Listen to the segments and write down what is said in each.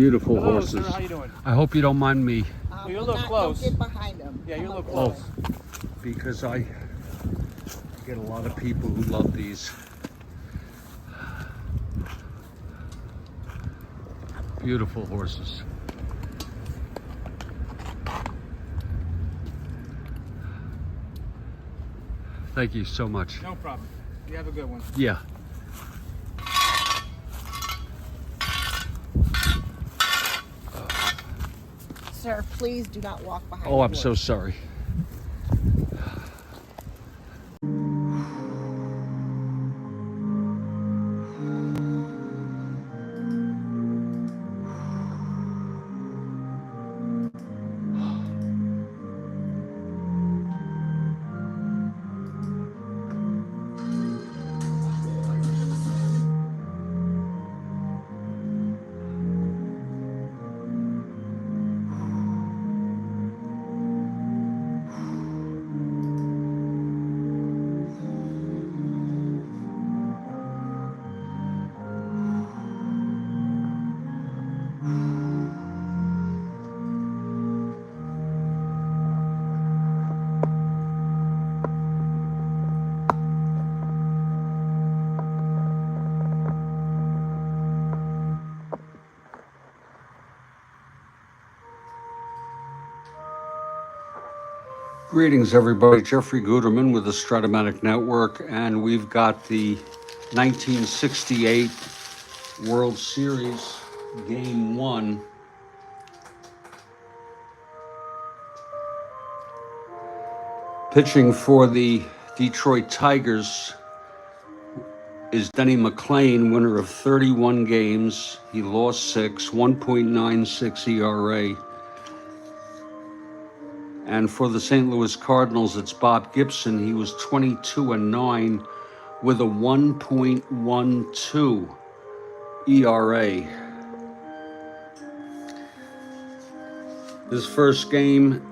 Beautiful Hello, horses. sir. How you doing? I hope you don't mind me. You're a little close. Don't get behind them. Yeah, you're a little Oh, close. because I get a lot of people who love these. Beautiful horses. Thank you so much. No problem. You have a good one. Yeah. Sir, please do not walk behind Oh, the I'm so horse. sorry. Greetings, everybody. Jeffrey Guterman with the Strat-O-Matic Network, and we've got the 1968 World Series Game 1. Pitching for the Detroit Tigers is Denny McClain, winner of 31 games. He lost 6, 1.96 ERA. And for the St. Louis Cardinals, it's Bob Gibson. He was 22-9 with a 1.12 ERA. His first game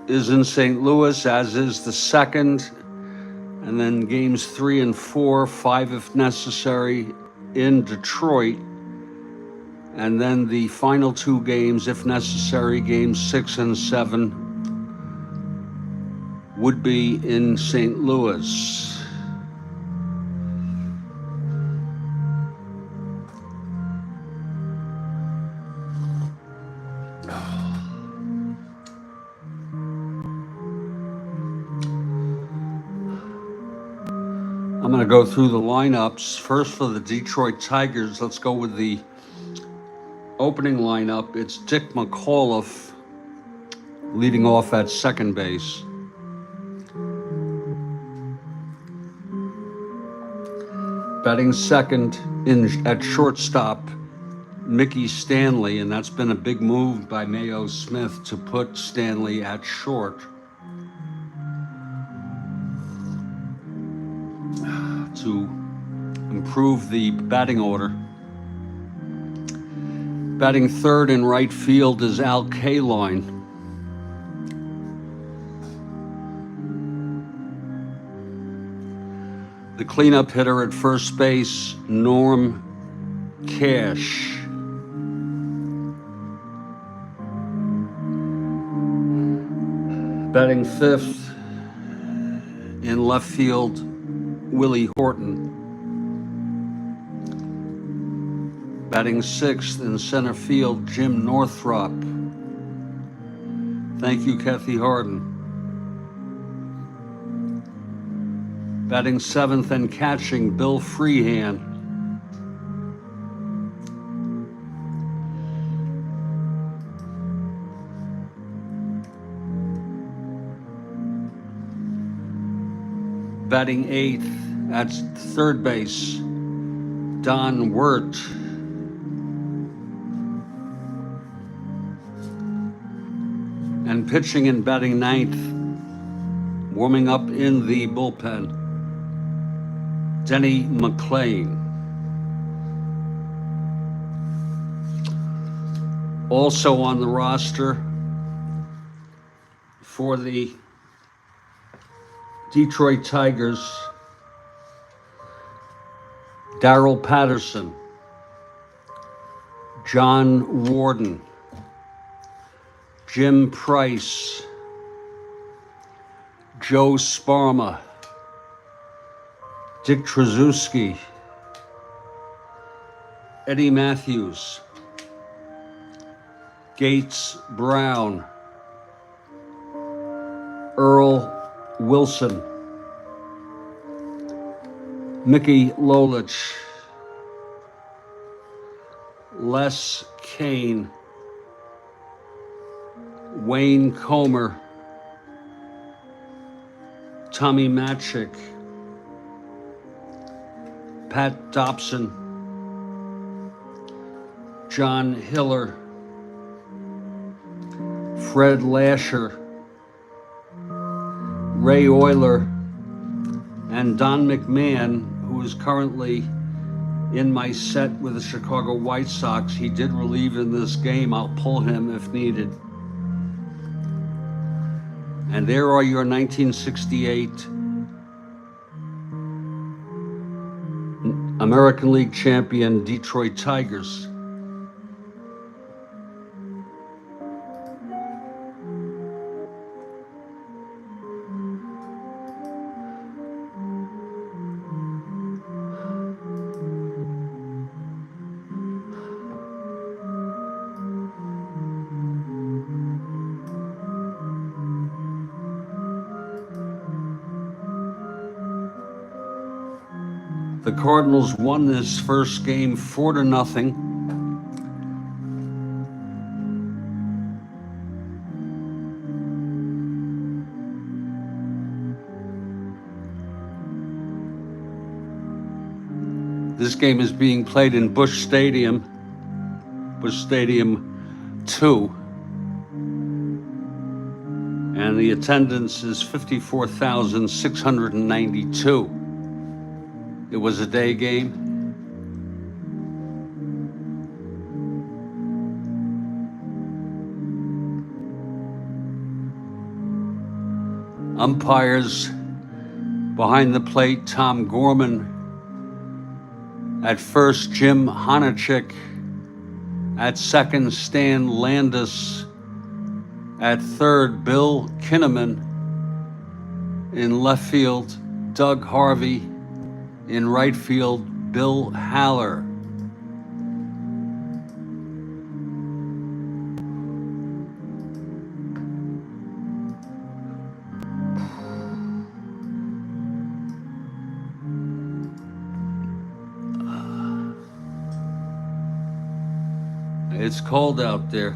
is in St. Louis, as is the second. And then games 3 and 4, 5 if necessary, in Detroit. And then the final 2 games, if necessary, games 6 and 7, would be in St. Louis. I'm going to go through the lineups. First, for the Detroit Tigers, let's go with the opening lineup. It's Dick McAuliffe leading off at second base. Batting second at shortstop, Mickey Stanley, and that's been a big move by Mayo Smith to put Stanley at short to improve the batting order. Batting third in right field is Al Kaline. The cleanup hitter at first base, Norm Cash. Batting fifth in left field, Willie Horton. Batting sixth in center field, Jim Northrop. Thank you, Kathy Harden. Batting seventh and catching, Bill Freehan. Batting eighth at third base, Don Wirt. And pitching and batting ninth, warming up in the bullpen, Denny McClain. Also on the roster for the Detroit Tigers, Darrell Patterson, John Warden, Jim Price, Joe Sparma, Dick Trzaskowski, Eddie Matthews, Gates Brown, Earl Wilson, Mickey Lolich, Les Kane, Wayne Comer, Tommy Matchik, Pat Dobson, John Hiller, Fred Lasher, Ray Euler, and Don McMahon, who is currently in my set with the Chicago White Sox. He did relieve in this game. I'll pull him if needed. And there are your 1968 American League champion Detroit Tigers. The Cardinals won this first game 4-0. This game is being played in Busch Stadium 2. And the attendance is 54,692. It was a day game. Umpires behind the plate: Tom Gorman. At first, Jim Honachik. At second, Stan Landis. At third, Bill Kinnaman. In left field, Doug Harvey. In right field, Bill Haller. It's cold out there.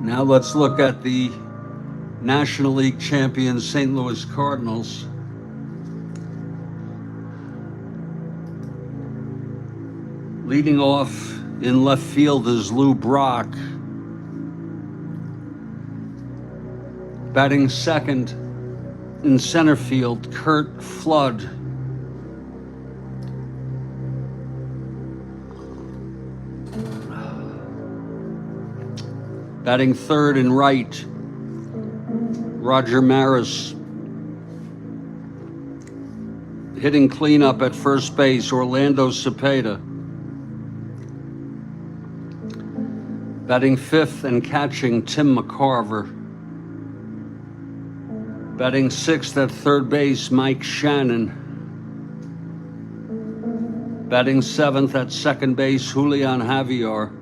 Now let's look at the National League champion St. Louis Cardinals. Leading off in left field is Lou Brock. Batting second in center field, Curt Flood. Batting third and right, Roger Maris. Hitting cleanup at first base, Orlando Cepeda. Batting fifth and catching, Tim McCarver. Batting sixth at third base, Mike Shannon. Batting seventh at second base, Julian Javier.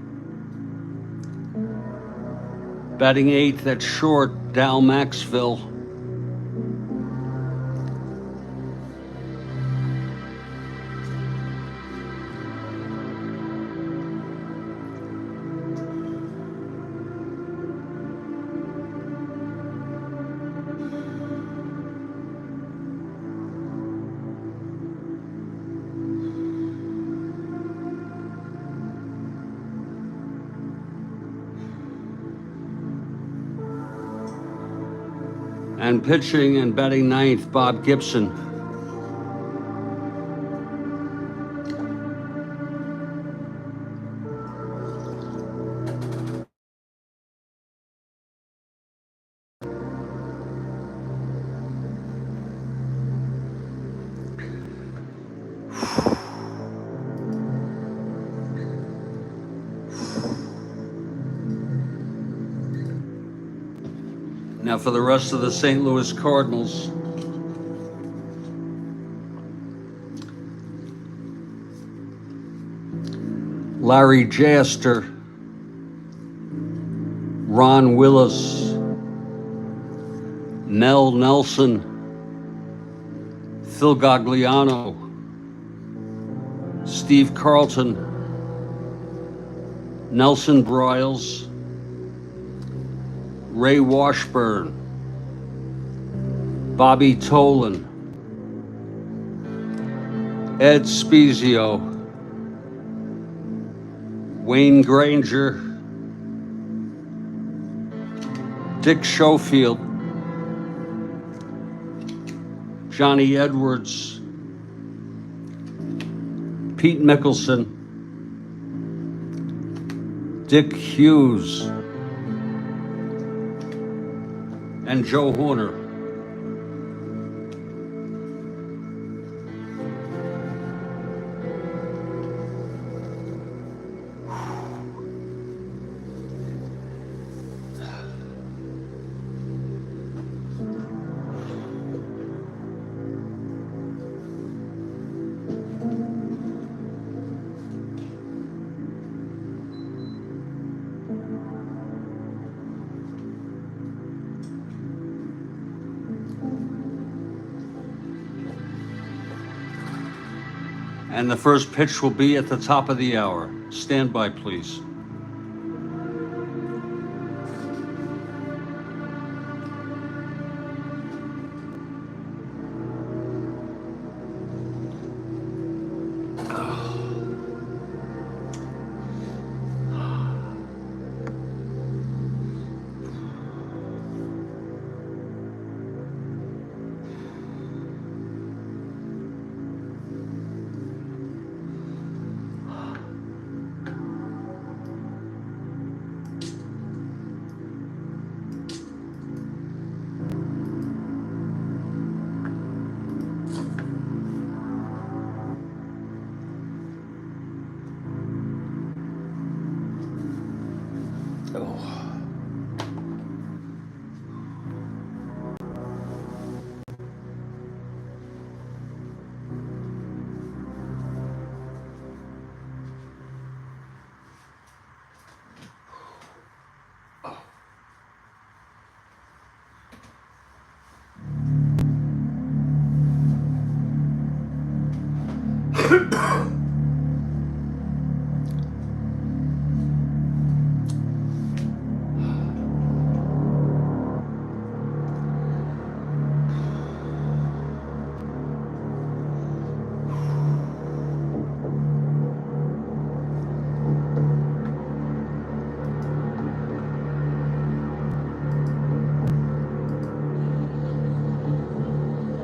Batting eighth at short, Dal Maxville. And pitching and batting ninth, Bob Gibson. Now for the rest of the St. Louis Cardinals. Larry Jaster, Ron Willis, Nell Nelson, Phil Gagliano, Steve Carlton, Nelson Broyles, Ray Washburn, Bobby Tolan, Ed Spezio, Wayne Granger, Dick Schofield, Johnny Edwards, Pete Mickelson, Dick Hughes, and Joe Horner. And the first pitch will be at the top of the hour. Stand by, please.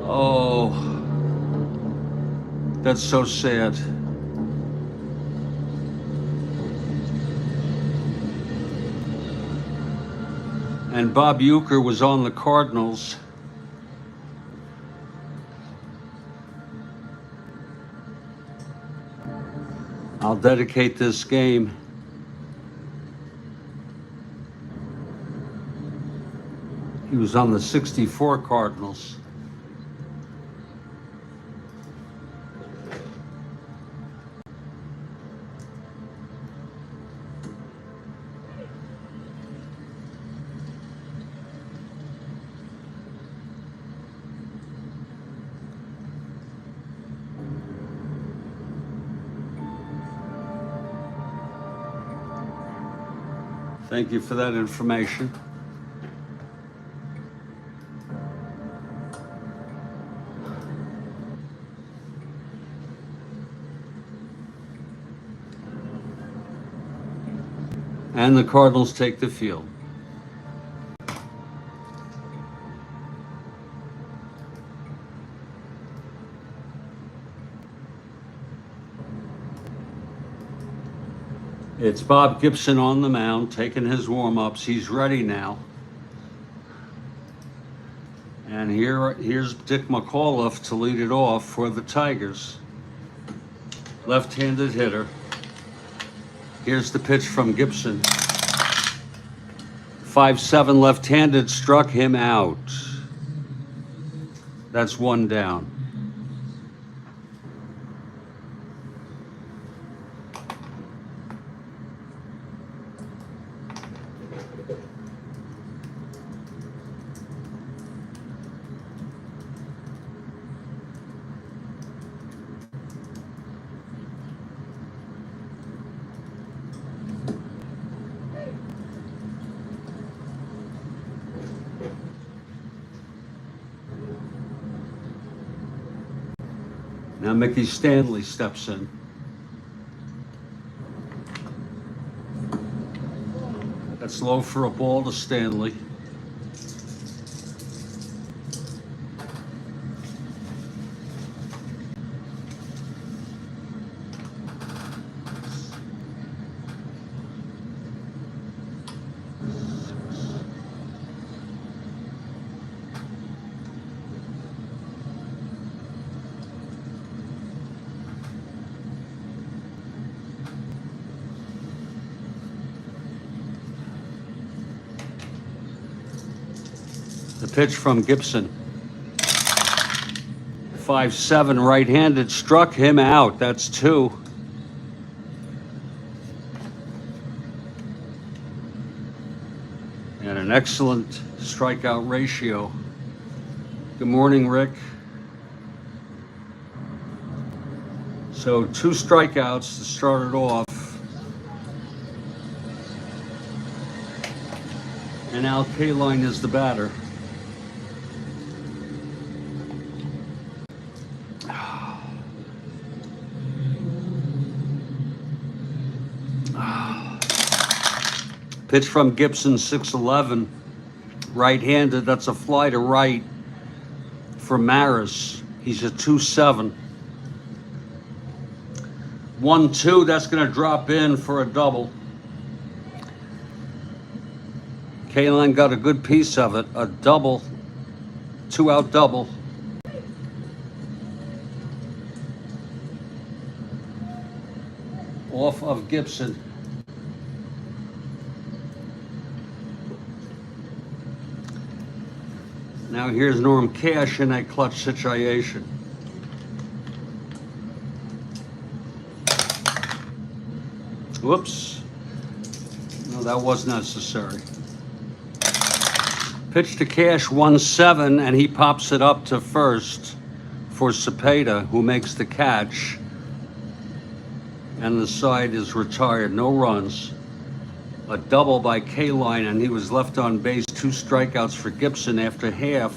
Oh, that's so sad. And Bob Uecker was on the Cardinals. I'll dedicate this game he was on the '64 Cardinals. Thank you for that information. And the Cardinals take the field. It's Bob Gibson on the mound, taking his warm-ups. He's ready now. And here's Dick McAuliffe to lead it off for the Tigers. Left-handed hitter. Here's the pitch from Gibson. 5-7 left-handed, struck him out. That's one down. Now Mickey Stanley steps in. That's low for a ball to Stanley. The pitch from Gibson. 5-7 right-handed, struck him out. That's two. And an excellent strikeout ratio. Good morning, Rick. So 2 strikeouts to start it off. And Al Kaline is the batter. Pitch from Gibson, 6-11, right-handed. That's a fly to right for Maris. He's a 2-7. 1-2, that's going to drop in for a double. Kaline got a good piece of it. A double, 2-out double. Off of Gibson. Now here's Norm Cash in that clutch situation. Whoops. No, that was necessary. Pitch to Cash, 1-7, and he pops it up to first for Cepeda, who makes the catch. And the side is retired, no runs. A double by Kaline, and he was left on base. 2 strikeouts for Gibson after half.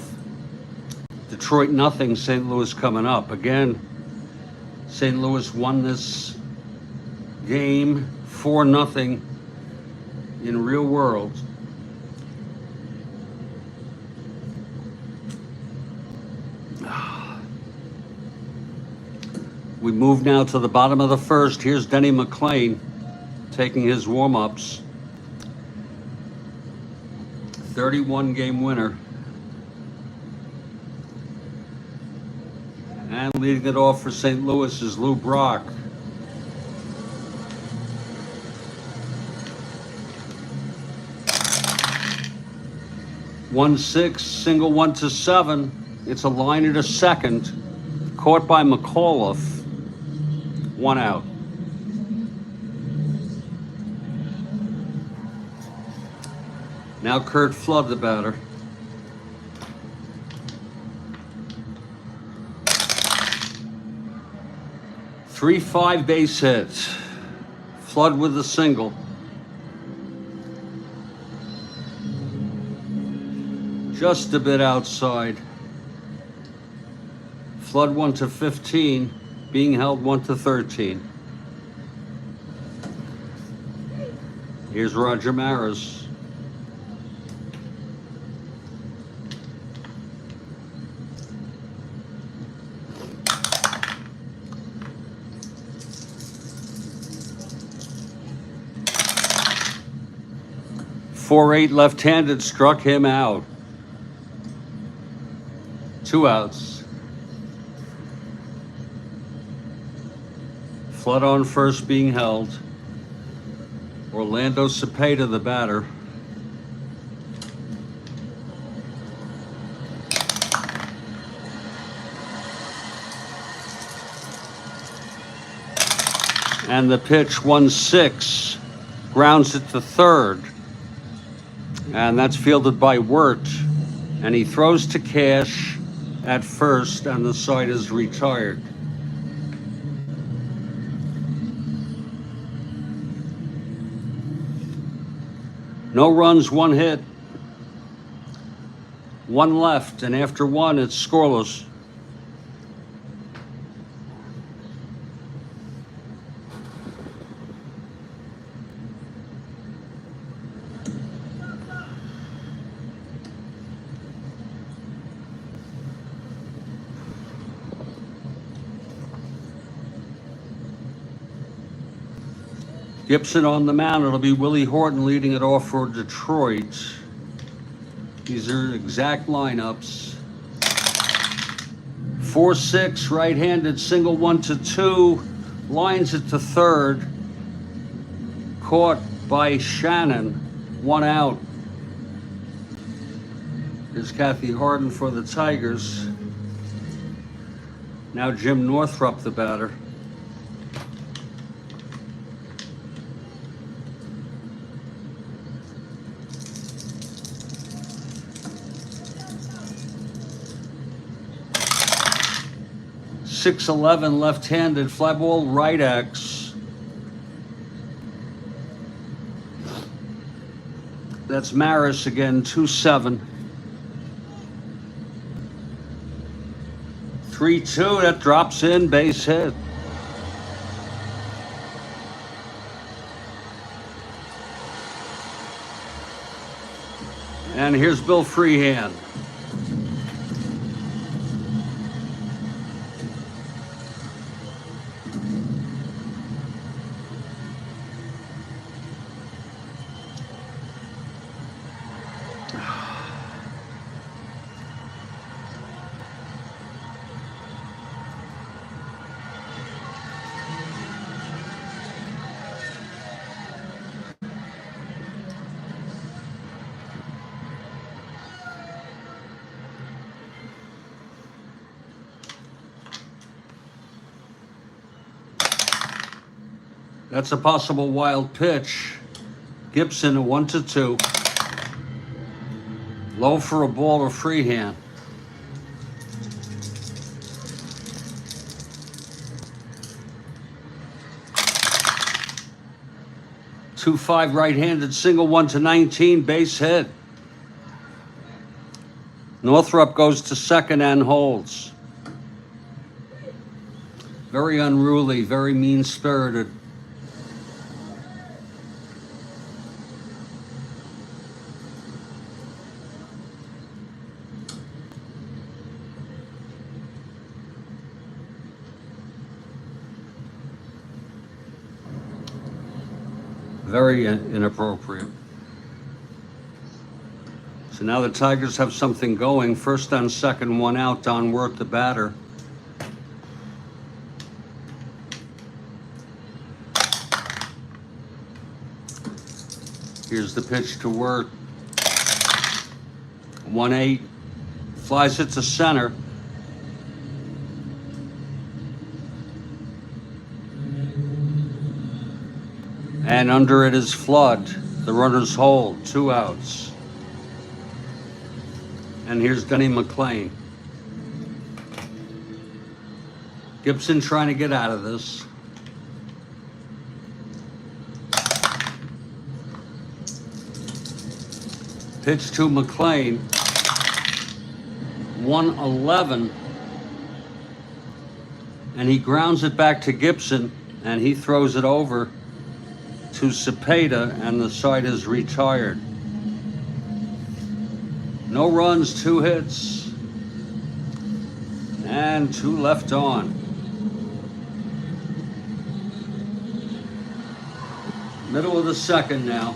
Detroit nothing, St. Louis coming up. Again, St. Louis won this game 4-0 in real world. We move now to the bottom of the first. Here's Denny McClain taking his warm-ups. 31-game winner. And leading it off for St. Louis is Lou Brock. One six, single 1-7. It's a liner to second. Caught by McAuliffe. 1 out. Now Kurt Flood, the batter. Three 5-base hits. Flood with a single. Just a bit outside. Flood 1-15, being held 1-13. Here's Roger Maris. 4-8 left-handed struck him out. 2 outs. Flood on first being held. Orlando Cepeda, the batter. And the pitch 1-6, grounds it to third. And that's fielded by Wirt. And he throws to Cash at first, and the side is retired. No runs, 1 hit. 1 left, and after 1, it's scoreless. Gibson on the mound. It'll be Willie Horton leading it off for Detroit. These are exact lineups. 4-6, right-handed, single 1-2, lines it to third. Caught by Shannon, 1 out. Here's Kathy Harden for the Tigers. Now Jim Northrup, the batter. .611 left-handed, fly ball, right X. That's Maris again, 2-7. 3-2, that drops in, base hit. And here's Bill Freehand. That's a possible wild pitch. Gibson, a 1-2. Low for a ball to Freehand. .25 right-handed, single 1-19, base hit. Northrup goes to second and holds. Very unruly, very mean-spirited. Very inappropriate. So now the Tigers have something going. First on second, 1 out. Don Wirt, the batter. Here's the pitch to Wirt. 1-8. Flies it to center. And under it is Flood. The runners hold, 2 outs. And here's Denny McClain. Gibson trying to get out of this. Pitch to McClain. 1-11. And he grounds it back to Gibson, and he throws it over to Cepeda, and the side is retired. No runs, 2 hits, and 2 left on. Middle of the second now.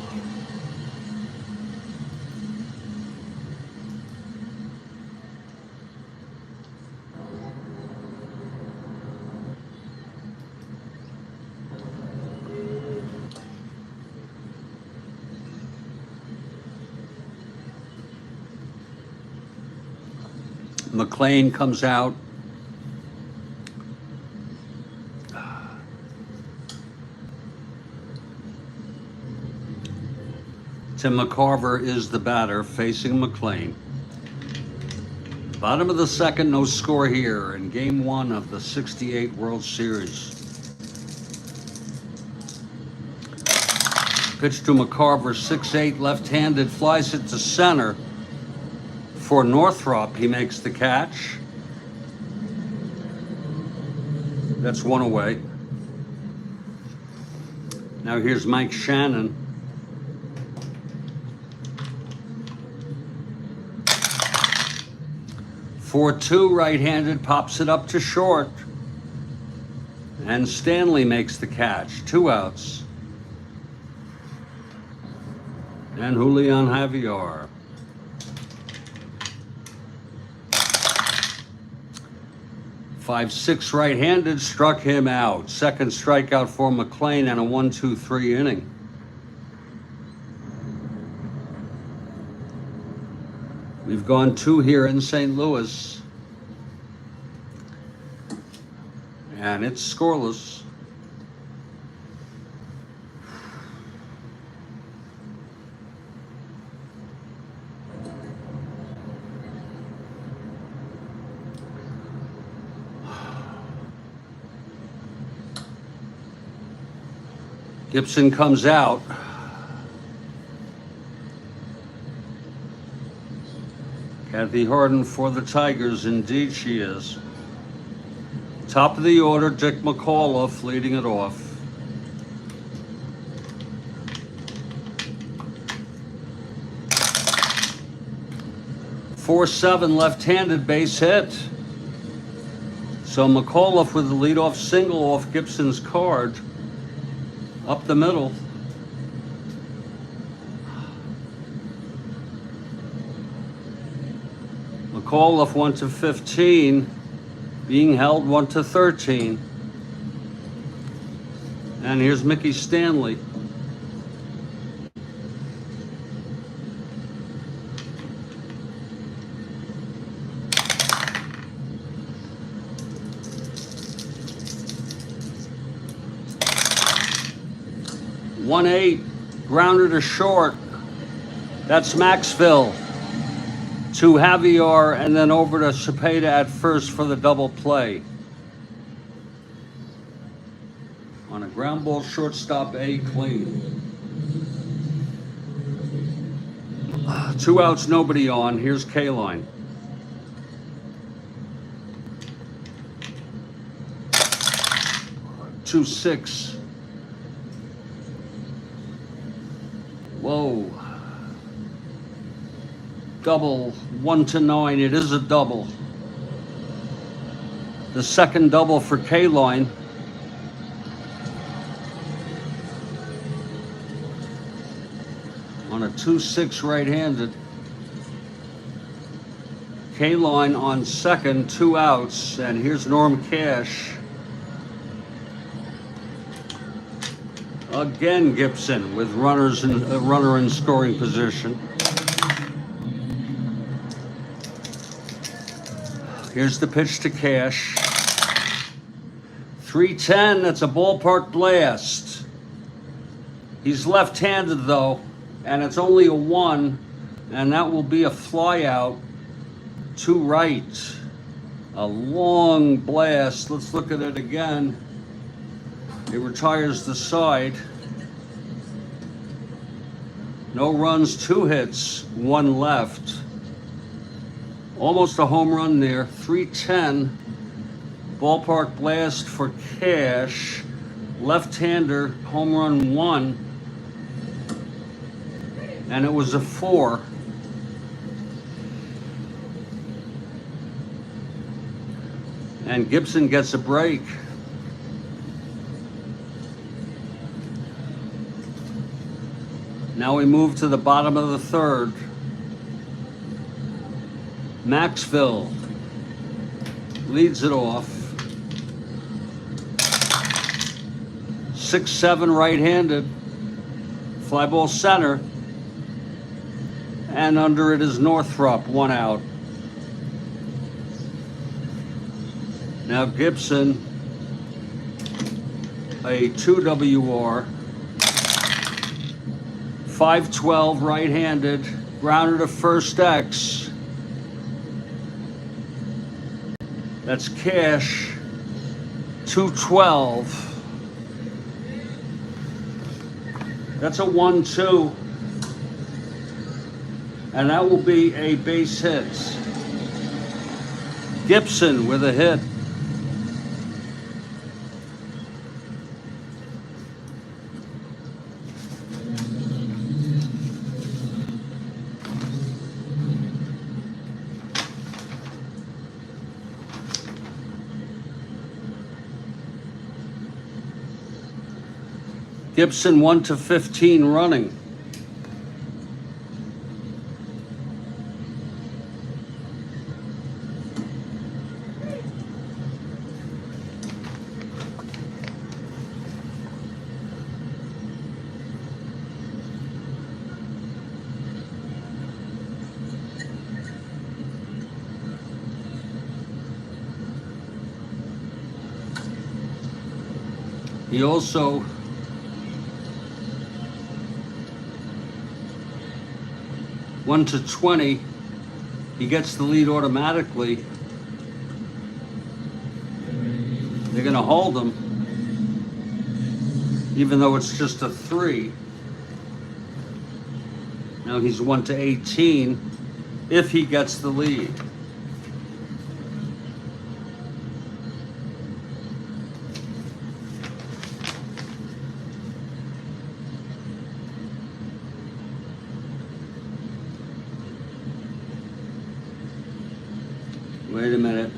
McLean comes out. Tim McCarver is the batter facing McLean. Bottom of the second, no score here in Game 1 of the '68 World Series. Pitch to McCarver, 6'8", left-handed, flies it to center. For Northrop, he makes the catch. That's one away. Now here's Mike Shannon. "4-2", right-handed, pops it up to short. And Stanley makes the catch. 2 outs. And Julian Javier. "5-6", right-handed, struck him out. Second strikeout for McLean and a 1-2-3 inning. We've gone 2 here in St. Louis. And it's scoreless. Gibson comes out. Kathy Harden for the Tigers, indeed she is. Top of the order, Dick McAuliffe leading it off. "4-7", left-handed, base hit. So McAuliffe with the leadoff single off Gibson's card. Up the middle. McAuliffe 1-15, being held 1-13. And here's Mickey Stanley. "1-8", grounder to short. That's Maxville. To Javier, and then over to Cepeda at first for the double play. On a ground ball, shortstop A clean. 2 outs, nobody on. Here's K-line. "2-6". Whoa. Double, 1-9. It is a double. The second double for K-line. On a 2-6 right-handed. K-line on second, 2 outs, and here's Norm Cash. Again, Gibson with runners and a runner in scoring position. Here's the pitch to Cash. 3-10, that's a ballpark blast. He's left-handed though, and it's only a 1, and that will be a fly out to right. A long blast. Let's look at it again. It retires the side. No runs, 2 hits, 1 left. Almost a home run there. 3-10. Ballpark blast for Cash. Left-hander, home run 1. And it was a 4. And Gibson gets a break. Now we move to the bottom of the third. Maxville leads it off. 6-7 right-handed. Fly ball center. And under it is Northrop, 1 out. Now Gibson, a 2WR, 512 right-handed, grounded to first X. That's cash, 212. That's a 1-2. And that will be a base hit. Gibson with a hit. Gibson 1-15 running. He also one to 20, he gets the lead automatically. They're going to hold him, even though it's just a 3. Now he's 1 to 18 if he gets the lead. Wait a minute.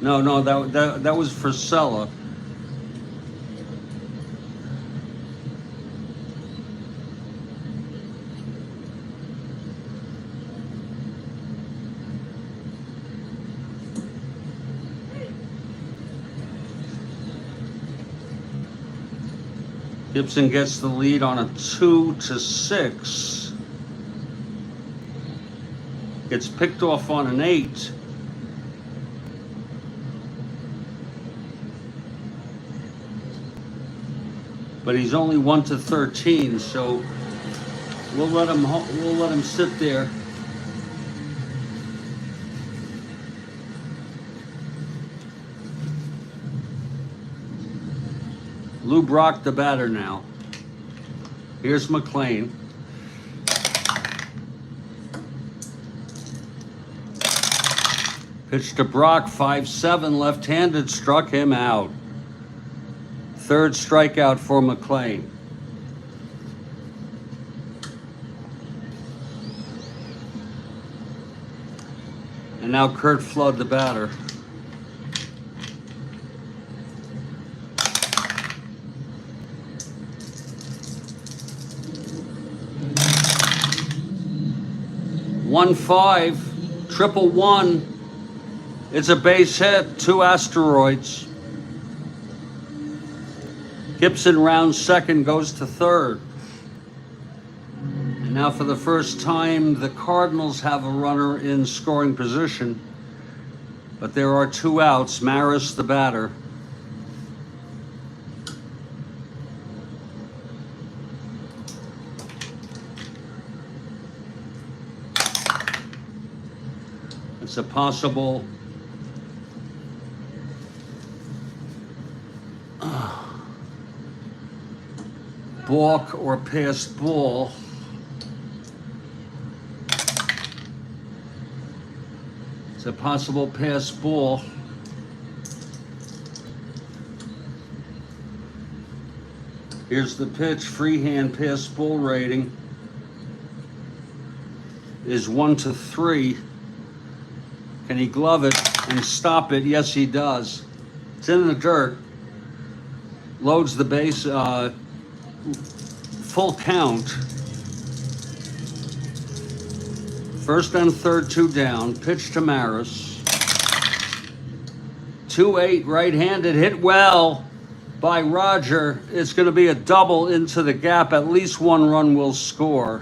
No, that was for Sella. Gibson gets the lead on a 2 to 6. Gets picked off on an 8. But he's only 1 to 13, so we'll let him sit there. Lou Brock the batter now. Here's McLean. Pitch to Brock, 5-7, left-handed, struck him out. Third strikeout for McLean. And now Kurt Flood, the batter. One five, 1-1. It's a base hit, 2 asteroids. Gibson rounds second, goes to third. And now for the first time, the Cardinals have a runner in scoring position. But there are 2 outs. Maris, the batter. It's a possible balk or passed ball. It's a possible passed ball. Here's the pitch. Freehand passed ball rating is 1 to 3. Can he glove it and stop it? Yes, he does. It's in the dirt. Loads the base. Full count. First and third, 2 down. Pitch to Maris. 2-8, right-handed, hit well by Roger. It's going to be a double into the gap. At least 1 run will score.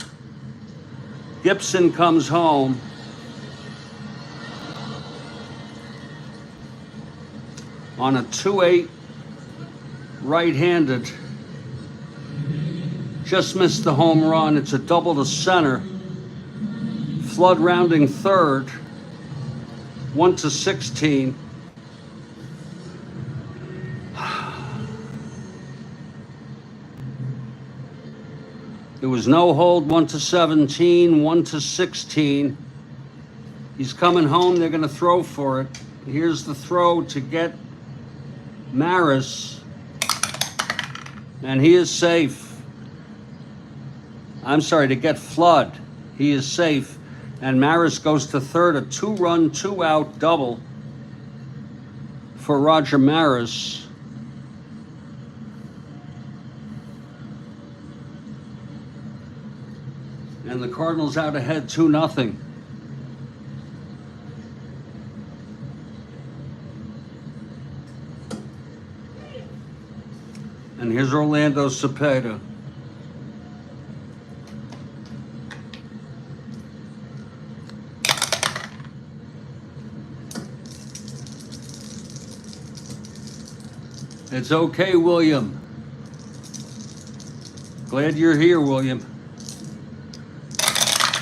Gibson comes home. on a 2-8 right-handed. Just missed the home run. It's a double to center. Flood rounding third. 1-16. There was no hold. 1-17. 1-16. He's coming home. They're going to throw for it. Here's the throw to get Maris. And he is safe. I'm sorry, to get Flood. He is safe. And Maris goes to third. A 2-run, 2-out double for Roger Maris. And the Cardinals out ahead 2-0. And here's Orlando Cepeda. It's okay, William. Glad you're here, William.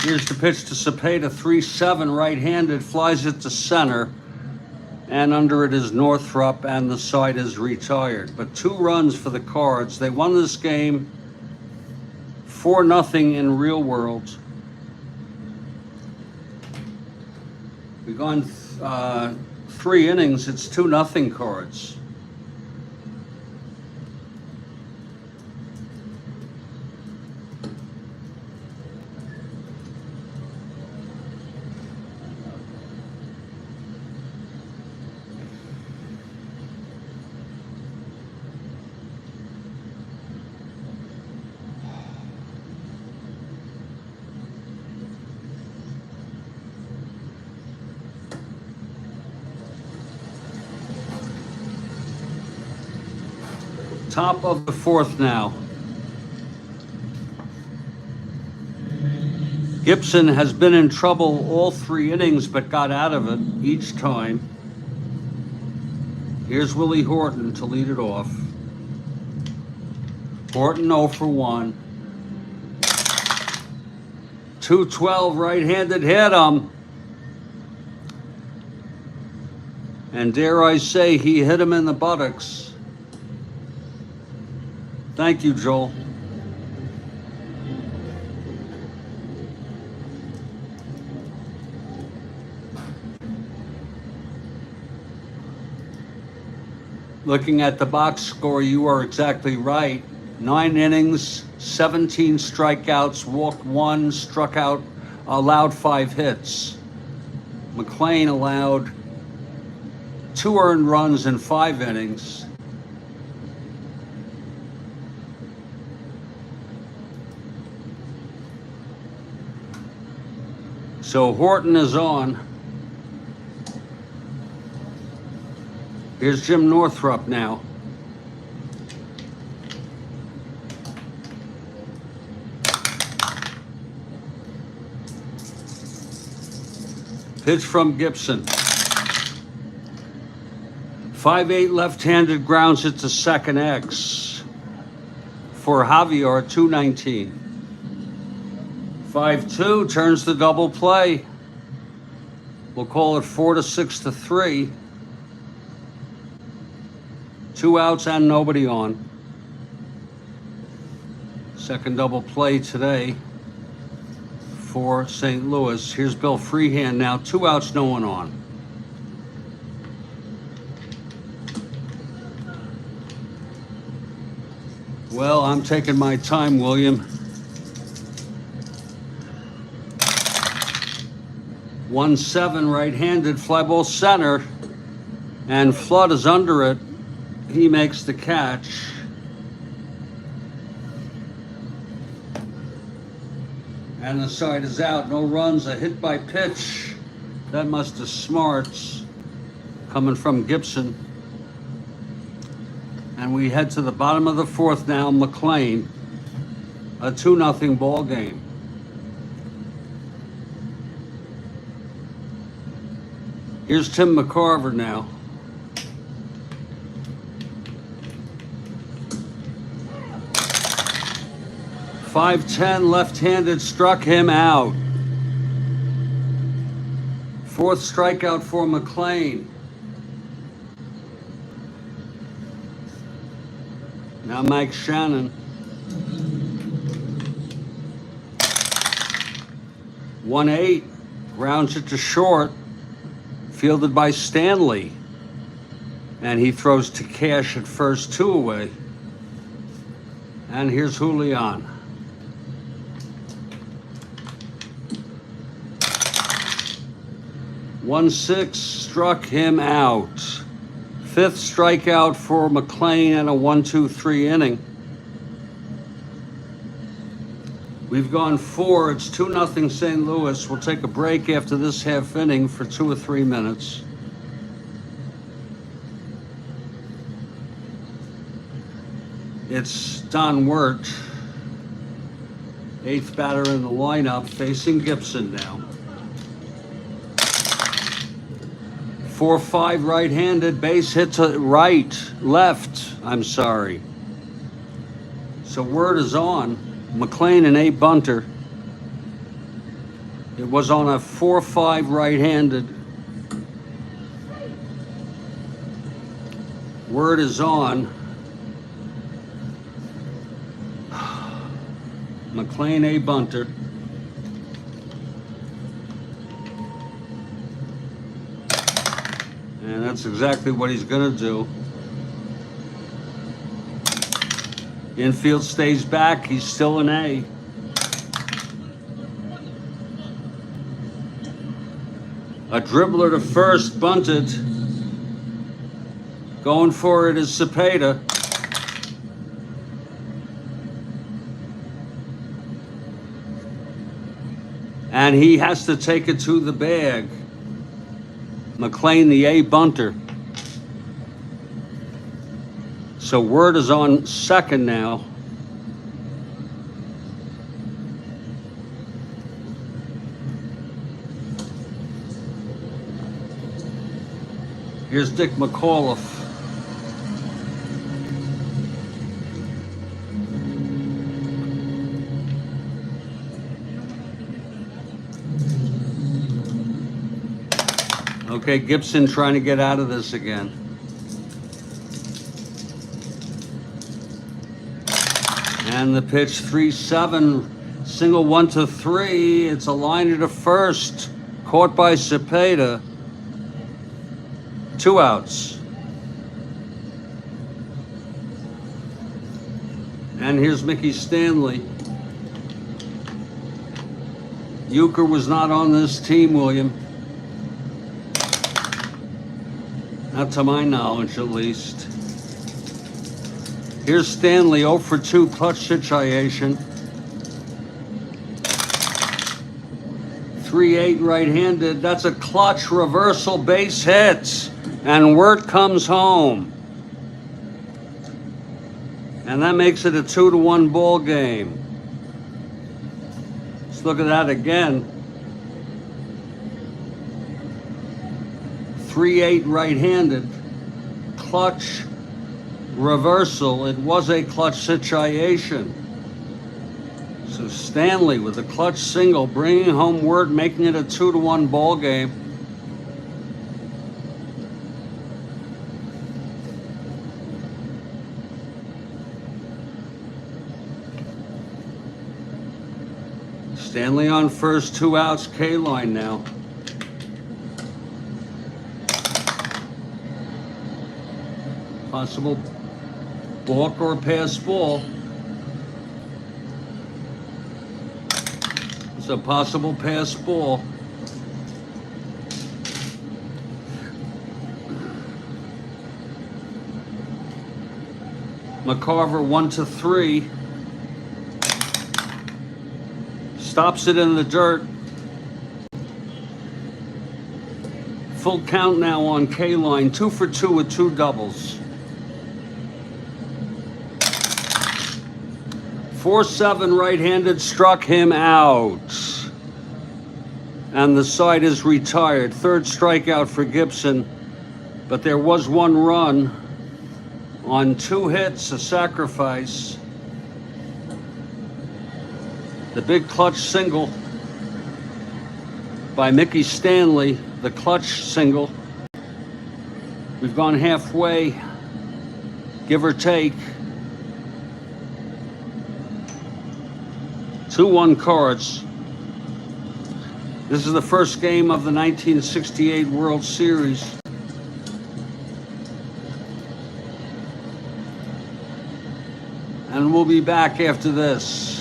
Here's the pitch to Cepeda, 3-7, right-handed, flies it to center, and under it is Northrup, and the side is retired. But 2 runs for the Cards. They won this game 4-0 in real world. We've gone 3 innings. It's 2-0 Cards. Top of the 4th now. Gibson has been in trouble all 3 innings, but got out of it each time. Here's Willie Horton to lead it off. Horton 0 for 1. 2-12, right-handed hit him. And dare I say, he hit him in the buttocks. Thank you, Joel. Looking at the box score, you are exactly right. 9 innings, 17 strikeouts, walked 1, struck out, allowed 5 hits. McLean allowed 2 earned runs in 5 innings. So Horton is on. Here's Jim Northrup now. Pitch from Gibson. 5-8 left-handed, grounds it to second X. For Javier, 219. 5-2, turns the double play. We'll call it 4-6-3. 2 outs and nobody on. Second double play today for St. Louis. Here's Bill Freehand now. 2 outs, no one on. Well, I'm taking my time, William. 1-7, right-handed, fly ball center, and Flood is under it. He makes the catch. And the side is out. No runs, a hit by pitch. That must have smarts coming from Gibson. And we head to the bottom of the 4th now, McLean. A 2-0 ball game. Here's Tim McCarver now. 5-10 left-handed struck him out. Fourth strikeout for McLean. Now Mike Shannon. 1-8, grounds it to short, fielded by Stanley. And he throws to Cash at first, 2 away. And here's Julian. One 6 struck him out. Fifth strikeout for McLean and a 1-2-3 inning. We've gone 4. It's 2-0 St. Louis. We'll take a break after this half inning for 2 or 3 minutes. It's Don Wirt, 8th batter in the lineup, facing Gibson now. 4-5 right-handed, base hit to left, I'm sorry. So word is on. McLean and A bunter. It was on a 4-5 right-handed. Word is on. McLean A bunter. And that's exactly what he's gonna do. Infield stays back, he's still an A. A dribbler to first, bunted. Going for it is Cepeda. And he has to take it to the bag. McLean, the A bunter. So word is on second now. Here's Dick McAuliffe. Okay, Gibson trying to get out of this again. And the pitch, 3-7, single 1-3. It's a liner to first, caught by Cepeda. 2 outs. And here's Mickey Stanley. Euchre was not on this team, William. Not to my knowledge, at least. Here's Stanley, 0 for 2, clutch situation. 3-8 right-handed. That's a clutch reversal, base hits. And Wirt comes home. And that makes it a 2-1 ball game. Let's look at that again. 3-8 right-handed. Clutch reversal. It was a clutch situation. So Stanley with a clutch single, bringing home Wirt, making it a 2-1 ball game. Stanley on first, 2 outs, K-line now. Possible balk or pass ball. It's a possible pass ball. McCarver 1-3. Stops it in the dirt. Full count now on K-line. 2 for 2 with 2 doubles. 4-7 right-handed struck him out. And the side is retired. Third strikeout for Gibson. But there was 1 run on 2 hits, a sacrifice. The big clutch single by Mickey Stanley, the clutch single. We've gone halfway, give or take. 2-1 cards. This is the first game of the 1968 World Series. And we'll be back after this.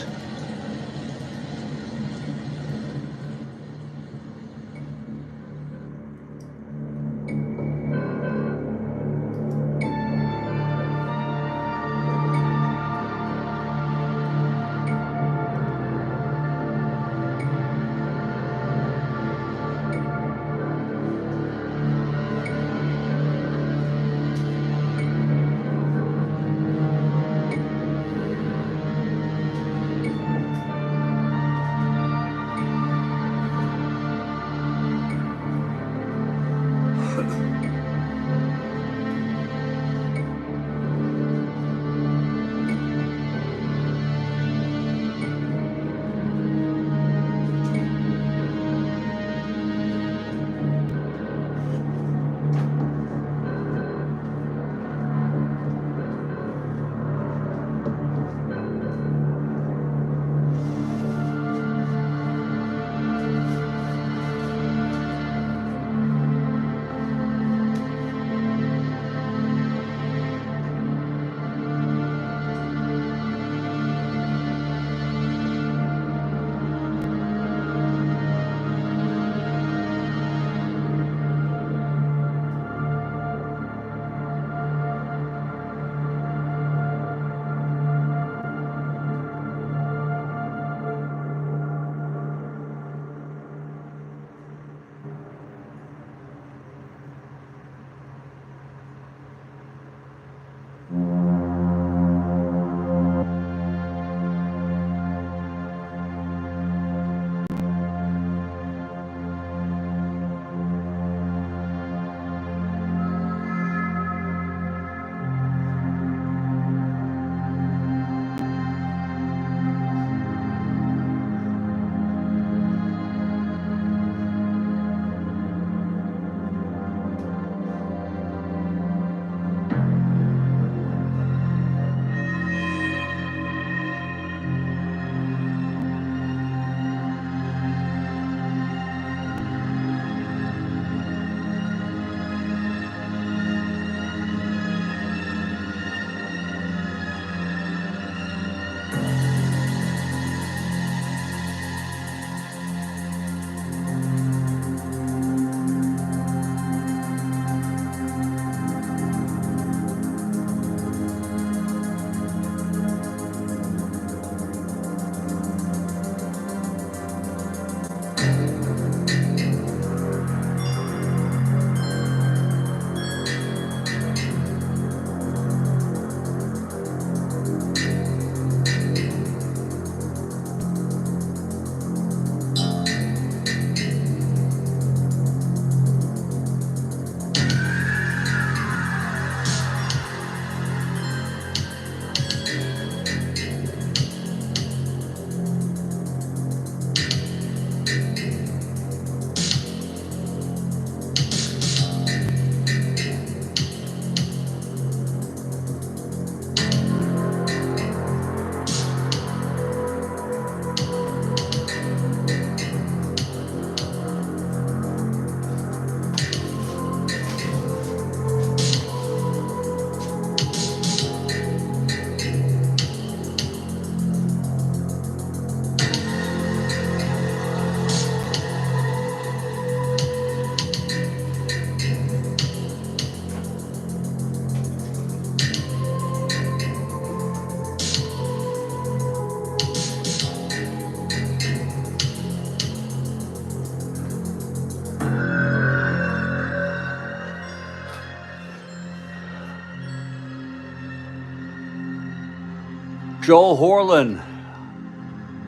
Joel Horlin.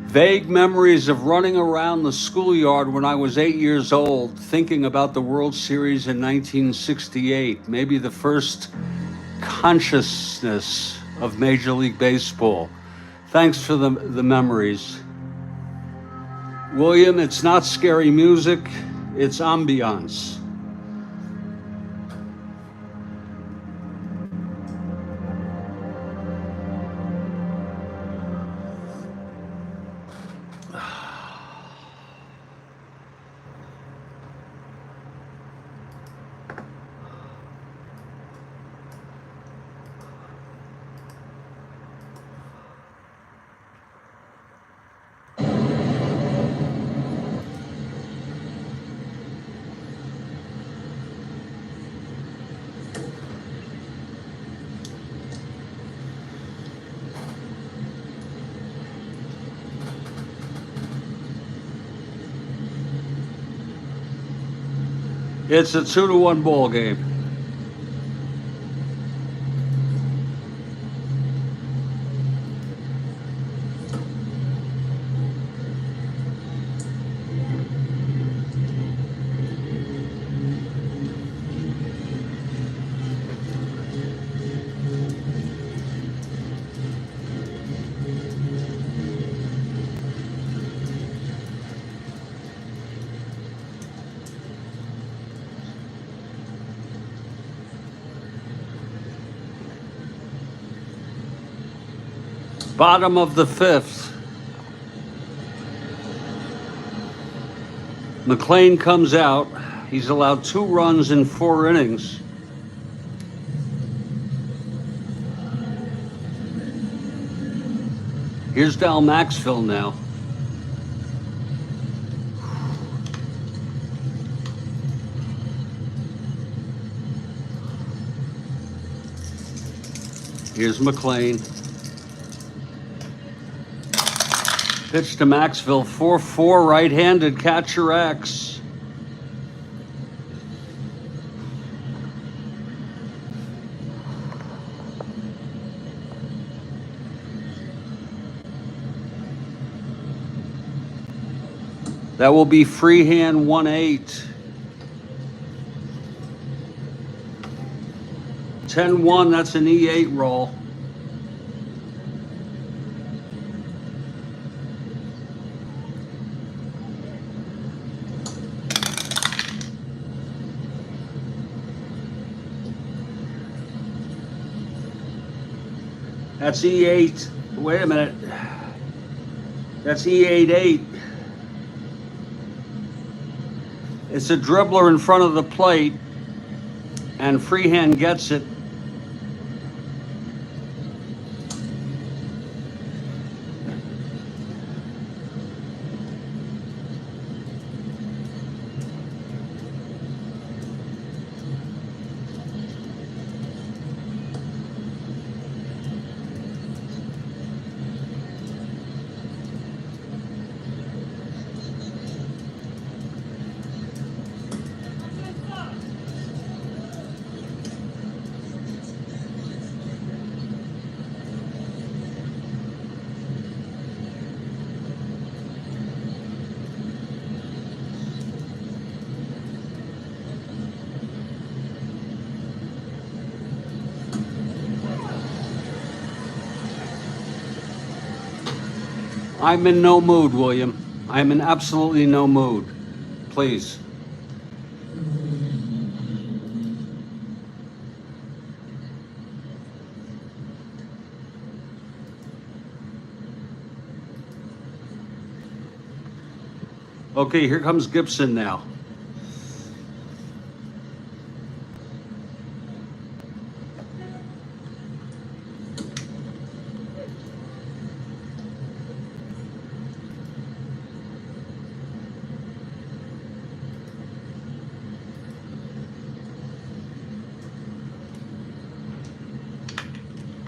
Vague memories of running around the schoolyard when I was 8 years old, thinking about the World Series in 1968, maybe the first consciousness of Major League Baseball. Thanks for the memories. William, it's not scary music, it's ambiance. It's a 2-1 ball game. Bottom of the 5th. McLean comes out. He's allowed 2 runs in 4 innings. Here's Dal Maxfield now. Here's McLean. Pitch to Maxville, 4-4, right-handed catcher X. That will be freehand 1-8. 10-1, that's an E8 roll. That's E8. Wait a minute. That's E8-8. It's a dribbler in front of the plate, and freehand gets it. I'm in no mood, William. I'm in absolutely no mood. Please. Okay, here comes Gibson now.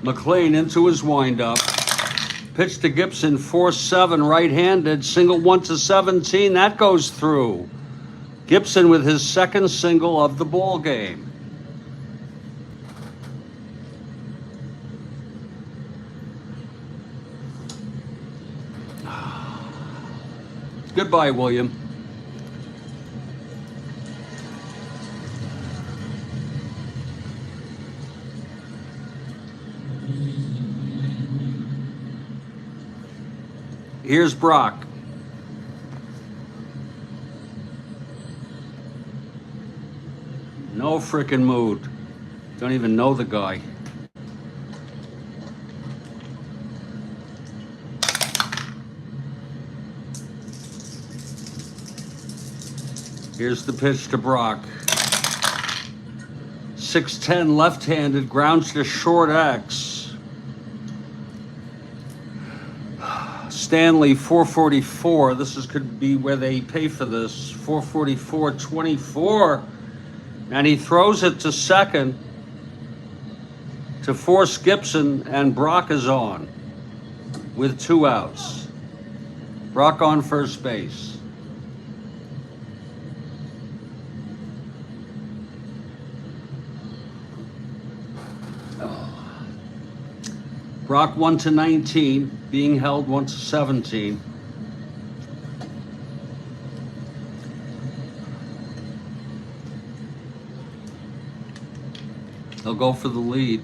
McLean into his windup. Pitch to Gibson, 4-7, right-handed, single 1-17. That goes through. Gibson with his second single of the ball game. Goodbye, William. Here's Brock. No frickin' mood. Don't even know the guy. Here's the pitch to Brock. 6'10", left-handed, grounds to short X. Stanley, 444. This could be where they pay for this. 444-24. And he throws it to second to force Gibson, and Brock is on with 2 outs. Brock on first base. Brock 1-19, being held 1-17. They'll go for the lead.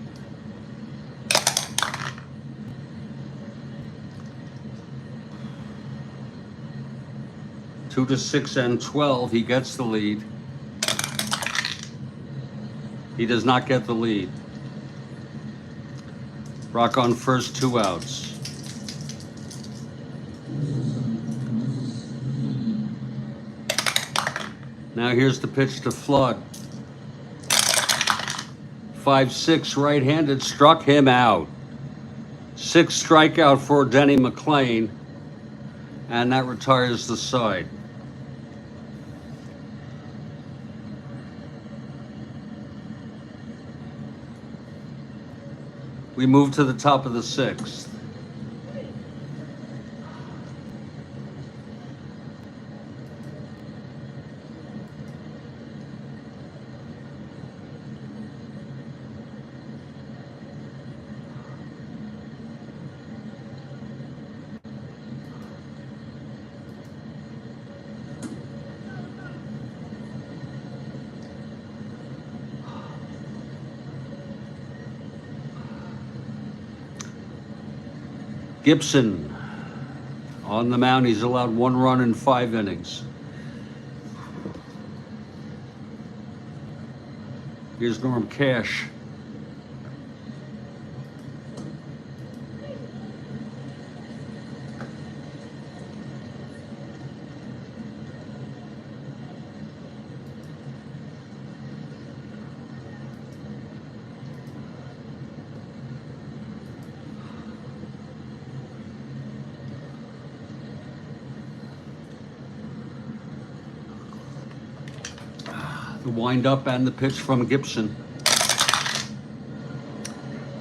Two to 6 and 12, he gets the lead. He does not get the lead. Brock on first, 2 outs. Now here's the pitch to Flood. 5-6 right-handed, struck him out. 6 strikeout for Denny McLain, and that retires the side. We move to the top of the 6th. Gibson on the mound. He's allowed 1 run in 5 innings. Here's Norm Cash. The wind up and the pitch from Gibson.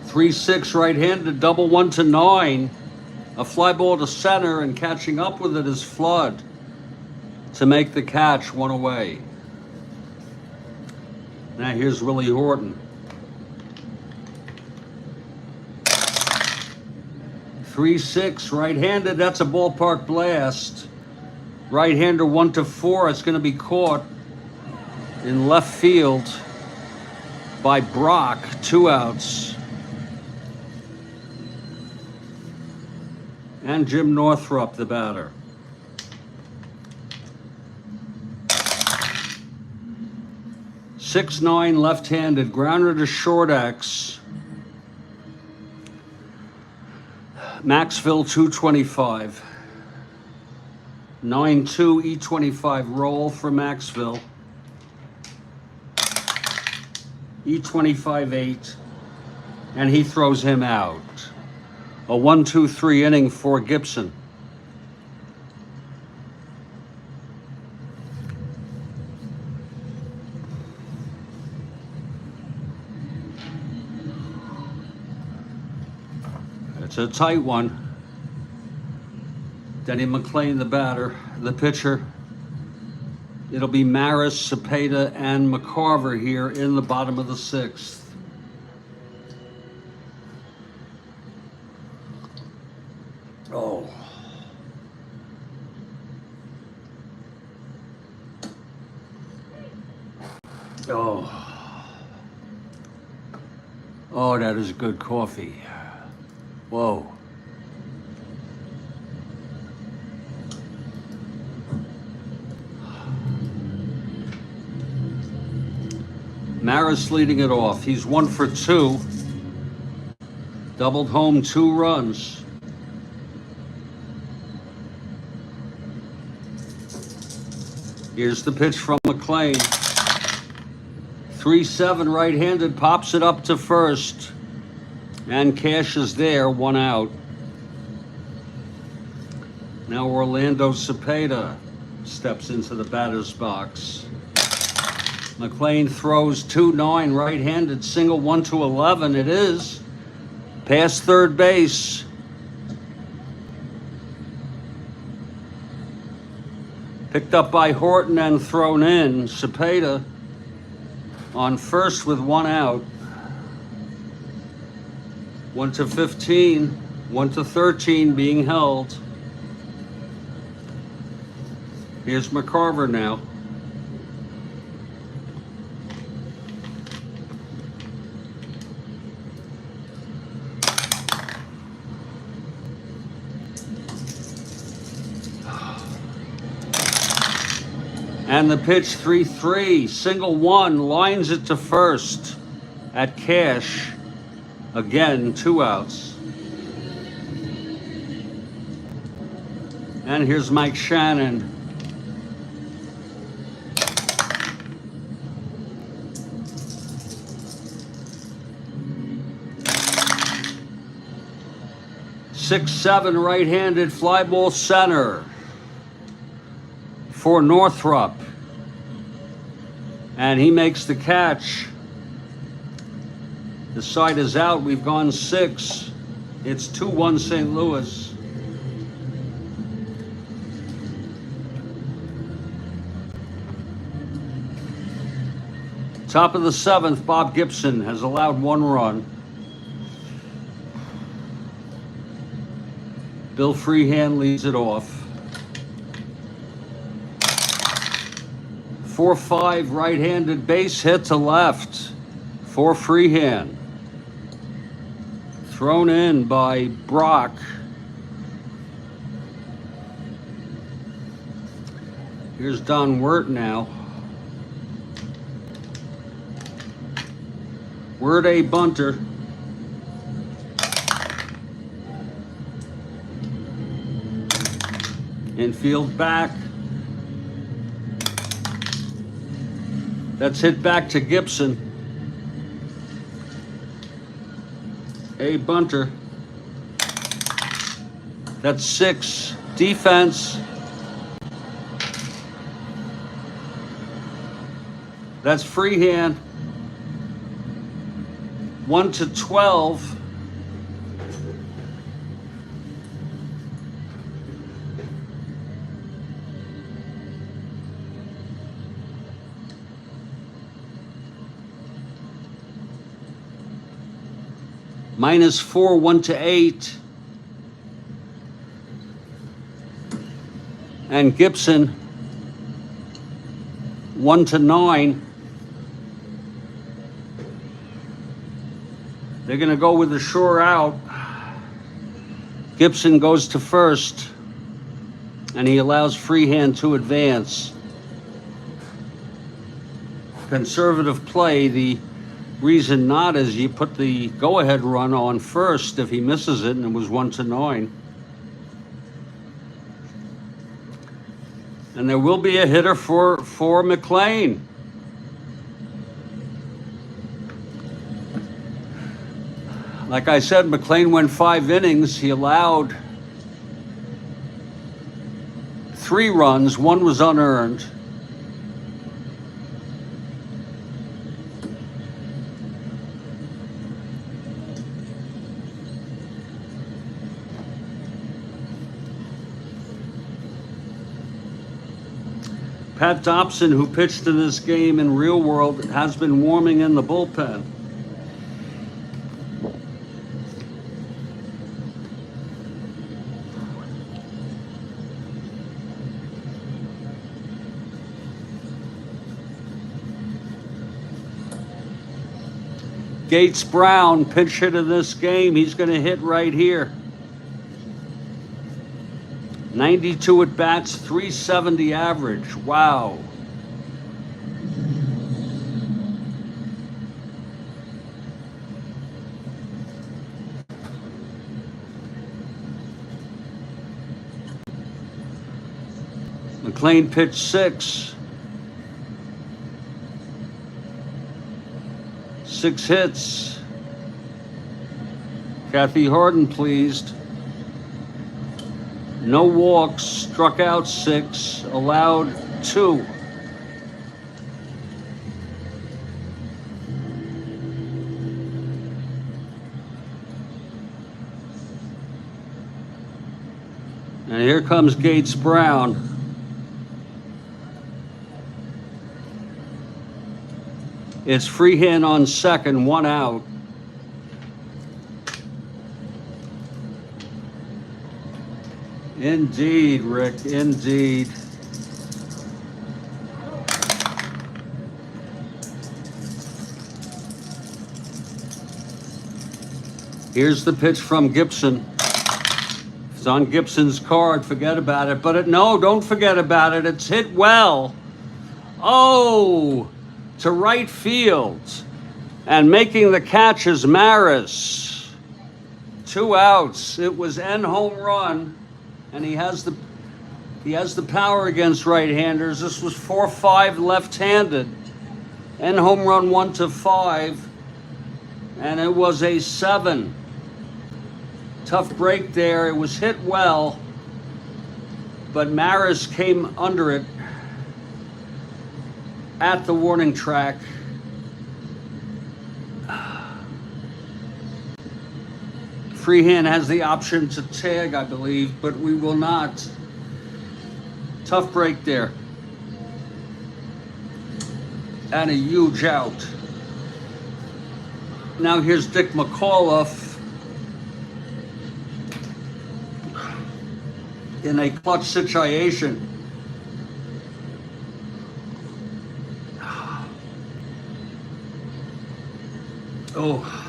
3-6 right-handed, double 1-9. A fly ball to center, and catching up with it is Flood to make the catch, 1 away. Now here's Willie Horton. 3-6 right-handed, that's a ballpark blast. Right-hander 1-4, it's going to be caught in left field by Brock, 2 outs. And Jim Northrup, the batter. .69 left-handed, grounder to short X. Maxville 225. 9-2 E25 roll for Maxville. E25-8, and he throws him out. A 1-2-3 inning for Gibson. It's a tight one. Denny McLain, the batter, the pitcher. It'll be Maris, Cepeda, and McCarver here in the bottom of the 6th. Oh. Oh. Oh, that is good coffee. Whoa. Maris leading it off. He's 1 for 2. Doubled home 2 runs. Here's the pitch from McLean. 3-7 right-handed, pops it up to first. And Cash is there, 1 out. Now Orlando Cepeda steps into the batter's box. McLean throws 2-9 right-handed, single 1-11. It is. Past third base. Picked up by Horton and thrown in. Cepeda on first with 1 out. 1-15, 1-13 being held. Here's McCarver now. And the pitch 3-3, single 1, lines it to first at Cash. Again, 2 outs. And here's Mike Shannon. Six, 7 right-handed fly ball center for Northrop. And he makes the catch. The side is out. We've gone 6. It's 2-1 St. Louis. Top of the 7th, Bob Gibson has allowed 1 run. Bill Freehand leads it off. 4-5 right-handed base hit to left for Freehand. Thrown in by Brock. Here's Don Wirt now. Wirt a bunter. Infield back. That's hit back to Gibson. A bunter. That's 6. Defense. That's Freehand. 1-12. -4, 1-8. And Gibson 1-9. They're going to go with the sure out. Gibson goes to first, and he allows Freehand to advance. Conservative play. The reason not is you put the go-ahead run on first if he misses it, and it was 1-9. And there will be a hitter for McLean. Like I said, McLean went 5 innings. He allowed 3 runs. 1 was unearned. Pat Dobson, who pitched in this game in real world, has been warming in the bullpen. Gates Brown, pinch hit in this game. He's going to hit right here. 92 at bats, 370 average. Wow. McLean pitched 6. 6 hits. Kathy Harden pleased. No walks, struck out 6, allowed 2. And here comes Gates Brown. It's Freehand on second, 1 out. Indeed, Rick, indeed. Here's the pitch from Gibson. It's on Gibson's card, forget about it. But no, don't forget about it. It's hit well. Oh, to right field. And making the catch is Maris. 2 outs. It was N home run. And he has the power against right-handers. This was 4-5 left-handed. N home run 1-5. And it was a 7. Tough break there. It was hit well, but Maris came under it at the warning track. Freehand has the option to tag, I believe, but we will not. Tough break there. And a huge out. Now here's Dick McAuliffe in a clutch situation. Oh.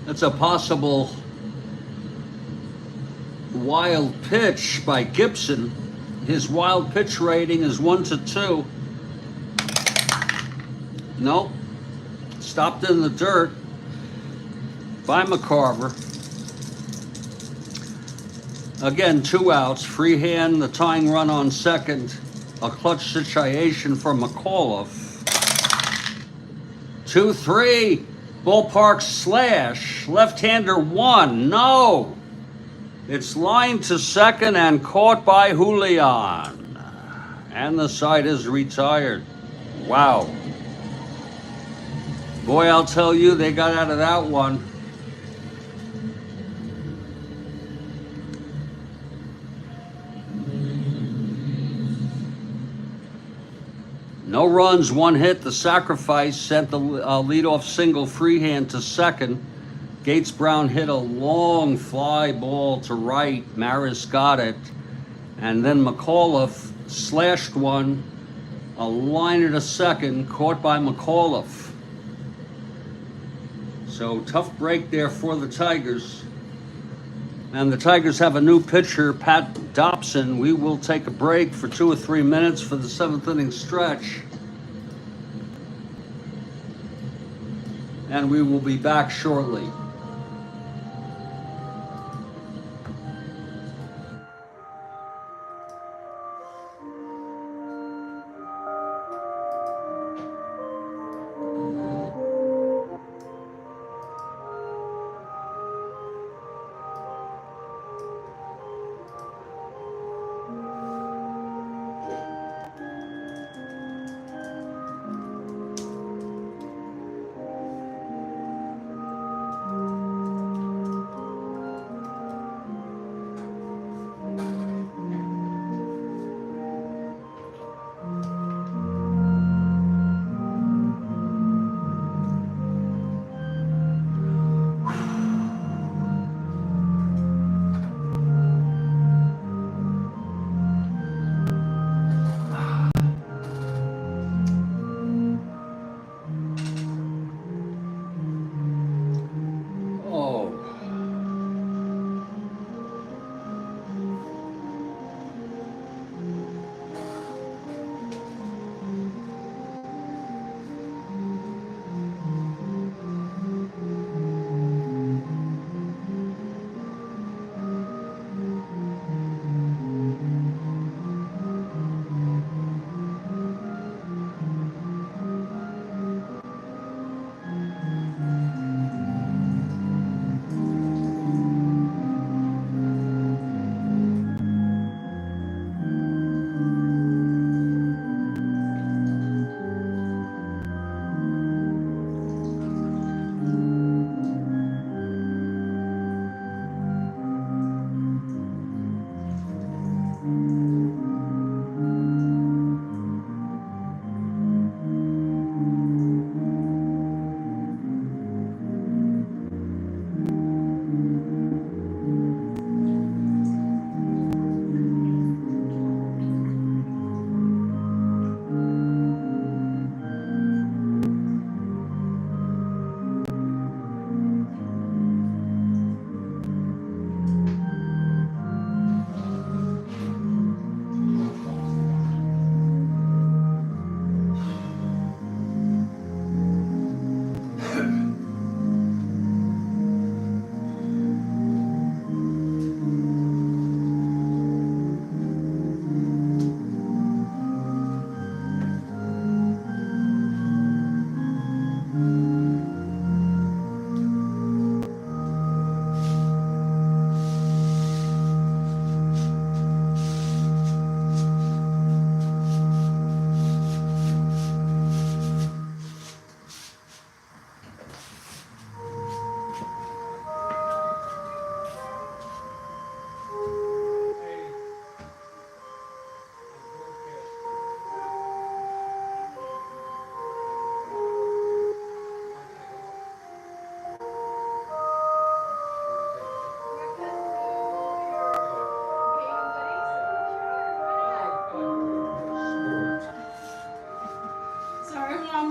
That's a possible wild pitch by Gibson. His wild pitch rating is 1-2. Nope. Stopped in the dirt by McCarver. Again, 2 outs. Freehand, the tying run on second. A clutch situation for McAuliffe. 2-3. Ballpark slash. Left-hander 1. No. It's lined to second and caught by Julian. And the side is retired. Wow. Boy, I'll tell you, they got out of that one. No runs, 1 hit. The sacrifice sent the leadoff single Freehand to second. Gates Brown hit a long fly ball to right. Maris got it. And then McAuliffe slashed one. A liner to second, caught by McAuliffe. So tough break there for the Tigers. And the Tigers have a new pitcher, Pat Dobson. We will take a break for 2 or 3 minutes for the 7th inning stretch. And we will be back shortly.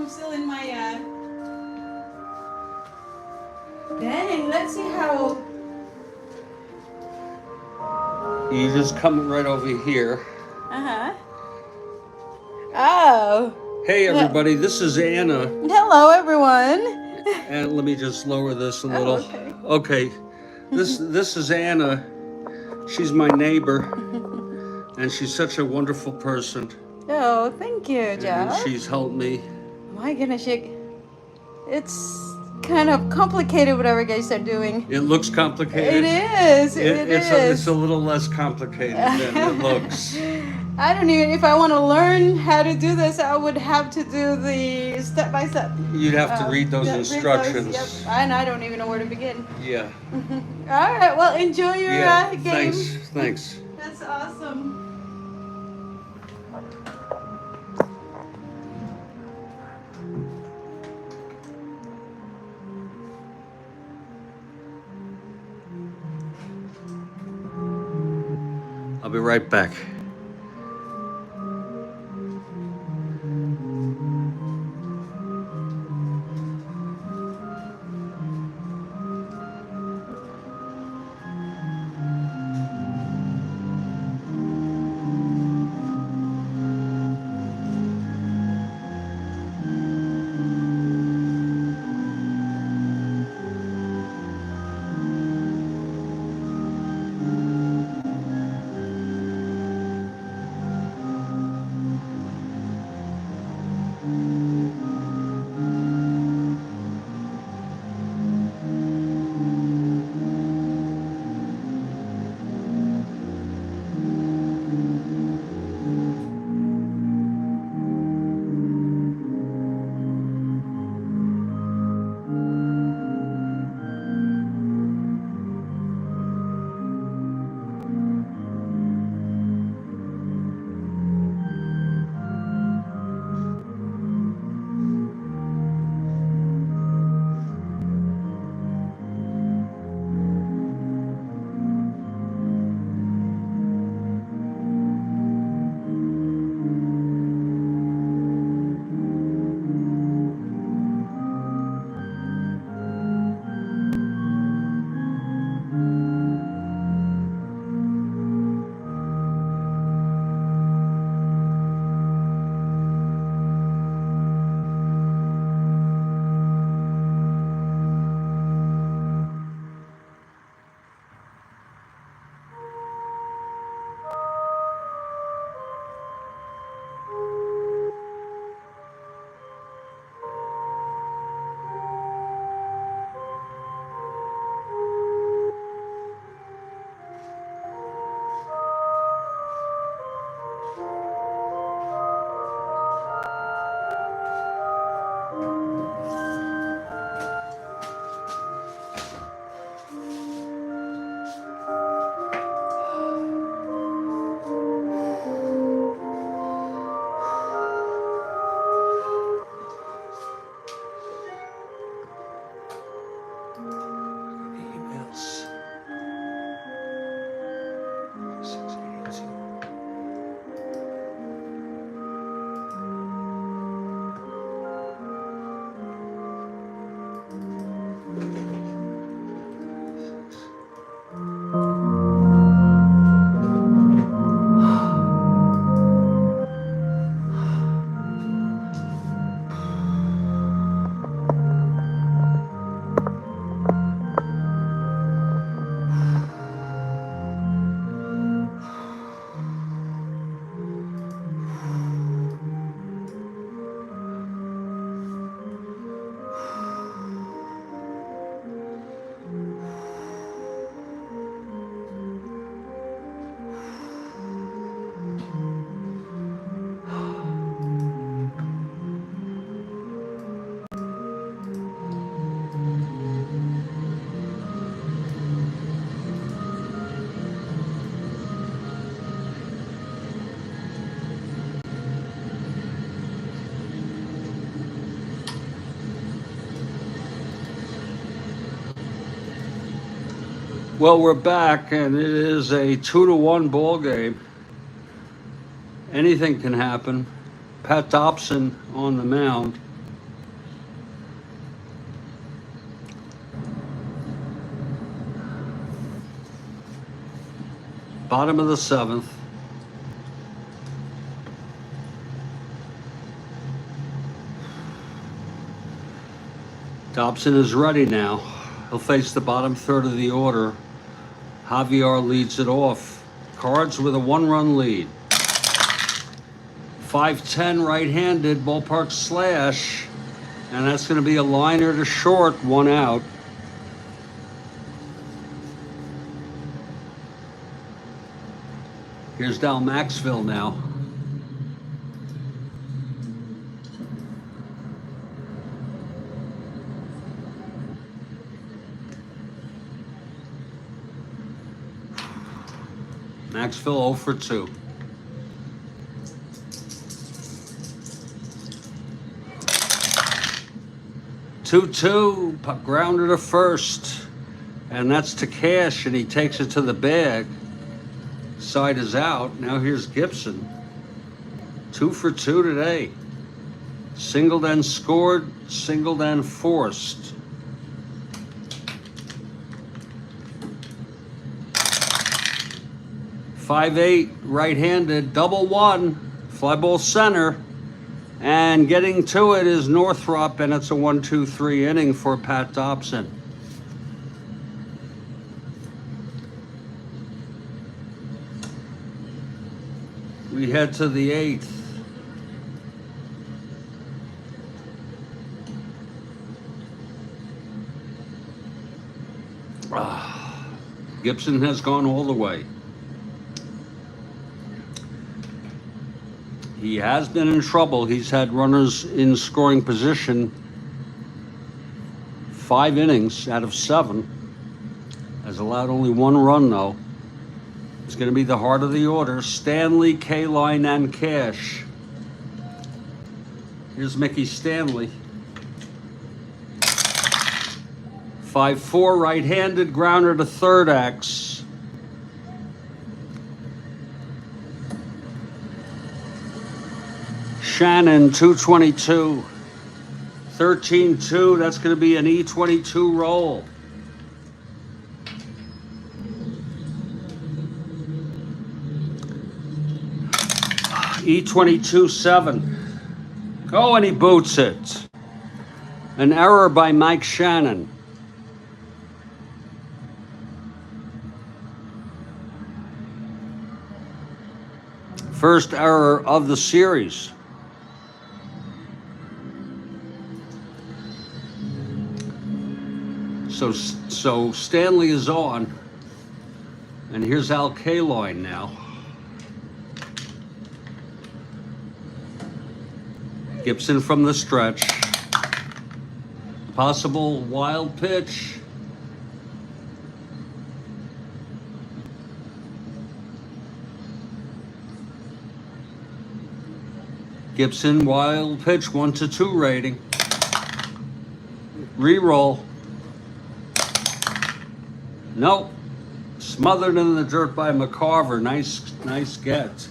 I'm still in my Dang, let's see how. You just come right over here. Uh-huh. Oh. Hey everybody, this is Anna. Hello, everyone. And let me just lower this a little. okay. Okay. This is Anna. She's my neighbor. And she's such a wonderful person. Oh, thank you, And Josh. she's helped me. My goodness, it's kind of complicated whatever you guys are doing. It looks complicated. It is. It's a little less complicated than it looks. I don't even, if I want to learn how to do this, I would have to do the step by step. You'd have to read those instructions. Yep, and I don't even know where to begin. Yeah. All right, well, enjoy your game. Thanks. That's awesome. I'll be right back. Well, we're back, and it is a 2-1 ball game. Anything can happen. Pat Dobson on the mound. Bottom of the 7th. Dobson is ready now. He'll face the bottom third of the order. Javier leads it off. Cards with a 1-run lead. 5-10 right-handed, ballpark slash. And that's going to be a liner to short, 1 out. Here's Dal Maxville now. Maxville 0 for 2. Two, grounder to first, and that's to Cash, and he takes it to the bag. Side is out. Now here's Gibson. 2 for 2 today. Singled and scored, singled and forced. .58 right-handed, double 1, fly ball center. And getting to it is Northrop, and it's a 1-2-3 inning for Pat Dobson. We head to the 8th. Gibson has gone all the way. He has been in trouble. He's had runners in scoring position 5 innings out of 7. Has allowed only 1 run, though. It's going to be the heart of the order. Stanley, K-Line, and Cash. Here's Mickey Stanley. 5-4 right-handed, grounder to third X. Shannon, 222. 13-2, that's going to be an E22 roll. E22-7. Oh, and he boots it. An error by Mike Shannon. First error of the series. So Stanley is on. And here's Al K-Line now. Gibson from the stretch. Possible wild pitch. Gibson, wild pitch, 1-2 rating. Reroll. Nope. Smothered in the dirt by McCarver. Nice get.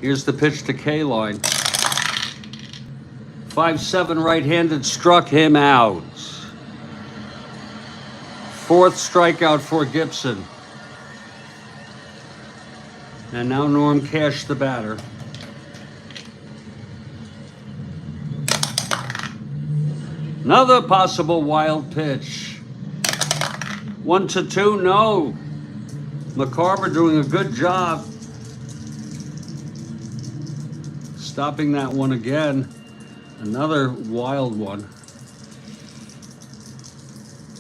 Here's the pitch to K-Line. 5-7 right-handed, struck him out. 4th strikeout for Gibson. And now Norm Cash, the batter. Another possible wild pitch. 1-2, no. McCarver doing a good job stopping that one again. Another wild one.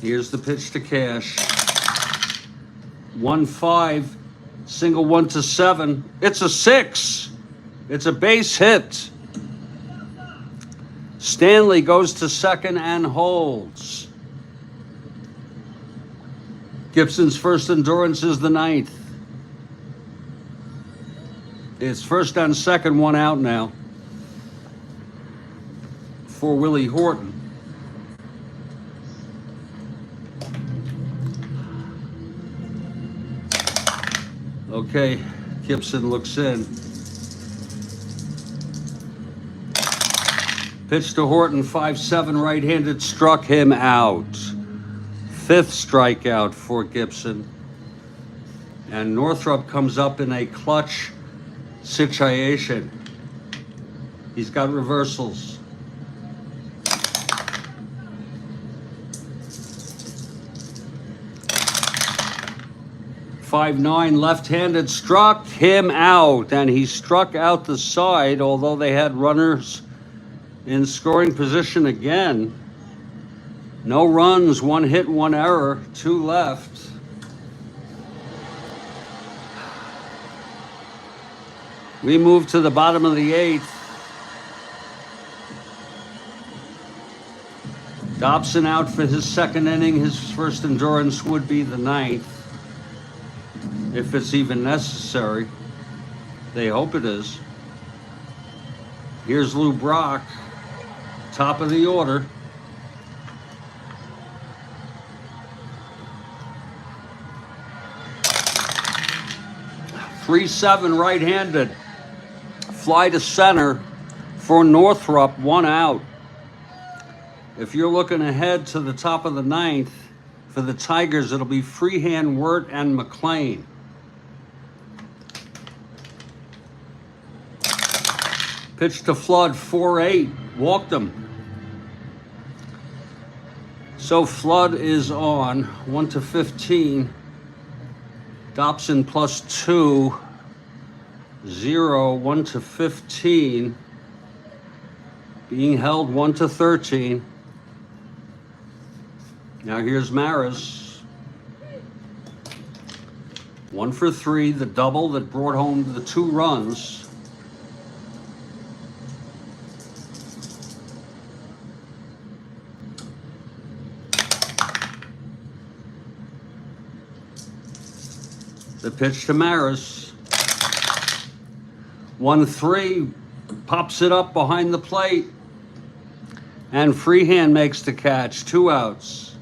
Here's the pitch to Cash. 1-5, single 1-7. It's a 6. It's a base hit. Stanley goes to second and holds. Gibson's first endurance is the 9th. It's first and second, 1 out now for Willie Horton. Okay, Gibson looks in. Pitch to Horton, 5-7 right-handed, struck him out. 5th strikeout for Gibson. And Northrup comes up in a clutch situation. He's got reversals. .59 left-handed struck him out, and he struck out the side, although they had runners in scoring position again. No runs, 1 hit, 1 error, 2 left. We move to the bottom of the 8th. Dobson out for his 2nd inning. His first endurance would be the 9th, if it's even necessary. They hope it is. Here's Lou Brock, top of the order. .37 right-handed. Fly to center for Northrup, 1 out. If you're looking ahead to the top of the 9th, for the Tigers, it'll be Freehand, Wirt, and McLean. Pitch to Flood, 4-8, walked him. So Flood is on, 1-15. Dobson +2, 0, 1-15. Being held 1-13. Now here's Maris. 1 for 3, the double that brought home the 2 runs. The pitch to Maris. 1-3, pops it up behind the plate. And Freehand makes the catch, 2 outs.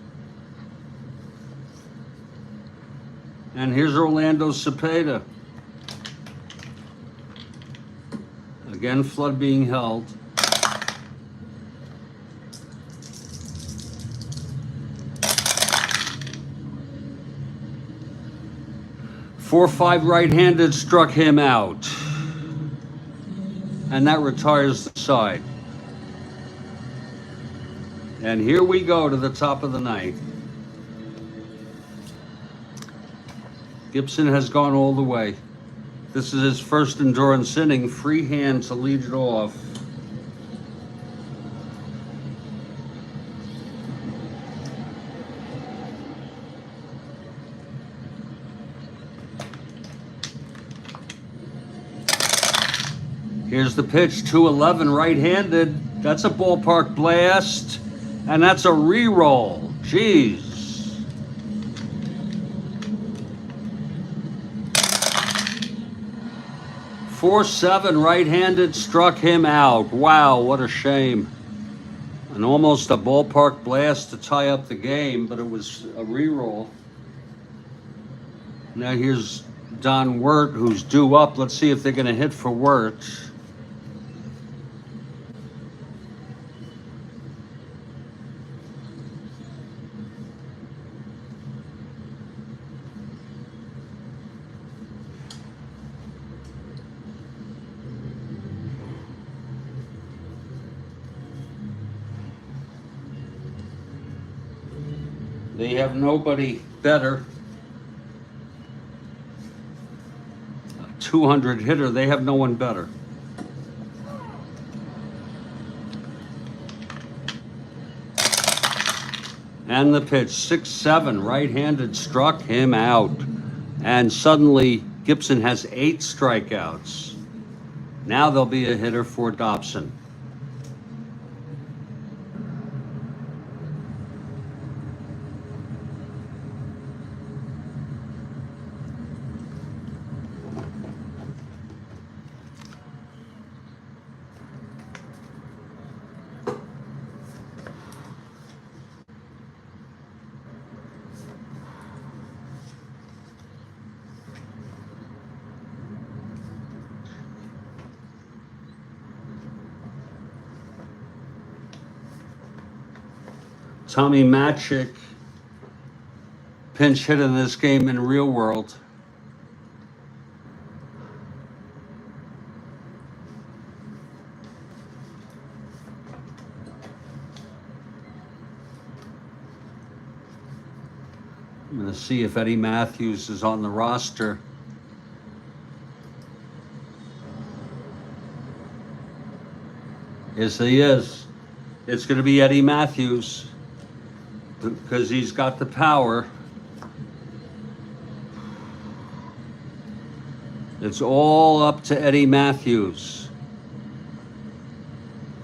And here's Orlando Cepeda. Again, Flood being held. .45 right-handed struck him out. And that retires the side. And here we go to the top of the 9th. Gibson has gone all the way. This is his first endurance inning. Freehand to lead it off. Here's the pitch, 2-11 right-handed. That's a ballpark blast, and that's a re-roll. Jeez. 4-7 right-handed struck him out. Wow, what a shame. And almost a ballpark blast to tie up the game, but it was a re-roll. Now here's Don Wirt, who's due up. Let's see if they're going to hit for Wirt. They have nobody better. 200 hitter, they have no one better. And the pitch, 6-7, right-handed, struck him out. And suddenly Gibson has 8 strikeouts. Now there'll be a hitter for Dobson. Tommy Matic pinch hit in this game in real world. I'm going to see if Eddie Matthews is on the roster. Yes, he is. It's going to be Eddie Matthews because he's got the power. It's all up to Eddie Matthews,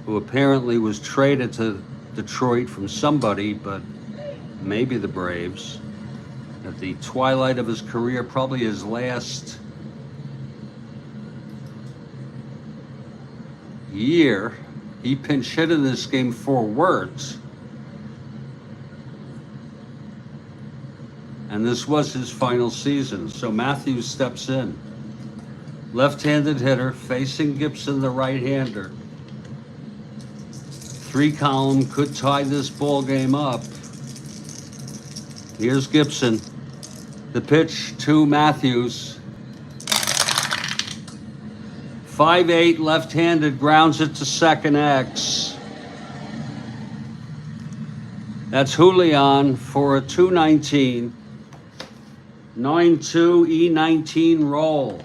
who apparently was traded to Detroit from somebody, but maybe the Braves. At the twilight of his career, probably his last year, he pinch hit in this game 4 words. And this was his final season. So Matthews steps in. Left-handed hitter facing Gibson, the right-hander. 3-column could tie this ball game up. Here's Gibson. The pitch to Matthews. 5'8", left-handed, grounds it to second X. That's Julian for a 219. 9-2 E19 roll.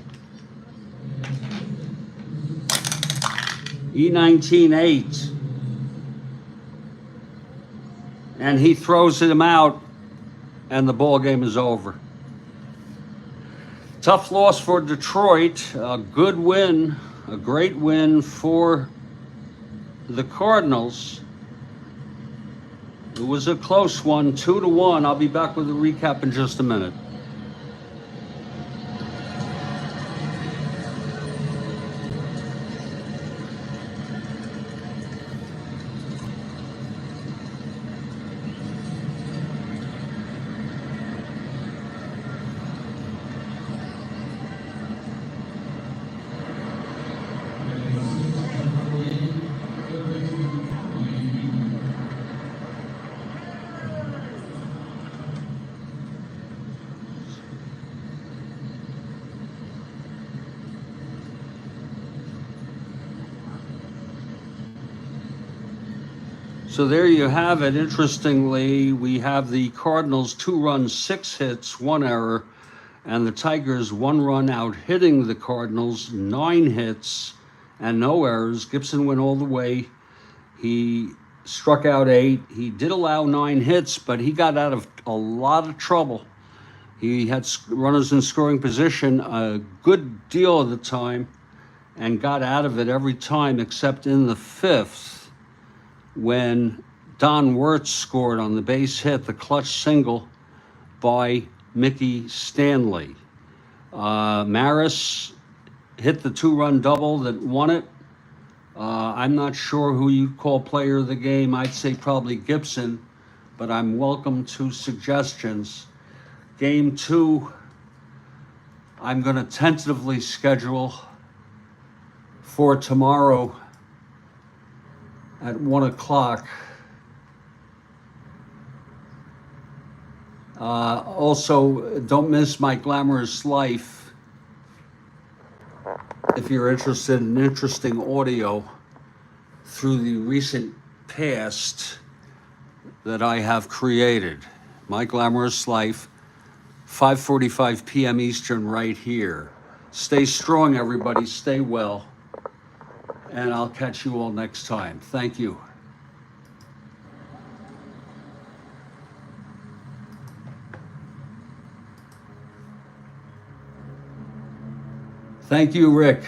E19 8. And he throws him out, and the ball game is over. Tough loss for Detroit. A good win, a great win for the Cardinals. It was a close one, 2-1. I'll be back with a recap in just a minute. So there you have it. Interestingly, we have the Cardinals 2 runs, 6 hits, 1 error, and the Tigers 1 run out hitting the Cardinals, 9 hits and no errors. Gibson went all the way. He struck out 8. He did allow 9 hits, but he got out of a lot of trouble. He had runners in scoring position a good deal of the time and got out of it every time except in the 5th. When Don Wirtz scored on the base hit, the clutch single by Mickey Stanley. Maris hit the 2-run double that won it. I'm not sure who you call player of the game. I'd say probably Gibson, but I'm welcome to suggestions. Game 2, I'm going to tentatively schedule for tomorrow at 1 o'clock. Also, don't miss my glamorous life if you're interested in interesting audio through the recent past that I have created. My glamorous life, 5:45 p.m. Eastern right here. Stay strong, everybody. Stay well. And I'll catch you all next time. Thank you. Thank you, Rick.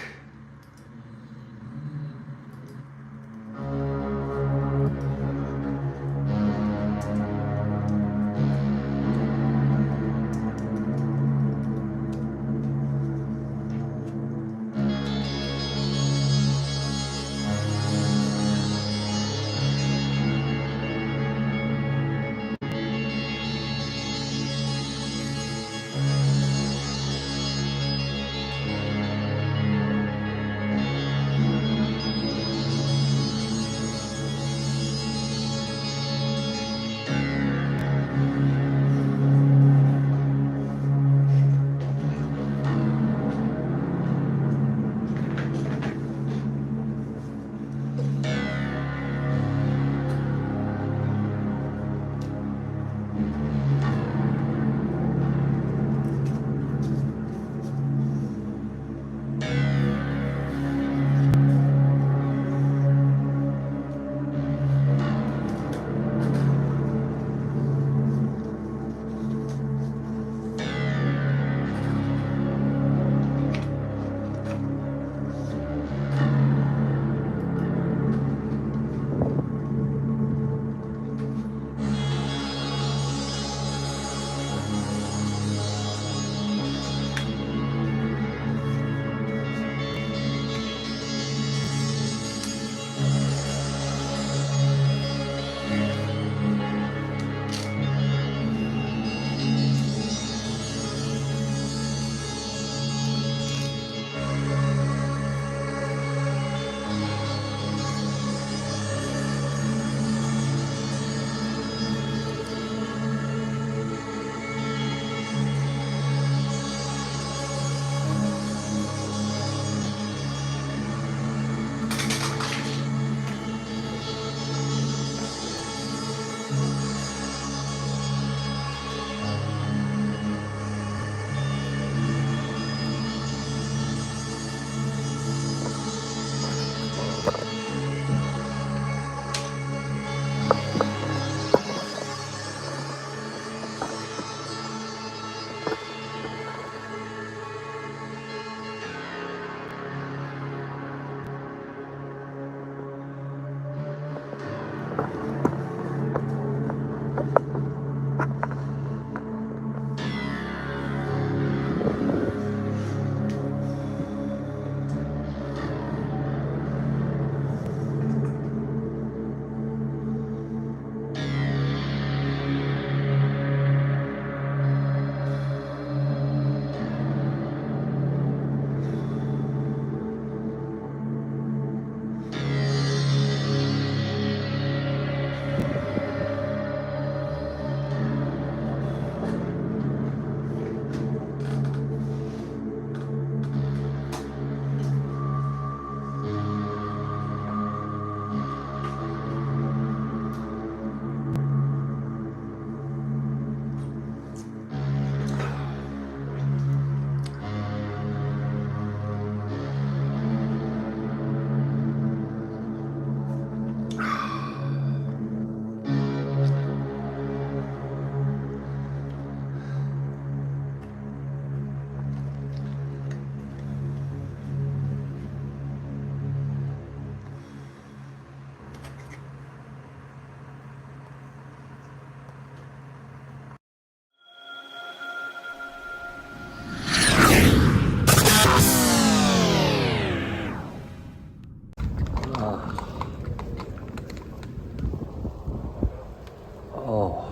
Oh.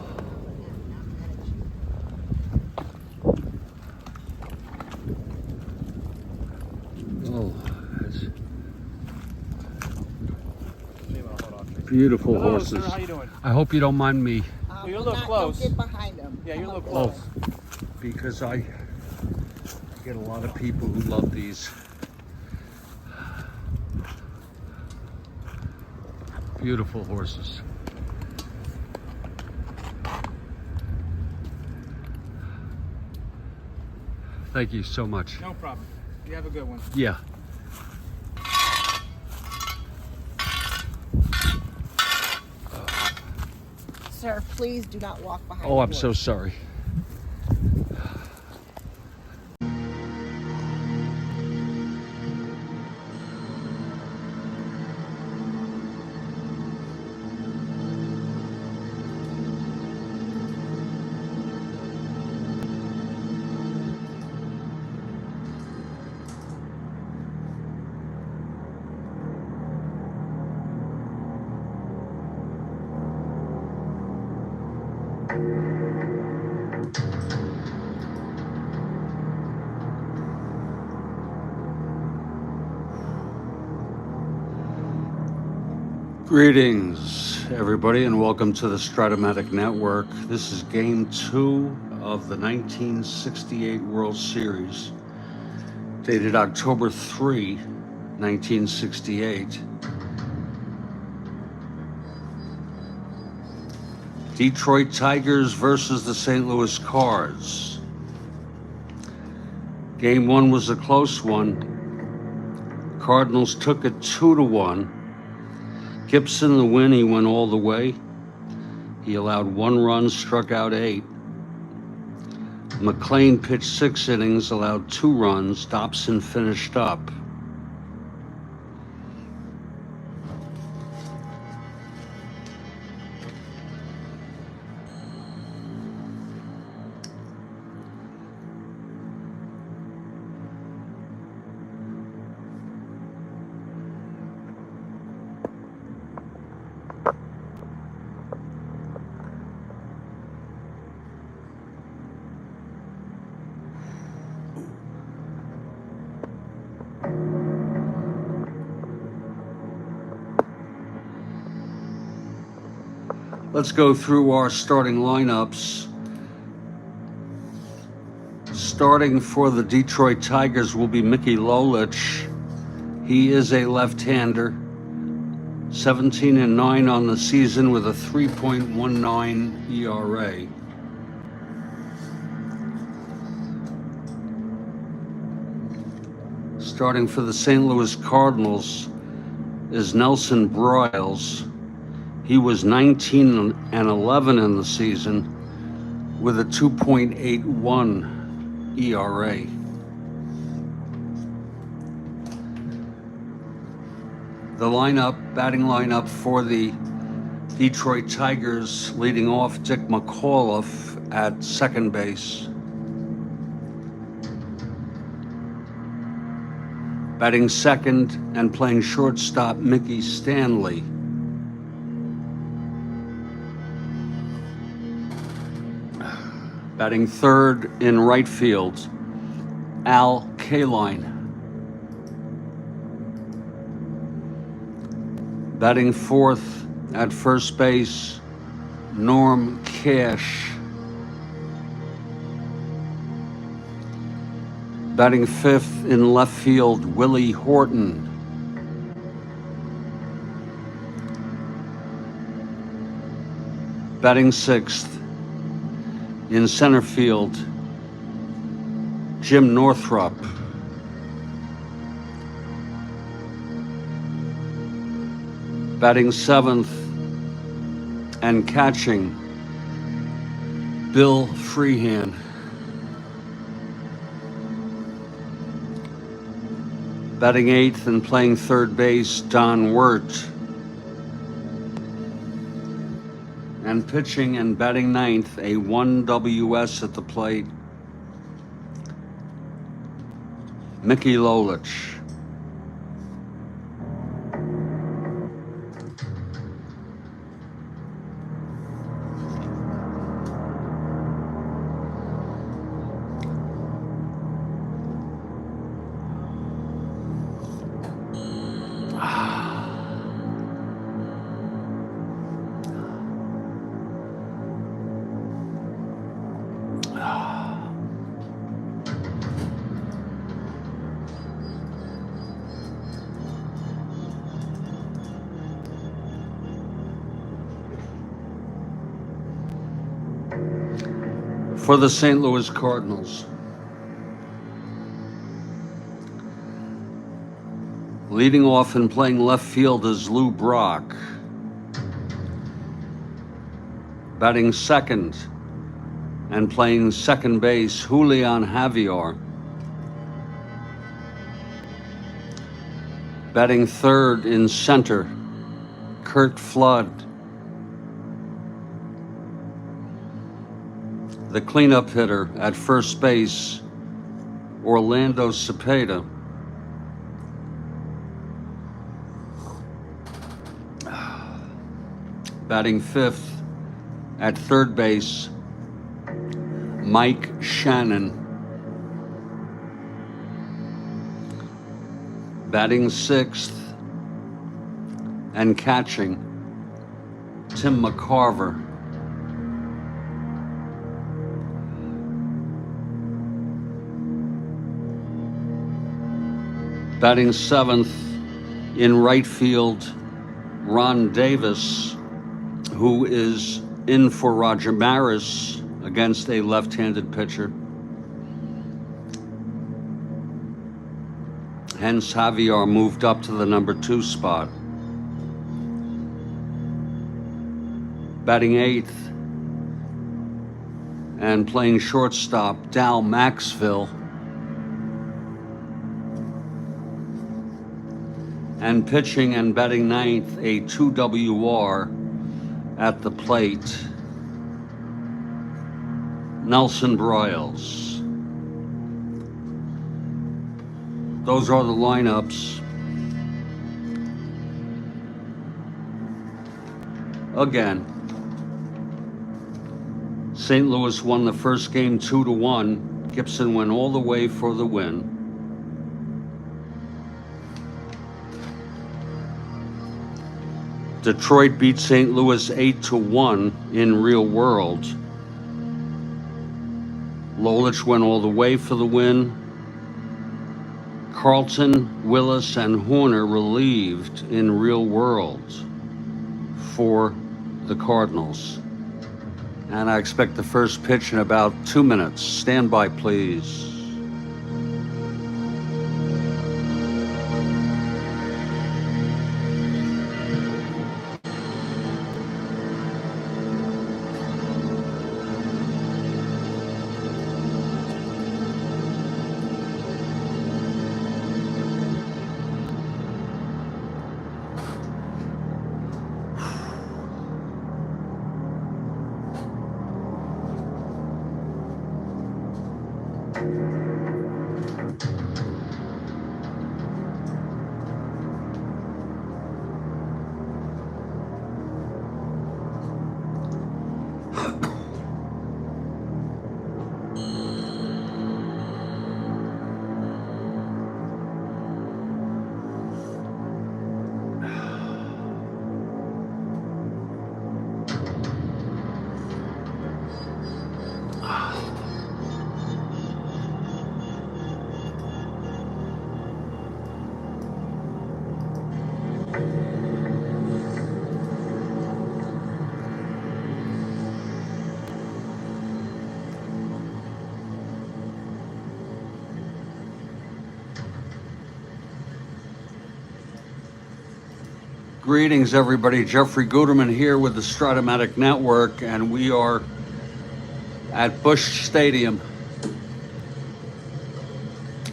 Oh, it's beautiful Hello, horses. sir. How you doing? I hope you don't mind me. You're a little close. Don't get behind him. Yeah, you're a little Oh, close. because I get a lot of people who love these. Beautiful horses. Thank you so much. No problem. You have a good one. Yeah. Sir, please do not walk behind Oh, the I'm so horse. sorry. Greetings, everybody, and welcome to the Strat-O-Matic Network. This is Game 2 of the 1968 World Series, dated October 3, 1968. Detroit Tigers versus the St. Louis Cards. Game 1 was a close one. Cardinals took it 2-1. Gibson, the win, he went all the way. He allowed 1 run, struck out 8. McLean pitched 6 innings, allowed 2 runs. Dobson finished up. Let's go through our starting lineups. Starting for the Detroit Tigers will be Mickey Lolich. He is a left-hander. 17-9 on the season with a 3.19 ERA. Starting for the St. Louis Cardinals is Nelson Broyles. He was 19-11 in the season with a 2.81 ERA. The batting lineup for the Detroit Tigers leading off, Dick McAuliffe at second base. Batting second and playing shortstop, Mickey Stanley. Batting third in right field, Al Kaline. Batting fourth at first base, Norm Cash. Batting fifth in left field, Willie Horton. Batting sixth in center field, Jim Northrup. Batting seventh and catching, Bill Freehan. Batting eighth and playing third base, Don Wirt. And pitching and batting ninth, a 1 WS at the plate, Mickey Lolich. For the St. Louis Cardinals, leading off and playing left field is Lou Brock. Batting second and playing second base, Julian Javier. Batting third in center, Kurt Flood. The cleanup hitter at first base, Orlando Cepeda. Batting fifth at third base, Mike Shannon. Batting sixth and catching, Tim McCarver. Batting seventh in right field, Ron Davis, who is in for Roger Maris against a left-handed pitcher. Hence, Javier moved up to the number 2 spot. Batting eighth and playing shortstop, Dal Maxville. And pitching and batting ninth, a 2 WR at the plate, Nelson Broyles. Those are the lineups. Again, St. Louis won the first game 2-1. Gibson went all the way for the win. Detroit beat St. Louis 8-1 in real world. Lolich went all the way for the win. Carlton, Willis, and Horner relieved in real world for the Cardinals. And I expect the first pitch in about 2 minutes. Stand by, please. Greetings, everybody. Jeffrey Guterman here with the Strat-O-Matic Network, and we are at Busch Stadium,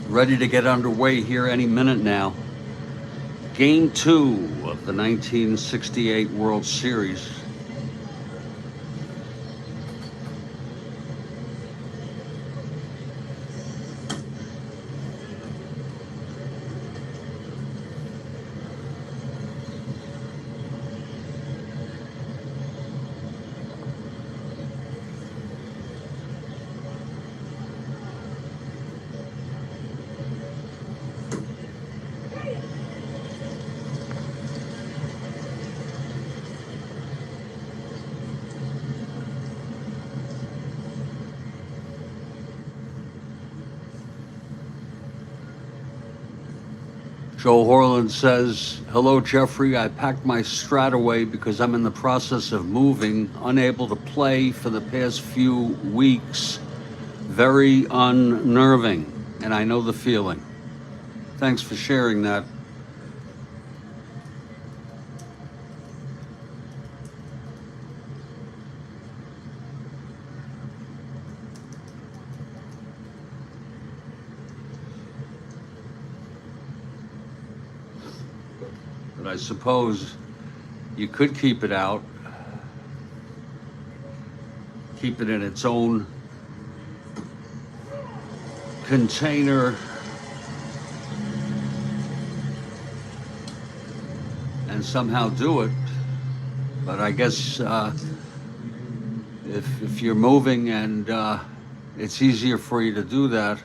ready to get underway here any minute now. Game 2 of the 1968 World Series. Joe Horland says, hello, Jeffrey. I packed my Strat away because I'm in the process of moving, unable to play for the past few weeks. Very unnerving, and I know the feeling. Thanks for sharing that. But I suppose you could keep it out, keep it in its own container, and somehow do it. But I guess if you're moving and it's easier for you to do that,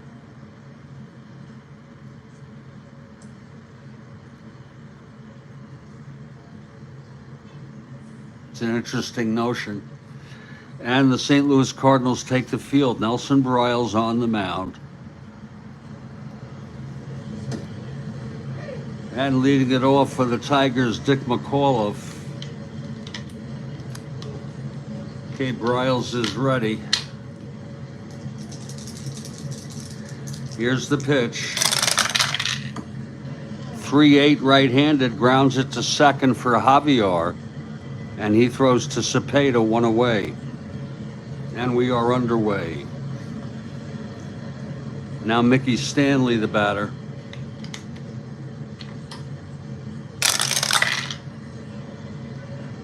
it's an interesting notion. And the St. Louis Cardinals take the field. Nelson Broyles on the mound. And leading it off for the Tigers, Dick McAuliffe. Okay, Broyles is ready. Here's the pitch. 3-8 right-handed, grounds it to second for Javier. And he throws to Cepeda, one away. And we are underway. Now Mickey Stanley, the batter.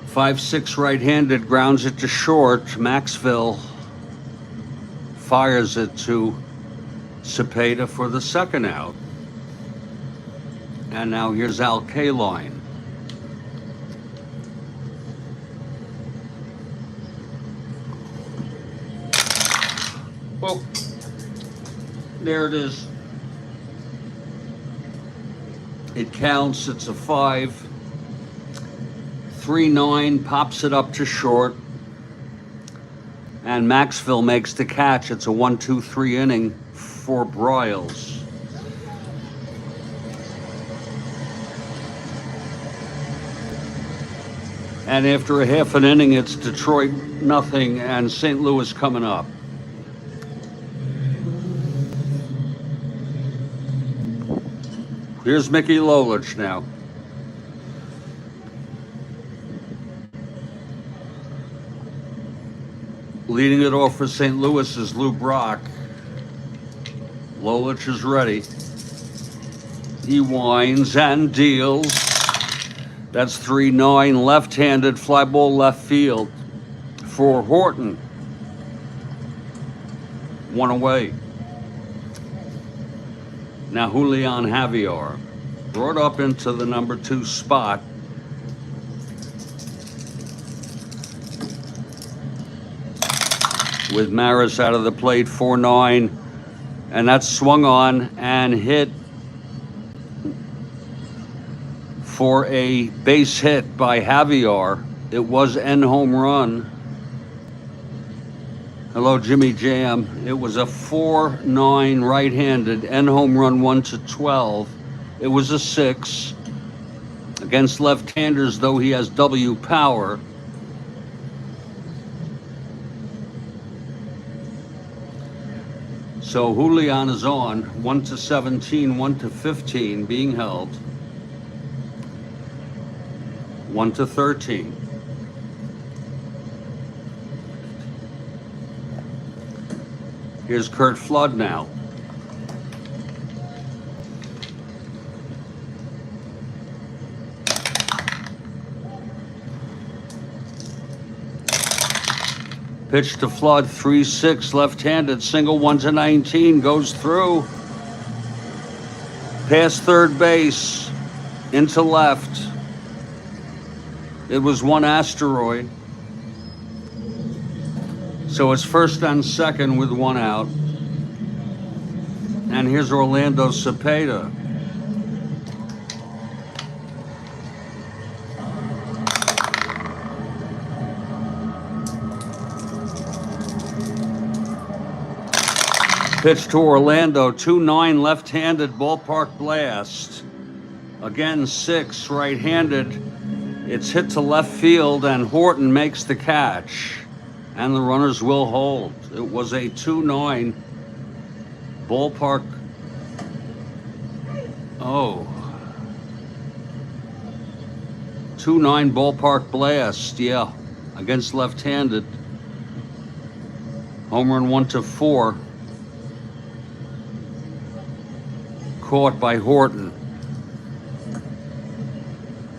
Five-six right-handed, grounds it to short. Maxville fires it to Cepeda for the second out. And now here's Al Kaline. Well, there it is. It counts, it's a 5. 3-9, pops it up to short. And Maxville makes the catch. It's a 1-2-3 inning for Broyles. And after a half an inning, it's Detroit nothing and St. Louis coming up. Here's Mickey Lolich now. Leading it off for St. Louis is Lou Brock. Lolich is ready. He winds and deals. That's 3-9, left-handed, fly ball left field for Horton. One away. Now Julian Javier, brought up into the number 2 spot. With Maris out of the plate, 4-9, and that's swung on and hit for a base hit by Javier. It was end home run. Hello, Jimmy Jam. It was a 4-9 right-handed end home run, 1-12. It was a 6 against left-handers, though he has W power. So Julian is on, 1-17, 1-15, being held. 1-13. Here's Curt Flood now. Pitch to Flood, 3-6, left-handed, single 1-19, goes through. Past third base, into left. It was one asteroid. So it's first and second with one out. And here's Orlando Cepeda. Pitch to Orlando, 2-9, left-handed, ballpark blast. Again, 6, right-handed. It's hit to left field, and Horton makes the catch. And the runners will hold. It was a 2-9 ballpark. Oh. 2-9 ballpark blast, yeah, against left-handed. Home run 1-4. Caught by Horton.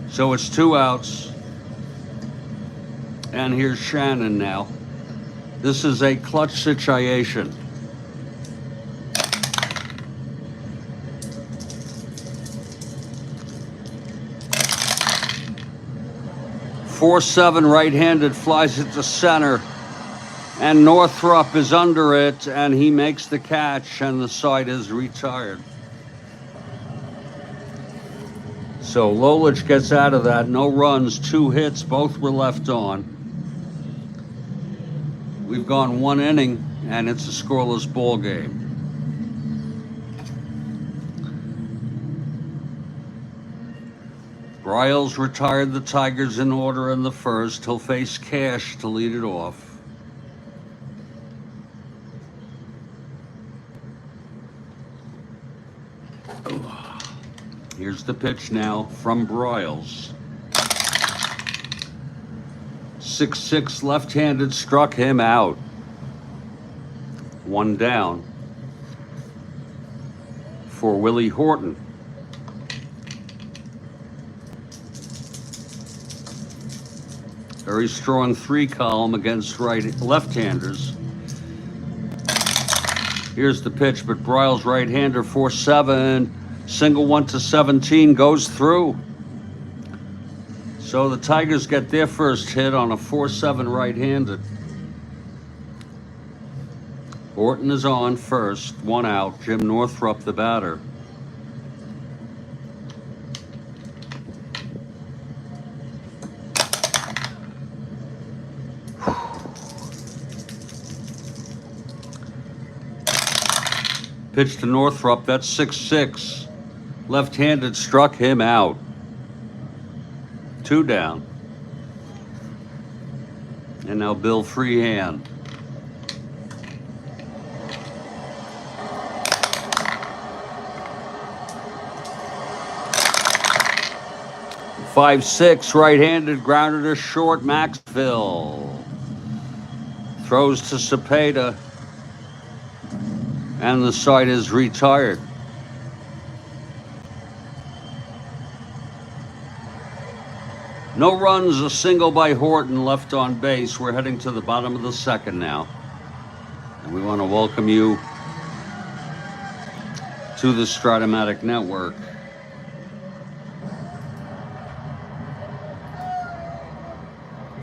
So it's 2 outs. And here's Shannon now. This is a clutch situation. .47 right-handed, flies it to center. And Northrup is under it, and he makes the catch, and the side is retired. So Lolich gets out of that. No runs, 2 hits, both were left on. We've gone 1 inning, and it's a scoreless ball game. Bryles retired the Tigers in order in the first. He'll face Cash to lead it off. Here's the pitch now from Bryles. 6-6 left-handed, struck him out. 1 down for Willie Horton. Very strong 3 column against left-handers. Here's the pitch, but Bryles right-hander, 4-7. Single 1-17 goes through. So the Tigers get their first hit on a 4-7 right-handed. Horton is on first, 1 out. Jim Northrup the batter. Pitch to Northrup, that's 6-6. Left-handed, struck him out. 2 down. And now Bill Freehand. .56 right-handed, grounded to short. Maxville throws to Cepeda, and the side is retired. No runs, a single by Horton, left on base. We're heading to the bottom of the second now. And we want to welcome you to the Strat-O-Matic Network.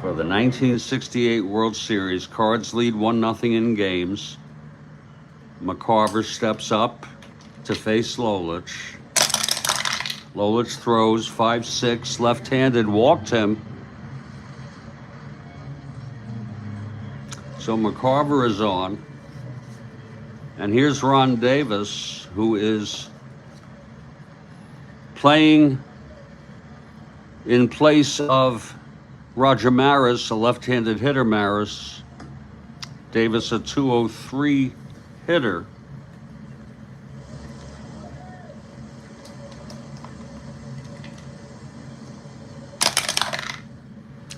For the 1968 World Series, Cards lead 1-0 in games. McCarver steps up to face Lolich. Lolich throws 5-6, left-handed, walked him. So McCarver is on. And here's Ron Davis, who is playing in place of Roger Maris, a left-handed hitter. Maris. Davis, a .203 hitter.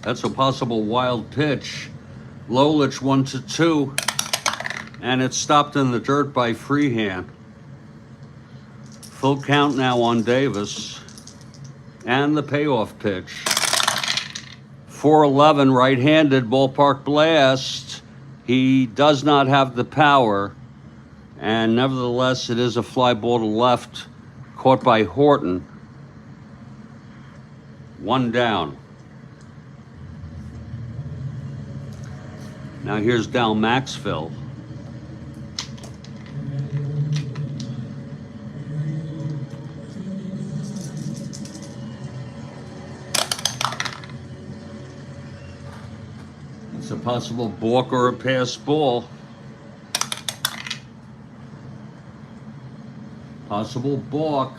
That's a possible wild pitch. Lolich 1-2, and it's stopped in the dirt by Freehand. Full count now on Davis, and the payoff pitch. 4-11, right-handed, ballpark blast. He does not have the power, and nevertheless, it is a fly ball to left, caught by Horton. 1 down. Now here's Dal Maxville. It's a possible balk or a pass ball. Possible balk.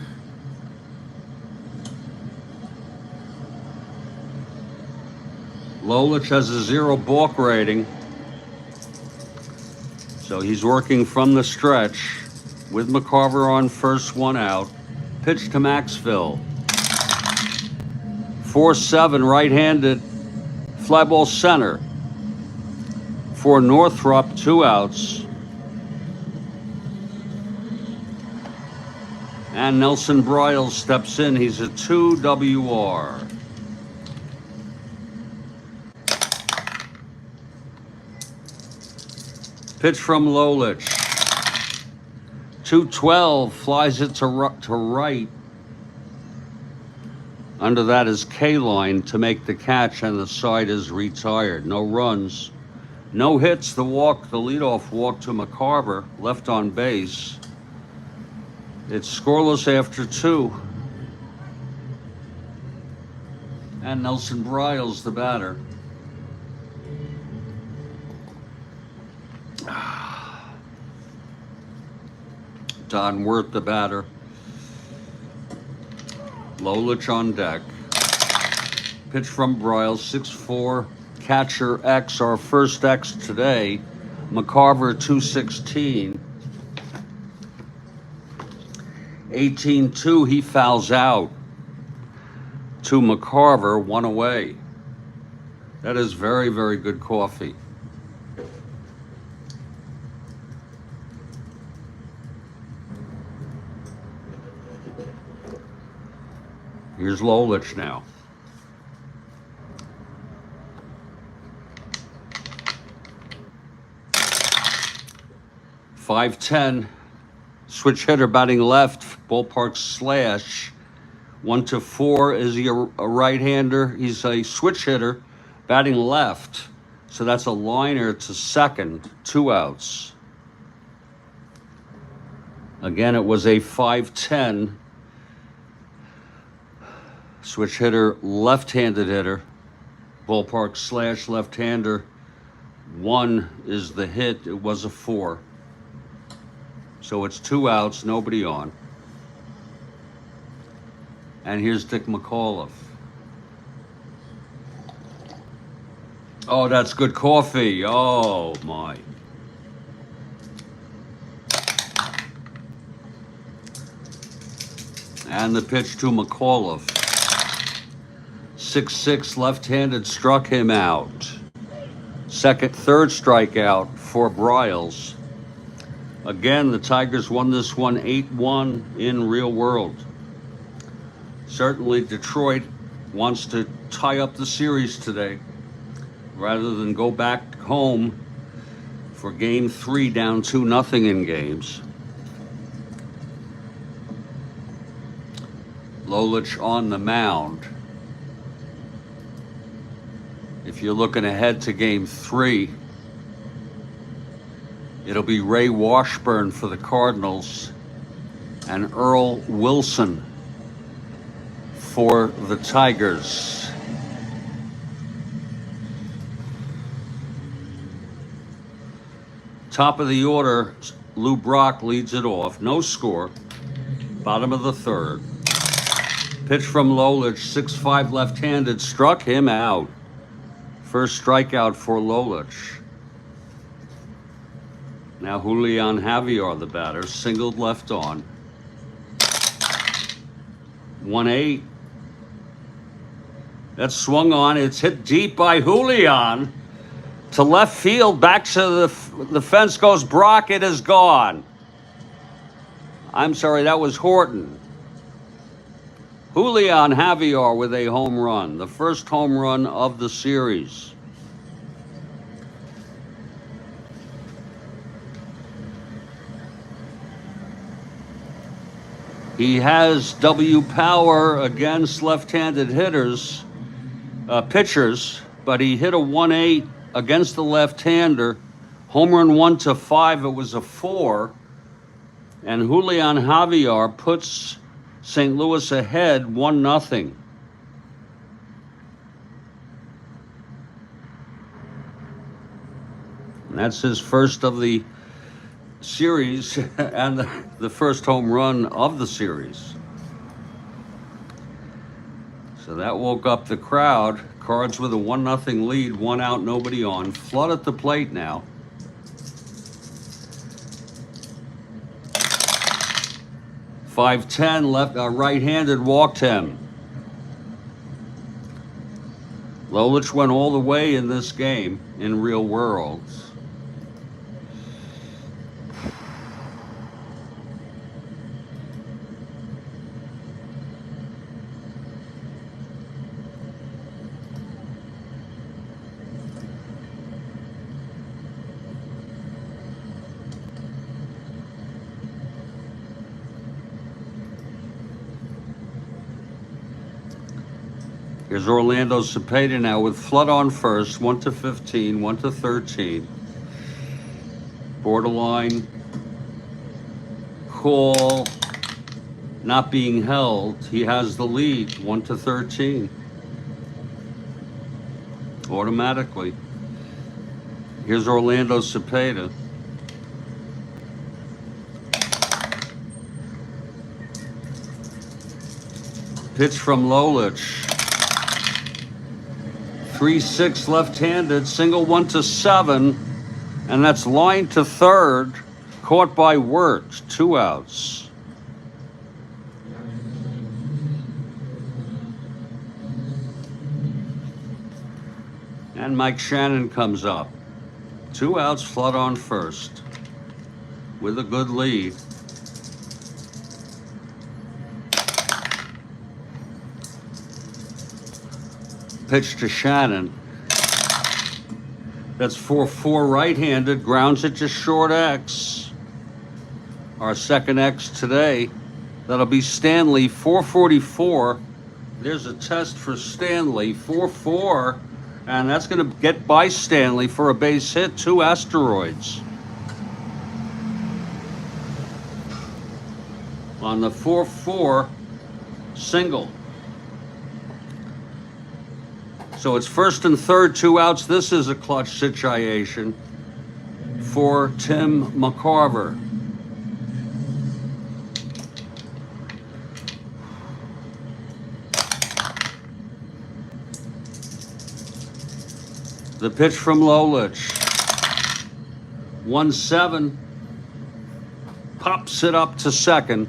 Lolich has a 0 balk rating. So he's working from the stretch with McCarver on first, 1 out. Pitch to Maxville. 4-7, right-handed, fly ball center. For Northrop, 2 outs. And Nelson Bryles steps in. He's a 2 WR. Pitch from Lolich. 2-12, flies it to right. Under that is K-line to make the catch, and the side is retired. No runs. No hits. The leadoff walk to McCarver, left on base. It's scoreless after 2. And Nelson Bryles, the batter. Don Wirth, the batter. Lolich on deck. Pitch from Bryles, 6-4. Catcher X, our first X today. McCarver, 216. 18-2, he fouls out to McCarver, 1 away. That is very, very good coffee. Here's Lolich now. .510, switch hitter batting left, ballpark slash. 1-4. Is he a right-hander? He's a switch hitter batting left. So that's a liner to second, 2 outs. Again, it was a .510. Switch hitter, left-handed hitter, ballpark slash left-hander. 1 is the hit. It was a 4. So it's 2 outs, nobody on. And here's Dick McAuliffe. Oh, that's good coffee. Oh, my. And the pitch to McAuliffe. 6-6, left-handed, struck him out. Third strikeout for Bryles. Again, the Tigers won this one 8-1 in real world. Certainly Detroit wants to tie up the series today rather than go back home for game 3 down 2-0 in games. Lolich on the mound. If you're looking ahead to game 3, it'll be Ray Washburn for the Cardinals and Earl Wilson for the Tigers. Top of the order, Lou Brock leads it off. No score. Bottom of the 3rd. Pitch from Lolich, 6-5 left-handed, struck him out. First strikeout for Lolich. Now Julian Javier, the batter, singled left on. 1-8. That's swung on. It's hit deep by Julian. To left field, back to the fence goes Brock. It is gone. I'm sorry, that was Horton. Julian Javier with a home run, the first home run of the series. He has W power against left-handed pitchers, but he hit a 1-8 against the left-hander. Home run 1-5, it was a 4. And Julian Javier puts St. Louis ahead 1-0. And that's his first of the series and the first home run of the series. So that woke up the crowd. Cards with a 1-0 lead, 1 out, nobody on. Flood at the plate now. .510 left, right-handed walked him. Lolich went all the way in this game in real worlds. Here's Orlando Cepeda now with Flood on first, 1-15, 1-13. Borderline call not being held. He has the lead, 1-13. Automatically. Here's Orlando Cepeda. Pitch from Lolich. 3-6 left-handed, single 1-7, and that's line to third, caught by Wirt, 2 outs. And Mike Shannon comes up. 2 outs, Flood on first, with a good lead. Pitch to Shannon. That's 4-4 right-handed, grounds it to short X. Our second X today. That'll be Stanley, 444. There's a test for Stanley, 4-4. And that's going to get by Stanley for a base hit, 2 asteroids. On the 4-4 single. So it's first and third, 2 outs. This is a clutch situation for Tim McCarver. The pitch from Lolich. 1-7. Pops it up to second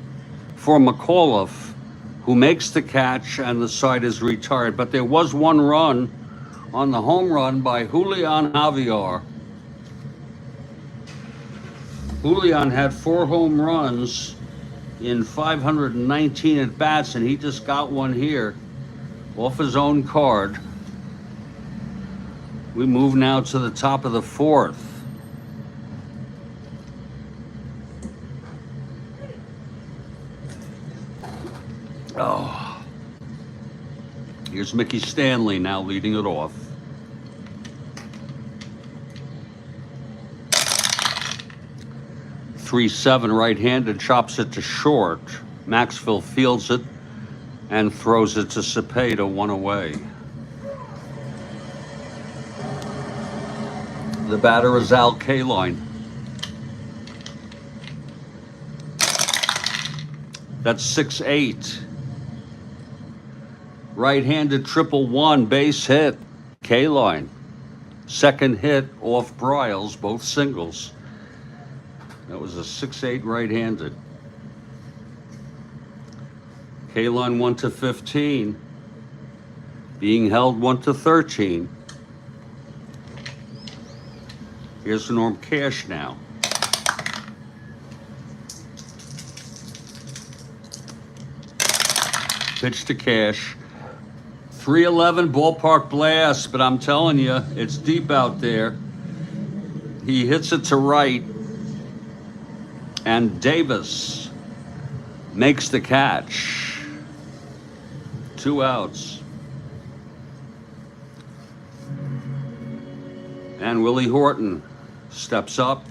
for McAuliffe, who makes the catch, and the side is retired. But there was 1 run on the home run by Julian Javier. Julian had 4 home runs in 519 at-bats, and he just got one here off his own card. We move now to the top of the 4th. Oh. Here's Mickey Stanley now leading it off. .37 right-handed, chops it to short. Maxwell fields it and throws it to Cepeda, 1 away. The batter is Al Kaline. That's 6-8. Right-handed 1-1 base hit. Kaline. Second hit off Bryles, both singles. That was a 6-8 right-handed. Kaline 1-15. being held 1-13. Here's Norm Cash now. Pitch to Cash. 311 ballpark blast, but I'm telling you, it's deep out there. He hits it to right, and Davis makes the catch. 2 outs. And Willie Horton steps up.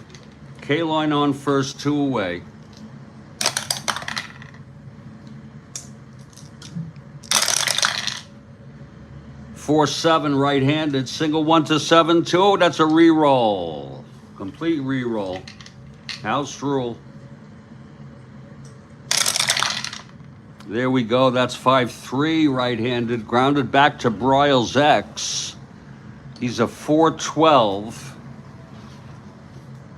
K-line on first, 2 away. Four-seven right-handed, single 1-7-2. That's a re-roll. Complete re-roll. House rule. There we go. That's 5-3 right-handed. Grounded back to Broyles X. He's a 4-12.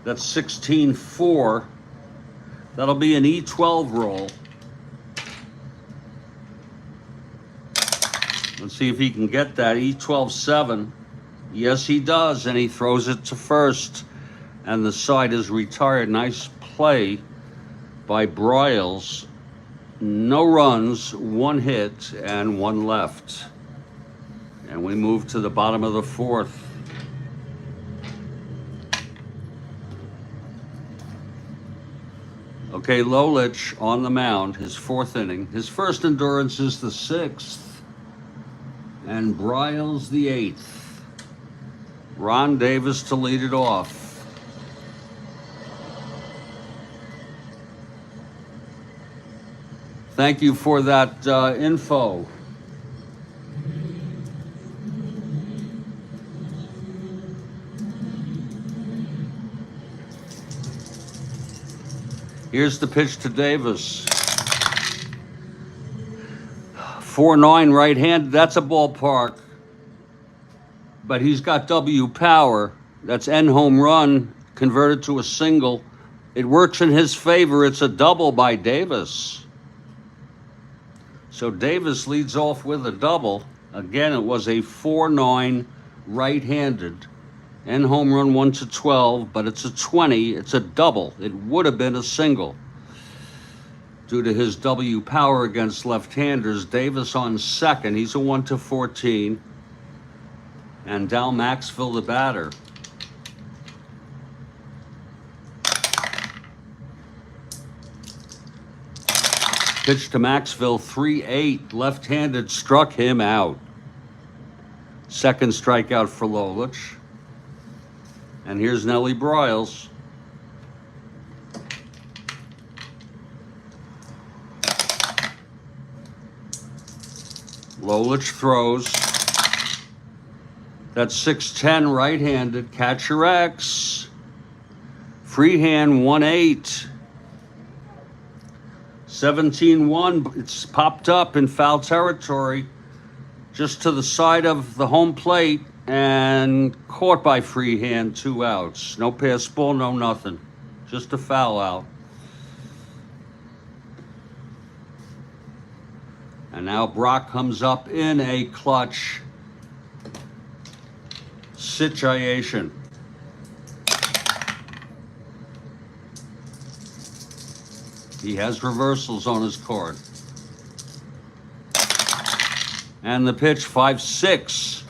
That's 16-4. That'll be an E12 roll. Let's see if he can get that. E12-7. Yes, he does, and he throws it to first. And the side is retired. Nice play by Broyles. No runs, 1 hit, and 1 left. And we move to the bottom of the 4th. Okay, Lolich on the mound, his 4th inning. His first endurance is the 6th. And Broyles the 8th. Ron Davis to lead it off. Thank you for that info. Here's the pitch to Davis. 4-9 right hand. That's a ballpark. But he's got W power. That's N home run converted to a single. It works in his favor. It's a double by Davis. So Davis leads off with a double. Again, it was a 4-9 right-handed. N home run 1-12, but it's a 20. It's a double. It would have been a single. Due to his W power against left-handers, Davis on second. He's a 1-14. And Dal Maxville the batter. Pitch to Maxville, 3-8, left-handed, struck him out. Second strikeout for Lolich. And here's Nellie Broyles. Lolich throws. That's 6'10", right-handed, catcher X. Freehand, 1-8. 17-1, it's popped up in foul territory, just to the side of the home plate, and caught by Freehand, 2 outs. No pass ball, no nothing. Just a foul out. And now Brock comes up in a clutch situation. He has reversals on his card. And the pitch, 5-6.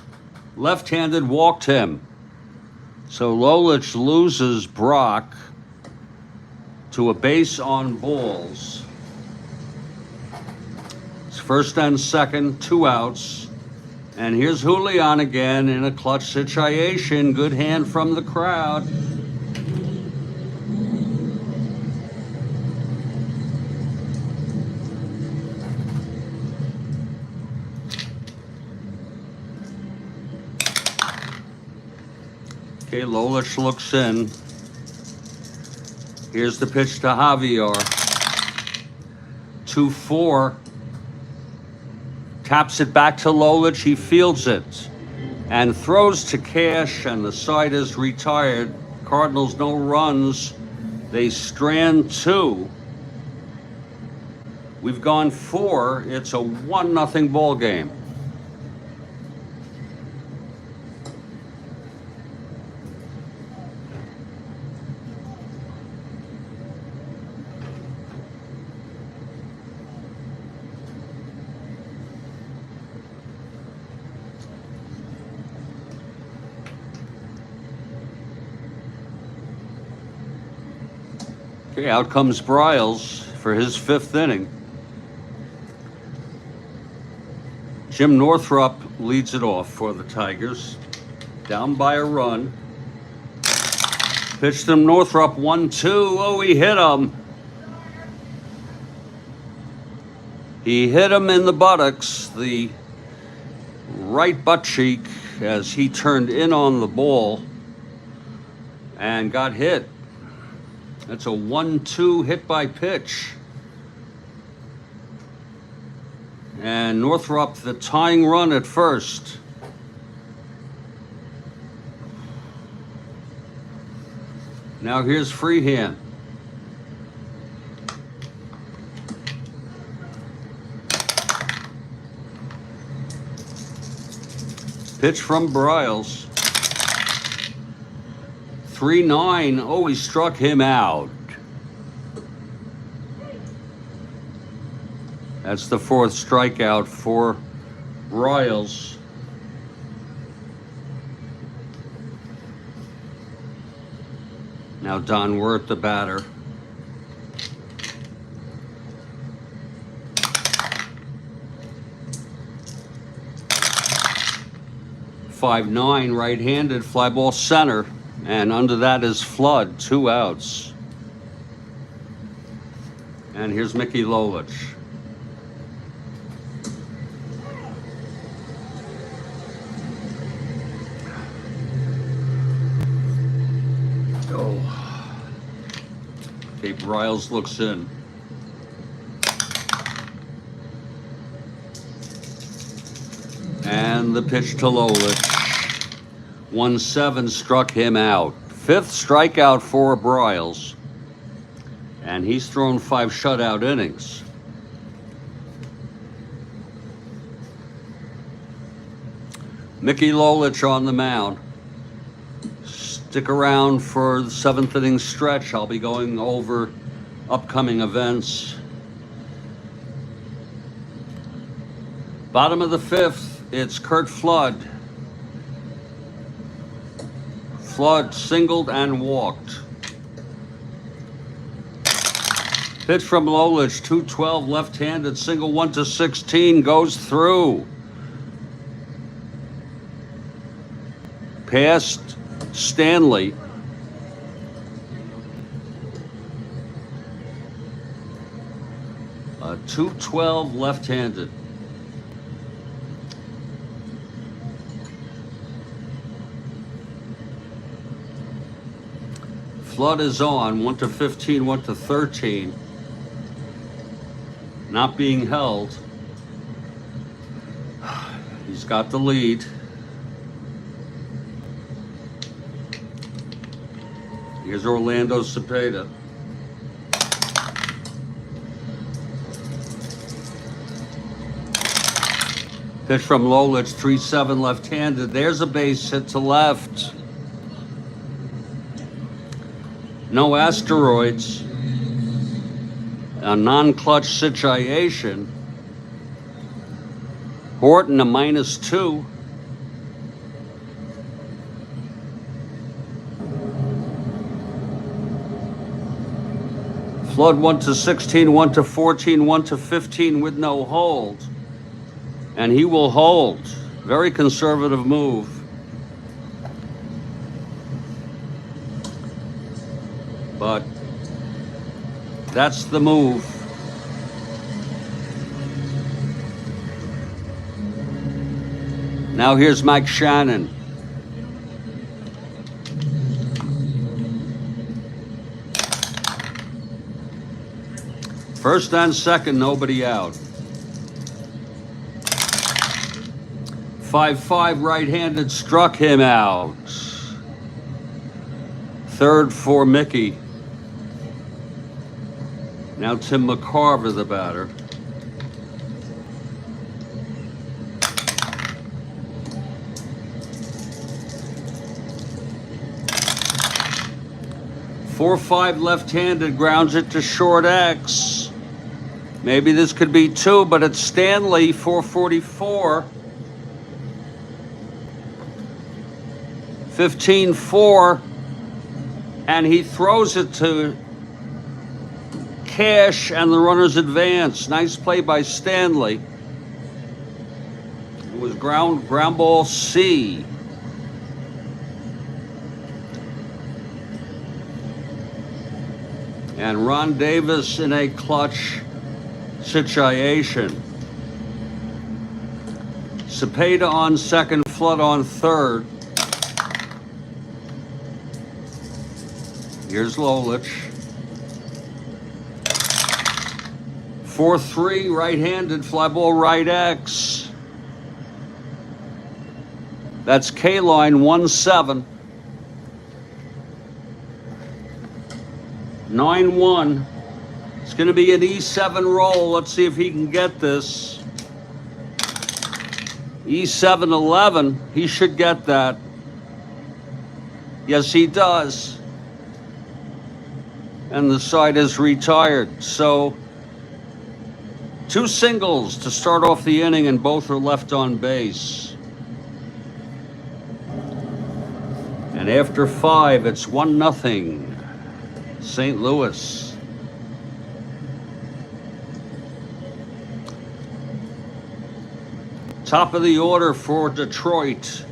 Left-handed, walked him. So Lolich loses Brock to a base on balls. It's first and second, 2 outs. And here's Julian again in a clutch situation. Good hand from the crowd. Okay, Lolich looks in. Here's the pitch to Javier. 2-4. Taps it back to Lolich. He fields it and throws to Cash, and the side is retired. Cardinals, no runs. They strand 2. We've gone 4. It's a 1-0 ball game. Okay, out comes Bryles for his 5th inning. Jim Northrup leads it off for the Tigers. Down by a run. Pitched him Northrup 1-2. Oh, he hit him. He hit him in the buttocks, the right butt cheek, as he turned in on the ball and got hit. That's a 1-2 hit by pitch. And Northrup, the tying run at first. Now here's Freehand. Pitch from Bryles. 3-9. Oh, he struck him out. That's the 4th strikeout for Bryles. Now Don Wirth, the batter. .59 right-handed, fly ball center, and under that is Flood, 2 outs. And here's Mickey Lolich. Oh. Okay, Bryles looks in. And the pitch to Lolich. 1-7 struck him out. 5th strikeout for Bryles. And he's thrown 5 shutout innings. Mickey Lolich on the mound. Stick around for the 7th inning stretch. I'll be going over upcoming events. Bottom of the 5th, it's Curt Flood. Flood singled and walked. Pitch from Lolich, 2-12 left-handed single, 1-16 goes through. Past Stanley. A 2-12 left-handed. Flood is on, 1-15, 1-13. Not being held. He's got the lead. Here's Orlando Cepeda. Pitch from Lolich, 3-7 left-handed. There's a base hit to left. No asteroids. A non-clutch situation. Horton a -2. Flood 1-16, 1-14, 1-15 with no hold. And he will hold. Very conservative move. But that's the move. Now here's Mike Shannon. First and second, nobody out. 5-5 right-handed struck him out. Third for Mickey. Now Tim McCarver, the batter. .45 left-handed, grounds it to short X. Maybe this could be 2, but it's Stanley, 444. 15-4, and he throws it to cash and the runners advance. Nice play by Stanley. It was ground ball C. And Ron Davis in a clutch situation. Cepeda on second, Flood on third. Here's Lolich. 4-3, right-handed, fly ball right X. That's K-line 1-7. 9-1. It's going to be an E7 roll. Let's see if he can get this. E7-11. He should get that. Yes, he does. And the side is retired. So 2 singles to start off the inning, and both are left on base. And after 5, it's 1-0. St. Louis. Top of the order for Detroit.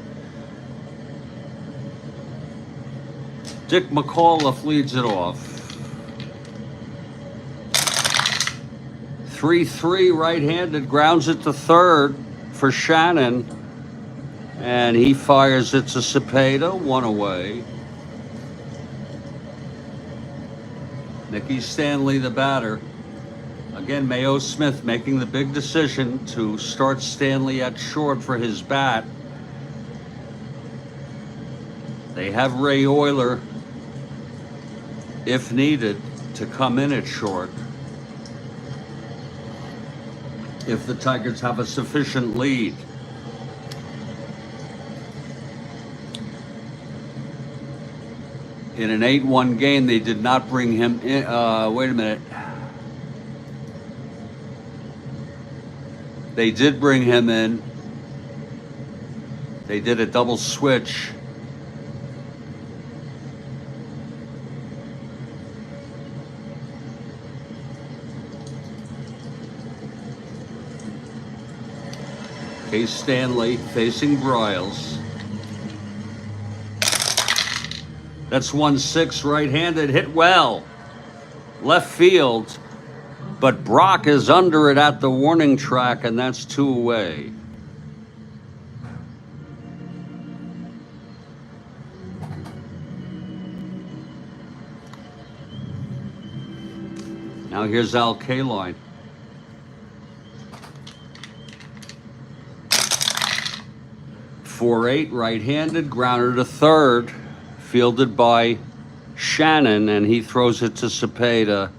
Dick McAuliffe leads it off. 3-3, right-handed, grounds it to third for Shannon. And he fires it to Cepeda, 1 away. Nicky Stanley, the batter. Again, Mayo Smith making the big decision to start Stanley at short for his bat. They have Ray Euler, if needed, to come in at short if the Tigers have a sufficient lead. In an 8-1 game, they did not bring him in. Wait a minute. They did bring him in. They did a double switch. Case Stanley facing Bryles. That's 1-6, right-handed, hit well. Left field, but Brock is under it at the warning track, and that's 2 away. Now here's Al Kaline. .48, right-handed, grounder to third. Fielded by Shannon, and he throws it to Cepeda,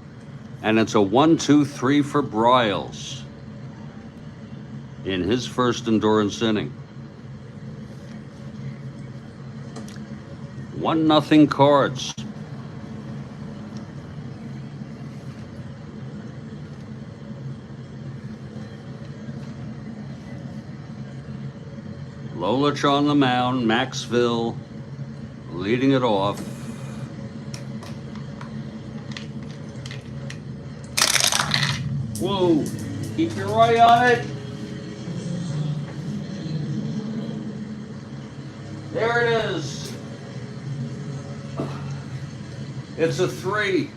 and it's a 1-2-3 for Bryles in his first endurance inning. 1-0 Cards. Lolich on the mound, Maxville leading it off. Whoa, keep your eye on it. There it is. It's a 3.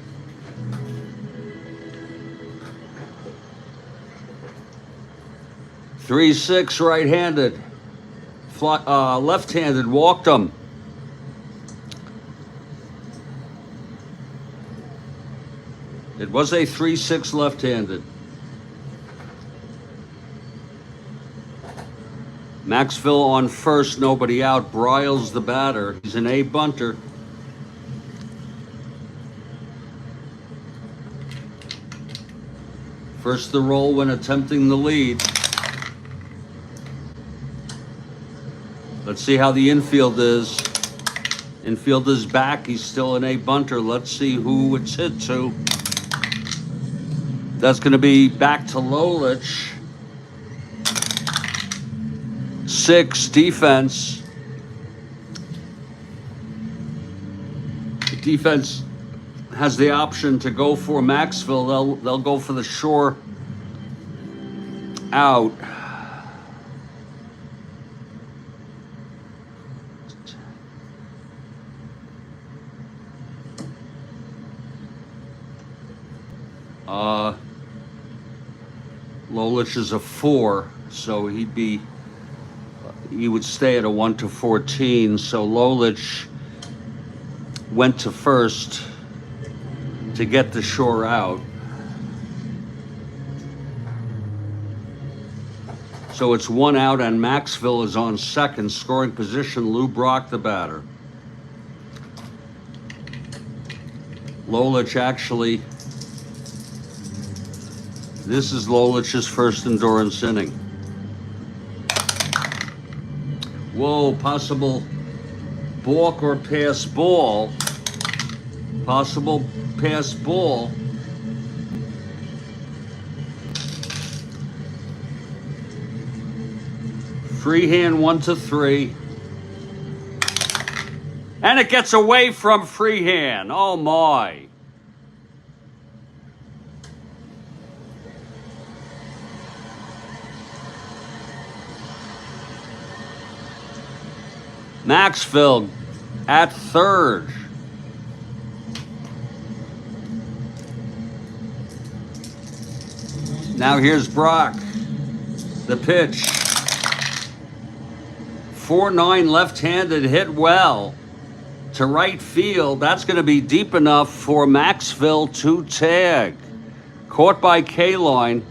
.36, right-handed. Left-handed, walked him. It was a 3-6 left-handed. Maxville on first, nobody out. Bryles the batter. He's an A bunter. First the roll when attempting the lead. Let's see how the infield is. Infield is back. He's still an A bunter. Let's see who it's hit to. That's going to be back to Lolich. 6, defense. The defense has the option to go for Maxville. They'll go for the shore out. Lolich is a 4, so he would stay at a 1-14. So Lolich went to first to get the shore out. So it's 1 out, and Maxville is on second, scoring position. Lou Brock, the batter. Lolich actually, this is Lolich's first endurance inning. Whoa, possible balk or pass ball. Possible pass ball. Freehand 1-3. And it gets away from Freehand. Oh my. Maxville at third. Now here's Brock. The pitch. 4-9 left-handed, hit well to right field. That's going to be deep enough for Maxville to tag. Caught by K-Line.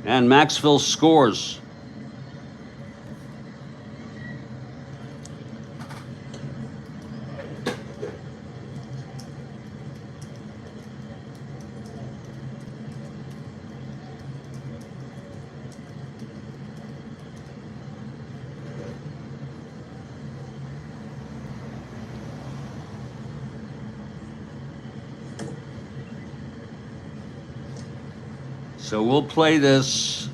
And Maxville scores. So we'll play this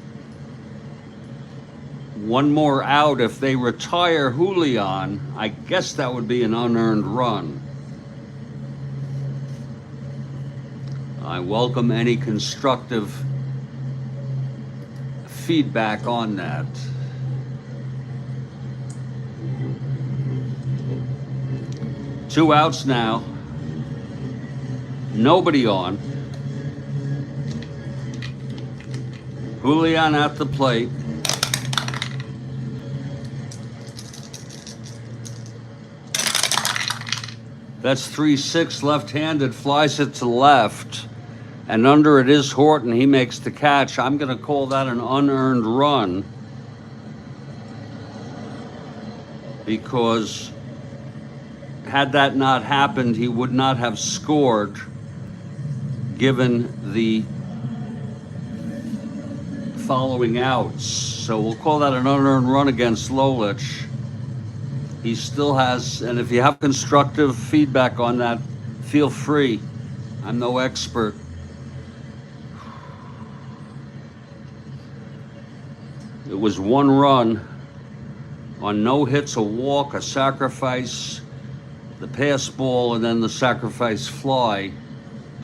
one more out. If they retire Julian, I guess that would be an unearned run. I welcome any constructive feedback on that. Two outs now. Nobody on. Julian at the plate. That's 3-6 left-handed, flies it to left. And under it is Horton. He makes the catch. I'm going to call that an unearned run, because had that not happened, he would not have scored, given the following outs. So we'll call that an unearned run against Lolich. He still has, and if you have constructive feedback on that, feel free. I'm no expert. It was one run on no hits, a walk, a sacrifice, the pass ball, and then the sacrifice fly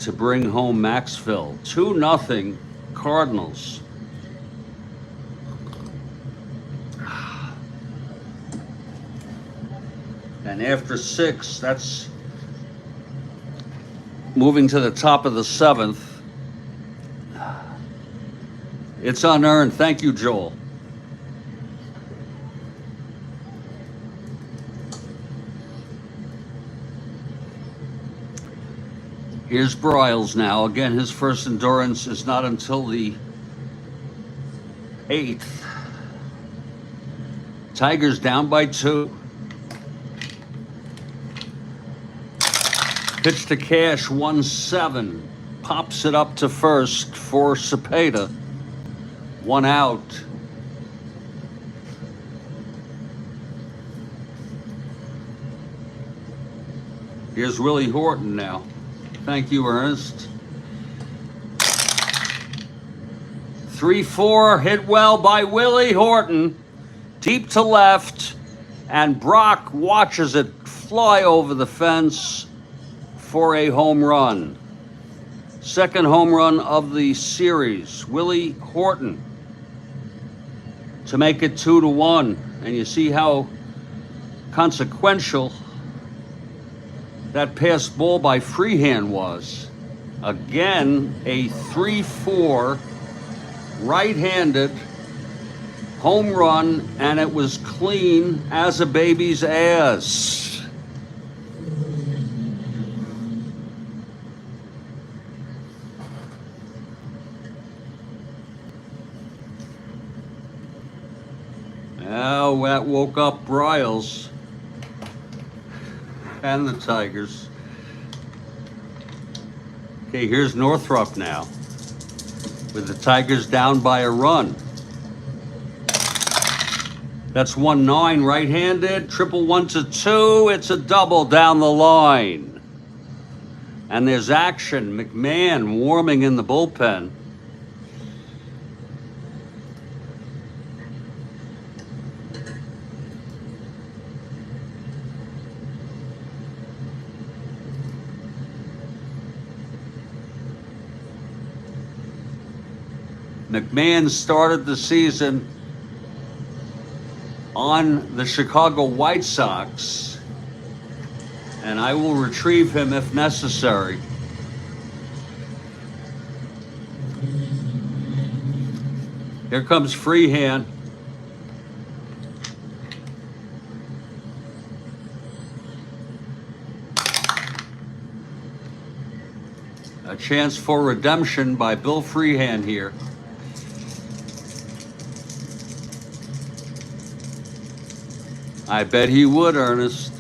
to bring home Maxville. 2-0 Cardinals. And after 6, that's moving to the top of the 7th. It's unearned. Thank you, Joel. Here's Briles now. Again, his first endurance is not until the 8th. Tigers down by 2. Pitch to Cash, 1-7. Pops it up to first for Cepeda. 1 out. Here's Willie Horton now. Thank you, Ernest. 3-4, hit well by Willie Horton. Deep to left, and Brock watches it fly over the fence for a home run. Second home run of the series, Willie Horton, to make it 2-1. And you see how consequential that passed ball by Freehand was. Again, a 3-4 right-handed home run, and it was clean as a baby's ass. Now that woke up Bryles and the Tigers. Okay, here's Northrop now, with the Tigers down by a run. That's 1-9 right-handed, triple 1-2. It's a double down the line. And there's action. McMahon warming in the bullpen. McMahon started the season on the Chicago White Sox, and I will retrieve him if necessary. Here comes Freehand. A chance for redemption by Bill Freehand here. I bet he would, Ernest.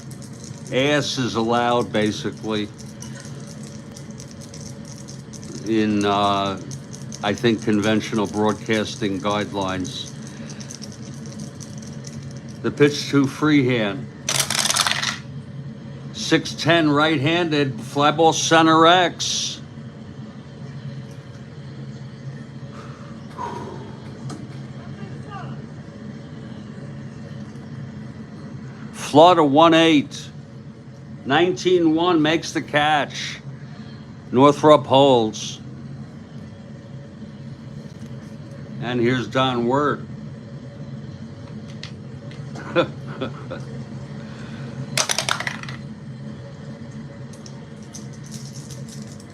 Ass is allowed, basically, in, I think, conventional broadcasting guidelines. The pitch to Freehand. 6'10", right-handed, fly ball center X. Florida 1-8. 19-1 makes the catch. Northrop holds. And here's Don Wirt.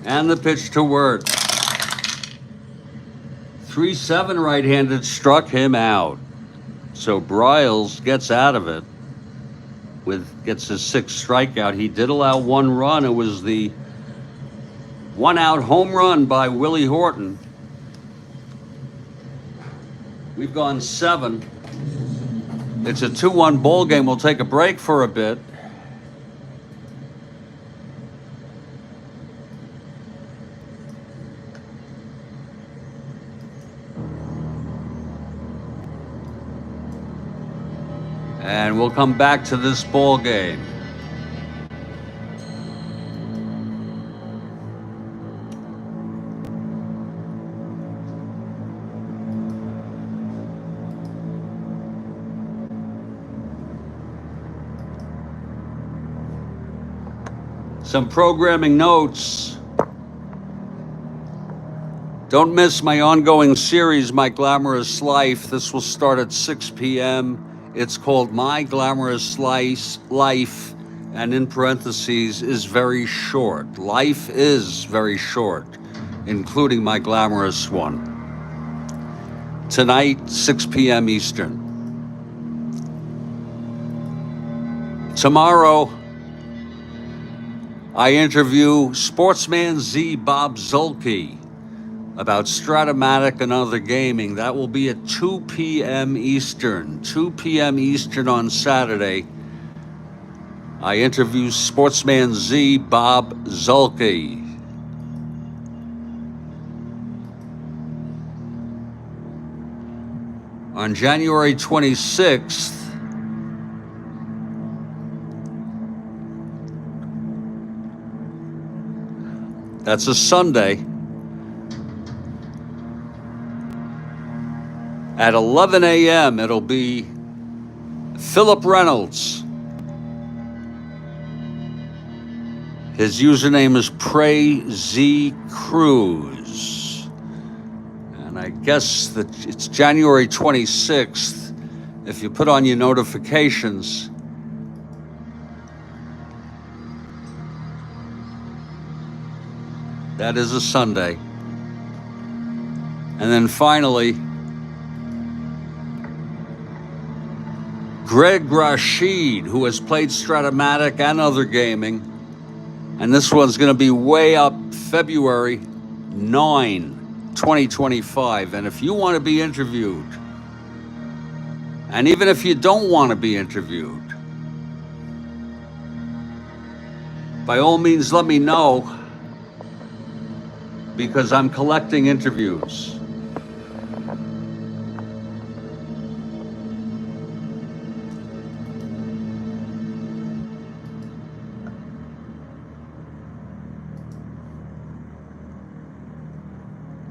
And the pitch to Wirt. 3-7 right-handed struck him out. So Bryles gets out of it. Gets his sixth strikeout. He did allow one run. It was the one-out home run by Willie Horton. We've gone 7. It's a 2-1 ball game. We'll take a break for a bit. And we'll come back to this ball game. Some programming notes. Don't miss my ongoing series, My Glamorous Life. This will start at 6 p.m. It's called My Glamorous Life, and in parentheses, is very short. Life is very short, including my glamorous one. Tonight, 6 p.m. Eastern. Tomorrow, I interview Sportsman Z Bob Zulke about Strat-O-Matic and other gaming. That will be at 2 p.m. Eastern. 2 p.m. Eastern on Saturday. I interview Sportsman Z Bob Zulke. On January 26th, that's a Sunday, at 11 a.m., it'll be Philip Reynolds His username is PrayZCruz. And I guess that it's January 26th. If you put on your notifications, that is a Sunday. And then finally, Greg Rashid, who has played Strat-O-Matic and other gaming. And this one's going to be way up February 9, 2025. And if you want to be interviewed, and even if you don't want to be interviewed, by all means, let me know, because I'm collecting interviews.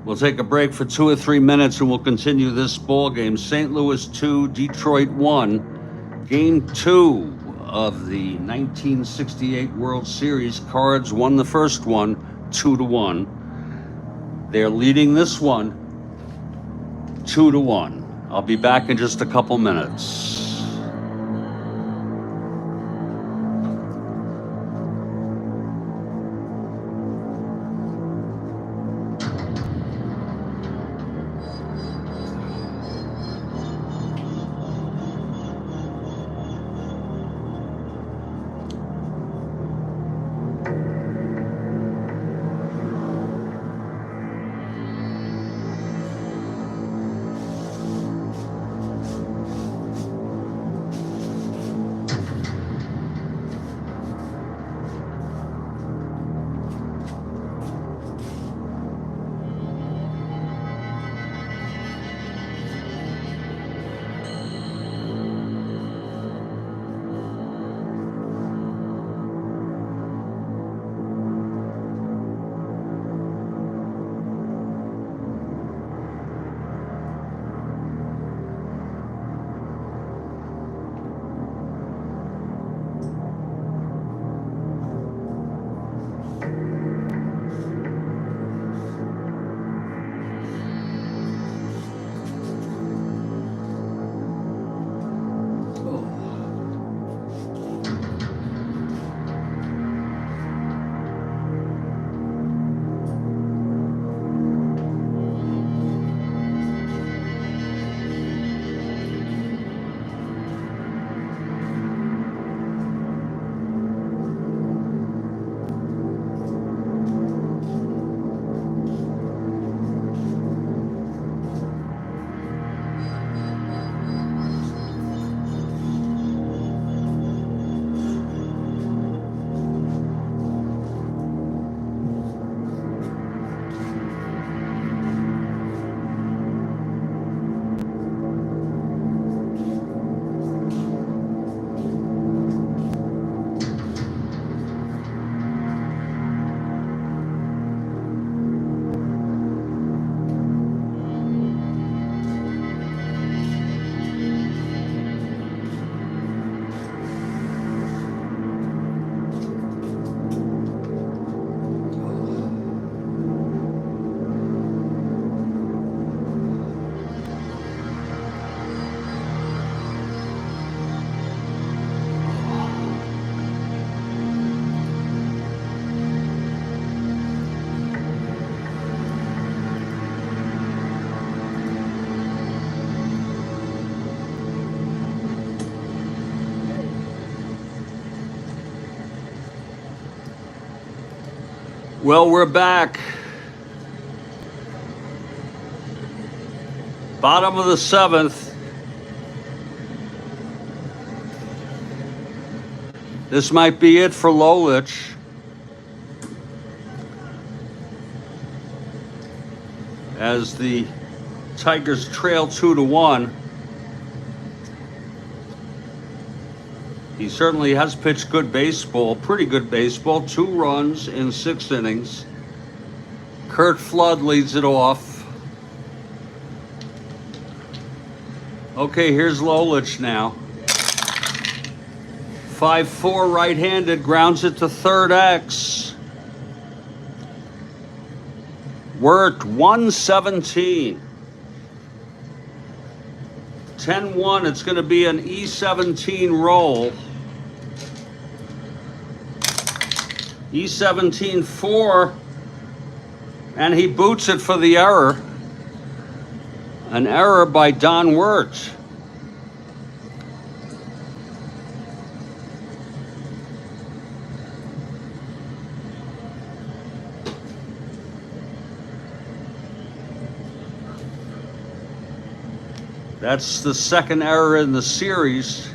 We'll take a break for 2 or 3 minutes and we'll continue this ball game. St. Louis 2, Detroit 1. Game 2 of the 1968 World Series. Cards won the first one, 2-1. They're leading this one, 2-1. I'll be back in just a couple minutes. Well, we're back. Bottom of the 7th. This might be it for Lolich. As the Tigers trail 2-1. He certainly has pitched good baseball, pretty good baseball. 2 runs in 6 innings. Curt Flood leads it off. Okay, here's Lolich now. 5-4 right-handed, grounds it to third X. Worked 117. 10-1, it's going to be an E17 roll. E17 4, and he boots it for the error. An error by Don Wirtz. That's the second error in the series.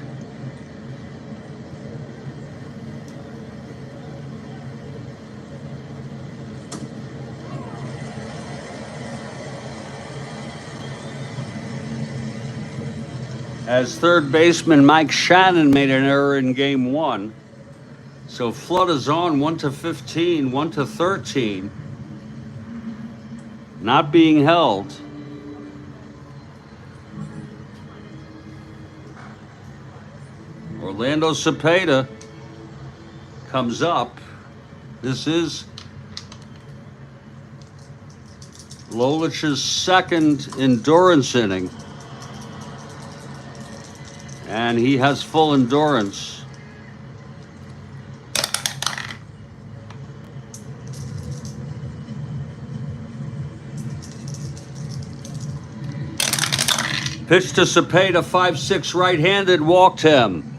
As third baseman Mike Shannon made an error in game 1. So Flood is on 1-15, 1-13. Not being held. Orlando Cepeda comes up. This is Lolich's second endurance inning. And he has full endurance. Pitch to Cepeda, 5-6 right-handed, walked him.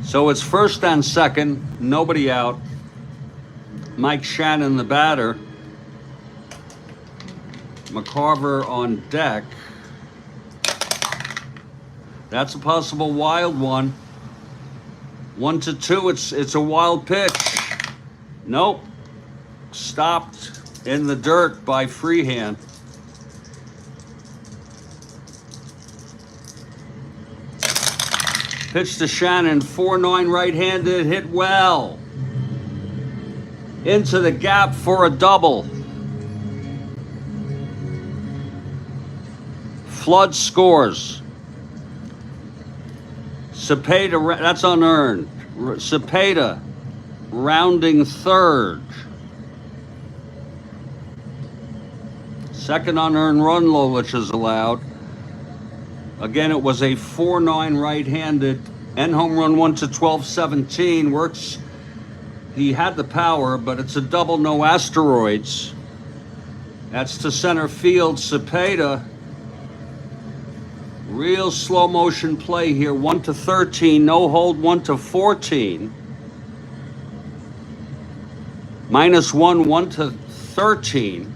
So it's first and second, nobody out. Mike Shannon, the batter. McCarver on deck. That's a possible wild one. 1-2, it's a wild pitch. Nope. Stopped in the dirt by Freehand. Pitch to Shannon, 4-9 right-handed, hit well. Into the gap for a double. Flood scores. Cepeda, that's unearned. Cepeda rounding third. Second unearned run Lolich is allowed. Again, it was a 4-9 right-handed and home run 1-12-17. Works. He had the power, but it's a double, no asteroids. That's to center field. Cepeda. Real slow motion play here. 1-13, no hold. 1-14. -1, 1-13.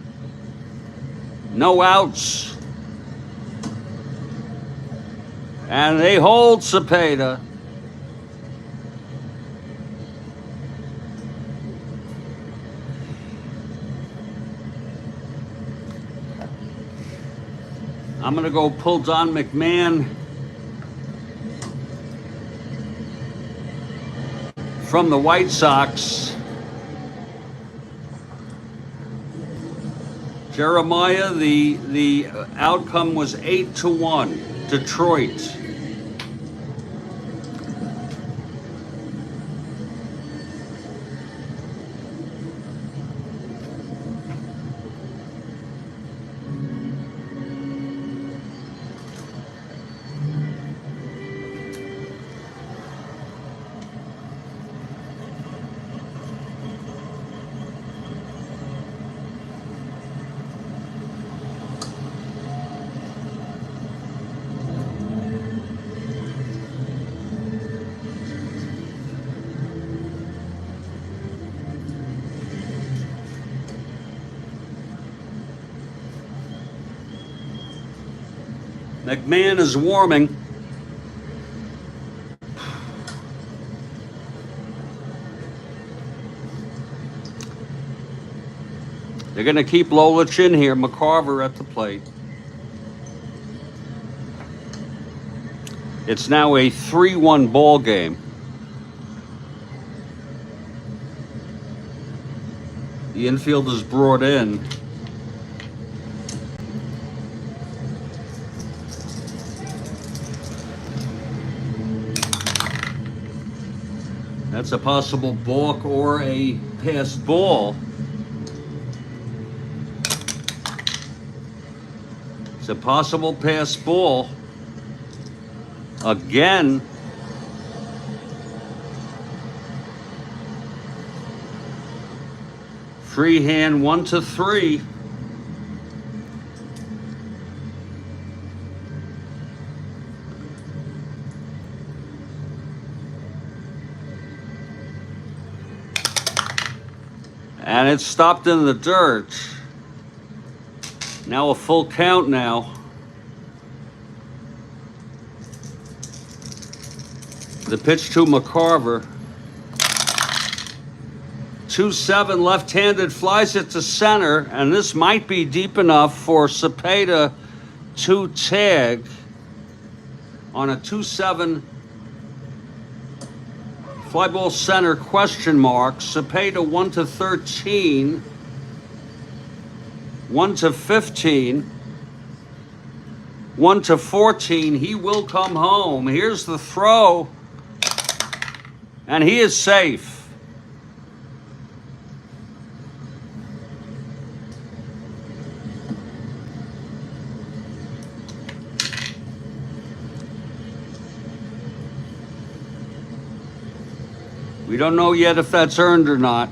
No outs. And they hold Cepeda. I'm going to go pull Don McMahon from the White Sox. Jeremiah, the outcome was 8-1, Detroit. McMahon is warming. They're going to keep Lolich in here. McCarver at the plate. It's now a 3-1 ball game. The infield is brought in. That's a possible balk or a passed ball. It's a possible passed ball. Again. Free hand 1-3. And it's stopped in the dirt. Now a full count now. The pitch to McCarver. 2-7 left-handed, flies it to center, and this might be deep enough for Cepeda to tag on a 2-7 fly ball center question mark. Cepeda 1-13, 1-15, 1-14. He will come home. Here's the throw, and he is safe. We don't know yet if that's earned or not.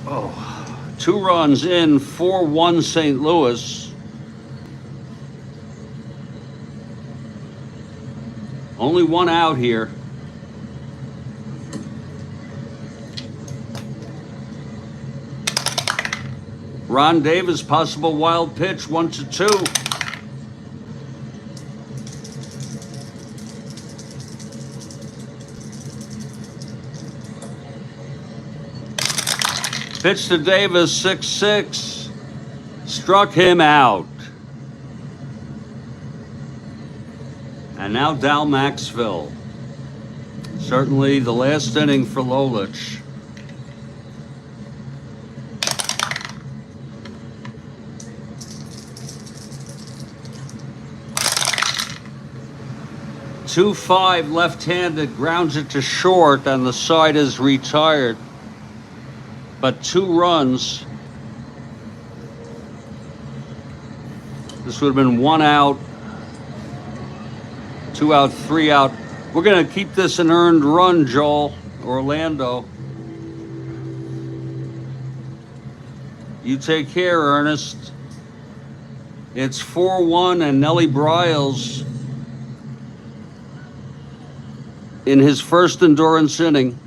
Oh, 2 runs in, 4-1 St. Louis. Only 1 out here. Ron Davis, possible wild pitch, 1-2. Pitch to Davis, 6-6. Struck him out. And now Dal Maxville. Certainly the last inning for Lolich. .25 left-handed, grounds it to short, and the side is retired. But 2 runs. This would have been 1 out, 2 out, 3 out. We're going to keep this an earned run, Joel. Orlando. You take care, Ernest. It's 4-1, and Nelly Bryles in his first endurance inning.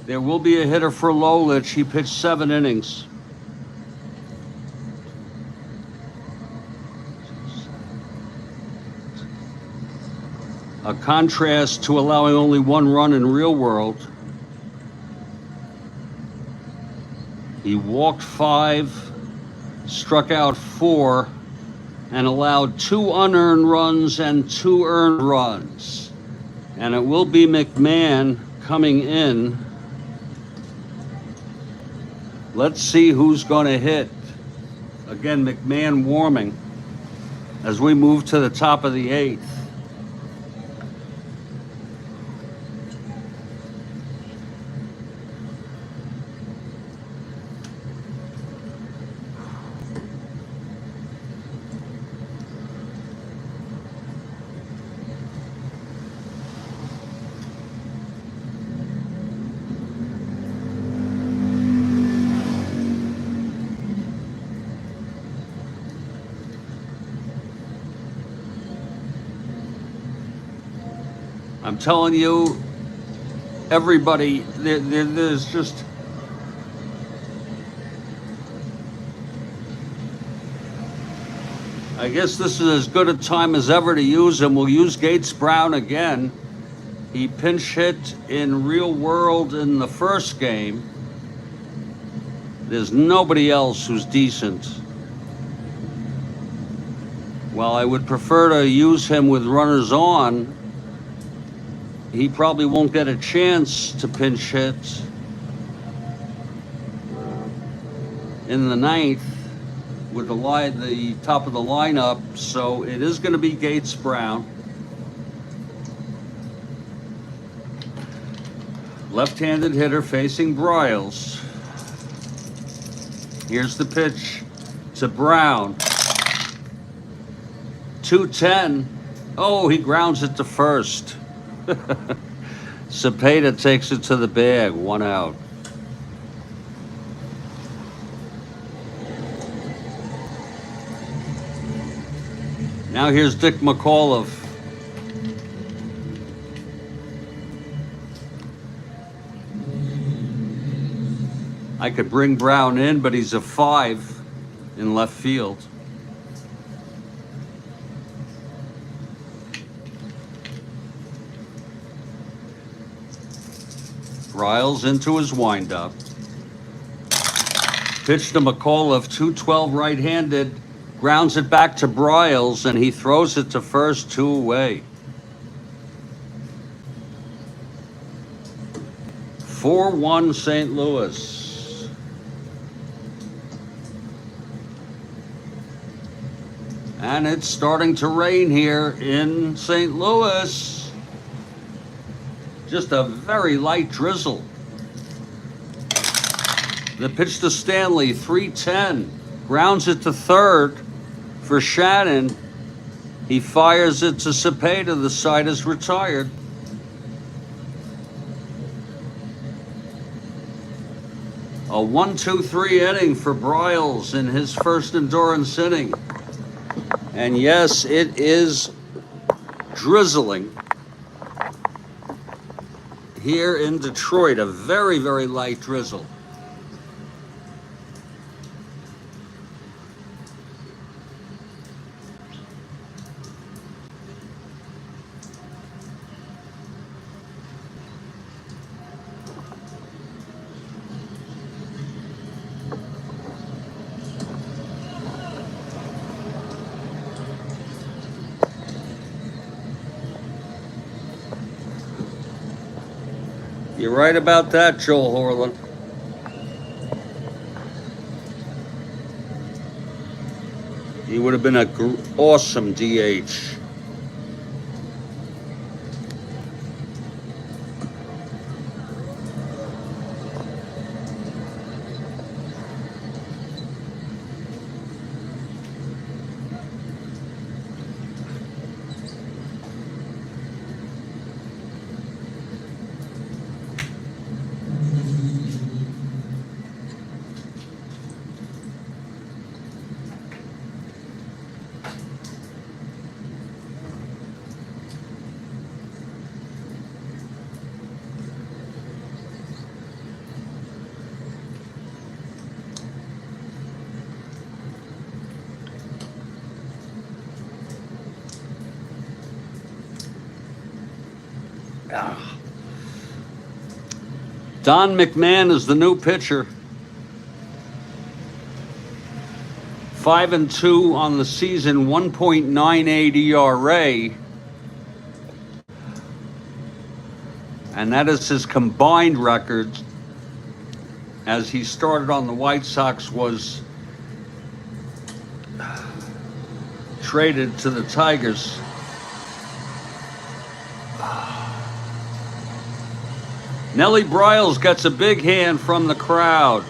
There will be a hitter for Lolich. He pitched 7 innings. A contrast to allowing only 1 run in real world. He walked 5, struck out 4, and allowed 2 unearned runs and 2 earned runs. And it will be McMahon coming in. Let's see who's going to hit. Again, McMahon warming as we move to the top of the 8th. I'm telling you, everybody, there's just... I guess this is as good a time as ever to use him. We'll use Gates Brown again. He pinch hit in real world in the first game. There's nobody else who's decent. While I would prefer to use him with runners on, he probably won't get a chance to pinch hit in the 9th with the top of the lineup. So it is going to be Gates Brown. Left-handed hitter facing Bryles. Here's the pitch to Brown. 2-10. Oh, he grounds it to first. Cepeda takes it to the bag. 1 out. Now here's Dick McAuliffe. I could bring Brown in, but he's a 5 in left field. Riles into his windup. Pitch to McAuliffe, 2-12 right-handed. Grounds it back to Bryles, and he throws it to first, 2 away. 4-1 St. Louis. And it's starting to rain here in St. Louis. Just a very light drizzle. The pitch to Stanley, 3-10. Grounds it to third for Shannon. He fires it to Cepeda. The side is retired. A 1-2-3 inning for Bryles in his first endurance inning. And yes, it is drizzling here in Detroit. A very, very light drizzle. You're right about that, Joel Horland. He would have been an awesome DH. Don McMahon is the new pitcher. 5-2 on the season, 1.98 ERA. And that is his combined record as he started on the White Sox, was traded to the Tigers. Nellie Bryles gets a big hand from the crowd.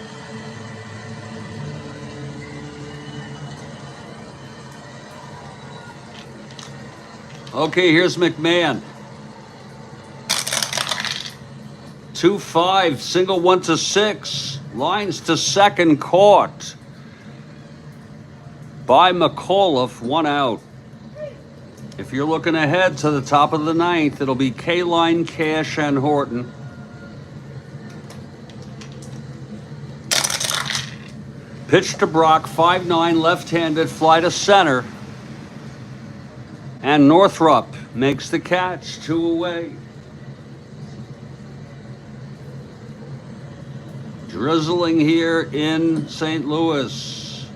Okay, here's McMahon. 2-5, single 1-6. Lines to second, caught by McAuliffe, 1 out. If you're looking ahead to the top of the ninth, it'll be Kaline, Cash, and Horton. Pitch to Brock, 5-9, left-handed, fly to center. And Northrup makes the catch, 2 away. Drizzling here in St. Louis.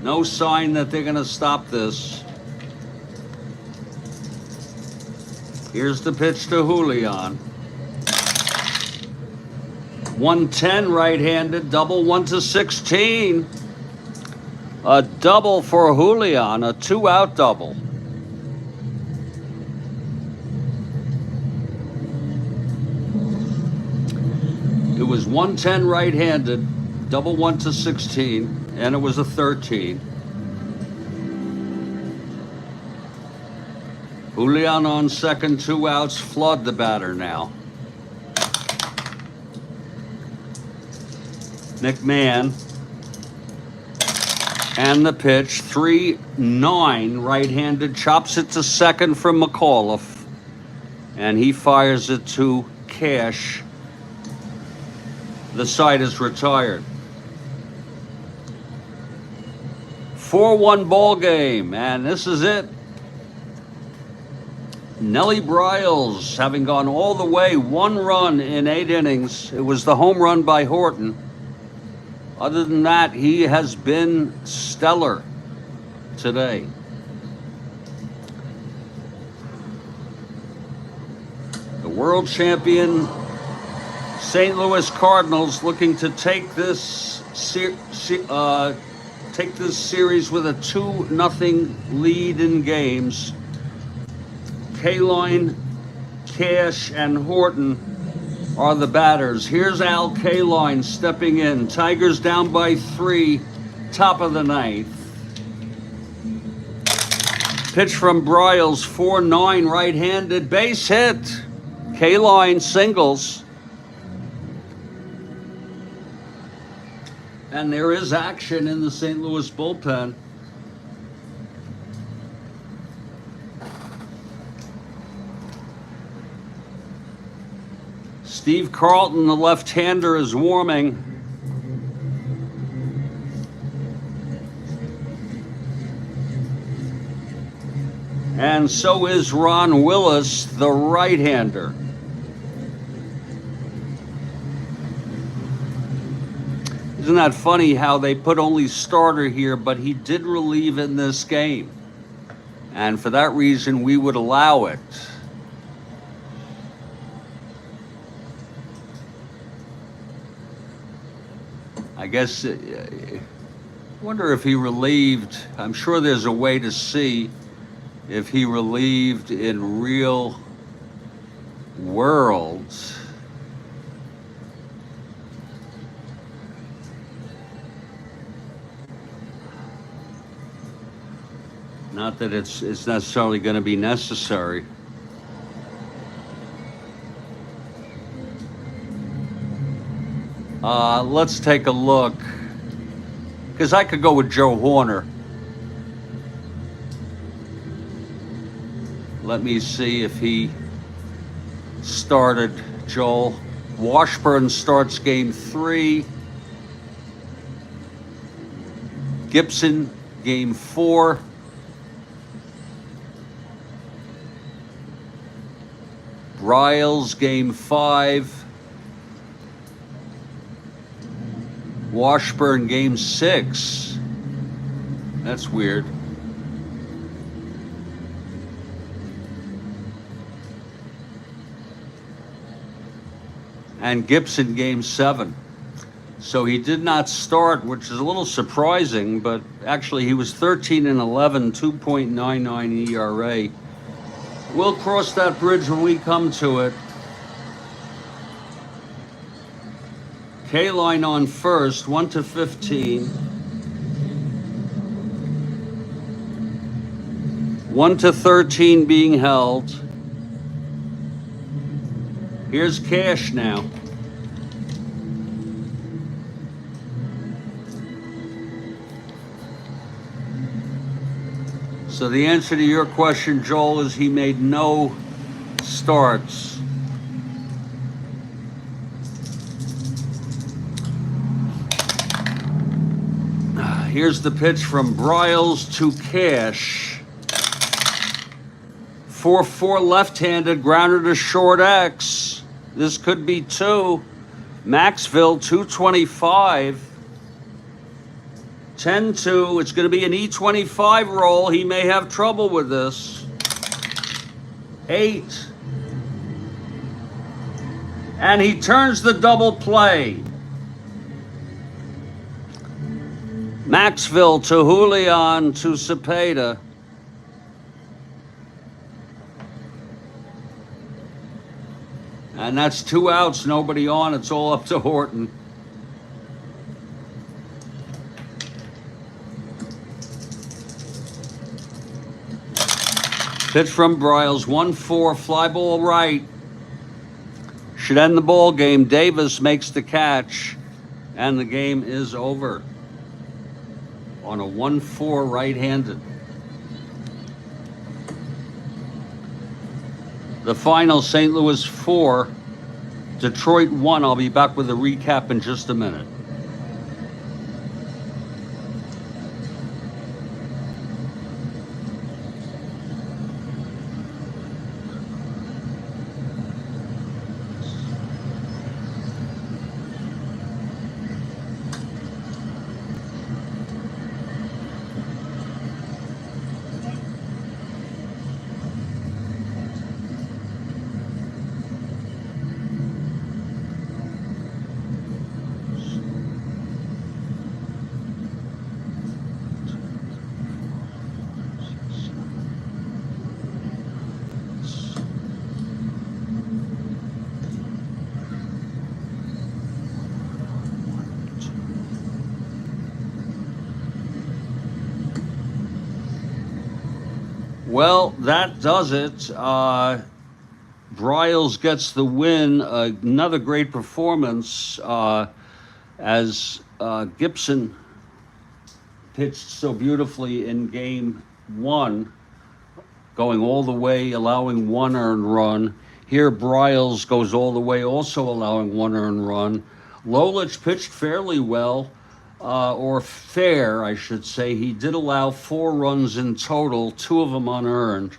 No sign that they're going to stop this. Here's the pitch to Julian. 110 right-handed, double 1-16. A double for Julian, a 2-out double. 110 right-handed, double 1 to 16, and it was a 13. Julian on second, 2 outs. Flood the batter now. McMahon. And the pitch, 3-9 right-handed, chops it to second from McAuliffe. And he fires it to Cash. The side is retired. 4-1 ball game, and this is it. Nellie Bryles, having gone all the way, 1 run in 8 innings. It was the home run by Horton. Other than that, he has been stellar today. The world champion St. Louis Cardinals looking to take this series with a 2-0 lead in games. Kaline, Cash, and Horton are the batters. Here's Al Kaline stepping in. Tigers down by 3, top of the 9th. Pitch from Bryles, 4-9 right-handed, base hit. Kaline singles. And there is action in the St. Louis bullpen. Steve Carlton, the left-hander, is warming. And so is Ron Willis, the right-hander. Isn't that funny how they put only starter here, but he did relieve in this game. And for that reason, we would allow it. I guess, I wonder if he relieved. I'm sure there's a way to see if he relieved in real world. Not that it's necessarily going to be necessary. Let's take a look, because I could go with Joe Horner. Let me see if he started. Joel Washburn starts game 3. Gibson game 4. Bryles game 5. Washburn game 6. That's weird. And Gibson game 7. So he did not start, which is a little surprising, but actually he was 13-11, 2.99 ERA. We'll cross that bridge when we come to it. Kaline on first, 1 to 15. 1 to 13 being held. Here's Cash now. So the answer to your question, Joel, is he made no starts. Here's the pitch from Bryles to Cash. 4-4 left-handed, grounded to short X. This could be 2. Maxville, 225. 10-2. It's going to be an E25 roll. He may have trouble with this. 8. And he turns the double play. Maxville to Julian to Cepeda. And that's 2 outs, nobody on. It's all up to Horton. Pitch from Bryles, 1-4, fly ball right. Should end the ball game. Davis makes the catch, and the game is over on a 1-4 right-handed. The final, St. Louis 4, Detroit 1. I'll be back with a recap in just a minute. Well, that does it. Bryles gets the win. Another great performance as Gibson pitched so beautifully in game 1, going all the way, allowing 1 earned run. Here, Bryles goes all the way, also allowing 1 earned run. Lolich pitched fairly well. Or fair, I should say. He did allow 4 runs in total, 2 of them unearned.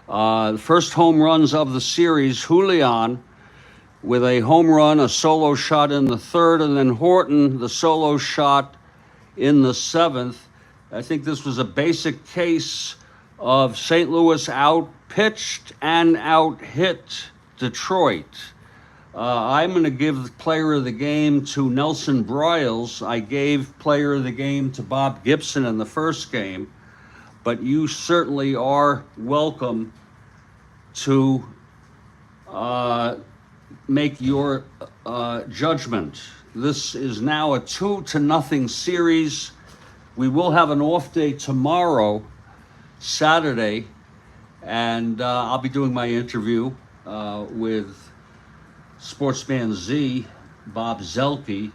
The first home runs of the series, Julian with a home run, a solo shot in the 3rd, and then Horton, the solo shot in the 7th. I think this was a basic case of St. Louis out-pitched and out-hit Detroit. I'm going to give player of the game to Nelson Bryles. I gave player of the game to Bob Gibson in the first game, but you certainly are welcome to make your judgment. This is now a 2-0 series. We will have an off day tomorrow, Saturday, and I'll be doing my interview with Sportsman Z, Bob Zelke,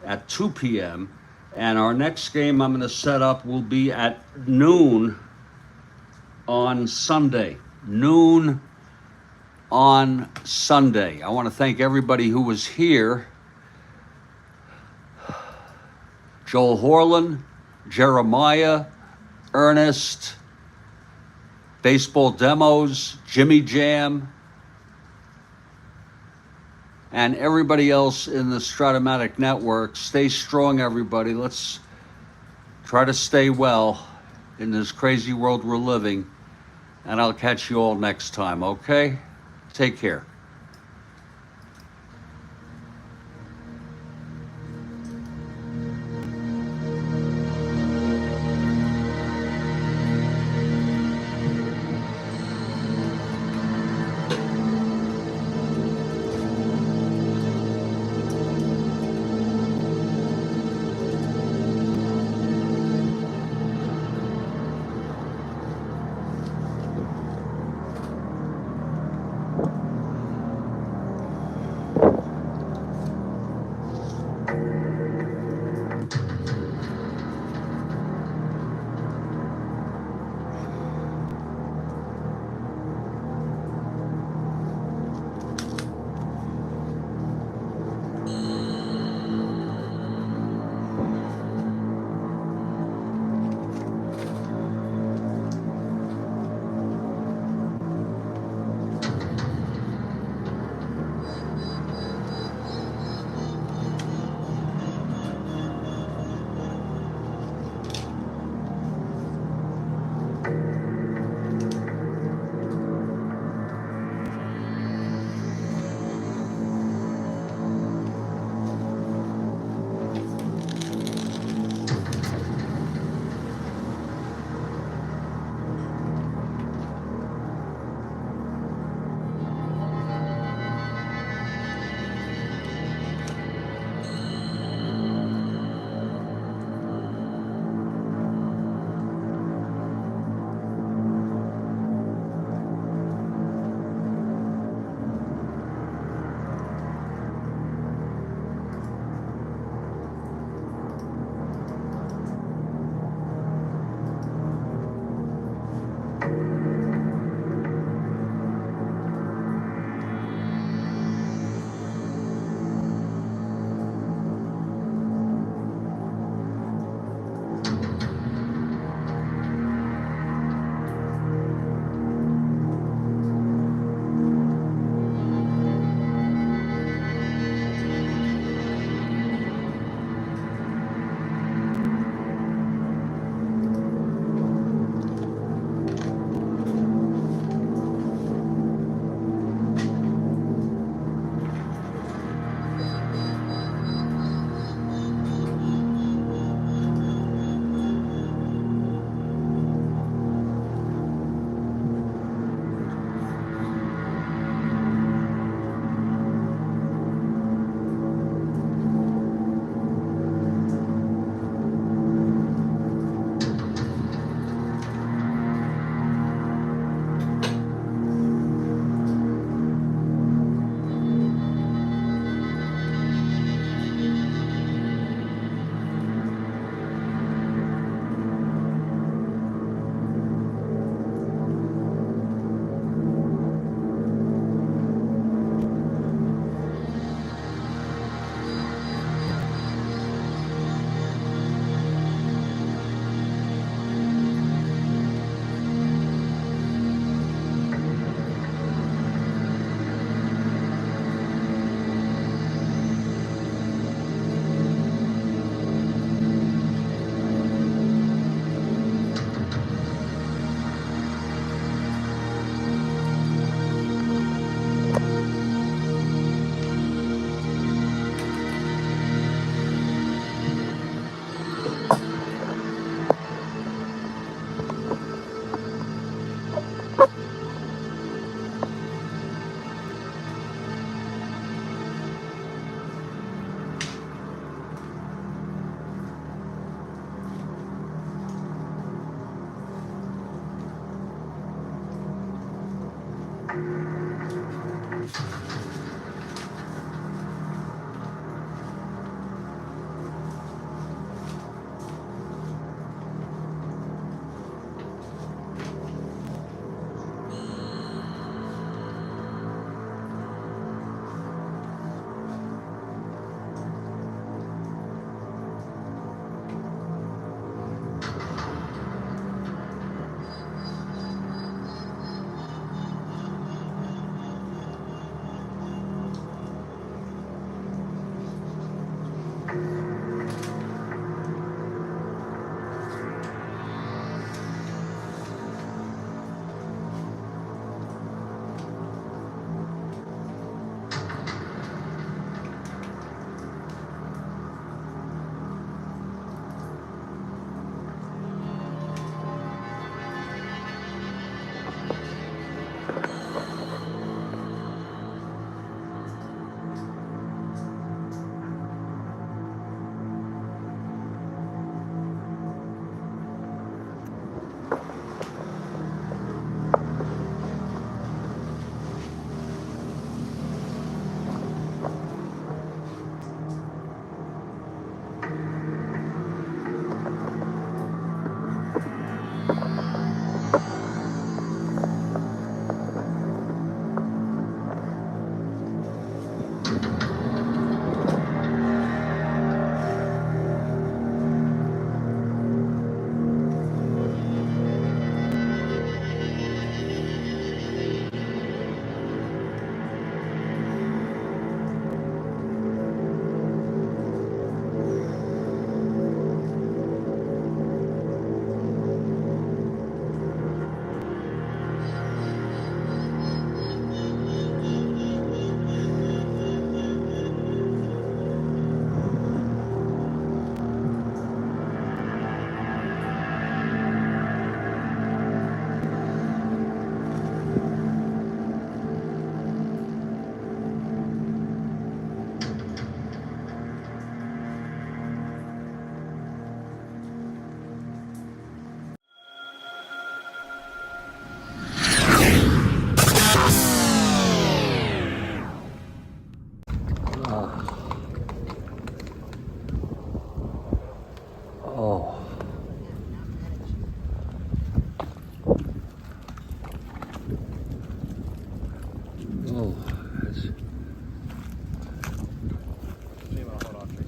at 2 p.m. And our next game I'm going to set up will be at noon on Sunday. Noon on Sunday. I want to thank everybody who was here. Joel Horland, Jeremiah, Ernest, Baseball Demos, Jimmy Jam, and everybody else in the Strat-O-Matic network. Stay strong, everybody. Let's try to stay well in this crazy world we're living. And I'll catch you all next time, okay? Take care.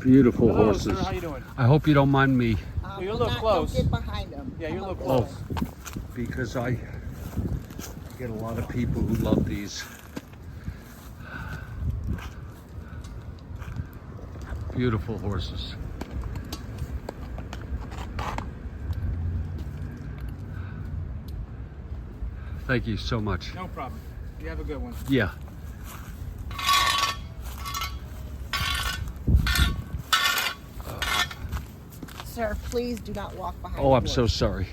Beautiful Hello, horses. sir. How you doing? I hope you don't mind me You're a little close. Don't get behind them. Yeah, you're a little Oh. close. because I get a lot of people who love these. Beautiful horses. Thank you so much. No problem. You have a good one. Yeah. Sir, please do not walk behind Oh, the I'm so horse. sorry.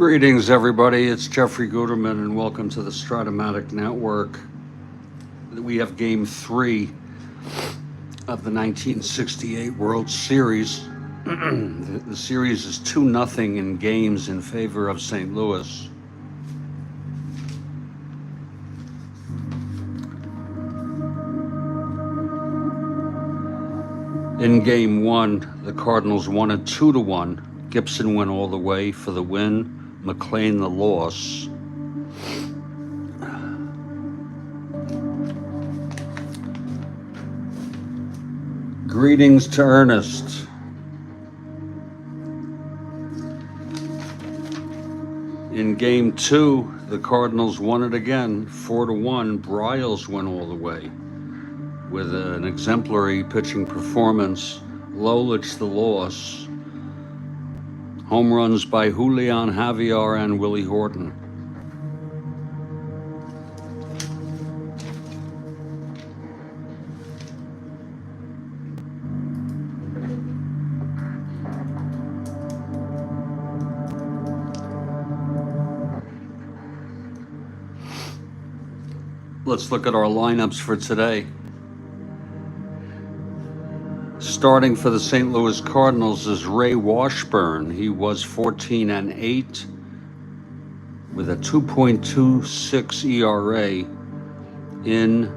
Greetings, everybody. It's Jeffrey Guterman, and welcome to the Strat-O-Matic Network. We have Game 3 of the 1968 World Series. The series is 2-0 in games in favor of St. Louis. In Game 1, the Cardinals won it 2-1. Gibson went all the way for the win. McLean the loss. Greetings to Ernest. In Game 2, the Cardinals won it again, 4-1. Bryles went all the way with an exemplary pitching performance. Lolich the loss. Home runs by Julian Javier and Willie Horton. Let's look at our lineups for today. Starting for the St. Louis Cardinals is Ray Washburn. He was 14-8 with a 2.26 ERA in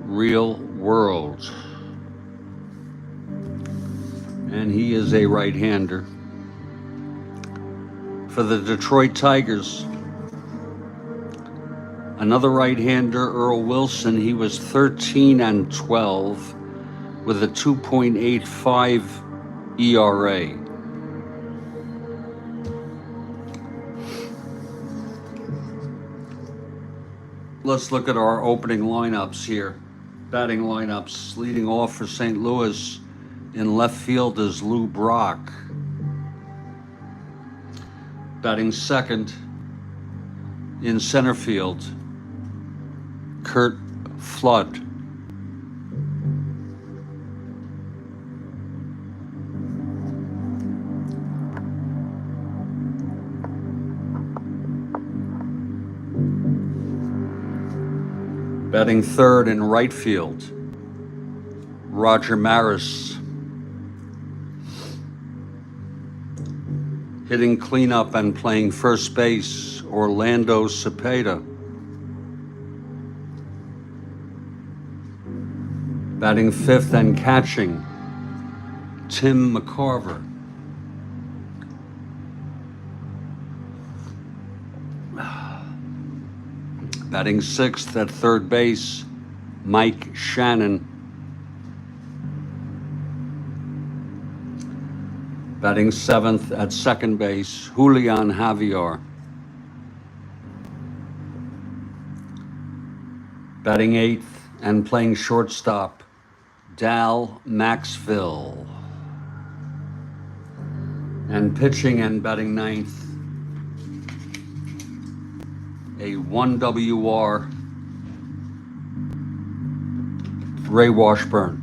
real world. And he is a right-hander. For the Detroit Tigers, another right-hander, Earl Wilson. He was 13-12 with a 2.85 ERA. Let's look at our opening lineups here. Batting lineups. Leading off for St. Louis in left field is Lou Brock. Batting second in center field, Curt Flood. Batting third in right field, Roger Maris. Hitting cleanup and playing first base, Orlando Cepeda. Batting fifth and catching, Tim McCarver. Batting sixth at third base, Mike Shannon. Batting seventh at second base, Julian Javier. Batting eighth and playing shortstop, Dal Maxville. And pitching and batting ninth, a 1 WR, Ray Washburn.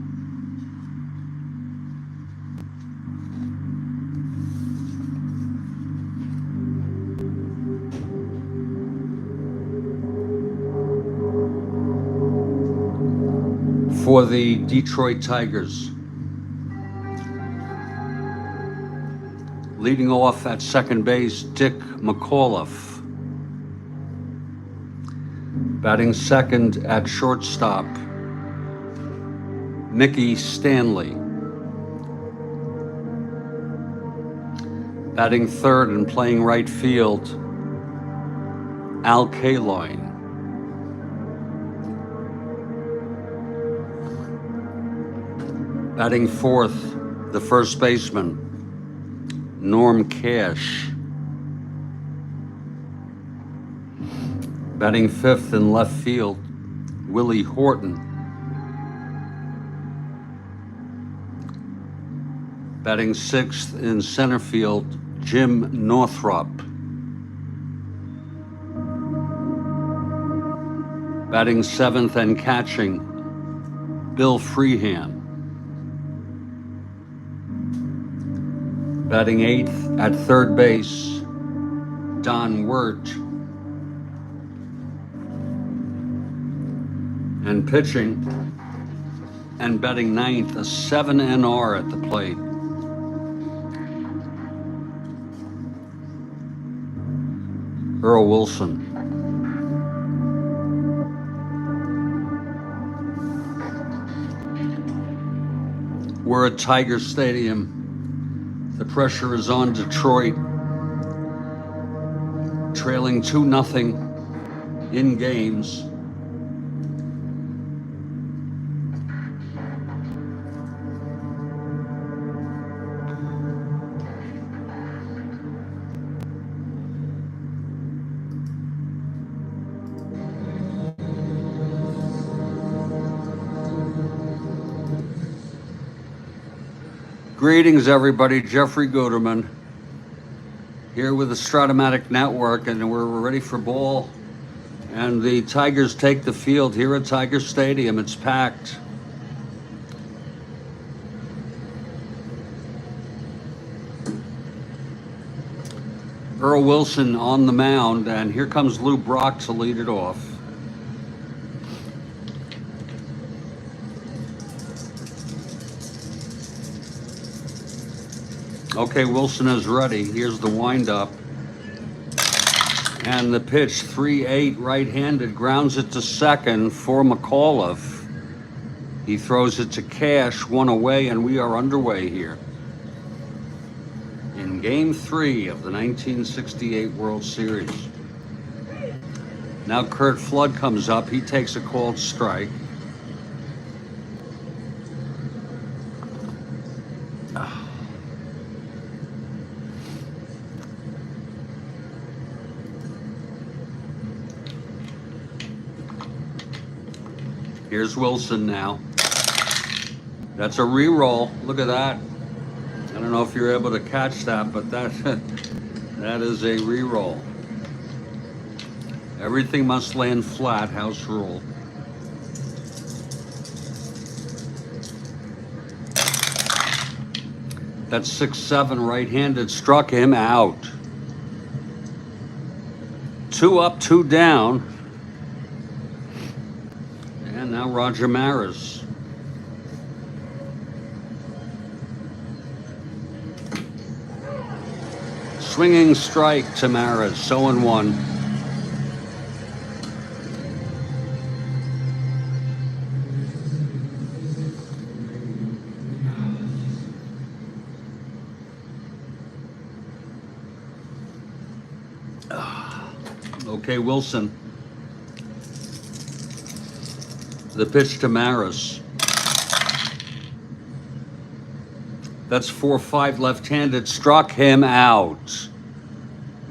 For the Detroit Tigers, leading off at second base, Dick McAuliffe. Batting second at shortstop, Mickey Stanley. Batting third and playing right field, Al Kaline. Batting fourth, the first baseman, Norm Cash. Batting fifth in left field, Willie Horton. Batting sixth in center field, Jim Northrup. Batting seventh and catching, Bill Freeham. Batting eighth at third base, Don Wirt. And pitching and batting ninth, a 7 NR at the plate. Earl Wilson. We're at Tiger Stadium. The pressure is on Detroit. Trailing 2-0 in games. Greetings, everybody. Jeffrey Guterman here with the Strat-O-Matic Network, and we're ready for ball. And the Tigers take the field here at Tiger Stadium. It's packed. Earl Wilson on the mound, and here comes Lou Brock to lead it off. Okay, Wilson is ready. Here's the windup. And the pitch, 3-8, right-handed, grounds it to second for McAuliffe. He throws it to Cash, one away, and we are underway here in Game 3 of the 1968 World Series. Now Curt Flood comes up. He takes a called strike. Here's Wilson now. That's a re-roll. Look at that. I don't know if you're able to catch that, but that is a re-roll. Everything must land flat, house rule. That's 6-7, right-handed, struck him out. 2 up, 2 down. And now Roger Maris. Swinging strike to Maris, 0-1. Okay, Wilson. The pitch to Maris. That's 4-5 left-handed, struck him out.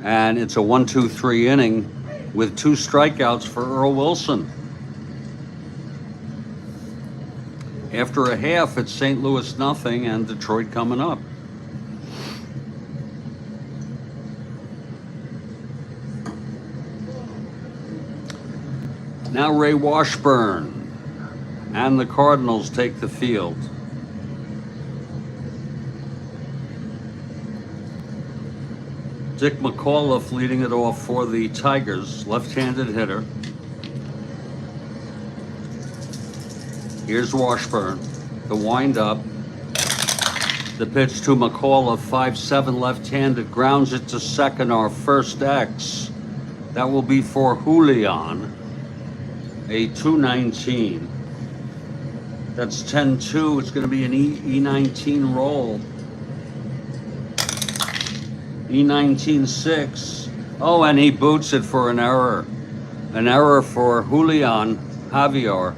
And it's a 1-2-3 inning with 2 strikeouts for Earl Wilson. After a half, it's St. Louis nothing and Detroit coming up. Now Ray Washburn and the Cardinals take the field. Dick McAuliffe leading it off for the Tigers, left-handed hitter. Here's Washburn, the windup. The pitch to McAuliffe, 5-7 left-handed, grounds it to second, our first X. That will be for Julian, a 219. That's 10-2. It's going to be an E19 roll. E19-6. Oh, and he boots it for an error. An error for Julian Javier.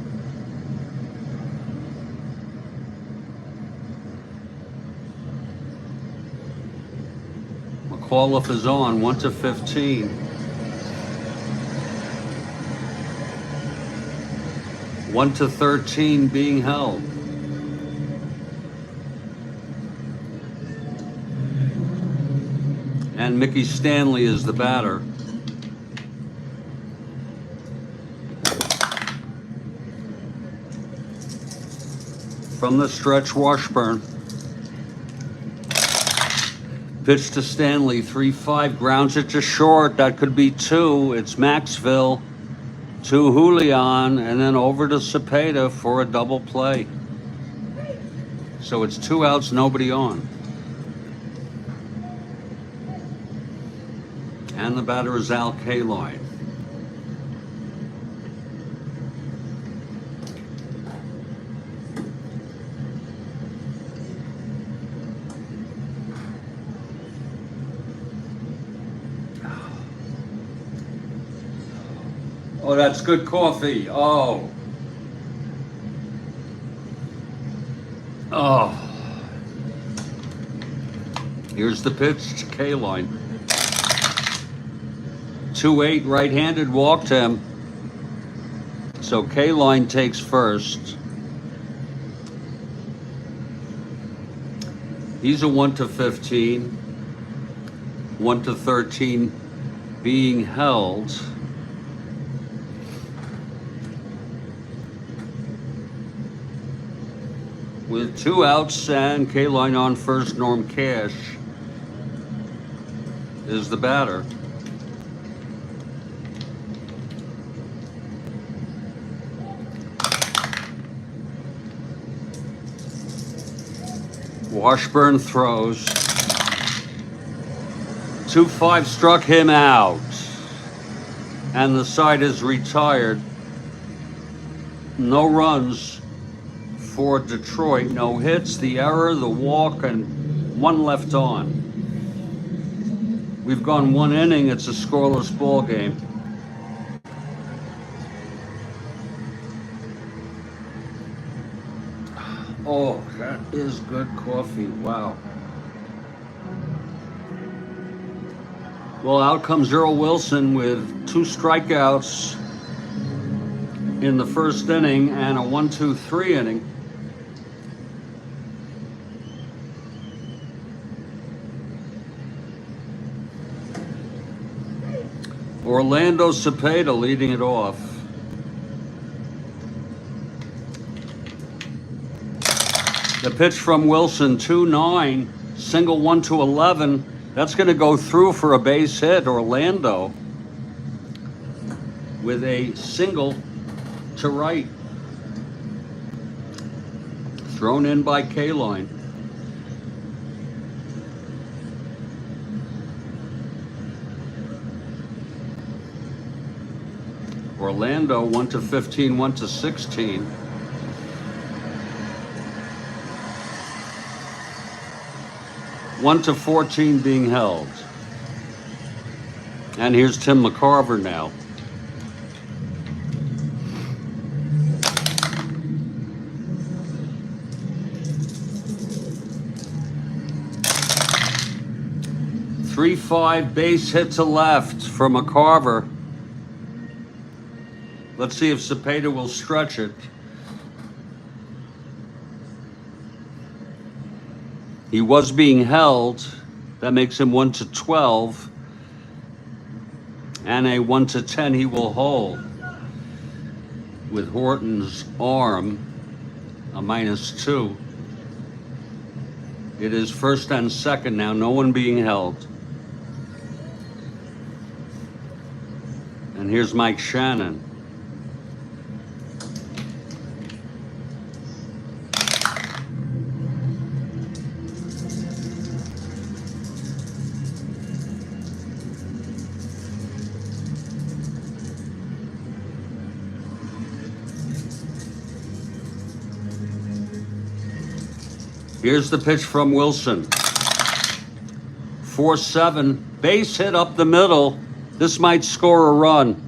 McAuliffe is on, 1-15. 1-13 being held. And Mickey Stanley is the batter. From the stretch, Washburn. Pitch to Stanley, 3-5, grounds it to short. That could be 2. It's Maxville to Julian, and then over to Cepeda for a double play. So it's 2 outs, nobody on. And the batter is Al Kaline. Oh, that's good coffee. Oh. Oh. Here's the pitch to Kaline. 2-8, right-handed, walked him. So Kaline takes first. He's a 1-15. 1-13 being held. With 2 outs and Kaline on first, Norm Cash is the batter. Washburn throws. 2-5 struck him out. And the side is retired. No runs for Detroit. No hits, the error, the walk, and 1 left on. We've gone 1 inning. It's a scoreless ball game. Oh, that is good coffee. Wow. Well, out comes Earl Wilson with 2 strikeouts in the first inning and a 1-2-3 inning. Orlando Cepeda leading it off. The pitch from Wilson, 2-9, single 1-11. That's going to go through for a base hit. Orlando with a single to right. Thrown in by Kaline. Orlando 1-15, 1-16. One to 14 being held. And here's Tim McCarver now. Three-5 base hit to left for McCarver. Let's see if Cepeda will stretch it. He was being held. That makes him 1-12. And a 1-10 he will hold. With Horton's arm, a -2. It is first and second now, no one being held. And here's Mike Shannon. Here's the pitch from Wilson. 4-7, base hit up the middle. This might score a run.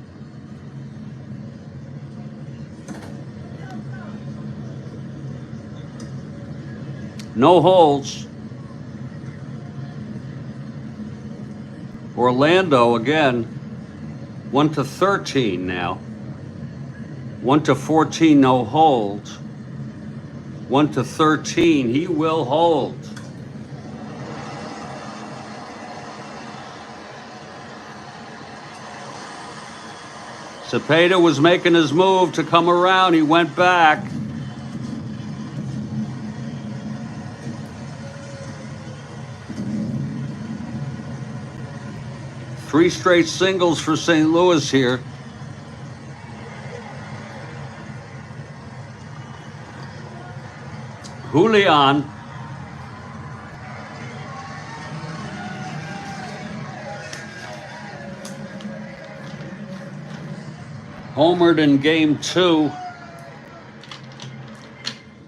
No holds. Orlando again, 1-13 now. 1-14, no holds. 1-13, he will hold. Cepeda was making his move to come around. He went back. 3 straight singles for St. Louis here. Julian. Homered in game 2.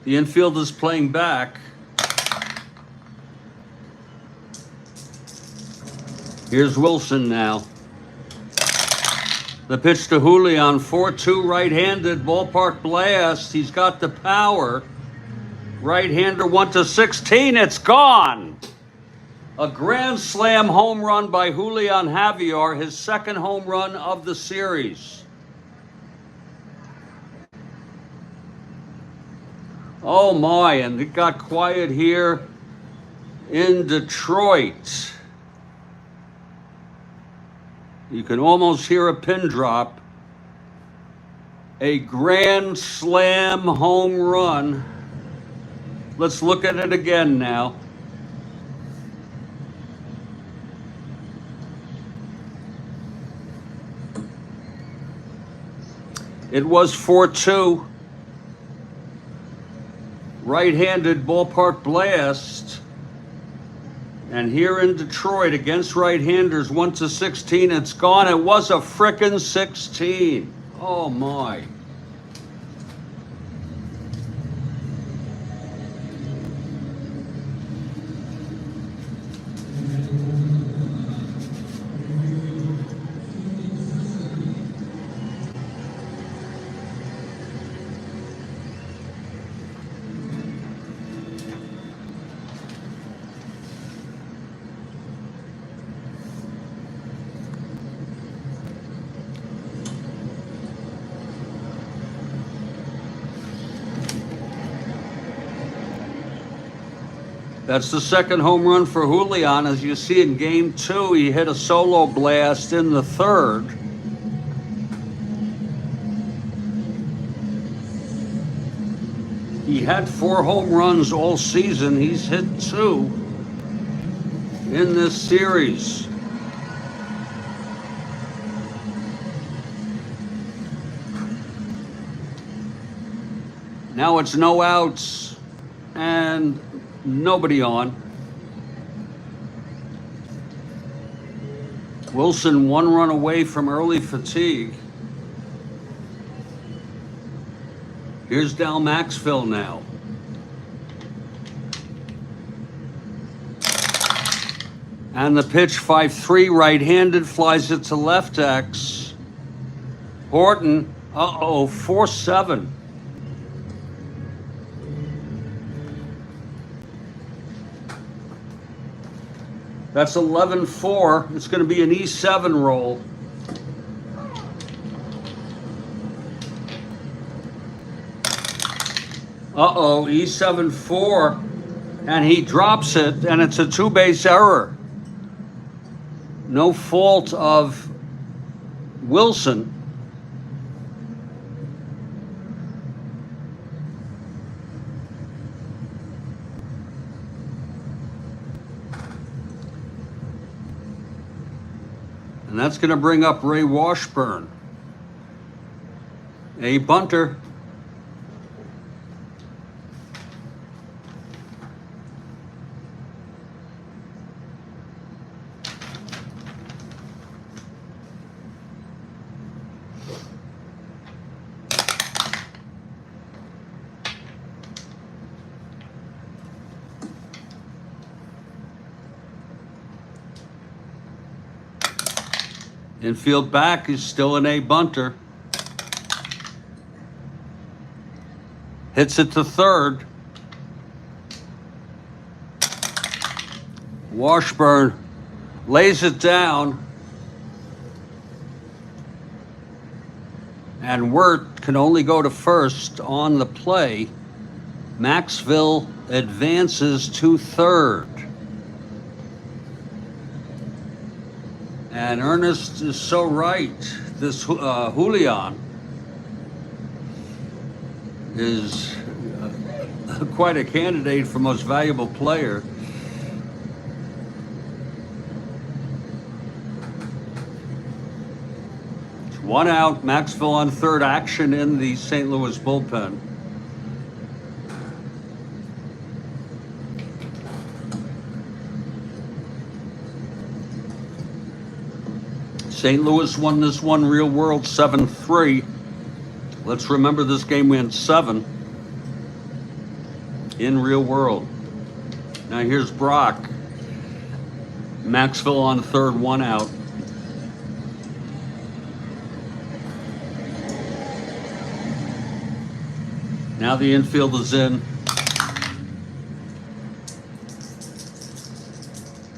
The infield is playing back. Here's Wilson now. The pitch to Julian, 4-2 right-handed, ballpark blast. He's got the power. Right-hander 1-16, it's gone. A grand slam home run by Julian Javier, his second home run of the series. Oh my, and it got quiet here in Detroit. You can almost hear a pin drop. A grand slam home run. Let's look at it again now. It was 4-2. Right-handed ballpark blast. And here in Detroit against right-handers, 1-16, it's gone. It was a frickin' 16. Oh my. That's the second home run for Julian. As you see in game 2, he hit a solo blast in the third. He had 4 home runs all season. He's hit 2 in this series. Now it's no outs and nobody on. Wilson 1 run away from early fatigue. Here's Dal Maxville now. And the pitch 5-3 right-handed, flies it to left X. Horton, 4-7. That's 11-4. It's going to be an E7 roll. E7-4. And he drops it, and it's a 2-base error. No fault of Wilson. And that's going to bring up Ray Washburn. A bunter. Infield back is still an A bunter. Hits it to third. Washburn lays it down. And Wirt can only go to first on the play. Maxville advances to third. And Ernest is so right. This Julian is quite a candidate for most valuable player. 1 out. Maxville on third. Action in the St. Louis bullpen. St. Louis won this one real world 7-3. Let's remember this game went 7 in real world. Now here's Brock. Maxville on third, 1 out. Now the infield is in.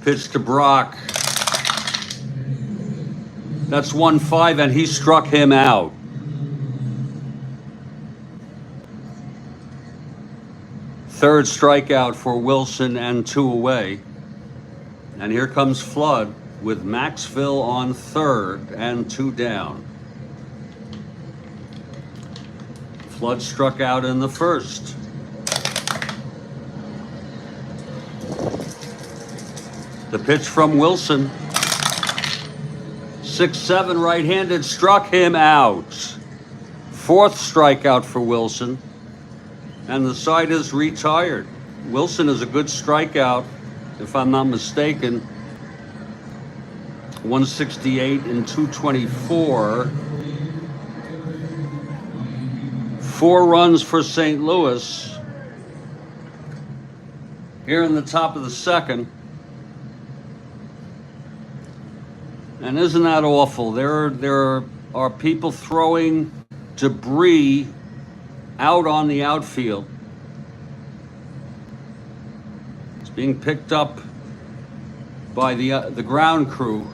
Pitch to Brock. That's 1-5, and he struck him out. Third strikeout for Wilson and 2 away. And here comes Flood with Maxville on third and 2 down. Flood struck out in the first. The pitch from Wilson. 6-7 right-handed, struck him out. Fourth strikeout for Wilson. And the side is retired. Wilson is a good strikeout, if I'm not mistaken. 168 and 224. 4 runs for St. Louis. Here in the top of the second. And isn't that awful? There are people throwing debris out on the outfield. It's being picked up by the ground crew.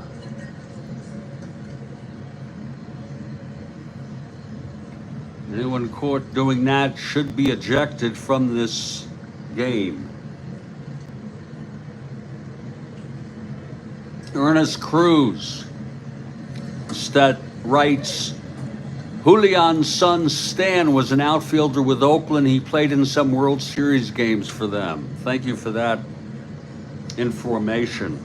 Anyone caught doing that should be ejected from this game. Ernest Cruz stat writes, Julian's son Stan was an outfielder with Oakland. He played in some World Series games for them. Thank you for that information.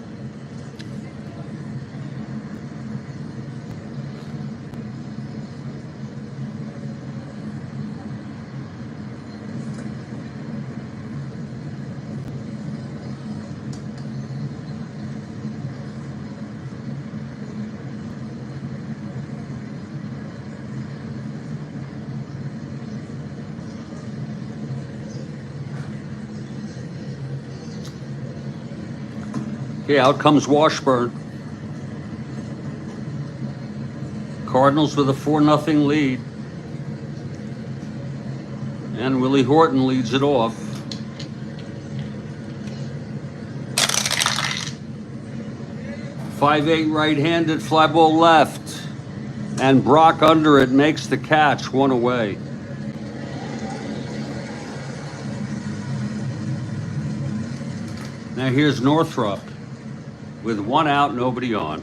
Okay, out comes Washburn. Cardinals with a 4-0 lead. And Willie Horton leads it off. .58 right-handed, fly ball left. And Brock under it makes the catch, 1 away. Now here's Northrop. With 1 out, nobody on.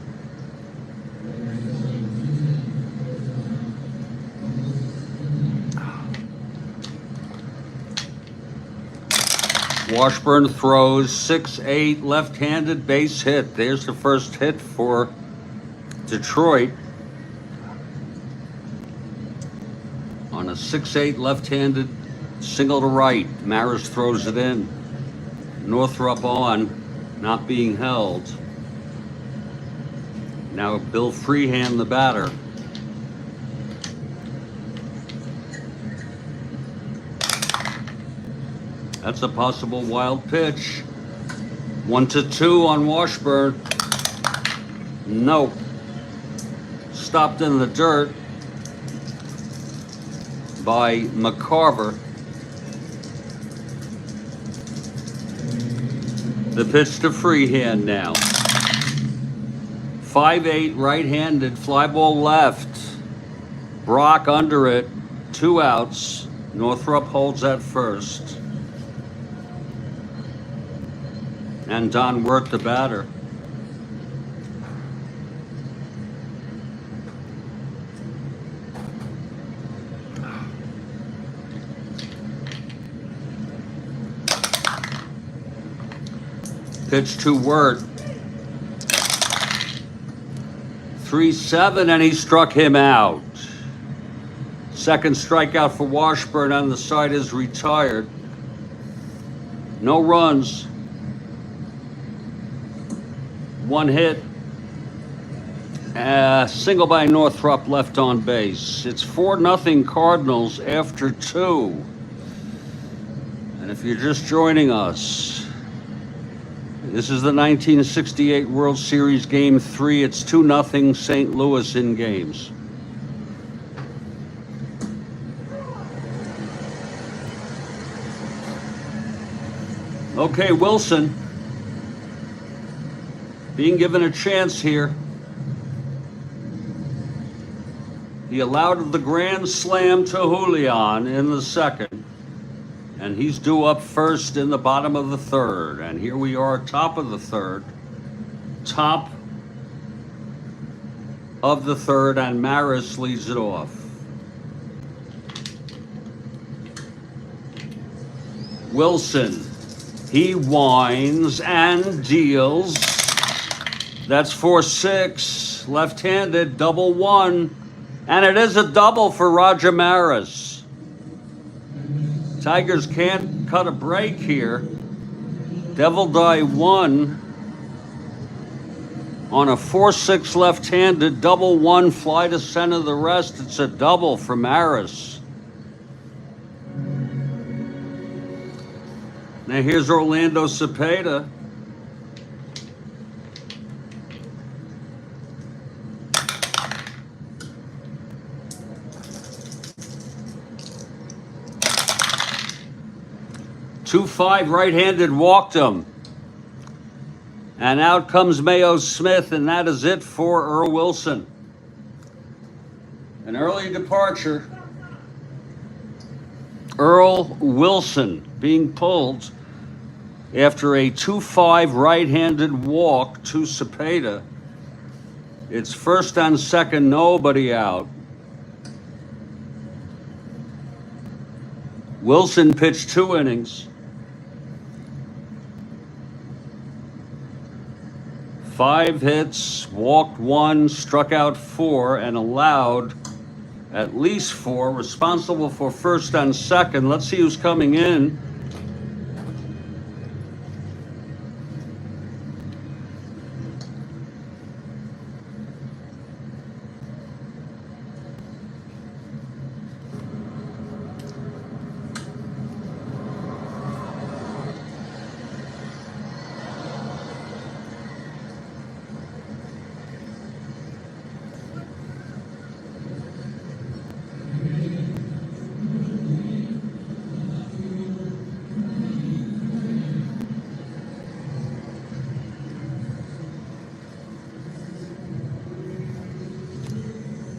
Washburn throws 6-8 left-handed base hit. There's the first hit for Detroit. On a 6-8 left-handed single to right. Maris throws it in. Northrop on, not being held. Now Bill Freehand, the batter. That's a possible wild pitch. 1-2 on Washburn. Nope. Stopped in the dirt by McCarver. The pitch to Freehand now. 5-8 right-handed, fly ball left. Brock under it, 2 outs. Northrop holds at first. And Don Wirt, the batter. Pitch to Wirt. 3-7, and he struck him out. Second strikeout for Washburn on the side is retired. No runs. One hit. Single by Northrup left on base. It's 4-0 Cardinals after 2. And if you're just joining us, this is the 1968 World Series Game 3. It's 2-0 St. Louis in games. Okay, Wilson being given a chance here. He allowed the grand slam to Julian in the second, and he's due up first in the bottom of the third. And here we are, top of the third, and Maris leads it off. Wilson, he winds and deals. That's 4-6, left-handed, double one. And it is a double for Roger Maris. Tigers can't cut a break here. Devil Die 1 on a 4-6 left-handed, double one, fly to center the rest. It's a double for Maris. Now here's Orlando Cepeda. Two-five right-handed walked him. And out comes Mayo Smith, and that is it for Earl Wilson. An early departure. Earl Wilson being pulled after a 2-5 right-handed walk to Cepeda. It's first and second, nobody out. Wilson pitched 2 innings. 5 hits, walked 1, struck out 4, and allowed at least 4, responsible for first and second. Let's see who's coming in.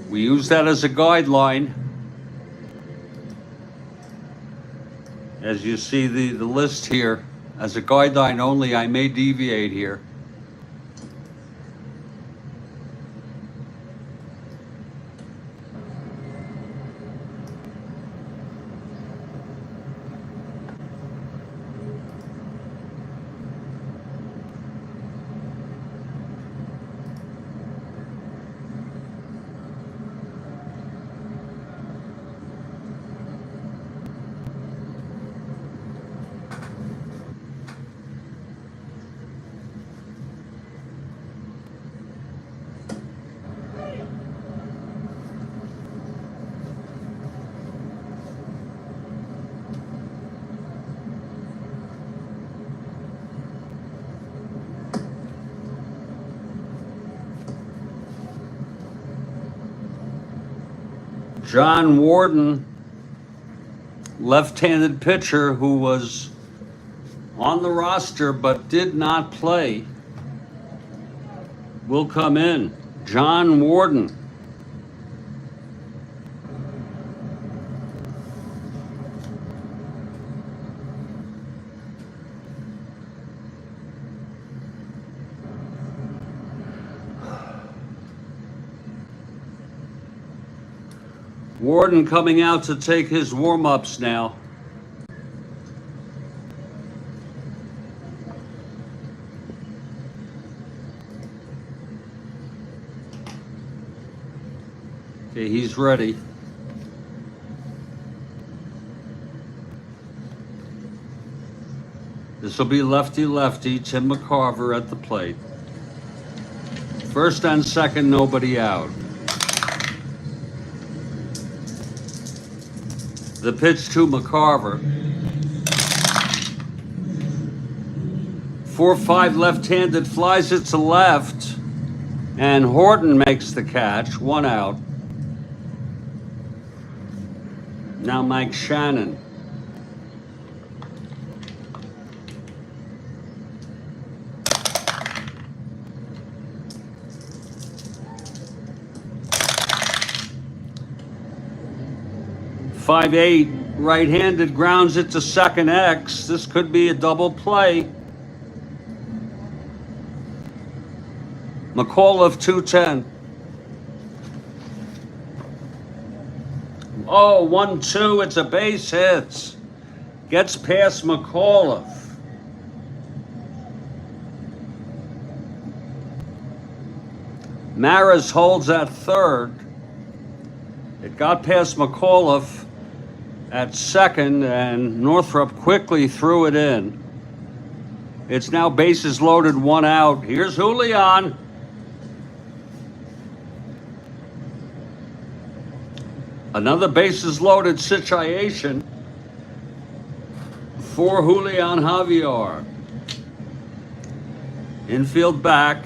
We use that as a guideline. As you see the list here, as a guideline only, I may deviate here. John Warden, left-handed pitcher who was on the roster but did not play, will come in. John Warden. Warden coming out to take his warm-ups now. Okay, he's ready. This will be lefty-lefty, Tim McCarver at the plate. First and second, nobody out. The pitch to McCarver. 4-5 left-handed, flies it to left, and Horton makes the catch, 1 out. Now Mike Shannon. .58 right-handed, grounds it to second X. This could be a double play. McAuliffe 210. Oh, 1-2. It's a base hit. Gets past McAuliffe. Maris holds at third. It got past McAuliffe at second, and Northrup quickly threw it in. It's now bases loaded, 1 out. Here's Julian. Another bases loaded situation for Julian Javier. Infield back.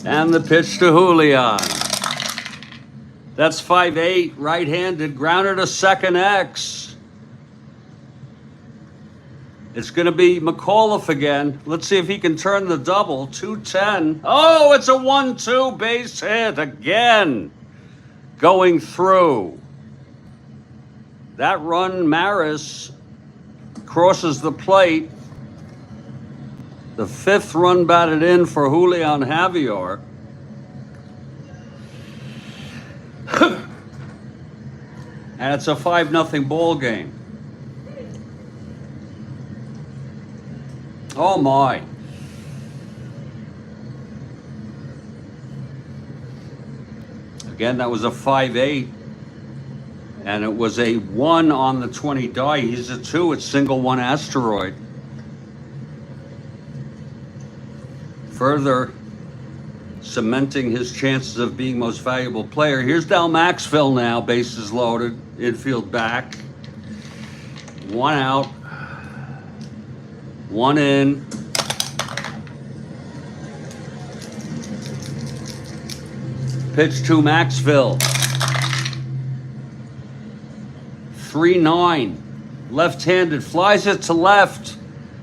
And the pitch to Julian. That's 5-8, right-handed, grounded to second X. It's going to be McAuliffe again. Let's see if he can turn the double. 210. Oh, it's a 1-2 base hit again. Going through. That run, Maris crosses the plate. The 5th run batted in for Julian Javier. And it's a 5-0 ball game. Oh my. Again, that was a 5-8. And it was a 1 on the 20 die. He's a 2 at single 1 asteroid. Further cementing his chances of being most valuable player. Here's Dal Maxville now, bases loaded, infield back. 1 out. 1 in. Pitch to Maxville. 3-9. Left-handed, flies it to left.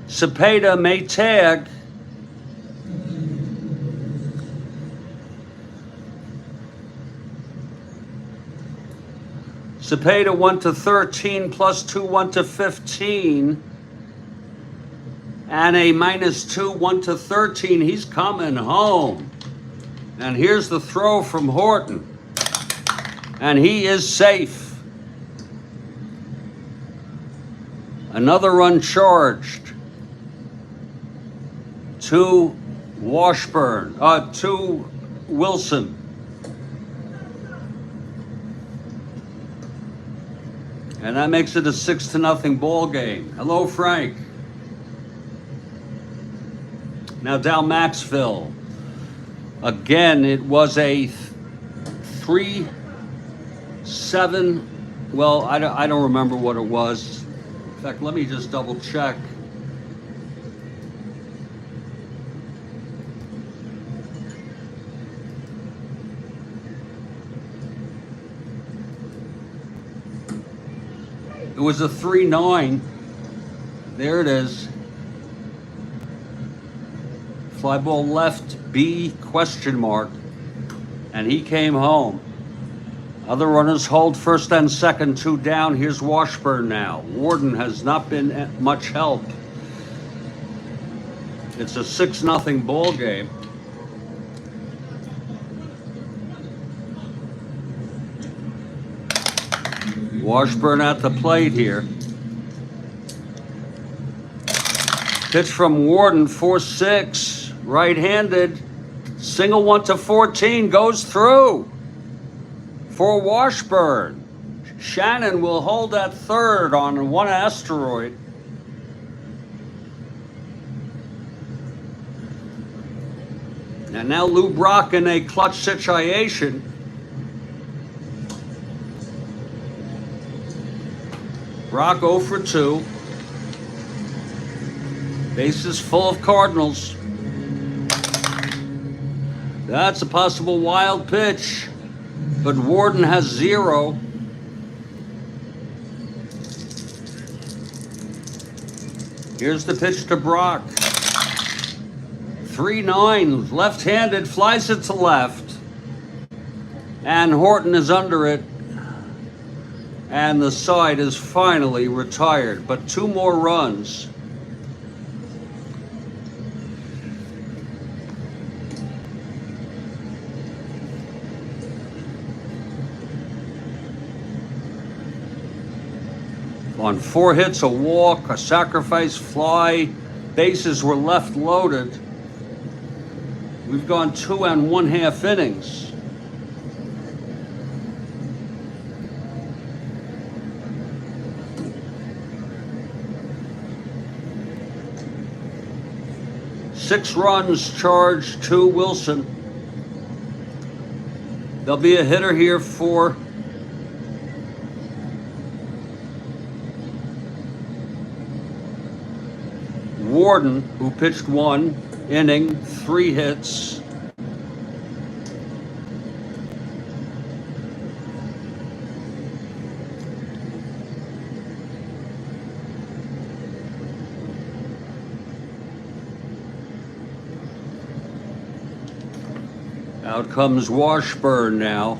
Cepeda may tag. Cepeda 1-13 plus 2 1-15. And a -2 1-13. He's coming home. And here's the throw from Horton. And he is safe. Another run charged. To Washburn. To Wilson. And that makes it a 6-0 ball game. Hello, Frank. Now Dal Maxville. Again, it was a 3-7. Well, I don't remember what it was. In fact, let me just double check. It was a 3-9. There it is. Fly ball left, B ? And he came home. Other runners hold first and second, 2 down. Here's Washburn now. Warden has not been much help. It's a 6-0 ball game. Washburn at the plate here. Pitch from Warden, 4-6, right-handed. Single one to 14, goes through for Washburn. Shannon will hold at third on one asteroid. And now Lou Brock in a clutch situation. Brock 0 for 2. Bases full of Cardinals. That's a possible wild pitch, but Warden has 0. Here's the pitch to Brock. 3-9, left-handed, flies it to left. And Horton is under it. And the side is finally retired, but 2 more runs. On 4 hits, a walk, a sacrifice fly, bases were left loaded. We've gone 2 1/2 innings. Six runs charged to Wilson. There'll be a hitter here for Warden, who pitched 1 inning, 3 hits. Out comes Washburn now.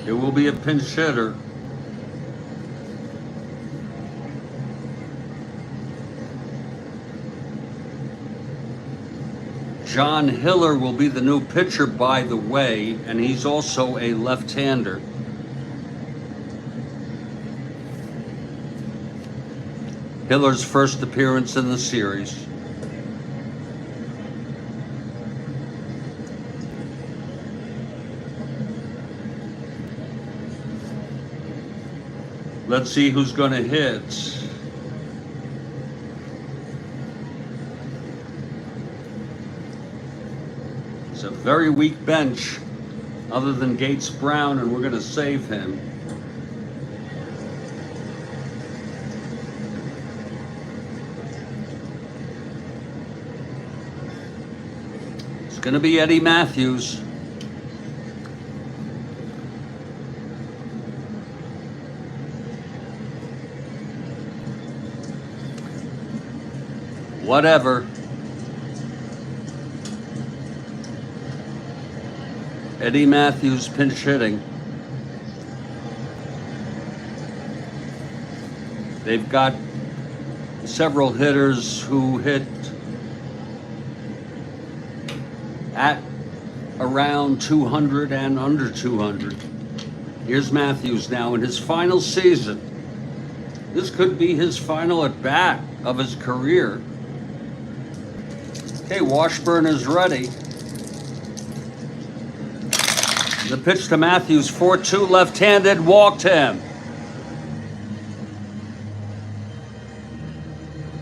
It will be a pinch hitter. John Hiller will be the new pitcher, by the way, and he's also a left-hander. Hiller's first appearance in the series. Let's see who's going to hit. It's a very weak bench, other than Gates Brown, and we're going to save him. It's going to be Eddie Matthews. Whatever. Eddie Matthews pinch hitting. They've got several hitters who hit at around 200 and under 200. Here's Matthews now in his final season. This could be his final at bat of his career. Okay, Washburn is ready. The pitch to Matthews, 4-2, left-handed, walked him.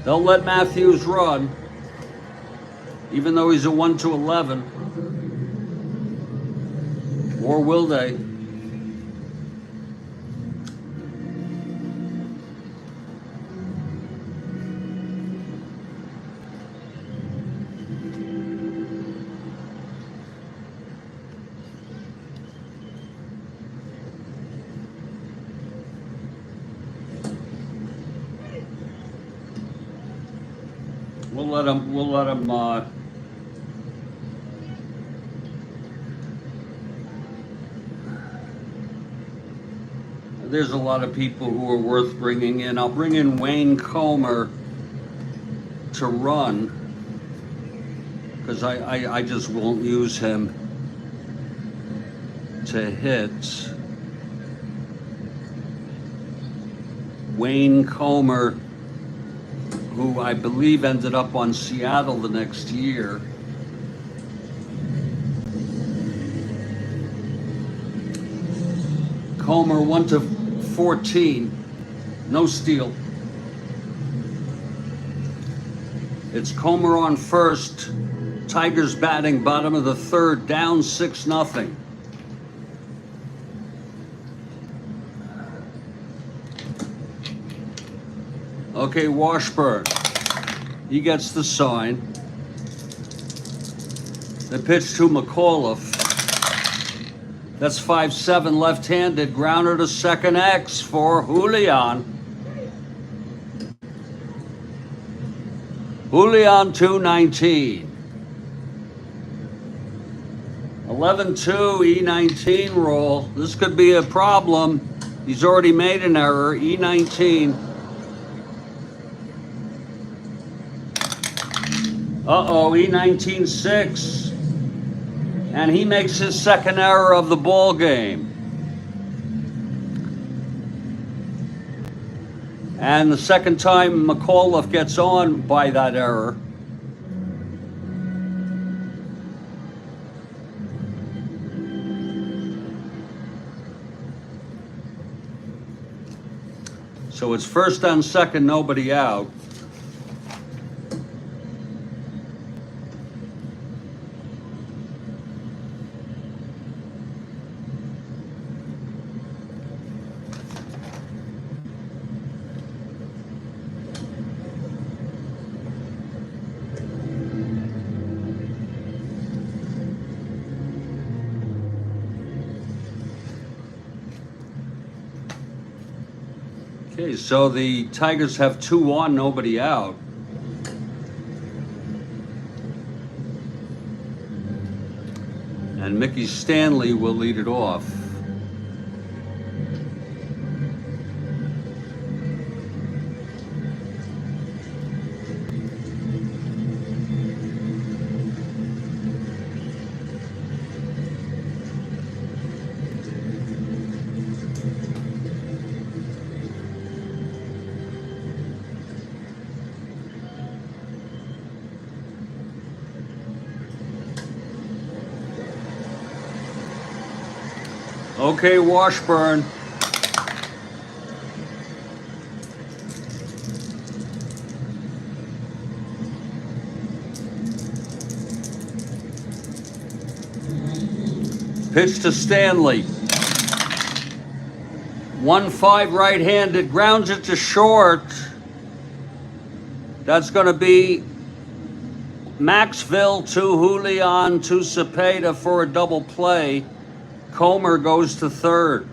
They'll let Matthews run, even though he's a 1-11. Or will they? We'll let him, there's a lot of people who are worth bringing in. I'll bring in Wayne Comer to run, because I just won't use him. to hit Wayne Comer, who I believe ended up on Seattle the next year. Comer 1-14, no steal. It's Comer on first. Tigers batting bottom of the third, down 6-0. Okay, Washburn. He gets the sign. The pitch to McAuliffe. That's 5-7 left-handed. Grounder to second X for Julian. Julian 219. 11-2 E19 roll. This could be a problem. He's already made an error. E19. Uh-oh, E19 6. And he makes his second error of the ball game. And the second time McAuliffe gets on by that error. So it's first on second, nobody out. Okay, so the Tigers have 2 on, nobody out. And Mickey Stanley will lead it off. Okay, Washburn. Pitch to Stanley. 1-5 right-handed, grounds it to short. That's going to be Maxville to Julian to Cepeda for a double play. Comer goes to third.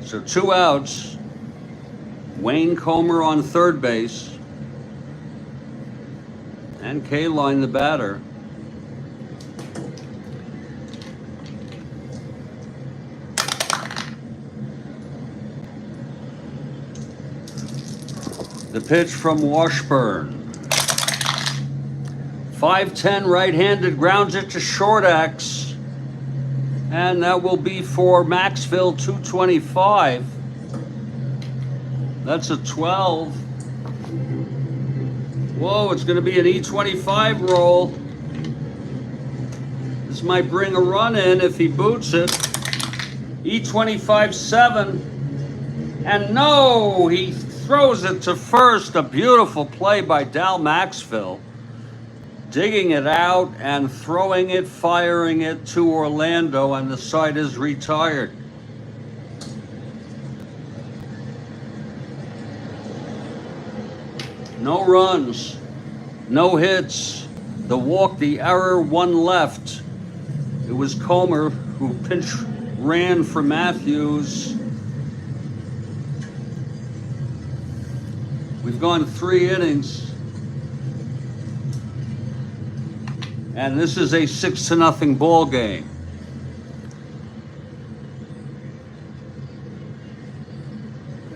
So 2 outs. Wayne Comer on third base. And K-Line the batter. The pitch from Washburn. 5-10 right-handed, grounds it to short X. And that will be for Maxville 225. That's a 12. Whoa, it's going to be an E25 roll. This might bring a run in if he boots it. E25 7. And no, he throws it to first. A beautiful play by Dal Maxville. Digging it out and throwing it, firing it to Orlando, and the side is retired. No runs, no hits. The walk, the error, 1 left. It was Comer who pinch ran for Matthews. We've gone 3 innings. And this is a 6-0 ball game.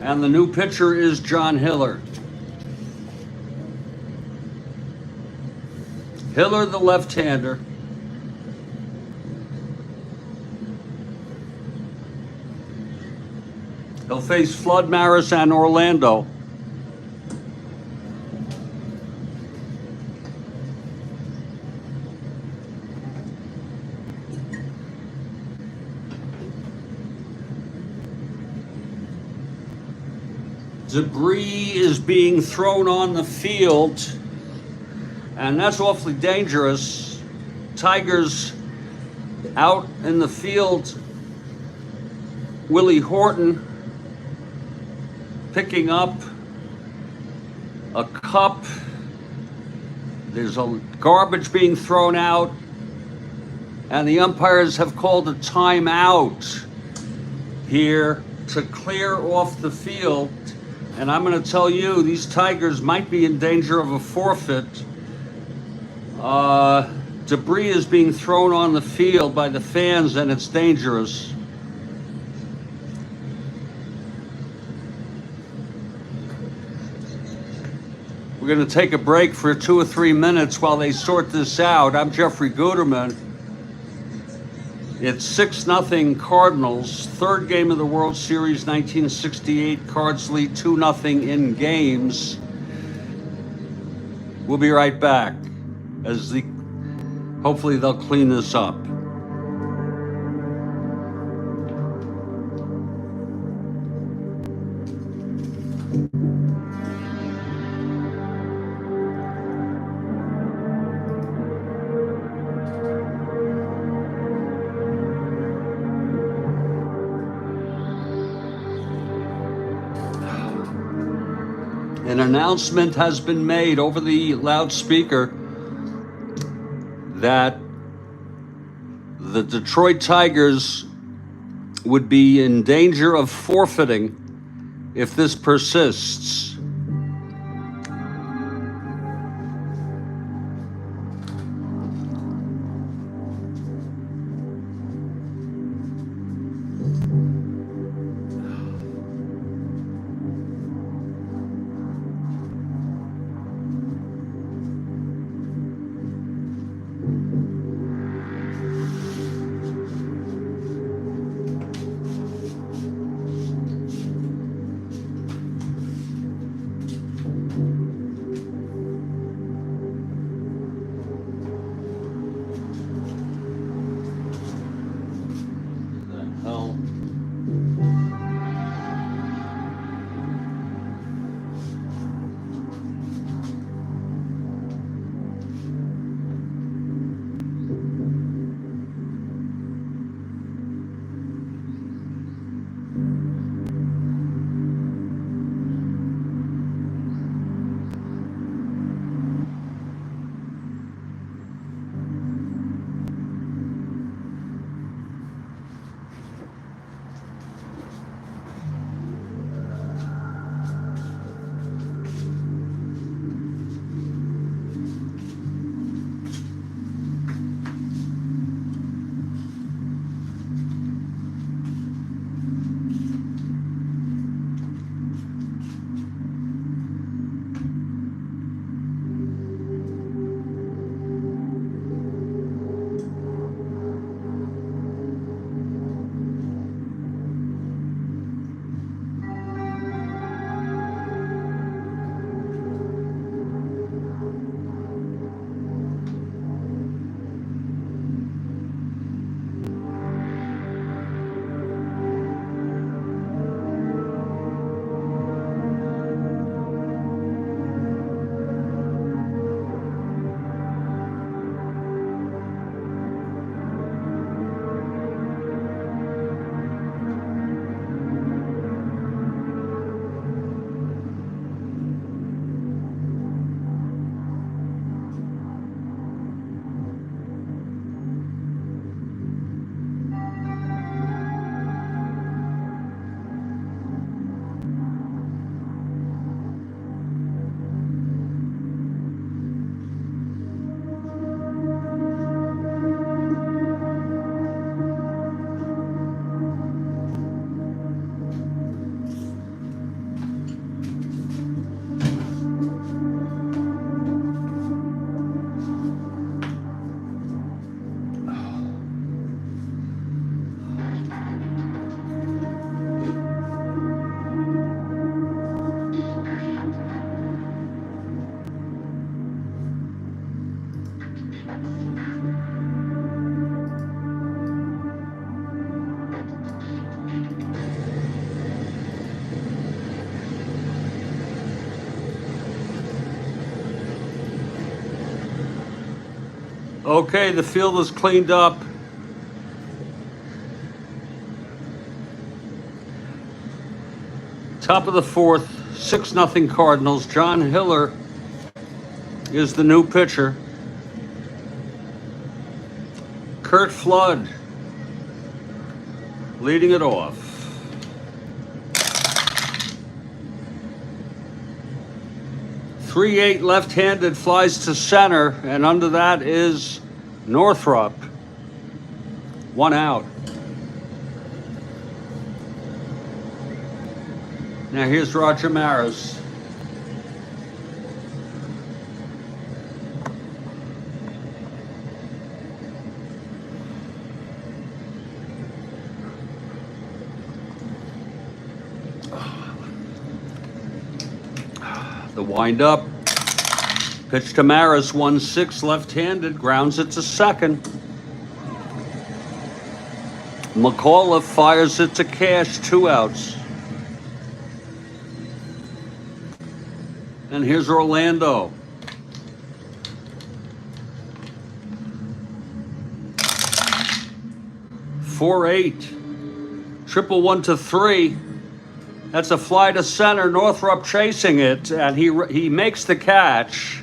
And the new pitcher is John Hiller. Hiller, the left-hander. He'll face Flood, Maris, and Orlando. Debris is being thrown on the field, and that's awfully dangerous. Tigers out in the field. Willie Horton picking up a cup. There's a garbage being thrown out, and the umpires have called a timeout here to clear off the field. And I'm going to tell you, these Tigers might be in danger of a forfeit. Debris is being thrown on the field by the fans, and it's dangerous. We're going to take a break for 2 or 3 minutes while they sort this out. I'm Jeffrey Guterman. It's 6-0 Cardinals, third game of the World Series, 1968. Cards lead 2-0 in games. We'll be right back as hopefully they'll clean this up. An announcement has been made over the loudspeaker that the Detroit Tigers would be in danger of forfeiting if this persists. Okay, the field is cleaned up. Top of the fourth, 6-0 Cardinals. John Hiller is the new pitcher. Kurt Flood leading it off. 3-8 left-handed flies to center, and under that is Northrop. 1 out. Now here's Roger Maris. The windup. Pitch to Maris, 1-6 left-handed, grounds it to second. McAuliffe fires it to Cash, 2 outs. And here's Orlando. Four-eight. Triple 1-3. That's a fly to center. Northrop chasing it, and he makes the catch.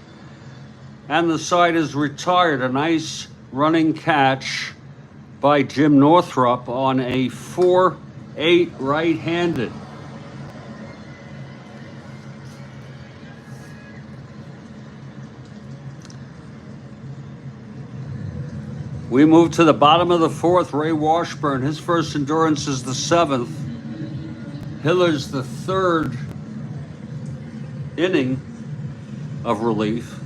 And the side is retired. A nice running catch by Jim Northrop on a 4-8 right-handed. We move to the bottom of the fourth. Ray Washburn, his first endurance is the 7th. Hiller's the 3rd inning of relief.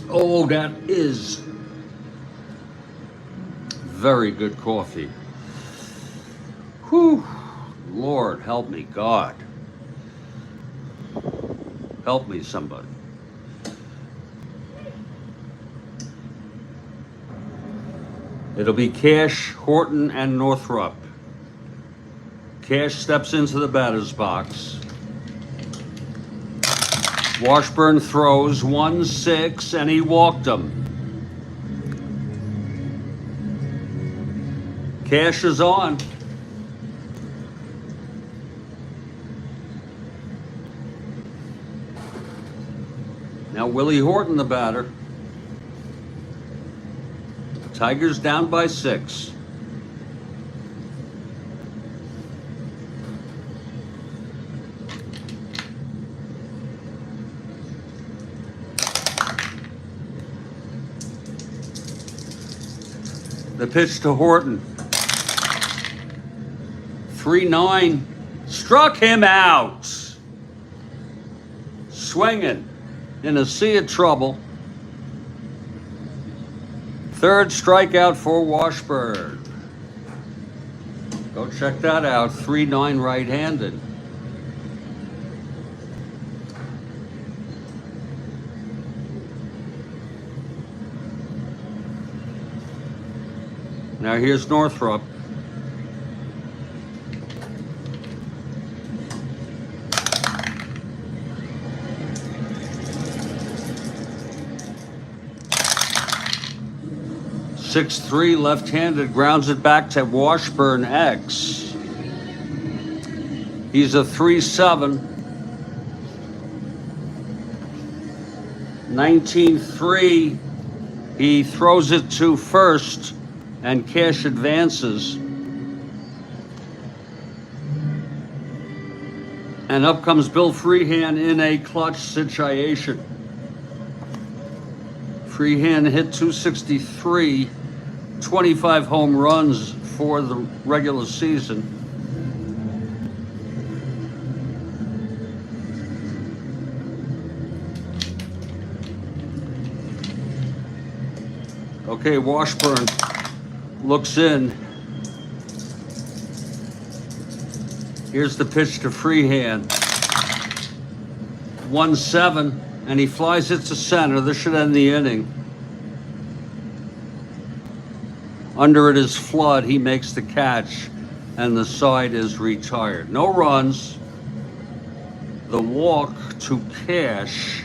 Oh, that is very good coffee. Whew. Lord, help me, God. Help me, somebody. It'll be Cash, Horton, and Northrop. Cash steps into the batter's box. Washburn throws 1-6, and he walked him. Cash is on. Now Willie Horton, the batter. Tigers down by 6. The pitch to Horton. 3-9. Struck him out. Swinging in a sea of trouble. 3rd strikeout for Washburn. Go check that out. 3-9 right-handed. Now here's Northrop. Six-three left-handed, grounds it back to Washburn X. He's a 3-7. 19-3. He throws it to first, and Cash advances. And up comes Bill Freehan in a clutch situation. Freehan hit 263, 25 home runs for the regular season. Okay, Washburn looks in. Here's the pitch to Freehan. 1-7, and he flies it to center. This should end the inning. Under it is Flood. He makes the catch, and the side is retired. No runs. The walk to Cash,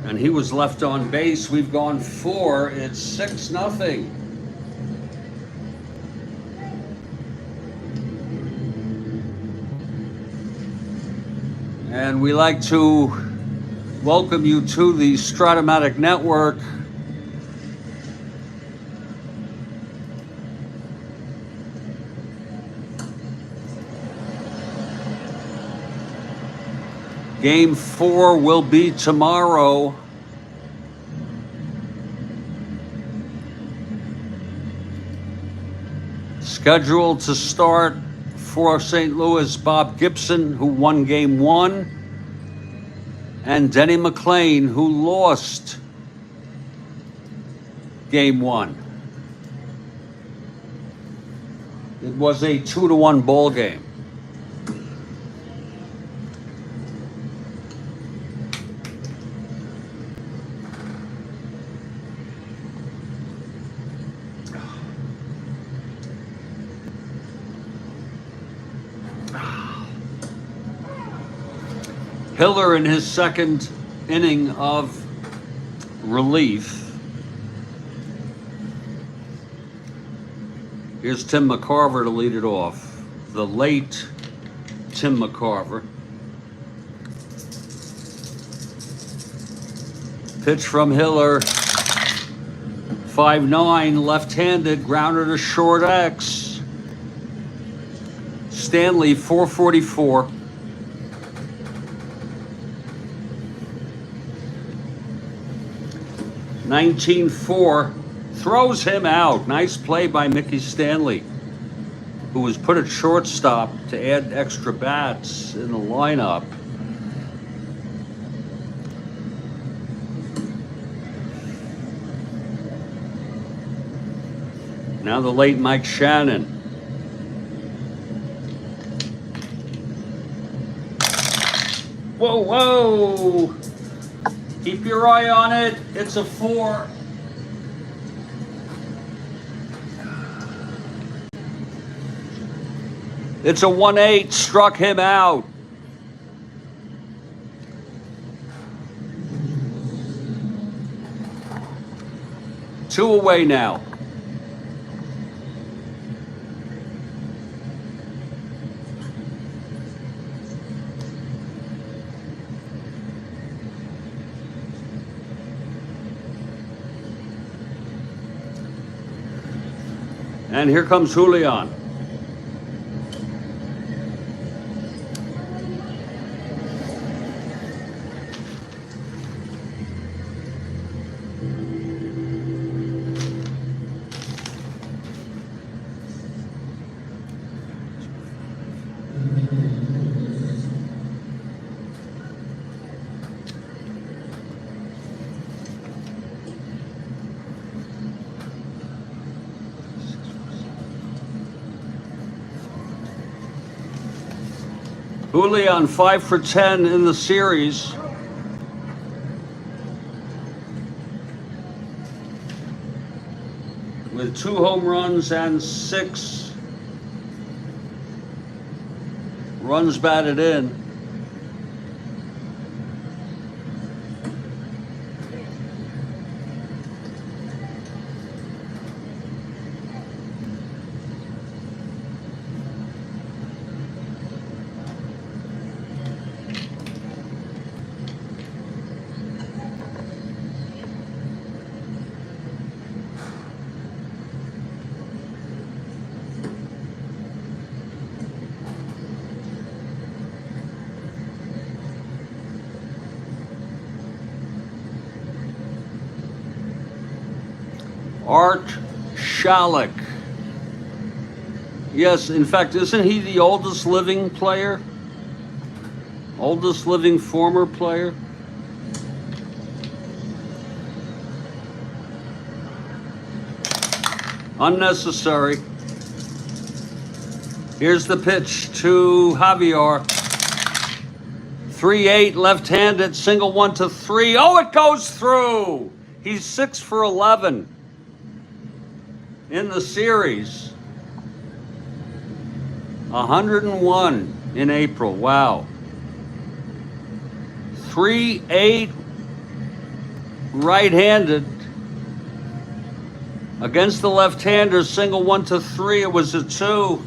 And he was left on base. We've gone 4. It's 6-0. And we like to welcome you to the Strat-O-Matic network. Game 4 will be tomorrow. Scheduled to start for St. Louis, Bob Gibson, who won Game 1, and Denny McLain, who lost Game 1. It was a 2-1 ball game. Hiller in his second inning of relief. Here's Tim McCarver to lead it off. The late Tim McCarver. Pitch from Hiller. 5-9, left-handed, grounder to short X. Stanley, 444. 19-4, throws him out. Nice play by Mickey Stanley, who was put at shortstop to add extra bats in the lineup. Now the late Mike Shannon. Whoa, whoa! Keep your eye on it. It's a 4. It's a 1-8. Struck him out. Two away now. And here comes Julian. Julian 5 for 10 in the series. With 2 home runs and 6 runs batted in. Art Schalick. Yes, in fact, isn't he the oldest living player? Oldest living former player? Unnecessary. Here's the pitch to Javier. 3-8, left-handed, single 1-3. Oh, it goes through. He's 6 for 11 in the series. 101 in April. Wow. 3-8 right-handed. Against the left-hander, single 1-3. It was a 2.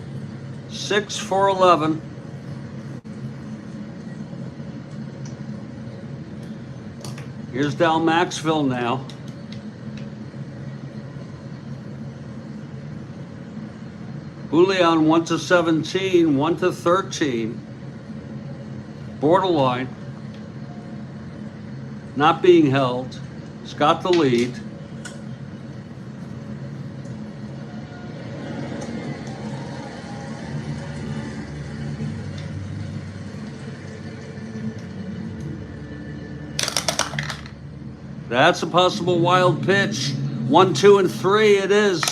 6-4-11. Here's Dal Maxville now. Julian 1-17, 1-13. Borderline. Not being held. He's got the lead. That's a possible wild pitch. 1, 2, and 3 it is.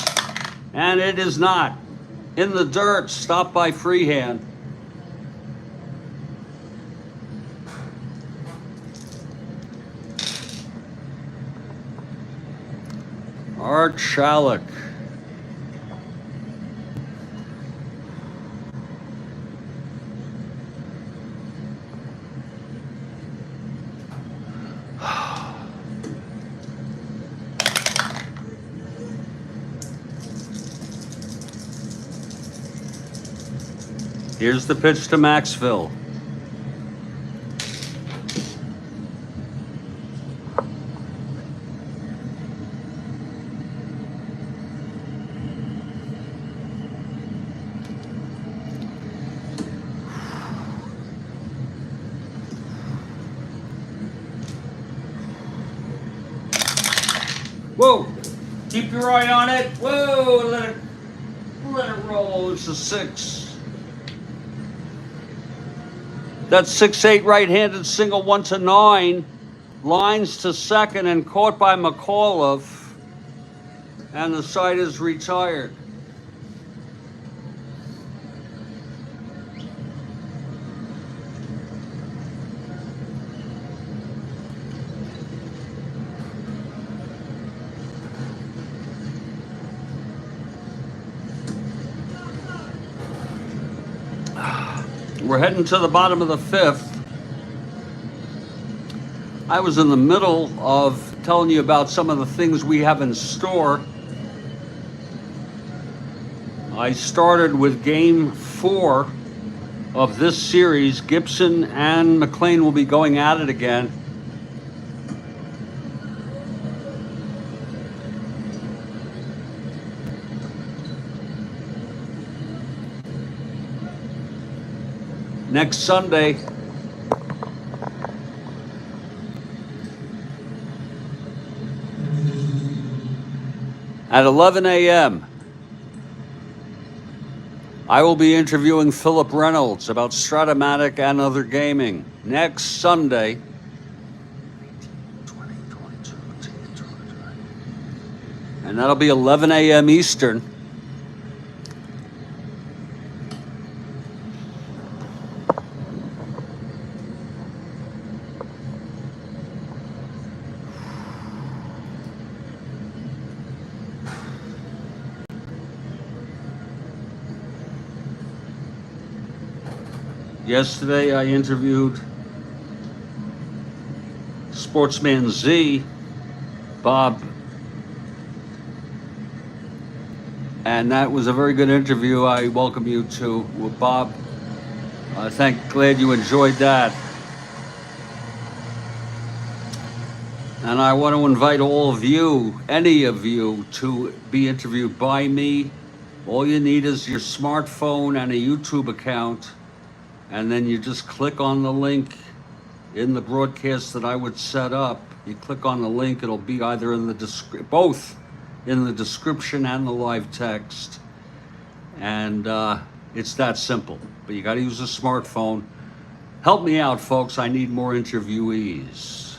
And it is not. In the dirt, stopped by Freehand. Art Shalek. Here's the pitch to Maxville. Whoa! Keep your eye on it. Whoa! Let it roll. It's a 6. That's 6-8 right-handed single 1-9. Lines to second and caught by McAuliffe. And the side is retired. We're heading to the bottom of the 5th. I was in the middle of telling you about some of the things we have in store. I started with game 4 of this series. Gibson and McLean will be going at it again. Next Sunday, at 11 a.m., I will be interviewing Philip Reynolds about Strat-O-Matic and other gaming. Next Sunday, and that'll be 11 a.m. Eastern. Yesterday, I interviewed Sportsman Z, Bob, and that was a very good interview. I welcome you to Bob. Glad you enjoyed that. And I want to invite all of you, any of you, to be interviewed by me. All you need is your smartphone and a YouTube account. And then you just click on the link in the broadcast that I would set up. You click on the link, it'll be either in the both in the description and the live text. And it's that simple, but you gotta use a smartphone. Help me out, folks, I need more interviewees.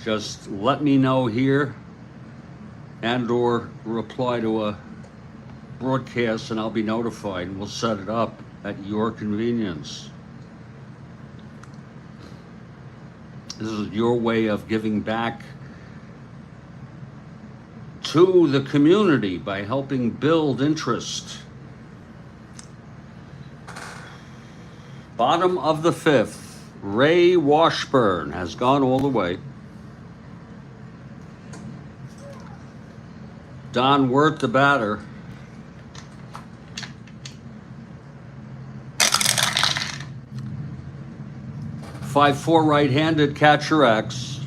Just let me know here and or reply to a broadcast and I'll be notified and we'll set it up at your convenience. This is your way of giving back to the community by helping build interest. Bottom of the 5th, Ray Washburn has gone all the way. Don Wirt, the batter. .54 right-handed, catcher X.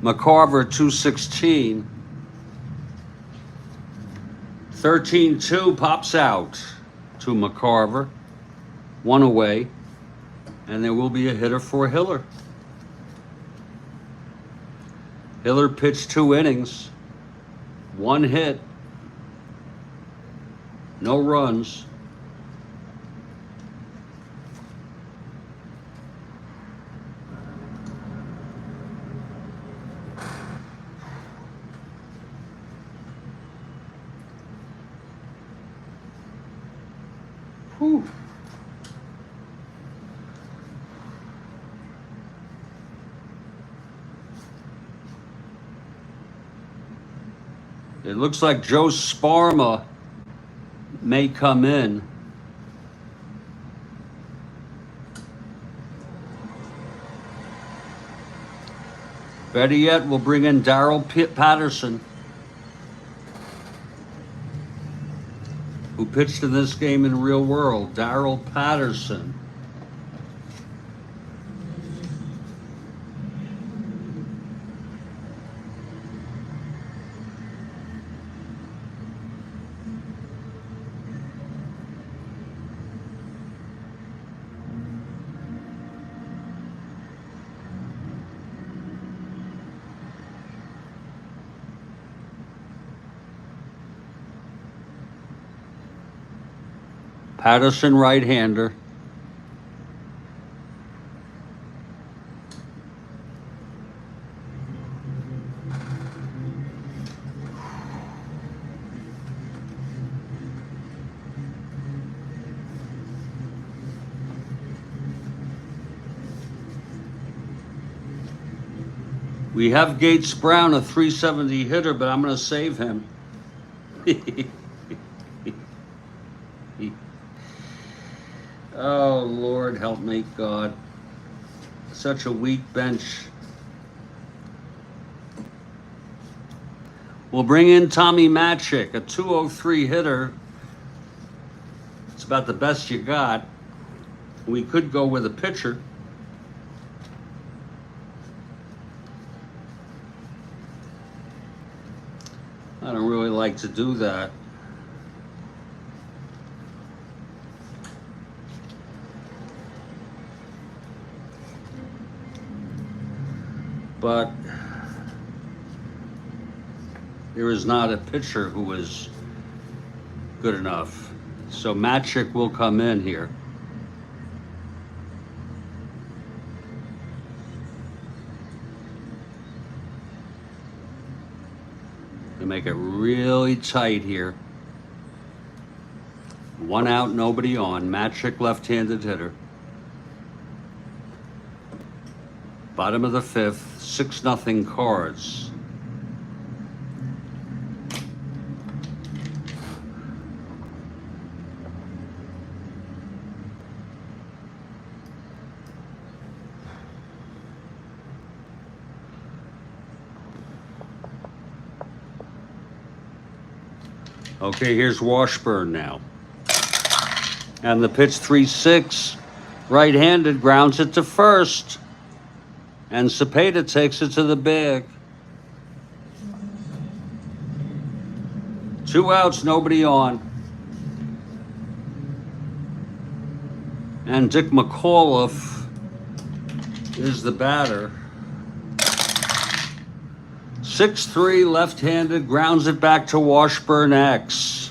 McCarver, 216. 13-2 pops out to McCarver. One away. And there will be a hitter for Hiller. Hiller pitched 2 innings. 1 hit. No runs. Whew. It looks like Joe Sparma may come in. Better yet, we'll bring in Darrell Patterson, who pitched in this game in real world. Darrell Patterson. Patterson, right-hander. We have Gates Brown, a .370 hitter, but I'm going to save him. Oh, Lord, help me, God. Such a weak bench. We'll bring in Tommy Matic, a .203 hitter. It's about the best you got. We could go with a pitcher. I don't really like to do that. But there is not a pitcher who is good enough. So Matic will come in here. To make it really tight here. 1 out, nobody on. Matic, left-handed hitter. Bottom of the 5th, 6-0 Cards. Okay, here's Washburn now. And the pitch 3-6, right-handed, grounds it to first. And Cepeda takes it to the bag. 2 outs, nobody on. And Dick McAuliffe is the batter. 6-3, left-handed, grounds it back to Washburn X.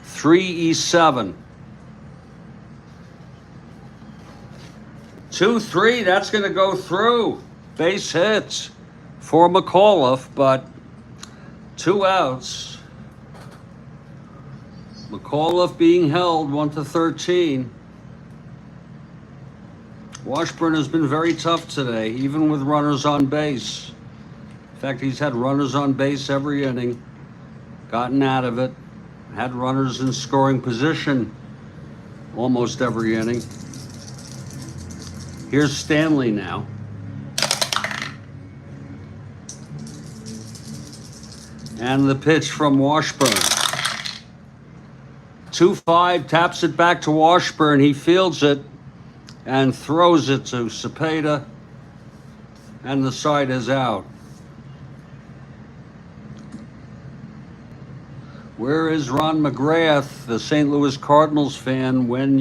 3-7. 2-3, that's going to go through. Base hits for McAuliffe, but 2 outs. McAuliffe being held 1-13. Washburn has been very tough today, even with runners on base. In fact, he's had runners on base every inning, gotten out of it, had runners in scoring position almost every inning. Here's Stanley now. And the pitch from Washburn. 2-5, taps it back to Washburn. He fields it and throws it to Cepeda. And the side is out. Where is Ron McGrath, the St. Louis Cardinals fan, when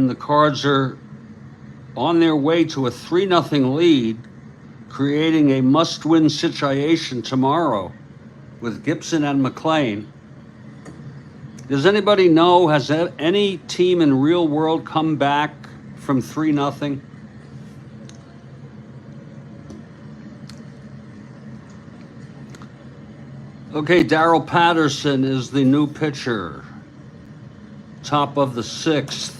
the Cards are on their way to a 3-0 lead, creating a must-win situation tomorrow with Gibson and McLean? Does anybody know, has any team in real world come back from 3-0? Okay, Darrell Patterson is the new pitcher. Top of the 6th.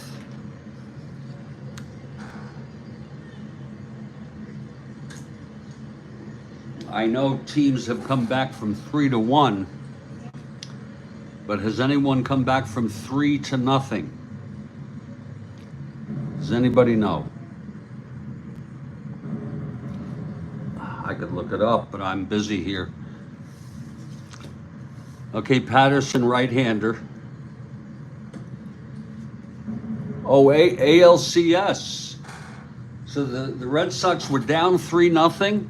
I know teams have come back from 3-1, but has anyone come back from 3-0? Does anybody know? I could look it up, but I'm busy here. Okay, Patterson, right-hander. Oh, ALCS. So the Red Sox were down 3-0,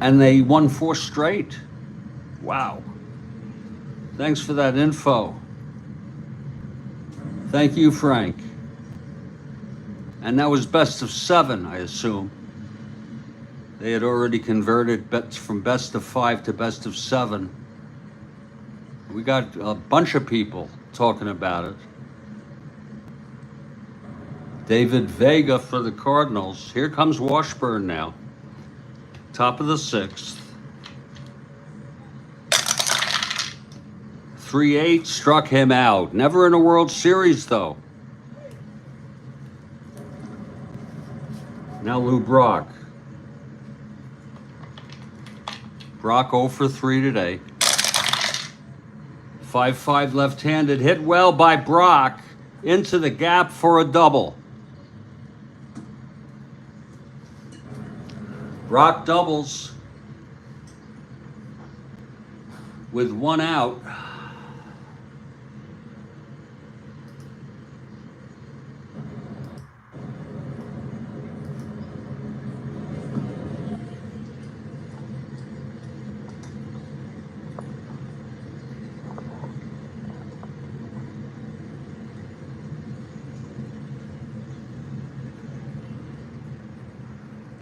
and they won 4 straight. Wow. Thanks for that info. Thank you, Frank. And that was best of 7, I assume. They had already converted bets from best of 5 to best of 7. We got a bunch of people talking about it. David Vega for the Cardinals. Here comes Washburn now. Top of the 6th. 3-8, struck him out. Never in a World Series, though. Now Lou Brock. Brock 0 for 3 today. 5-5 left-handed, hit well by Brock into the gap for a double. Brock doubles with 1 out.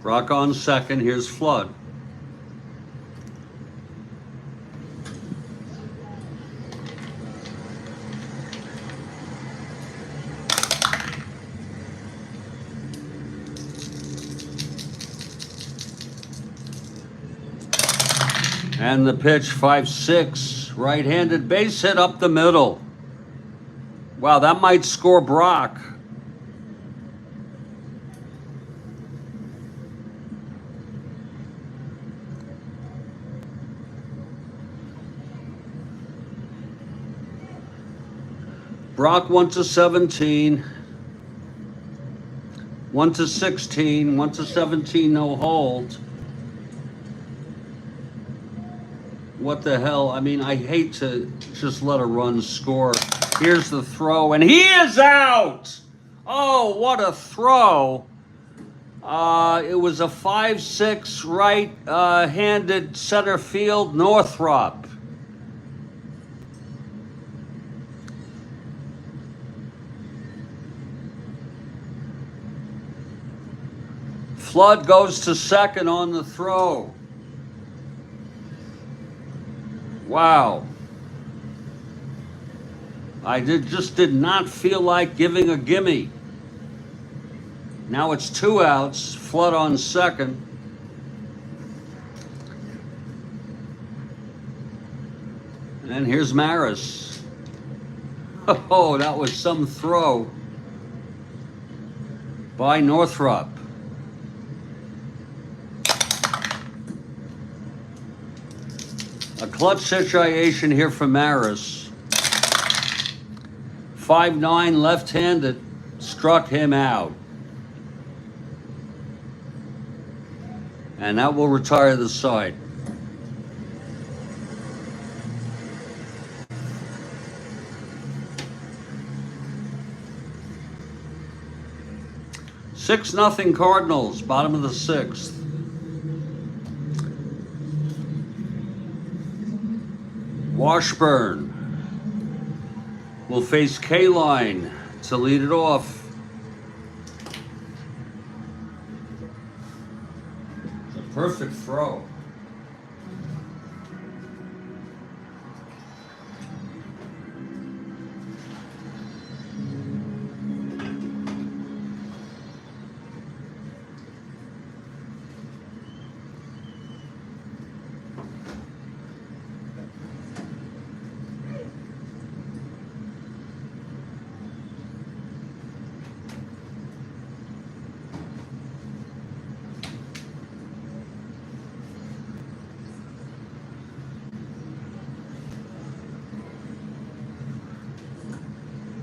Brock on second. Here's Flood. And the pitch, 5-6, right-handed base hit up the middle. Wow, that might score Brock. Brock 1-17, 1-16, 1-17, no hold. What the hell? I mean, I hate to just let a run score. Here's the throw, and he is out! Oh, what a throw. It was a 5-6 right-handed center field, Northrop. Flood goes to second on the throw. Wow. I just did not feel like giving a gimme. Now it's 2 outs, Flood on second. And here's Maris. Oh, that was some throw by Northrop. A clutch situation here for Maris. 5-9 left-handed, struck him out. And that will retire the side. Six nothing Cardinals, bottom of the sixth. Washburn will face K-Line to lead it off. It's a perfect throw.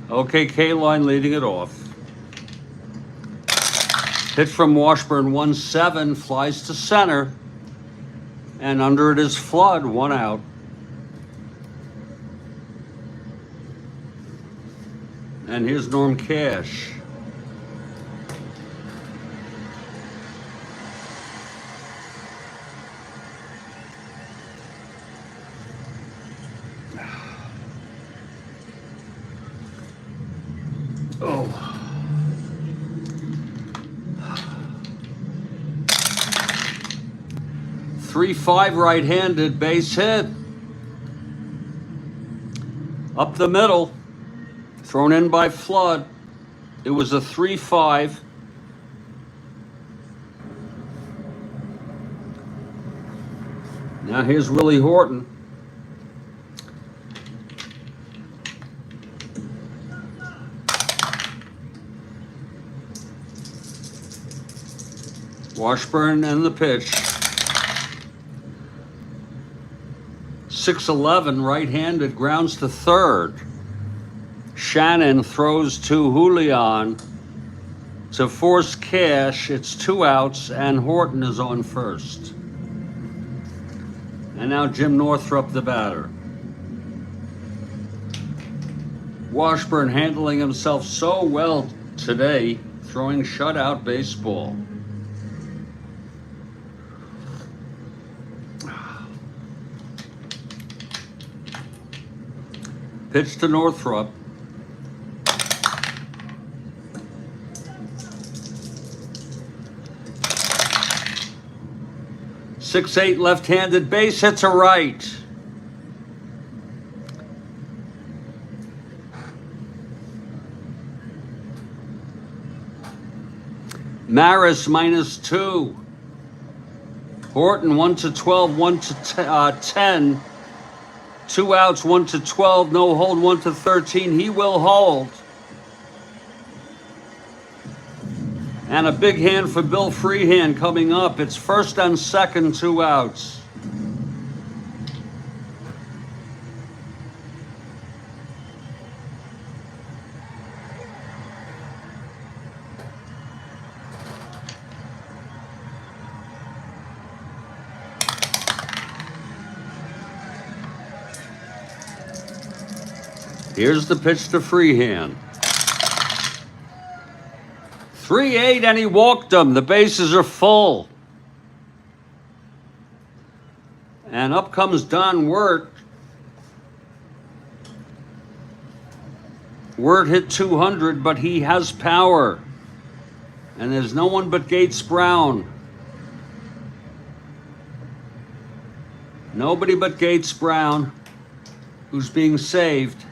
Okay, K-Line leading it off. Hit from Washburn, 1-7, flies to center. And under it is Flood, 1 out. And here's Norm Cash. Oh. .3-5 right-handed, base hit. Up the middle, thrown in by Flood. It was a 3-5. Now here's Willie Horton. Washburn and the pitch. 6-11, right-handed, grounds to third. Shannon throws to Julian to force Cash. It's 2 outs, and Horton is on first. And now Jim Northrup, the batter. Washburn handling himself so well today, throwing shutout baseball. Pitch to Northrup. .68 left-handed, base hit to right. Maris -2. Horton 1-12, 1-10. 2 outs, 1-12, no hold, 1-13. He will hold. And a big hand for Bill Freehan coming up. It's first and second, 2 outs. Here's the pitch to Freehan. 3-8, and he walked him. The bases are full. And up comes Don Wirt. Wirt hit 200, but he has power. And there's no one but Gates Brown. Nobody but Gates Brown, who's being saved.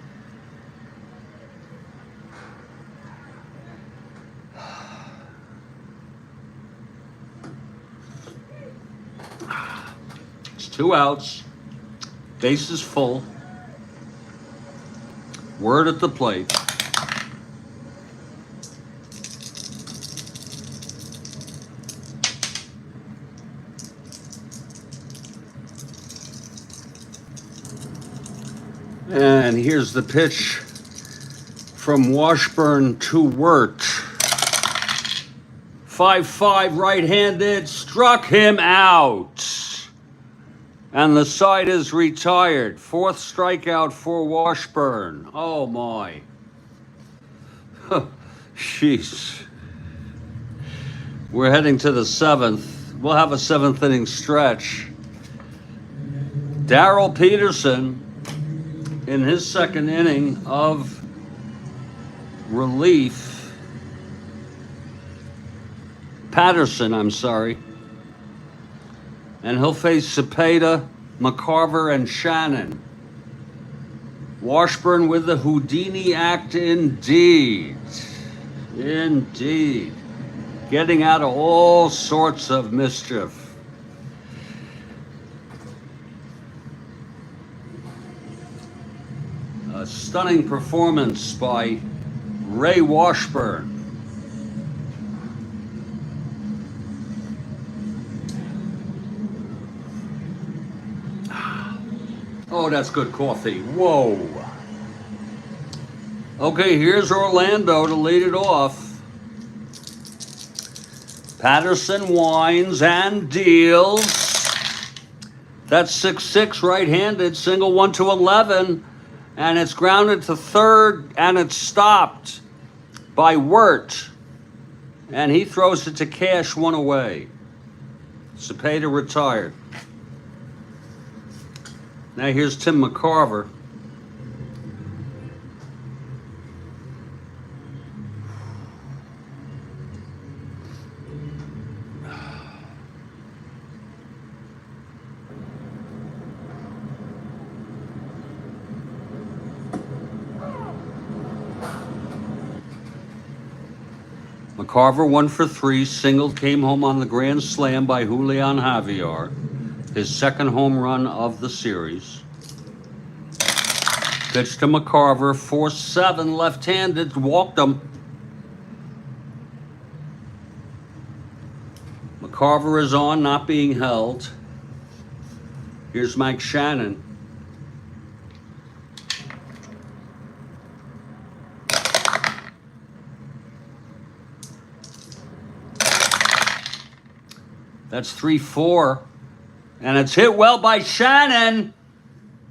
It's 2 outs. Base is full. Wirt at the plate. And here's the pitch from Washburn to Wirt. 5-5 right-handed, struck him out. And the side is retired. 4th strikeout for Washburn. Oh my. Jeez. We're heading to the 7th. We'll have a 7th inning stretch. Darrell Peterson in his 2nd inning of relief. Patterson, I'm sorry. And he'll face Cepeda, McCarver, and Shannon. Washburn with the Houdini act indeed. Indeed. Getting out of all sorts of mischief. A stunning performance by Ray Washburn. Oh, that's good coffee. Whoa. Okay, here's Orlando to lead it off. Patterson winds and deals. That's 6-6 right-handed, single 1-11, and it's grounded to 3rd, and it's stopped by Wirt, and he throws it to Cash, 1 away. Cepeda retired. Now here's Tim McCarver. McCarver 1 for 3, singled, came home on the grand slam by Julian Javier, his 2nd home run of the series. Pitch to McCarver, 4-7, left-handed, walked him. McCarver is on, not being held. Here's Mike Shannon. That's 3-4. And it's hit well by Shannon.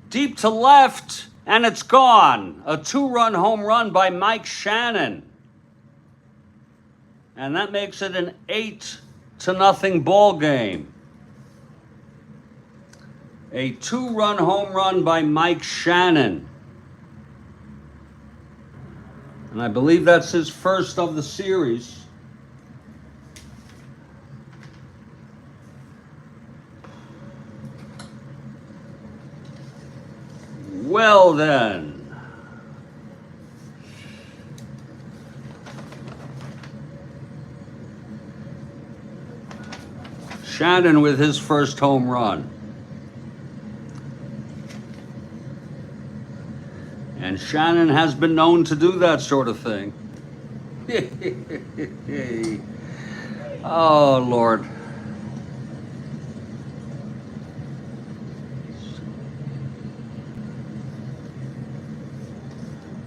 Deep to left. And it's gone. A 2-run home run by Mike Shannon. And that makes it an 8-0 ball game. A 2-run home run by Mike Shannon. And I believe that's his first of the series. Well then. Shannon with his first home run. And Shannon has been known to do that sort of thing. Oh, Lord.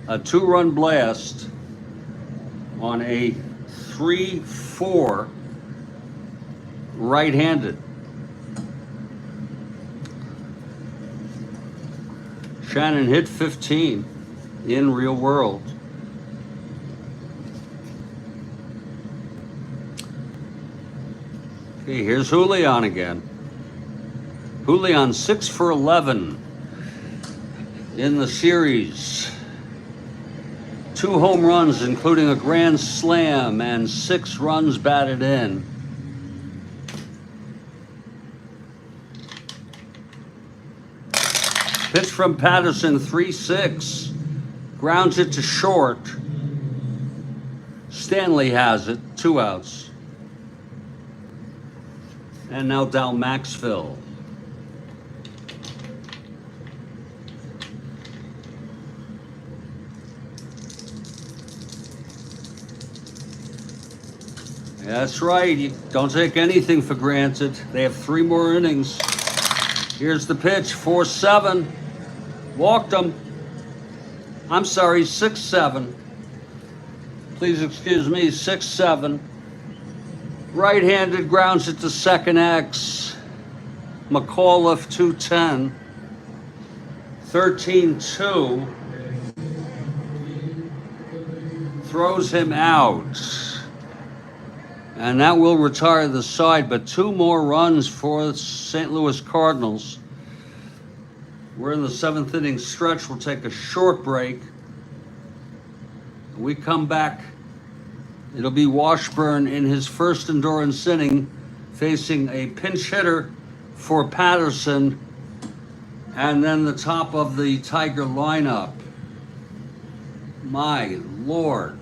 A 2-run blast on a 3-4 right-handed. Shannon hit 15 in real world. Okay, here's Julian again. Julian 6 for 11 in the series. 2 home runs, including a grand slam, and 6 runs batted in. Pitch from Patterson, 3-6. Grounds it to short. Stanley has it, 2 outs. And now Dal Maxfield. That's right. You don't take anything for granted. They have 3 more innings. Here's the pitch, 4-7. Walked him. I'm sorry, 6-7. Please excuse me, 6-7. Right-handed grounds it to second X. McAuliffe 210. 13-2. Throws him out. And that will retire the side, but 2 more runs for St. Louis Cardinals. We're in the 7th inning stretch. We'll take a short break. When we come back, it'll be Washburn in his first endurance inning, facing a pinch hitter for Patterson, and then the top of the Tiger lineup. My Lord.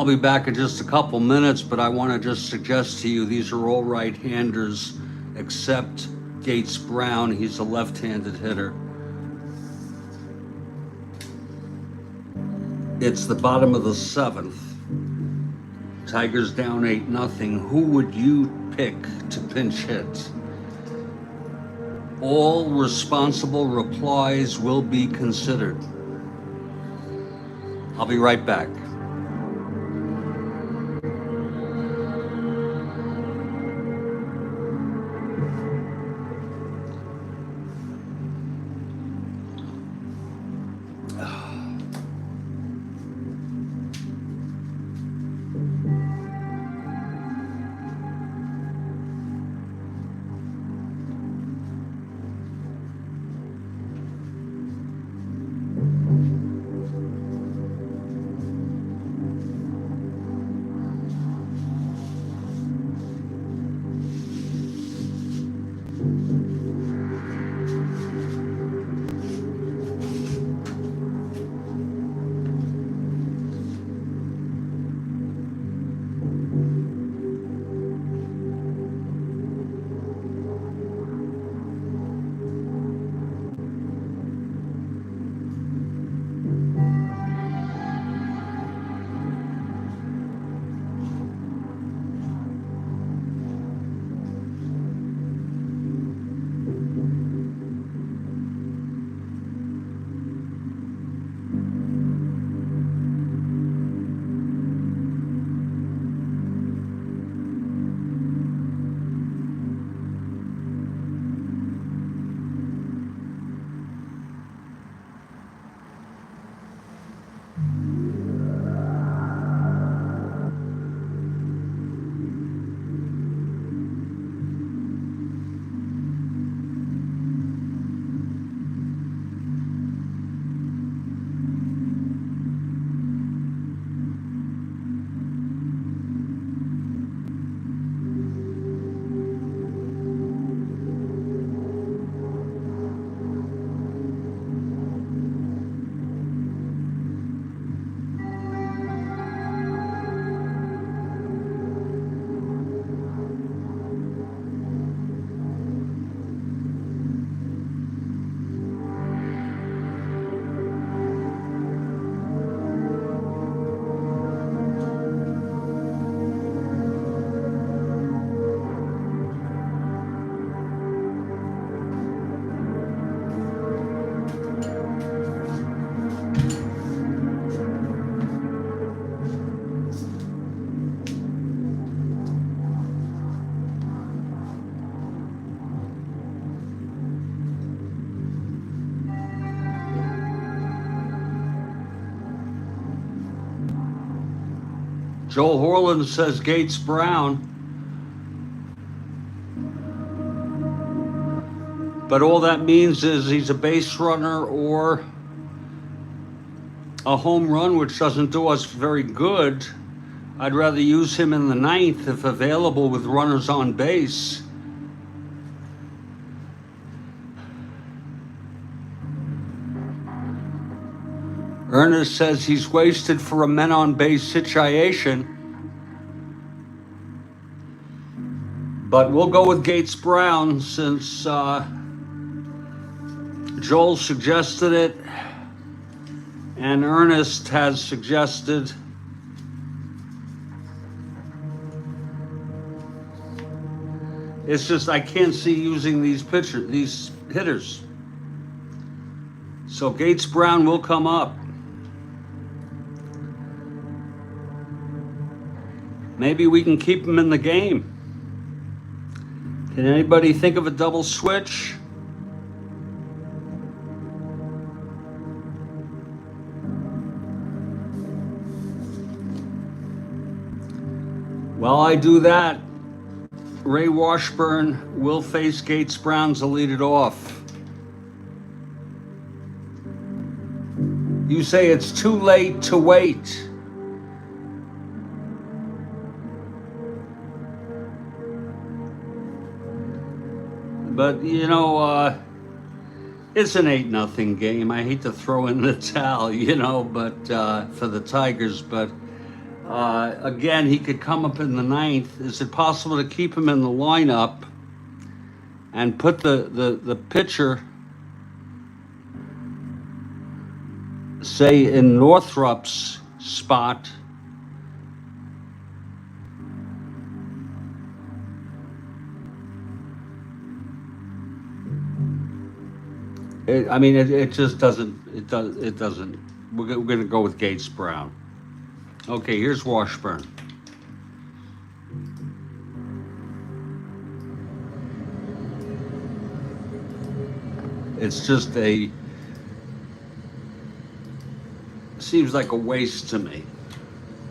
I'll be back in just a couple minutes, but I want to just suggest to you these are all right-handers except Gates Brown. He's a left-handed hitter. It's the bottom of the 7th. Tigers down 8-0. Who would you pick to pinch hit? All responsible replies will be considered. I'll be right back. Joel Horland says Gates Brown. But all that means is he's a base runner or a home run, which doesn't do us very good. I'd rather use him in the 9th if available with runners on base. Ernest says he's wasted for a men on base situation. But we'll go with Gates Brown since Joel suggested it and Ernest has suggested. It's just I can't see using these hitters. So Gates Brown will come up. Maybe we can keep him in the game. Can anybody think of a double switch? While I do that, Ray Washburn will face Gates Brown to lead it off. You say it's too late to wait. But, you know, it's an 8-0 game. I hate to throw in the towel, you know, but for the Tigers, but Again, he could come up in the ninth. Is it possible to keep him in the lineup and put the pitcher, say, in Northrup's spot? It just doesn't. It doesn't. We're going to go with Gates Brown. Okay, here's Washburn. It's just seems like a waste to me.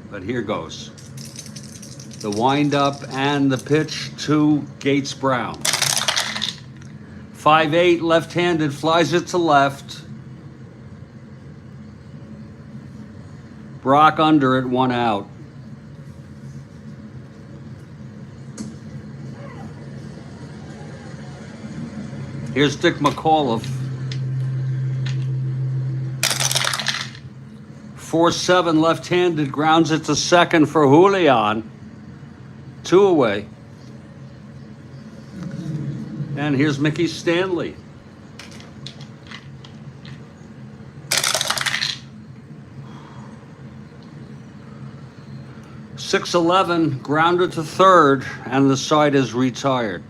But here goes. The windup and the pitch to Gates Brown. 5'8", left-handed, flies it to left. Brock under it, 1 out. Here's Dick McAuliffe. 4-7, left-handed, grounds it to second for Julian. 2 away. And here's Mickey Stanley. .611, grounded to third, and the side is retired.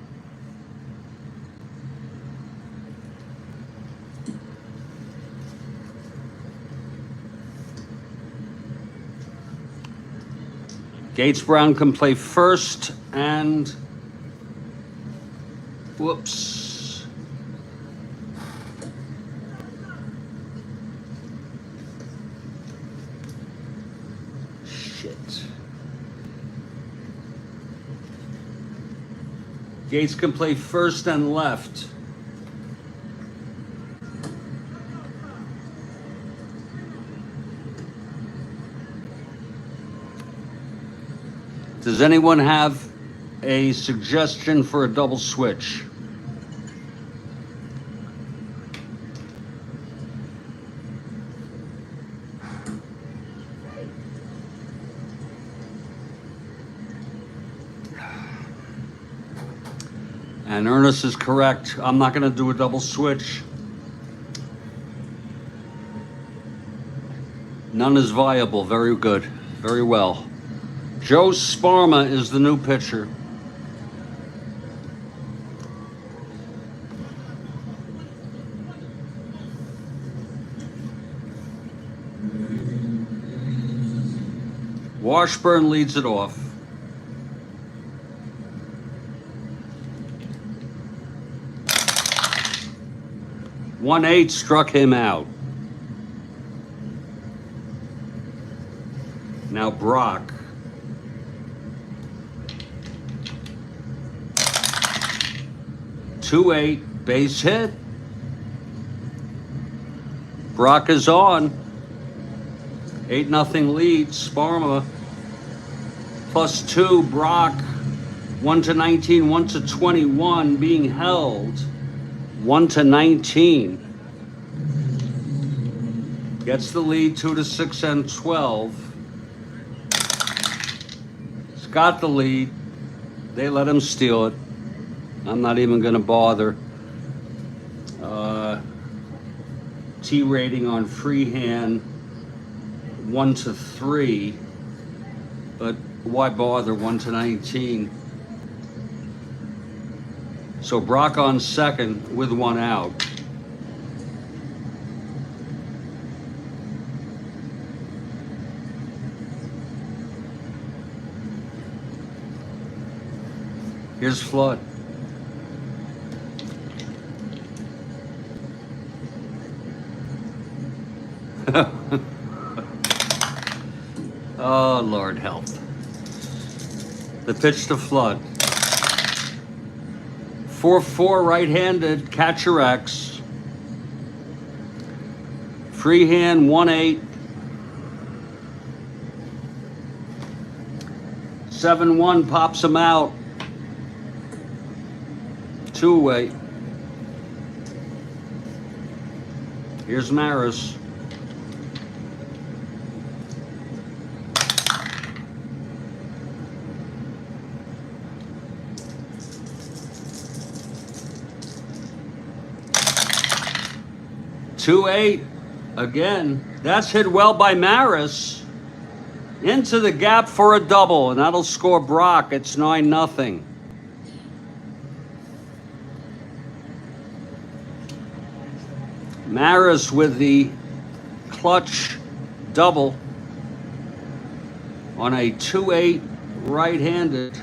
Gates Brown can play first and whoops. Shit. Gates can play first and left. Does anyone have a suggestion for a double switch? And Ernest is correct. I'm not going to do a double switch. None is viable. Very good. Very well. Joe Sparma is the new pitcher. Washburn leads it off. .18 struck him out. Now Brock. .28 base hit. Brock is on. 8-0 lead. Sparma +2. Brock 1-19, 1-21 being held. 1-19. Gets the lead 2-6 and 12. He's got the lead. They let him steal it. I'm not even going to bother. T rating on freehand 1-3, but why bother? 1-19. So Brock on second with 1 out. Here's Flood. Oh, Lord help. The pitch to Flood. 4-4 right-handed, catcher X. Freehand 1-8. 7-1 pops him out. 2 away. Here's Maris. 2-8 again. That's hit well by Maris. Into the gap for a double, and that'll score Brock. It's 9-0. Maris with the clutch double on a 2-8 right-handed.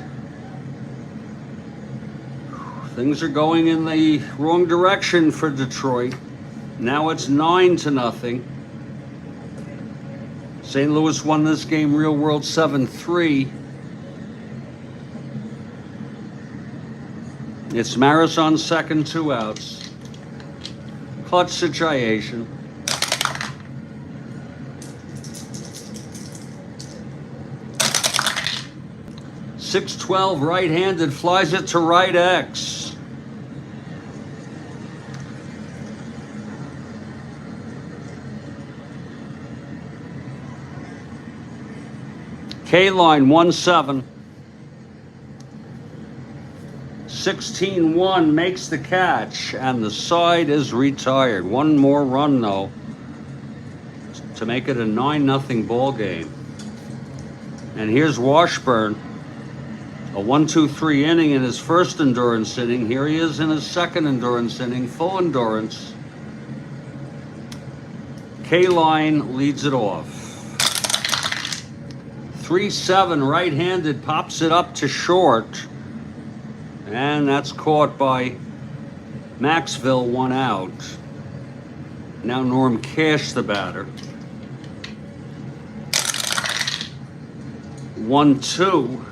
Things are going in the wrong direction for Detroit. Now it's 9-0. St. Louis won this game real world 7-3. It's Maris on second, 2 outs. Clutch situation. .612 right-handed, flies it to right X. K-line 1-7. 16-1 makes the catch, and the side is retired. One more run, though, to make it a 9-0 ball game. And here's Washburn, a 1-2-3 inning in his first endurance inning. Here he is in his second endurance inning, full endurance. K-line leads it off. 3-7 right-handed, pops it up to short. And that's caught by Maxville, 1 out. Now Norm Cash, the batter. 1-2.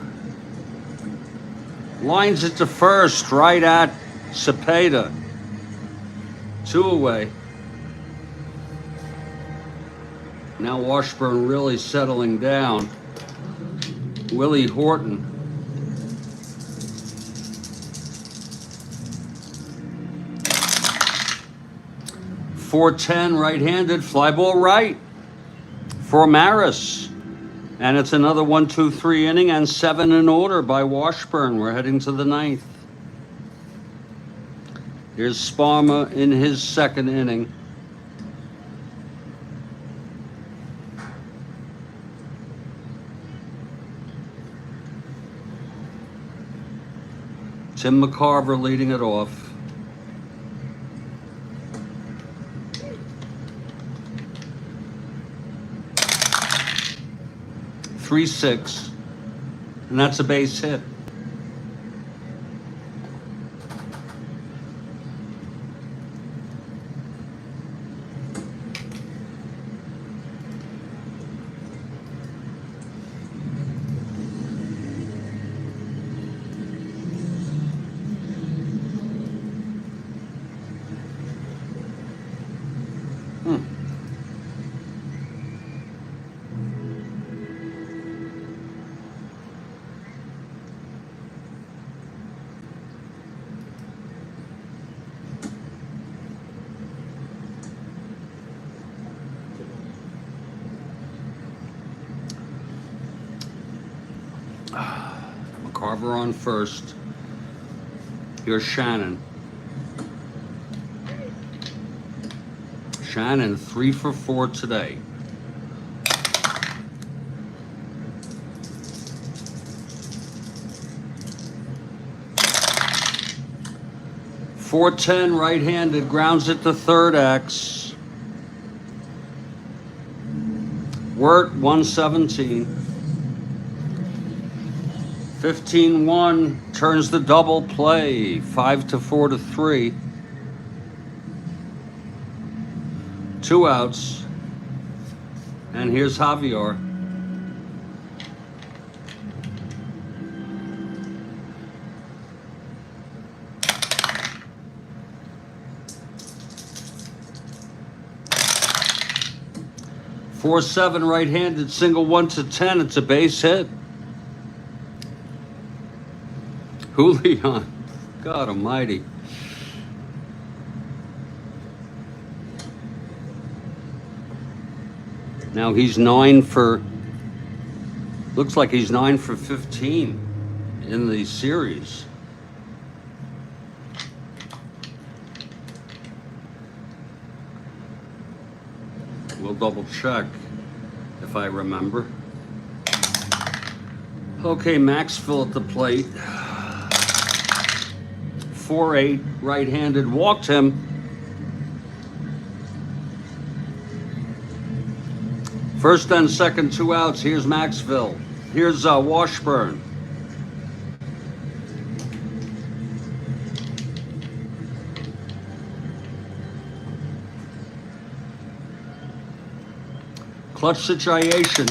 Lines it to first, right at Cepeda. 2 away. Now Washburn really settling down. Willie Horton. .410 right-handed, fly ball right for Maris. And it's another 1-2-3 inning and 7 in order by Washburn. We're heading to the 9th. Here's Sparma in his second inning. Tim McCarver leading it off. .36, and that's a base hit. McCarver on first. Here's Shannon. Shannon 3 for 4 today. .410 right-handed, grounds it to third X. Wirt 117. 15-1 turns the double play, 5-4-3. 2 outs. And here's Javier. .47 right-handed, single 1-10. It's a base hit. Julian, God almighty. Now he's 9 for, looks like he's 9 for 15 in the series. We'll double check if I remember. Okay, Maxville at the plate. 4-8, right-handed, walked him. First and second, 2 outs. Here's Maxville. Here's Washburn. Clutch situation.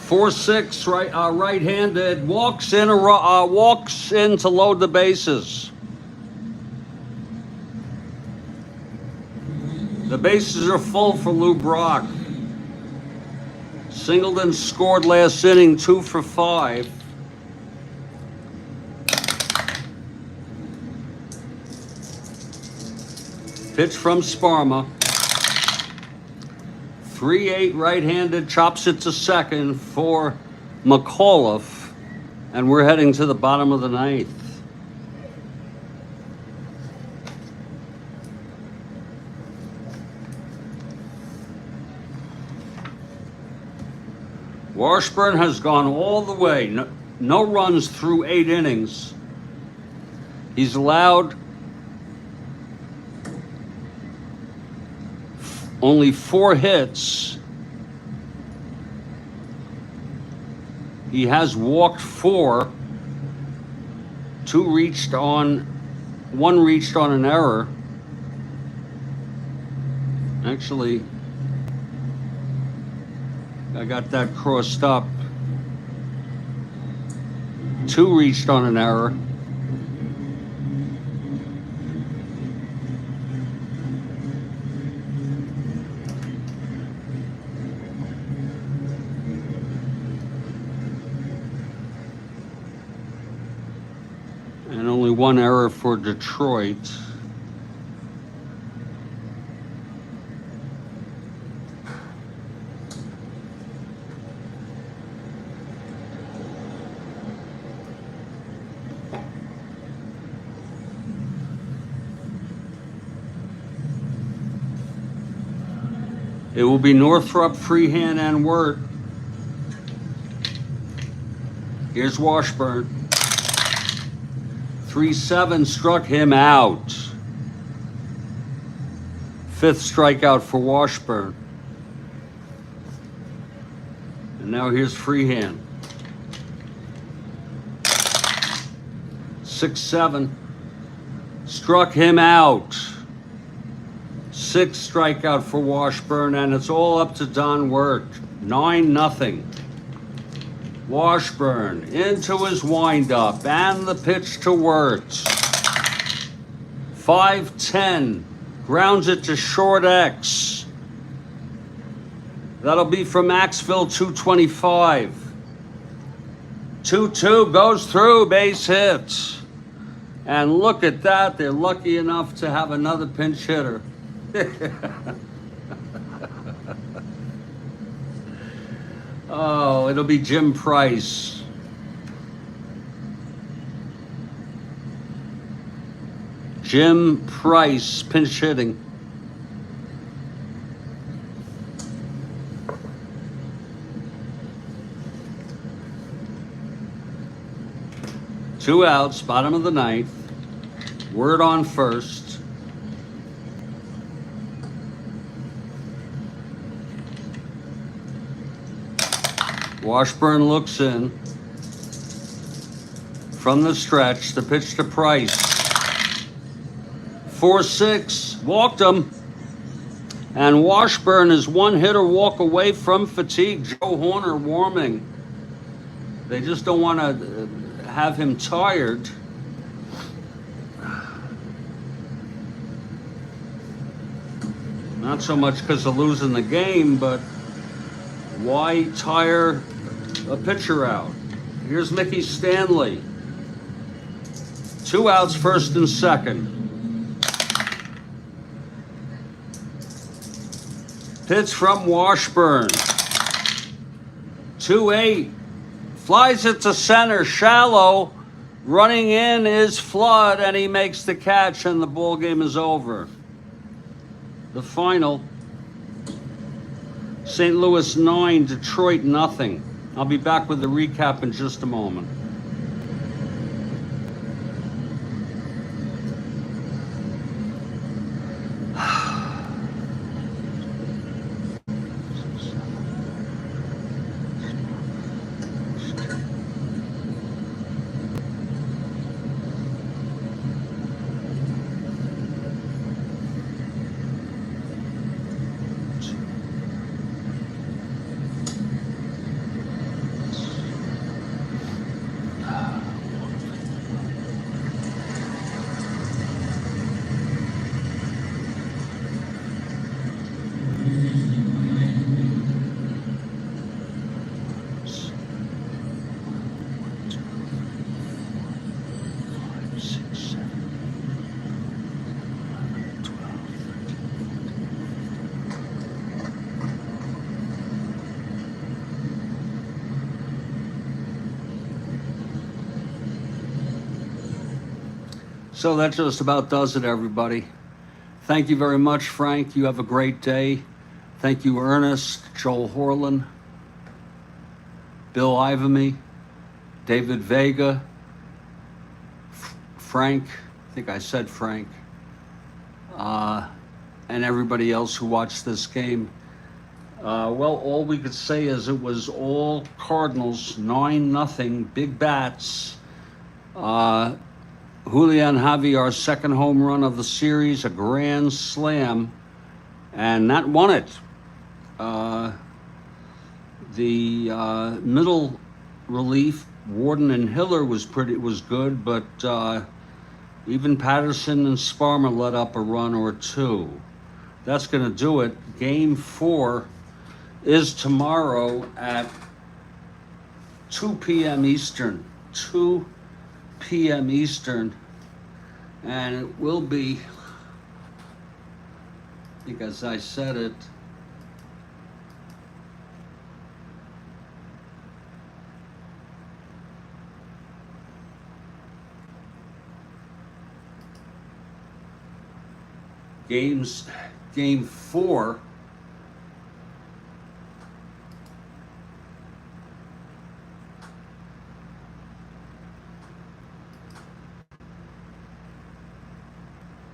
Four-six, right-handed, walks in to load the bases. The bases are full for Lou Brock. Singleton scored last inning, 2 for 5. Pitch from Sparma. 3-8 right-handed, chops it to second for McAuliffe, and we're heading to the bottom of the ninth. Washburn has gone all the way. No runs through 8 innings. He's allowed only 4 hits. He has walked 4. 1 reached on an error. Actually, I got that crossed up. 2 reached on an error. And only 1 error for Detroit. It will be Northrop, Freehand, and Wirt. Here's Washburn. 3-7 struck him out. 5th strikeout for Washburn. And now here's Freehand. 6-7 struck him out. 6th strikeout for Washburn, and it's all up to Don Wirt. 9-0. Washburn into his windup, and the pitch to Wirt. 5-10, grounds it to short X. That'll be from Maxville, 225. 2-2 goes through, base hit. And look at that, they're lucky enough to have another pinch hitter. Oh, it'll be Jim Price. Jim Price, pinch hitting. Two outs, bottom of the ninth. Wirt on first. Washburn looks in from the stretch. The pitch to Price. 4-6, walked him. And Washburn is 1 hitter walk away from fatigue. Joe Horner warming. They just don't want to have him tired. Not so much because of losing the game, but why tire a pitcher out? Here's Mickey Stanley. 2 outs, first and second. Pitch from Washburn. 2-8. Flies it to center, shallow. Running in is Flood, and he makes the catch, and the ball game is over. The final, St. Louis 9, Detroit nothing. I'll be back with the recap in just a moment. So that just about does it, everybody. Thank you very much, Frank. You have a great day. Thank you, Ernest, Joel Horlin, Bill Ivamy, David Vega, Frank, I think I said Frank, and everybody else who watched this game. Well, all we could say is it was all Cardinals, 9-0, big bats. Julian Javi, our second home run of the series, a grand slam, and that won it. The middle relief, Warden and Hiller was good, but even Patterson and Sparmer let up a run or two. That's going to do it. Game 4 is tomorrow at 2 p.m. Eastern. 2 p.m. Eastern, and it will be, I think as I said it, game 4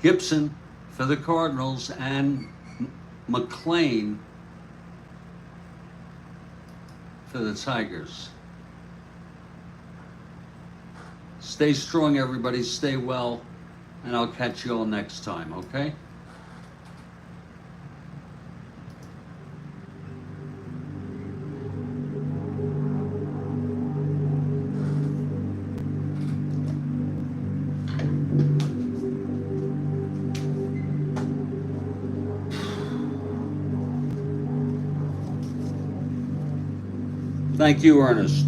Gibson for the Cardinals and McLean for the Tigers. Stay strong, everybody. Stay well, and I'll catch you all next time, okay? Thank you, Ernest.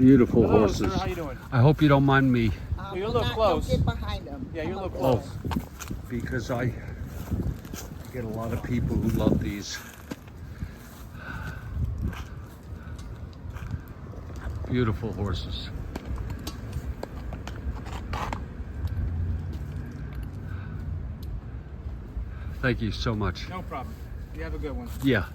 Beautiful Hello, horses. sir. How you doing? I hope you don't mind me You're a little close. Don't get behind them. Yeah, you're a little Oh, close. because I get a lot of people who love these. Beautiful horses. Thank you so much. No problem. You have a good one. Yeah.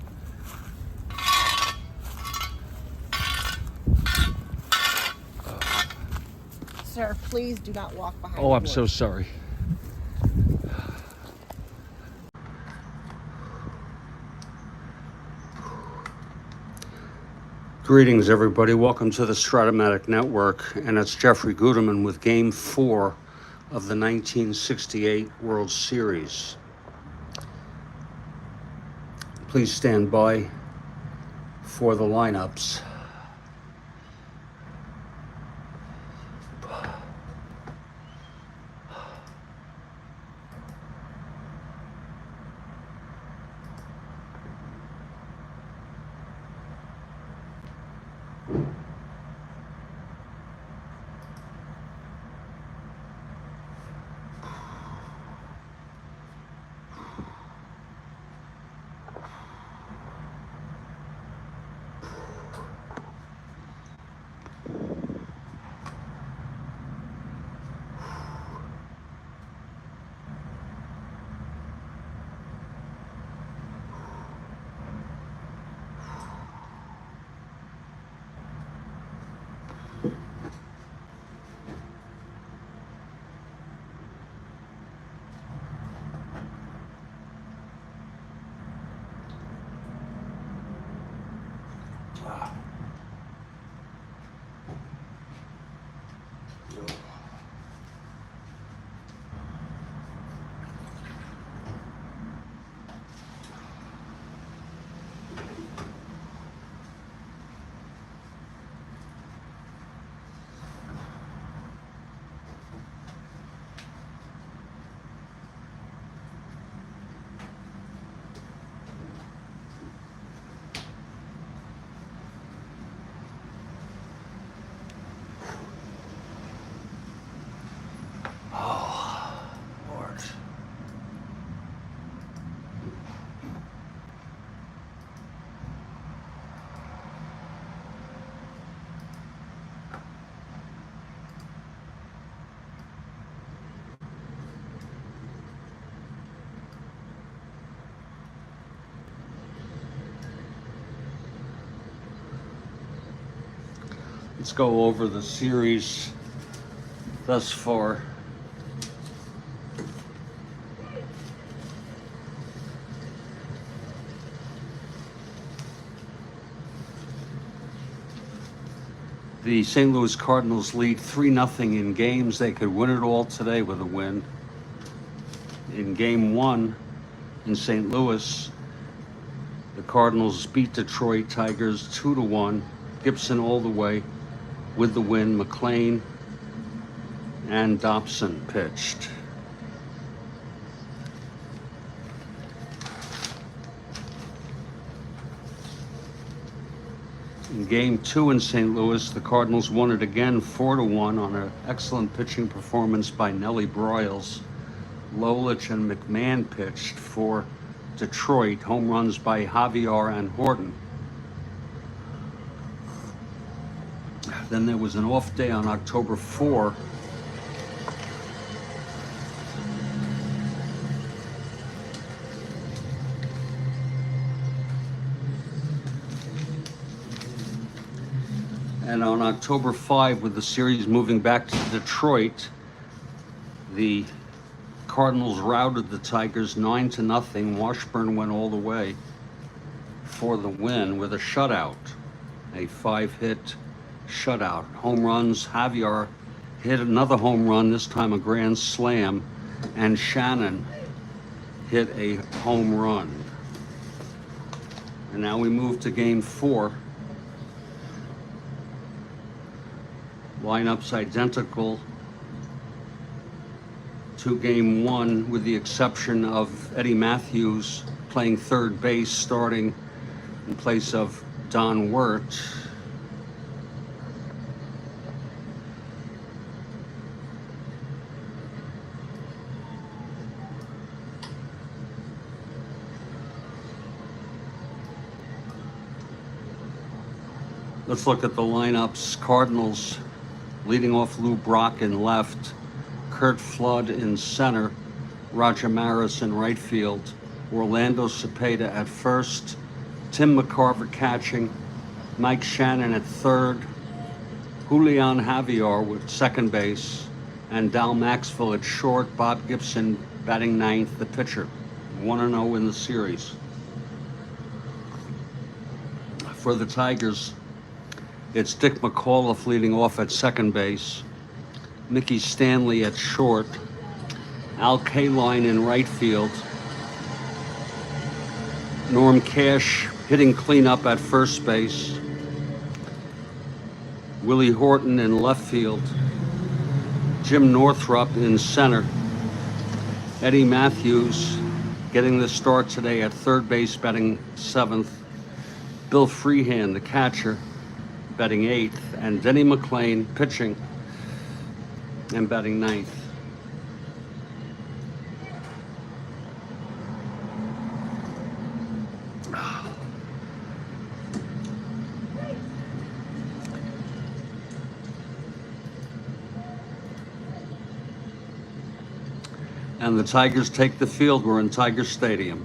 Sir, please do not walk behind Oh, the I'm so horse. sorry. Greetings, everybody. Welcome to the Strat-O-Matic Network, and it's Jeffrey Guterman with Game 4 of the 1968 World Series. Please stand by for the lineups. Lord. Let's go over the series thus far. The St. Louis Cardinals lead 3-0 in games. They could win it all today with a win. In Game 1 in St. Louis, the Cardinals beat Detroit Tigers 2-1. Gibson all the way with the win. McLean and Dobson pitched. In Game 2 in St. Louis, the Cardinals won it again 4-1 on an excellent pitching performance by Nellie Broyles. Lolich and McMahon pitched for Detroit. Home runs by Javier and Horton. Then there was an off day on October 4. And on October 5, with the series moving back to Detroit, the Cardinals routed the Tigers 9-0. Washburn went all the way for the win with a shutout, a 5-hit shutout. Home runs, Javier hit another home run, this time a grand slam, and Shannon hit a home run. And now we move to Game 4. Lineups identical to Game 1, with the exception of Eddie Matthews playing third base, starting in place of Don Wirt. Let's look at the lineups. Cardinals leading off Lou Brock in left, Kurt Flood in center, Roger Maris in right field, Orlando Cepeda at first, Tim McCarver catching, Mike Shannon at third, Julian Javier with second base, and Dal Maxwell at short, Bob Gibson batting ninth, the pitcher. 1-0 in the series. For the Tigers, it's Dick McAuliffe leading off at second base, Mickey Stanley at short, Al Kaline in right field, Norm Cash hitting cleanup at first base, Willie Horton in left field, Jim Northrup in center, Eddie Matthews getting the start today at third base, batting seventh, Bill Freehan, the catcher, batting eighth, and Denny McLain pitching and batting ninth. And the Tigers take the field. We're in Tiger Stadium.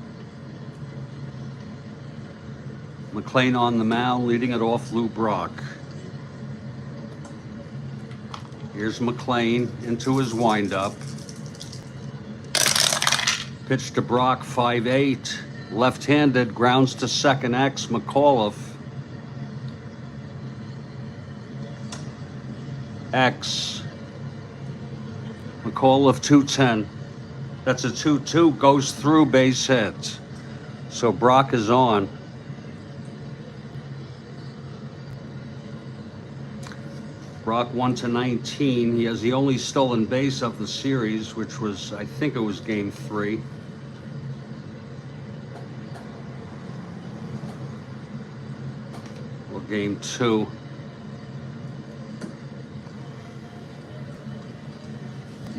McLain on the mound, leading it off Lou Brock. Here's McLain into his windup. Pitch to Brock, 5-8. Left-handed, grounds to second, X. McAuliffe. X. McAuliffe, 210. That's a 2-2, goes through, base hit. So Brock is on. Brock 1-19. He has the only stolen base of the series, which was, I think it was game 3. Or game 2.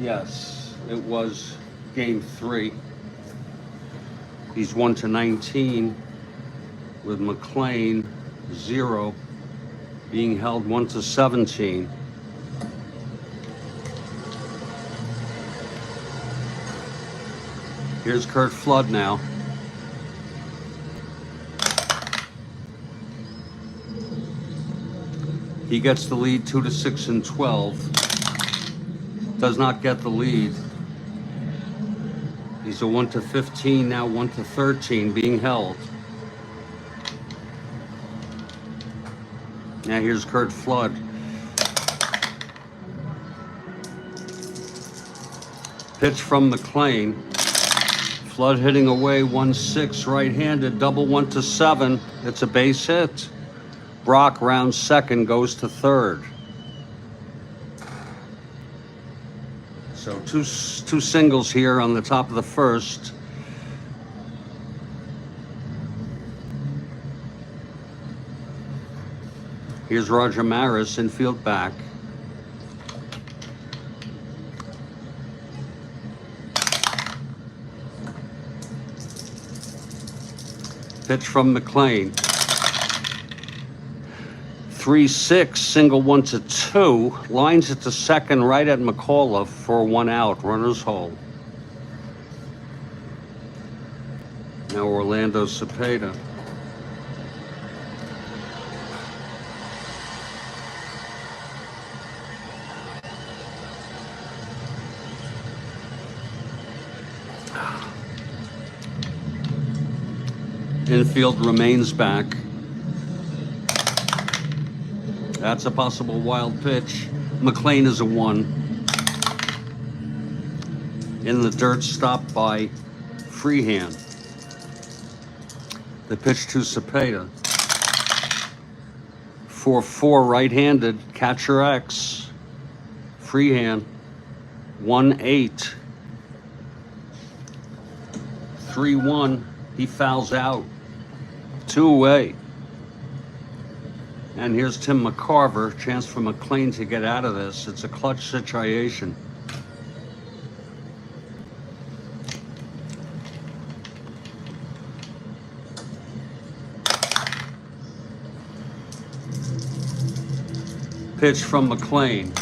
Yes, it was game 3. He's 1-19 with McLain 0, being held 1-17. Here's Kurt Flood now. He gets the lead 2-6 and 12. Does not get the lead. He's a 1-15, now 1-13, being held. Now here's Kurt Flood. Pitch from McLain. Flood hitting away 1-6, right-handed, double 1-7. It's a base hit. Brock rounds second, goes to third. So two singles here on the top of the first. Here's Roger Maris, infield back. Pitch from McLain. 3-6, single 1-2, lines it to second, right at McAuliffe for 1 out, runner's hole. Now Orlando Cepeda. Infield remains back. That's a possible wild pitch. McLain is a 1. In the dirt, stopped by Freehan. The pitch to Cepeda. 4-4, right-handed, catcher X. Freehan. 1-8. 3-1, he fouls out. 2 away. And here's Tim McCarver, chance for McLain to get out of this. It's a clutch situation. pitch from McLean.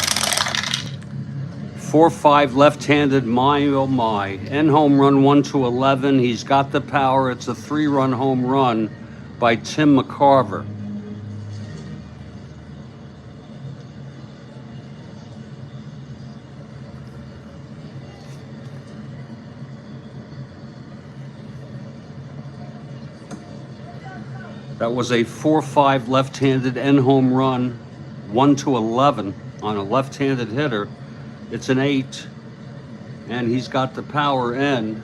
4-5 left-handed, my oh my. End home run 1-11. He's got the power. It's a 3-run home run by Tim McCarver. That was a 4-5 left-handed end home run, 1-11 on a left-handed hitter. It's an 8, and he's got the power in.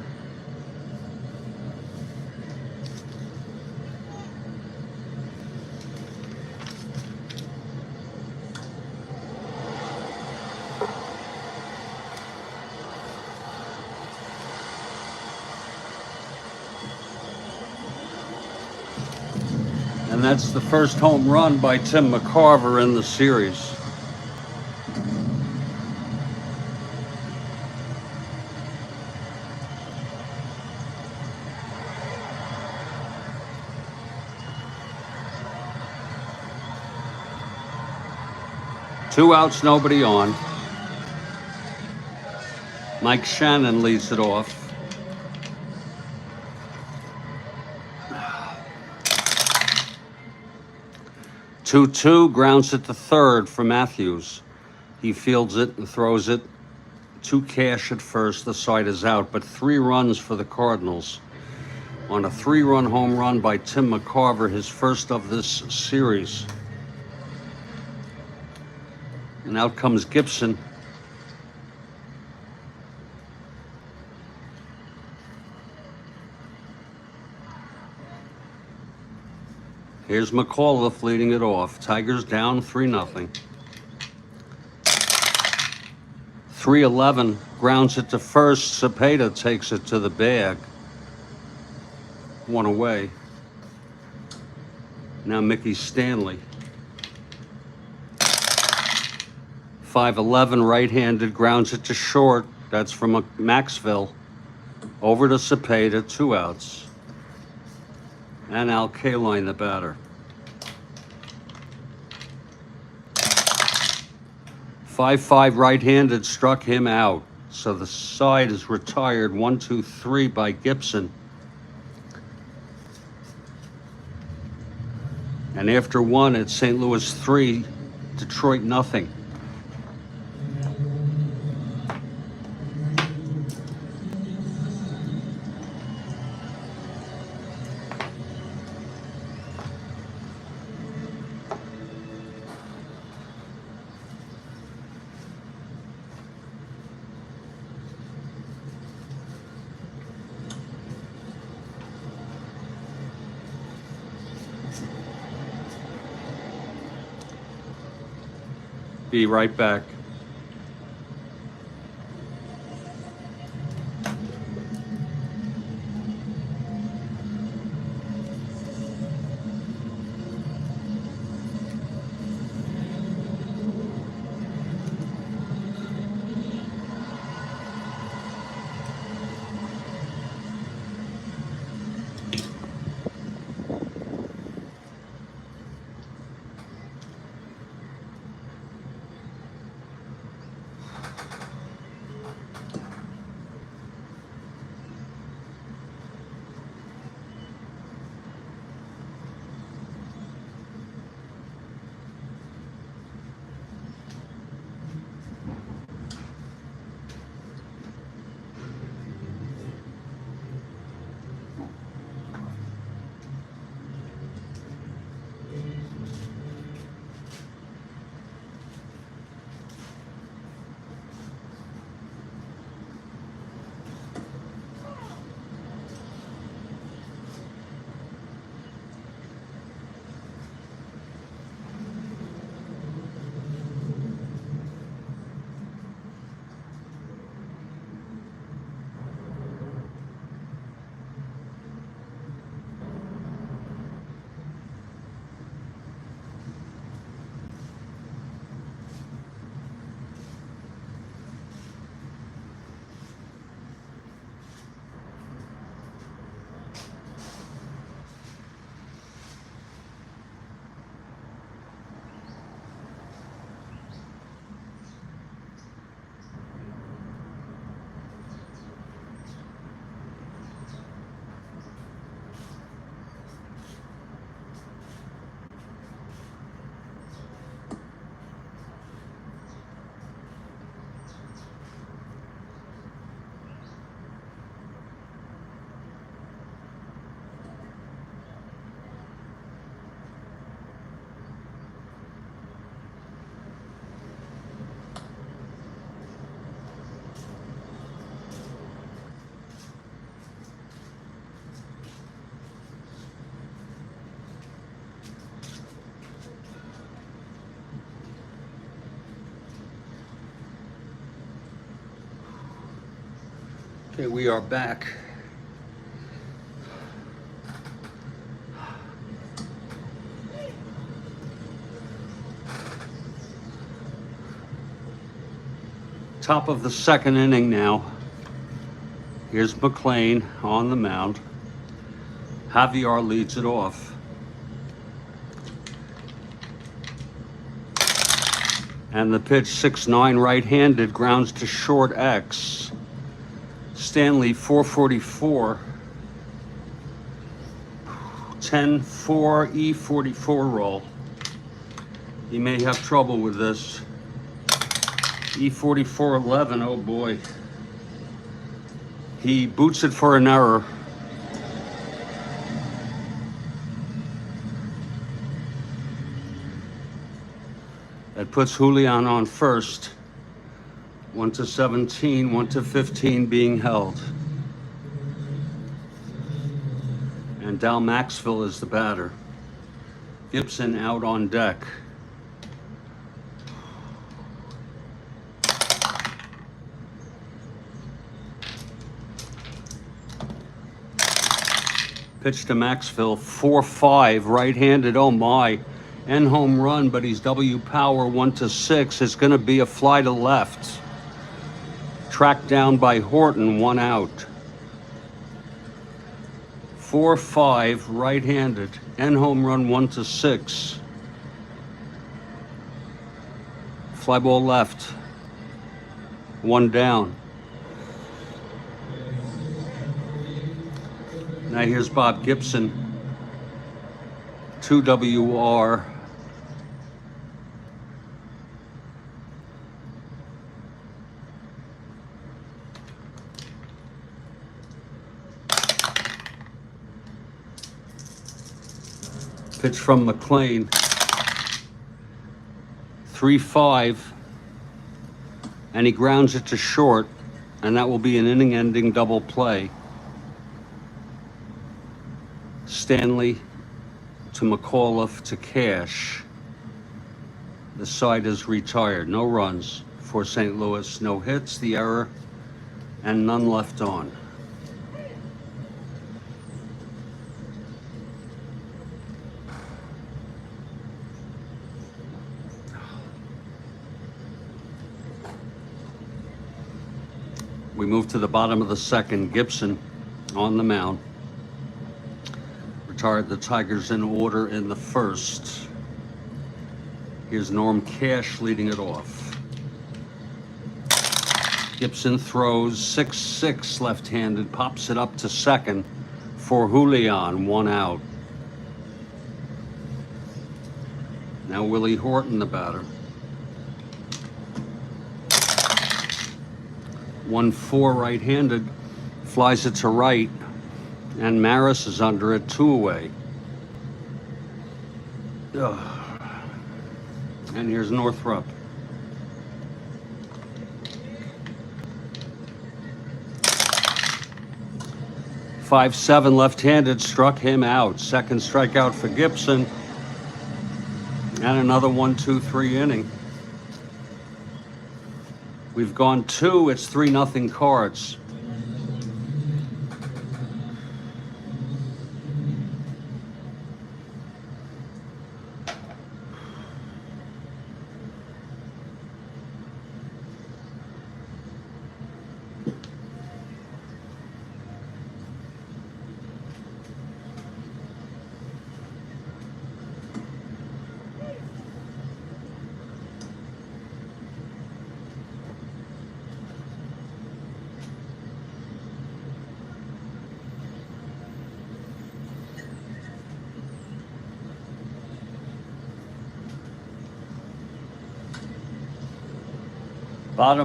And that's the first home run by Tim McCarver in the series. Two outs, nobody on. Mike Shannon leads it off. 2-2, grounds it to third for Matthews. He fields it and throws it to Cash at first. The side is out, but 3 runs for the Cardinals on a 3-run home run by Tim McCarver, his first of this series. And out comes Gibson. Here's McAuliffe leading it off. Tigers down 3-0. 3-11, grounds it to first. Cepeda takes it to the bag. 1 away. Now Mickey Stanley. 5-11, right-handed, grounds it to short. That's from Maxville. Over to Cepeda, 2 outs. And Al Kaline, the batter. 5-5 right-handed, struck him out. So the side is retired. 1-2-3 by Gibson. And after 1, it's St. Louis 3, Detroit nothing. Be right back. Okay, we are back. Top of the second inning now. Here's McLean on the mound. Javier leads it off. And the pitch, 6'9", right-handed, grounds to short X. Stanley, 444. 10-4, E44 roll. He may have trouble with this. E44-11, oh boy. He boots it for an error. That puts Julian on first. 1-17, 1-15 being held. And Dal Maxville is the batter. Gibson out on deck. Pitch to Maxville, 4-5, right-handed, oh my. End home run, but he's W power, 1-6. It's gonna be a fly to left. Tracked down by Horton, 1 out. 4-5, right-handed. End home run, 1-6. Fly ball left. 1 down. Now here's Bob Gibson. 2 WR. Pitch from McLean. 3-5. And he grounds it to short, and that will be an inning-ending double play. Stanley to McAuliffe to Cash. The side is retired. No runs for St. Louis. No hits, the error, and none left on. We move to the bottom of the second. Gibson on the mound. Retired the Tigers in order in the first. Here's Norm Cash leading it off. Gibson throws 6-6 left-handed, pops it up to second for Julian, 1 out. Now Willie Horton, the batter. 1-4 right-handed, flies it to right, and Maris is under it, 2 away. Ugh. And here's Northrup. "5-7 left-handed, struck him out. Second strikeout for Gibson. And another 1-2-3 inning. We've gone 2, it's 3-0 Cards.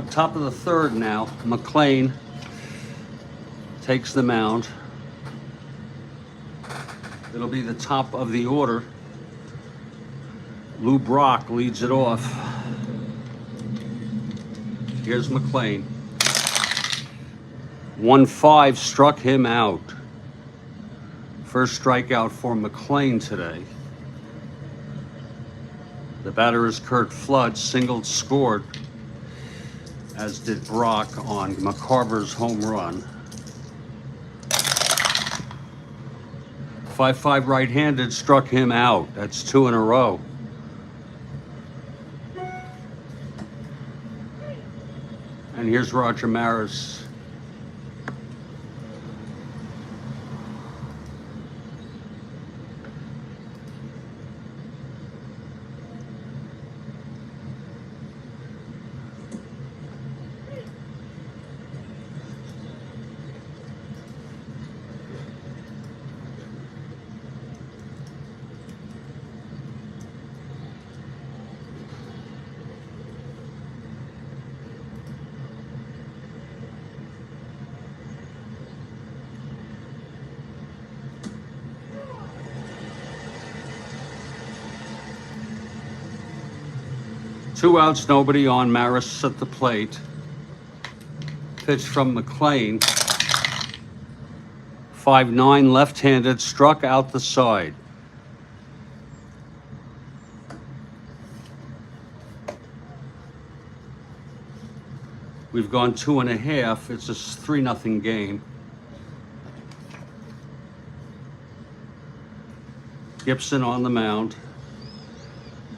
Top of the third now. McLean takes the mound. It'll be the top of the order. Lou Brock leads it off. Here's McLean. 1-5 struck him out. First strikeout for McLean today. The batter is Kurt Flood, singled, scored, as did Brock on McCarver's home run. 5-5 right-handed struck him out. That's 2 in a row. And here's Roger Maris. Two outs, nobody on. Maris at the plate. Pitch from McLean. 5-9 left-handed, struck out the side. We've gone 2.5. It's a 3-0 game. Gibson on the mound.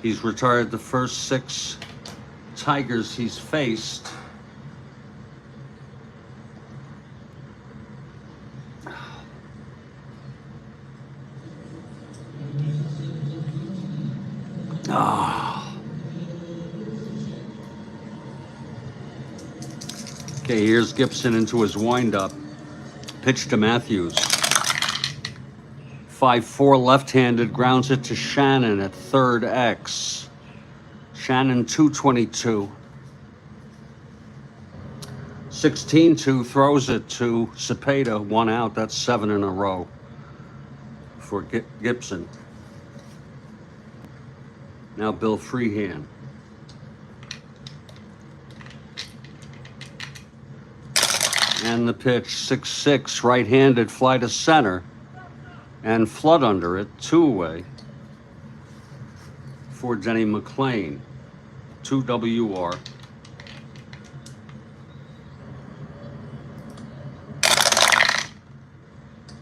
He's retired the first 6 Tigers he's faced. Okay, here's Gibson into his windup. Pitch to Matthews. 5-4 left-handed, grounds it to Shannon at third X. Shannon 222. 16-2 throws it to Cepeda, 1 out. That's 7 in a row for Gibson. Now Bill Freehand. And the pitch, 6-6, right-handed, fly to center. And Flood under it, 2 away for Denny McLean, 2 WR.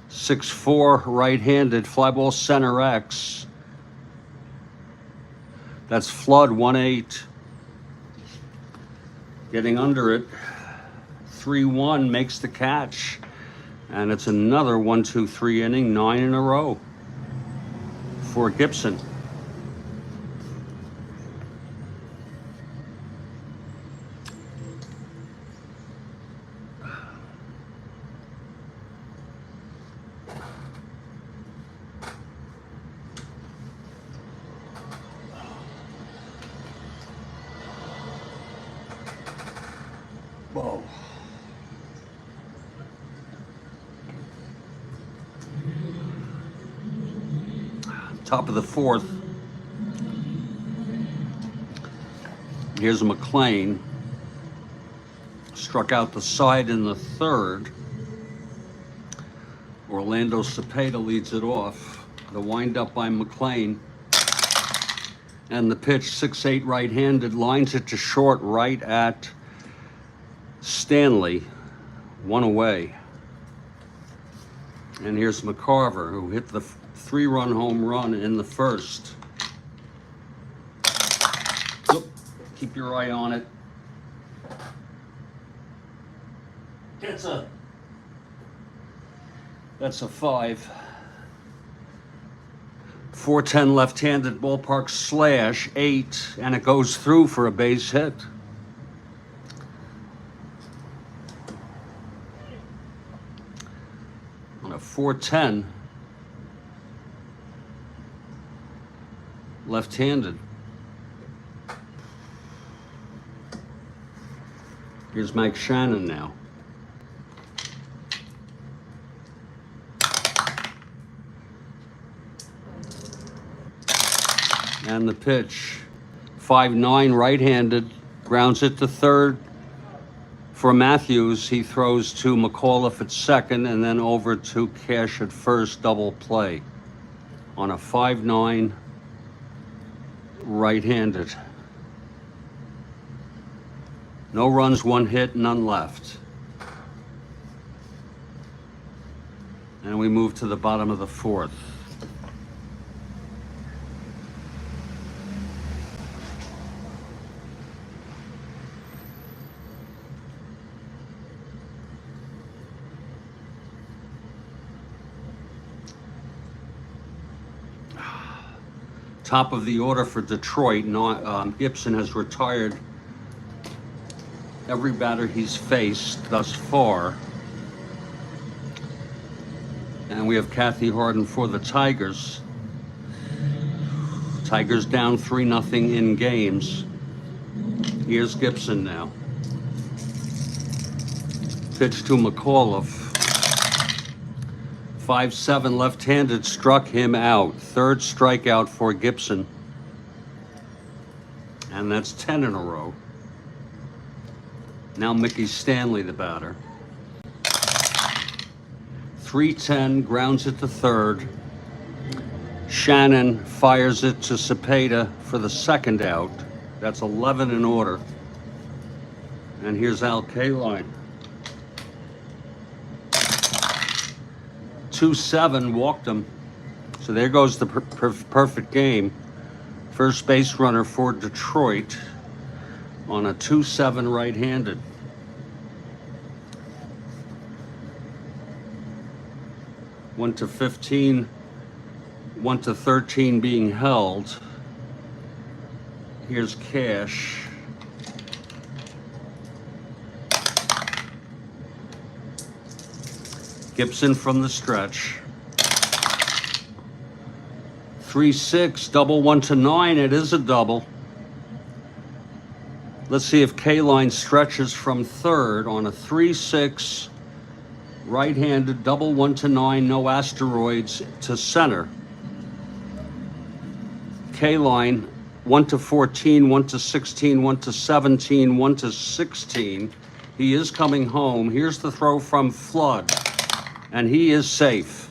.6-4 right-handed, fly ball center X. That's Flood, 1-8. Getting under it, 3-1 makes the catch. And it's another 1-2-3 inning, 9 in a row for Gibson. Whoa. Top of the 4th. Here's McLean. Struck out the side in the 3rd. Orlando Cepeda leads it off. The windup by McLean. And the pitch, 6-8 right-handed, lines it to short right at Stanley. 1 away. And here's McCarver, who hit the 3-run home run in the 1st. Oop, keep your eye on it. That's a 5. 410 left-handed, ballpark slash, 8, and it goes through for a base hit. On a 410. Left-handed. Here's Mike Shannon now. And the pitch, 5-9 right-handed, grounds it to third. For Matthews, he throws to McAuliffe at second and then over to Cash at first, double play on a 5-9 right-handed. No runs, 1 hit, none left. And we move to the bottom of the fourth. Top of the order for Detroit. Gibson has retired every batter he's faced thus far. And we have Kathy Harden for the Tigers. Tigers down 3-0 in games. Here's Gibson now. Pitch to McAuliffe. 5-7 left-handed struck him out. Third strikeout for Gibson. And that's 10 in a row. Now Mickey Stanley, the batter. 3-10, grounds it to third. Shannon fires it to Cepeda for the second out. That's 11 in order. And here's Al Kaline. 2-7, walked him. So there goes the perfect game. First base runner for Detroit on a 2-7 right-handed. One to 15, 1 to 13 being held. Here's Cash. Gibson from the stretch. 3-6, double 1 to 9. It is a double. Let's see if Kaline stretches from third on a 3-6 right-handed double 1 to 9, no asteroids to center. Kaline 1 to 14, 1 to 16, 1 to 17, 1 to 16. He is coming home. Here's the throw from Flood. And he is safe.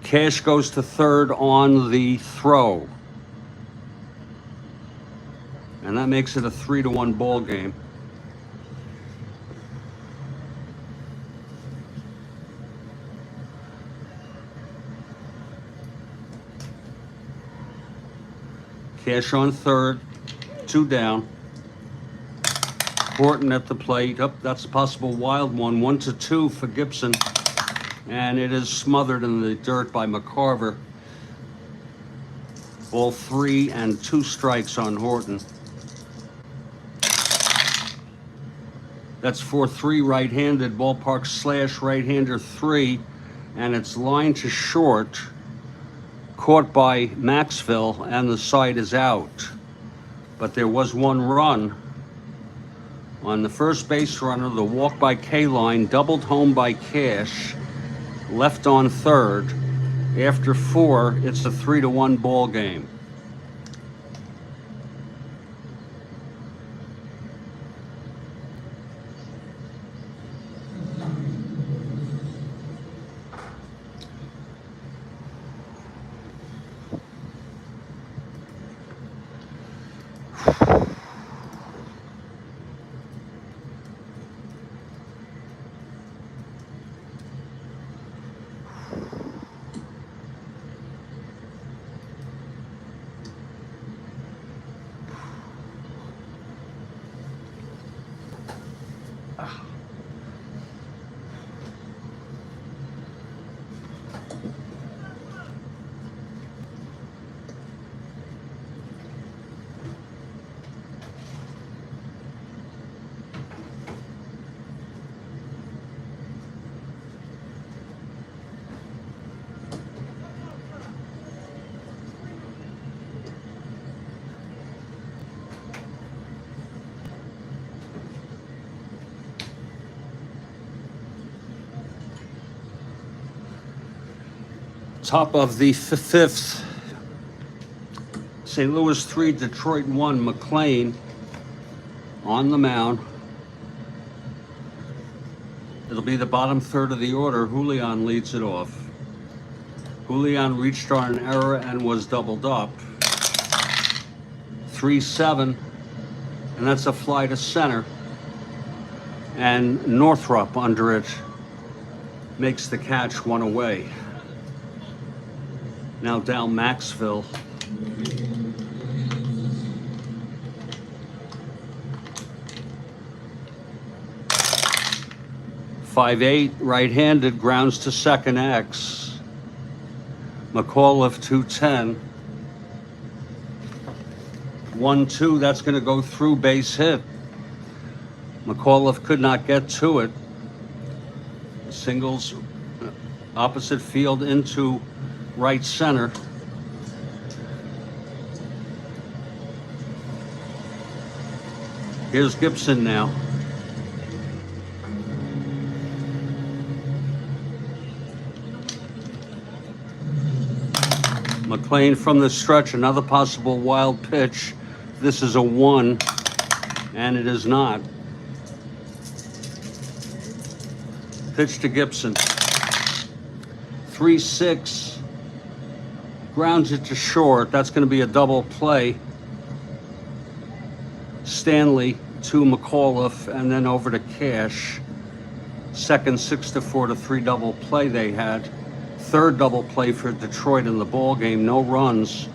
Cash goes to third on the throw. And that makes it a 3-1 ball game. Cash on third, 2 down. Horton at the plate. Up, that's a possible wild one. 1 to 2 for Gibson. And it is smothered in the dirt by McCarver. Ball 3 and 2 strikes on Horton. That's 4-3 right-handed. Ballpark slash right-hander 3. And it's lined to short. Caught by Maxville, and the side is out. But there was one run on the first base runner. The walk by Kaline, doubled home by Cash, left on third. After 4, it's a 3-1 ball game. Top of the fifth. St. Louis 3, Detroit 1. McLean on the mound. It'll be the bottom third of the order. Julian leads it off. Julian reached on an error and was doubled up. 3-7, and that's a fly to center. And Northrop under it makes the catch, one away. Now down Maxville. .58 right-handed, grounds to second X. McAuliffe 210. 1-2, that's going to go through, base hit. McAuliffe could not get to it. Singles opposite field into right center. Here's Gibson now. McLean from the stretch, another possible wild pitch. This is a 1, and it is not. Pitch to Gibson. 3-6. Grounds it to short. That's going to be a double play. Stanley to McAuliffe, and then over to Cash. Second 6-4 to 3 double play they had. Third double play for Detroit in the ball game. No runs.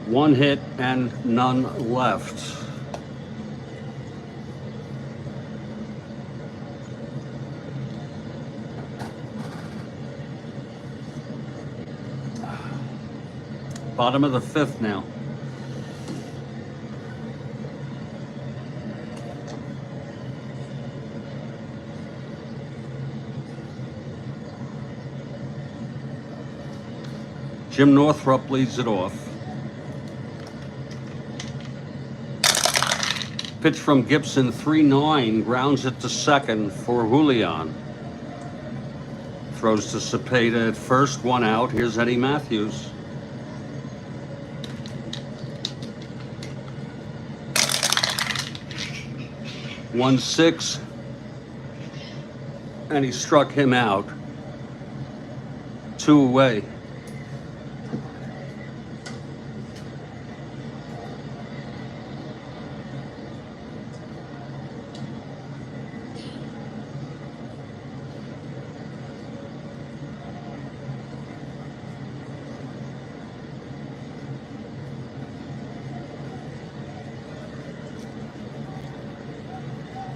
1 hit and none left. Bottom of the 5th now. Jim Northrop leads it off. Pitch from Gibson, 3-9, grounds it to second for Julian. Throws to Cepeda at first, 1 out. Here's Eddie Matthews. One 6, and he struck him out. 2 away.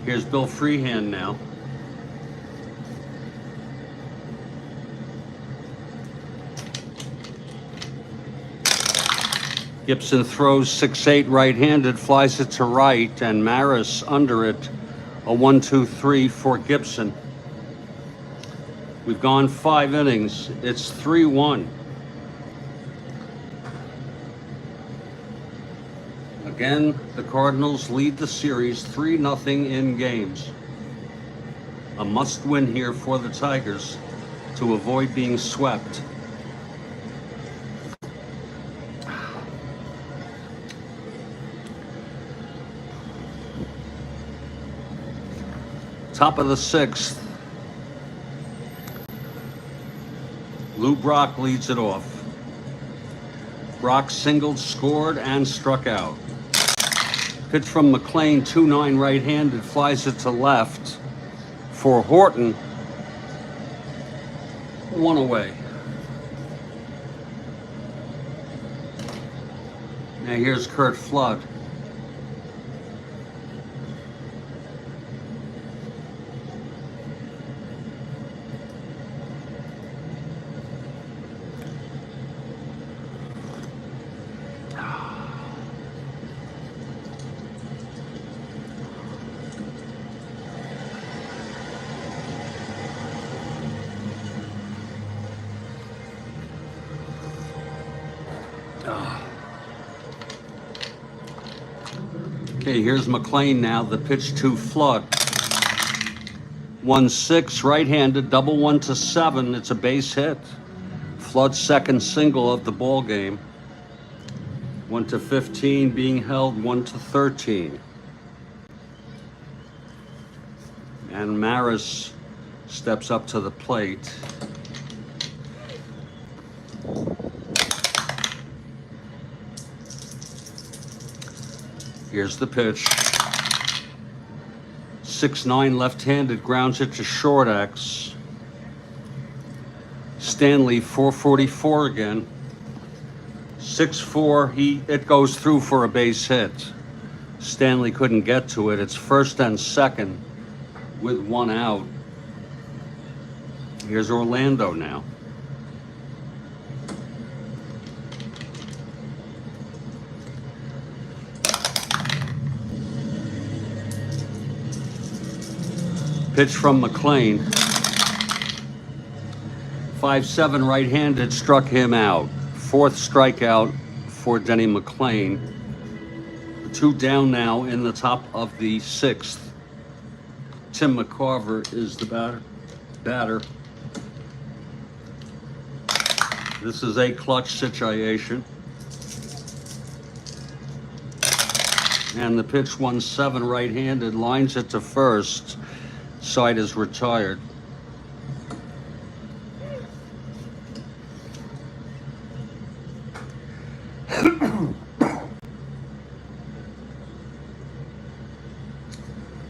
Here's Bill Freehand now. Gibson throws 6-8 right-handed, flies it to right, and Maris under it. A 1-2-3 for Gibson. We've gone 5 innings. It's 3-1. Again, the Cardinals lead the series 3-0 in games. A must-win here for the Tigers to avoid being swept. Top of the 6th. Lou Brock leads it off. Brock singled, scored, and struck out. Pitch from McLean, 2-9 right-handed, flies it to left for Horton. 1 away. Now here's Kurt Flood. Okay, here's McLean now, the pitch to Flood. 1-6, right-handed, double 1 to 7. It's a base hit. Flood's second single of the ball game. 1 to 15 being held, 1 to 13. And Maris steps up to the plate. Here's the pitch. 6'9", left-handed, grounds it to short X. Stanley, 444 again. 6-4, it goes through for a base hit. Stanley couldn't get to it. It's first and second with one out. Here's Orlando now. Pitch from McLean. 5-7 right-handed, struck him out. Fourth strikeout for Denny McLean. 2 down now in the top of the 6th. Tim McCarver is the batter. This is a clutch situation. And the pitch 1-7 right-handed, lines it to first. Side is retired.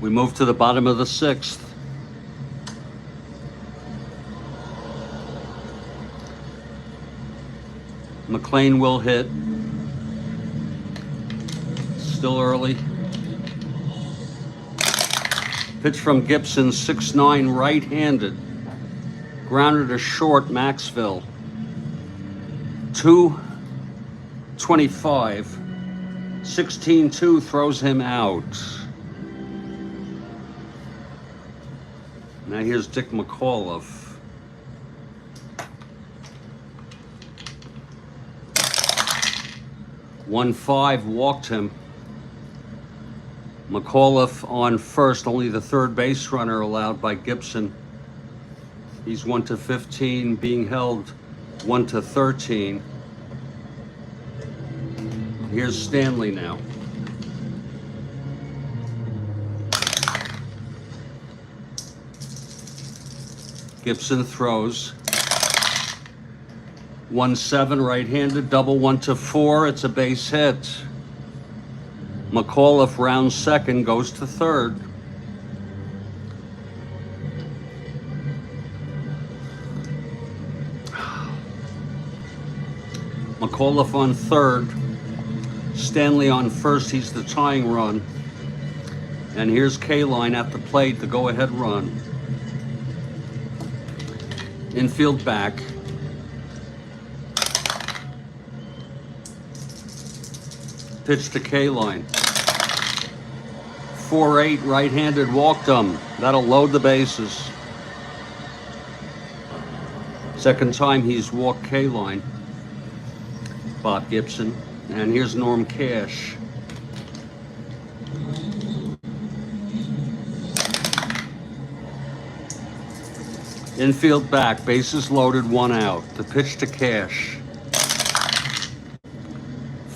We move to the bottom of the 6th. McLean will hit. Still early. Pitch from Gibson, 6'9", right-handed. Grounded to short, Maxville. 2-25. 16-2 throws him out. Now here's Dick McAuliffe. (1-5) walked him. McAuliffe on first, only the third base runner allowed by Gibson. He's 1-15, being held 1-13. Here's Stanley now. Gibson throws. 1-7 right-handed, double 1-4. It's a base hit. McAuliffe rounds second, goes to third. McAuliffe on third. Stanley on first. He's the tying run. And here's K-Line at the plate, the go-ahead run. Infield back. Pitch to K-Line. 4-8 right-handed, walked him. That'll load the bases. Second time he's walked K-Line. Bob Gibson. And here's Norm Cash. Infield back, bases loaded, one out. The pitch to Cash.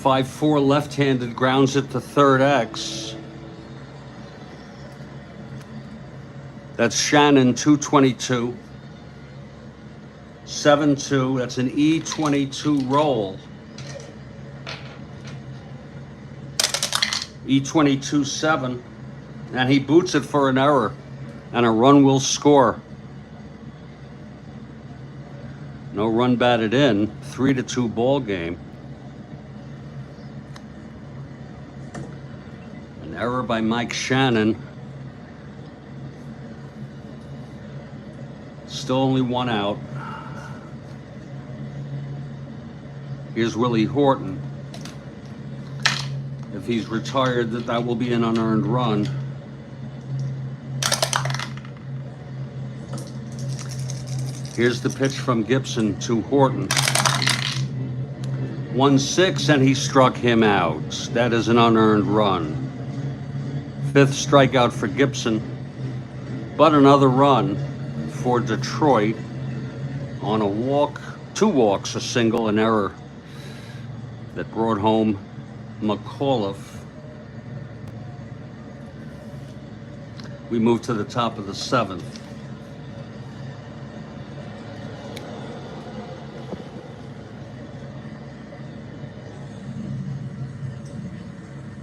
5-4 left-handed, grounds it to third X. That's Shannon, 222. 7-2, that's an E22 roll. E22-7, and he boots it for an error, and a run will score. No run batted in, 3-2 ball game. An error by Mike Shannon. Still only one out. Here's Willie Horton. If he's retired, that will be an unearned run. Here's the pitch from Gibson to Horton. 1-6, and he struck him out. That is an unearned run. Fifth strikeout for Gibson, but another run for Detroit on a walk, 2 walks, a single, an error that brought home McAuliffe. We move to the top of the 7th.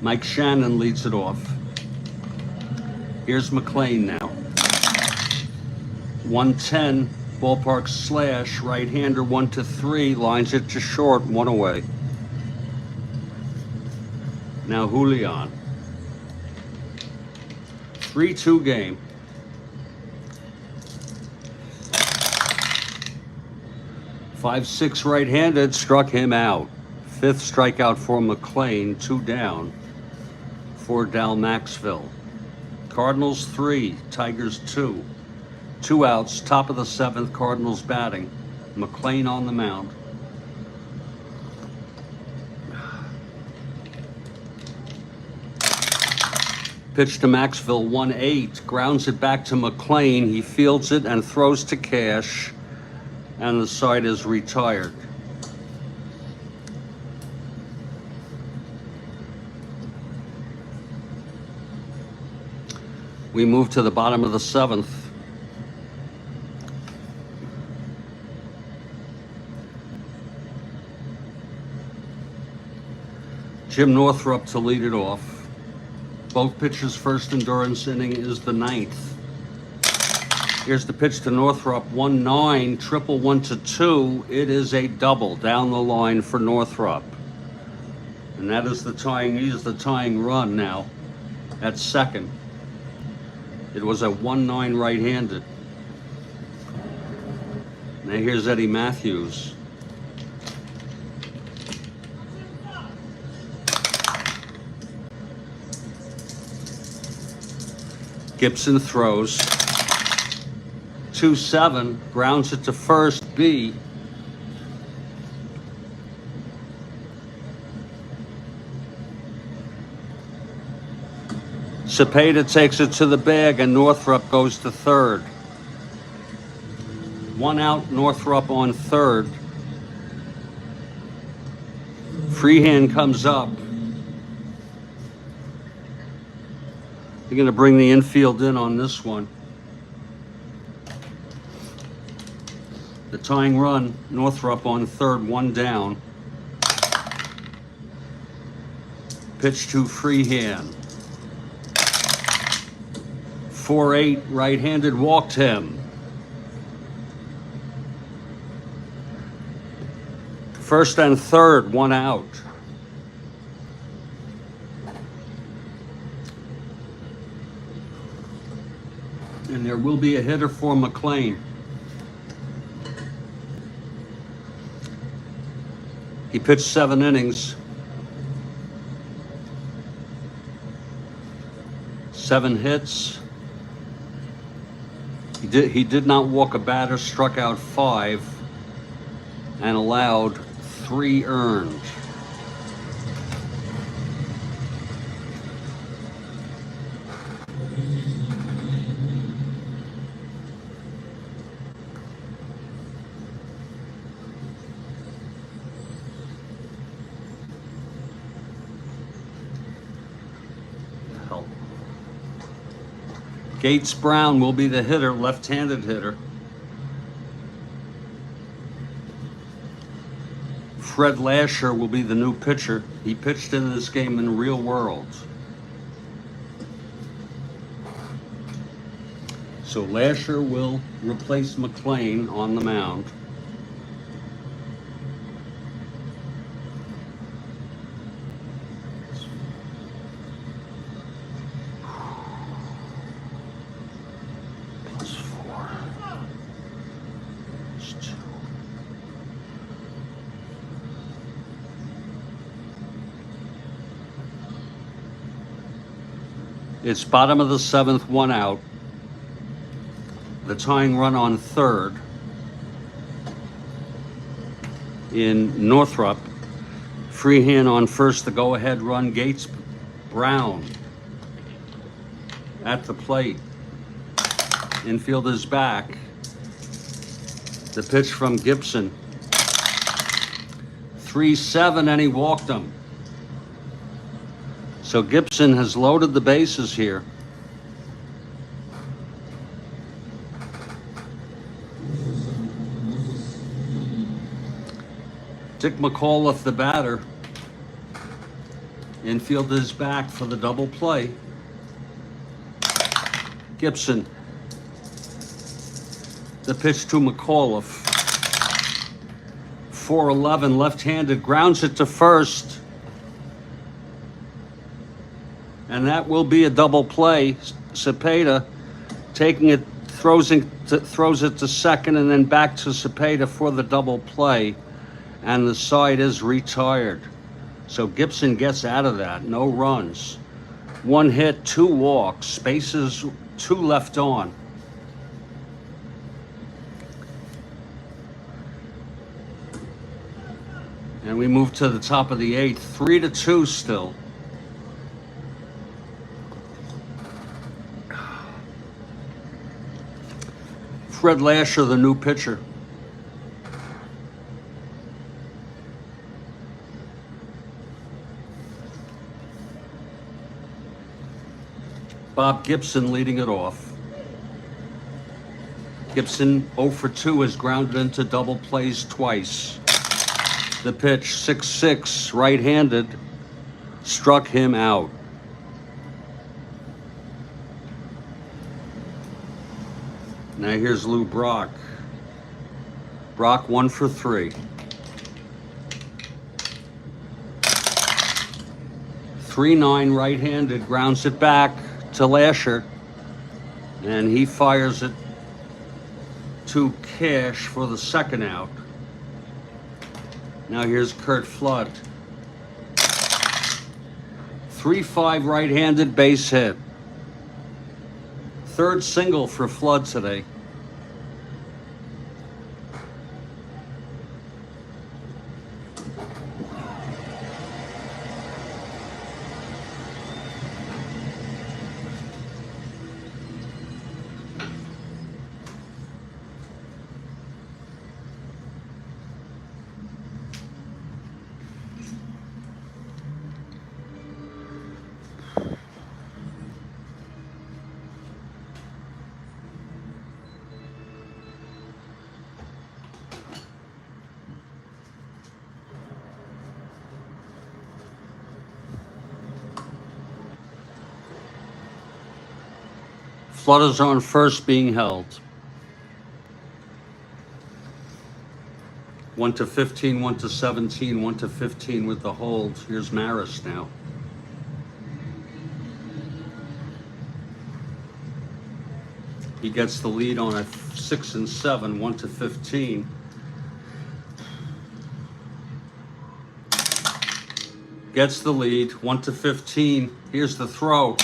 Mike Shannon leads it off. Here's McLean now. 110, ballpark slash, right-hander 1-3, lines it to short, 1 away. Now Julian. 3-2 game. 5-6 right-handed, struck him out. 5th strikeout for McLean, 2 down for Dal Maxville. Cardinals 3, Tigers 2. 2 outs, top of the 7th, Cardinals batting. McLean on the mound. Pitch to Maxville, 1-8, grounds it back to McLean. He fields it and throws to Cash, and the side is retired. We move to the bottom of the 7th. Jim Northrup to lead it off. Both pitchers' first endurance inning is the 9th. Here's the pitch to Northrup, 1-9, triple 1-2. It is a double down the line for Northrup. And that is the tying run now at second. It was a 1-9 right-handed. Now here's Eddie Matthews. Gibson throws. 2-7, grounds it to first, B. Cepeda takes it to the bag, and Northrup goes to third. 1 out, Northrup on third. Freehand comes up. They're going to bring the infield in on this one. The tying run, Northrup on third, 1 down. Pitch to Freehand. 4-8, right-handed, walked him. First and third, 1 out. And there will be a hitter for McLean. He pitched 7 innings. 7 hits. He did not walk a batter, struck out 5, and allowed 3 earned. Gates Brown will be the hitter, left-handed hitter. Fred Lasher will be the new pitcher. He pitched in this game in Real World. So Lasher will replace McLean on the mound. It's bottom of the 7th, 1 out. The tying run on third in Northrup. Freehand on first, the go-ahead run. Gates Brown at the plate. Infield is back. The pitch from Gibson. 3-7, and he walked him. So Gibson has loaded the bases here. Dick McAuliffe, the batter. Infield is back for the double play. Gibson. The pitch to McAuliffe. 4-11, left-handed, grounds it to first. And that will be a double play. Cepeda taking it, throws it to second and then back to Cepeda for the double play. And the side is retired. So Gibson gets out of that, no runs. 1 hit, 2 walks, bases 2 left on. And we move to the top of the 8th, 3-2 still. Fred Lasher, the new pitcher. Bob Gibson leading it off. Gibson 0 for 2 has grounded into double plays twice. The pitch, 6-6, right-handed, struck him out. Now here's Lou Brock. Brock 1 for 3. 3-9, right-handed, grounds it back to Lasher, and he fires it to Cash for the second out. Now here's Curt Flood. 3-5, right-handed, base hit. Third single for Flood today. Flood is on first, being held. 1-15, 1-17, 1-15 with the hold. Here's Maris now. He gets the lead on a 6-7, 1-15. Gets the lead, 1-15. Here's the throw.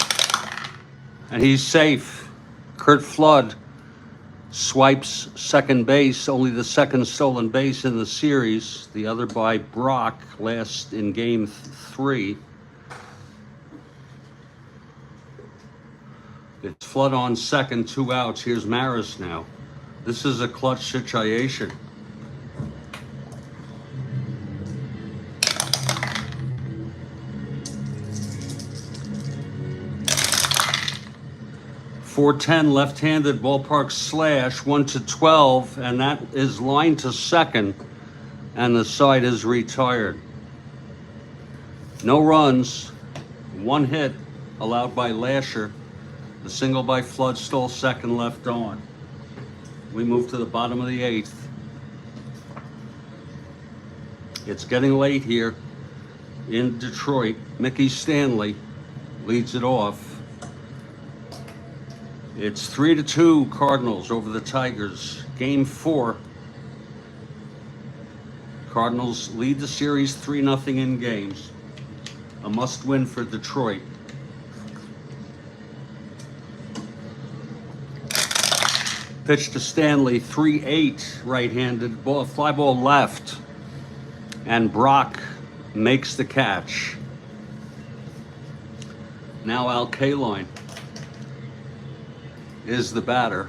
And he's safe. Curt Flood swipes second base, only the second stolen base in the series, the other by Brock last in game 3. It's Flood on second, 2 outs. Here's Maris now. This is a clutch situation. .410 left-handed ballpark slash, 1-12, and that is lined to second, and the side is retired. No runs, 1 hit allowed by Lasher. The single by Flood stole second, left on. We move to the bottom of the 8th. It's getting late here in Detroit. Mickey Stanley leads it off. It's 3-2 Cardinals over the Tigers. Game 4. Cardinals lead the series 3-0 in games. A must-win for Detroit. Pitch to Stanley, 3-8, right-handed, ball, fly ball left. And Brock makes the catch. Now Al Kaline is the batter.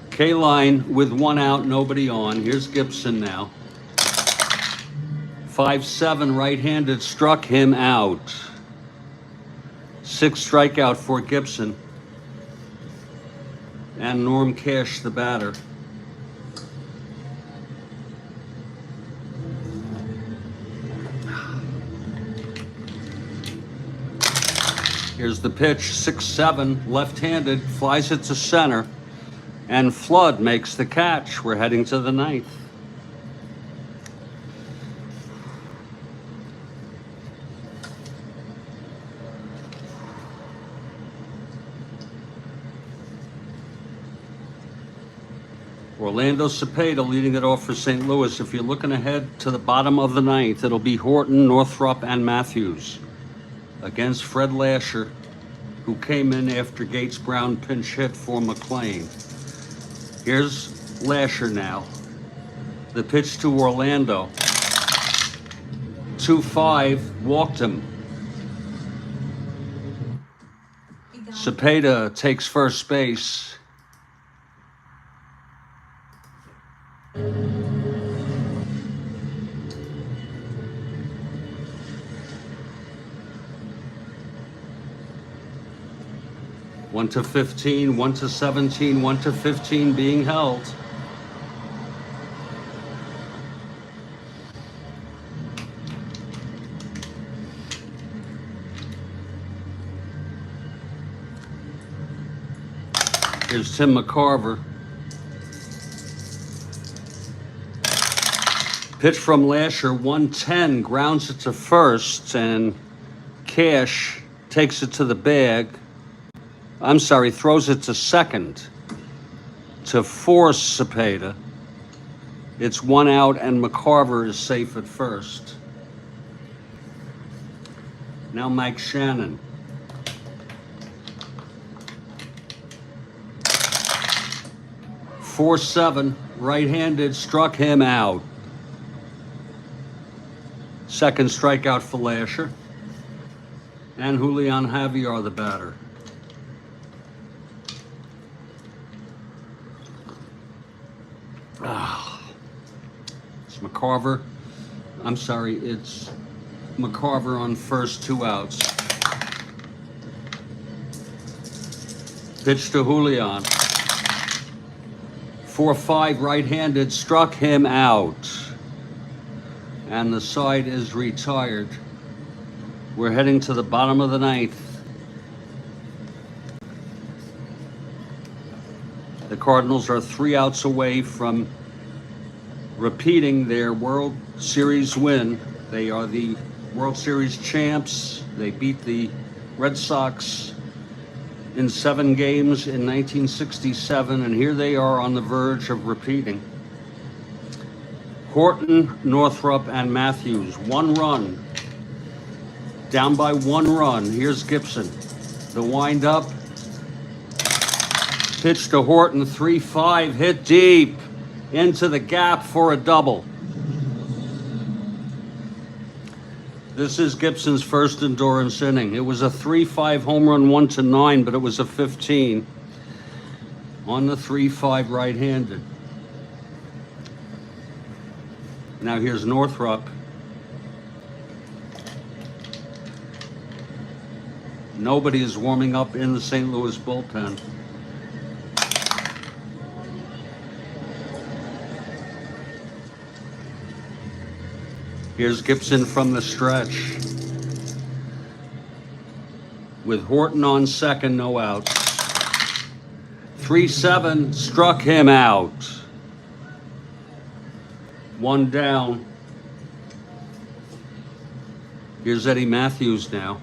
Kaline with 1 out, nobody on. Here's Gibson now. 5-7 right-handed struck him out. 6 strikeout for Gibson. And Norm Cash, the batter. Here's the pitch, 6-7, left-handed, flies it to center, and Flood makes the catch. We're heading to the ninth. Orlando Cepeda leading it off for St. Louis. If you're looking ahead to the bottom of the ninth, it'll be Horton, Northrup, and Matthews against Fred Lasher, who came in after Gates Brown pinch hit for McLean. Here's Lasher now. The pitch to Orlando. 2-5, walked him. Cepeda takes first base. One to 15, 1 to 17, 1 to 15 being held. Here's Tim McCarver. Pitch from Lasher, 110, grounds it to first, and Cash takes it to the bag. I'm sorry, throws it to second to force Cepeda. It's 1 out, and McCarver is safe at first. Now Mike Shannon. .47, right-handed, struck him out. Second strikeout for Lasher. And Julian Javier, the batter. It's McCarver. I'm sorry, it's McCarver on first, 2 outs. Pitch to Julian. 4-5 right-handed, struck him out. And the side is retired. We're heading to the bottom of the ninth. The Cardinals are 3 outs away from repeating their World Series win. They are the World Series champs. They beat the Red Sox in 7 games in 1967, and here they are on the verge of repeating. Horton, Northrup, and Matthews, 1 run. Down by 1 run. Here's Gibson. The wind-up. Pitch to Horton, 3-5, hit deep into the gap for a double. This is Gibson's first endurance inning. It was a 3-5 home run, 1-9, but it was a 15 on the 3-5 right-handed. Now here's Northrup. Nobody is warming up in the St. Louis bullpen. Here's Gibson from the stretch. With Horton on second, no outs. 3-7, struck him out. 1 down. Here's Eddie Matthews now.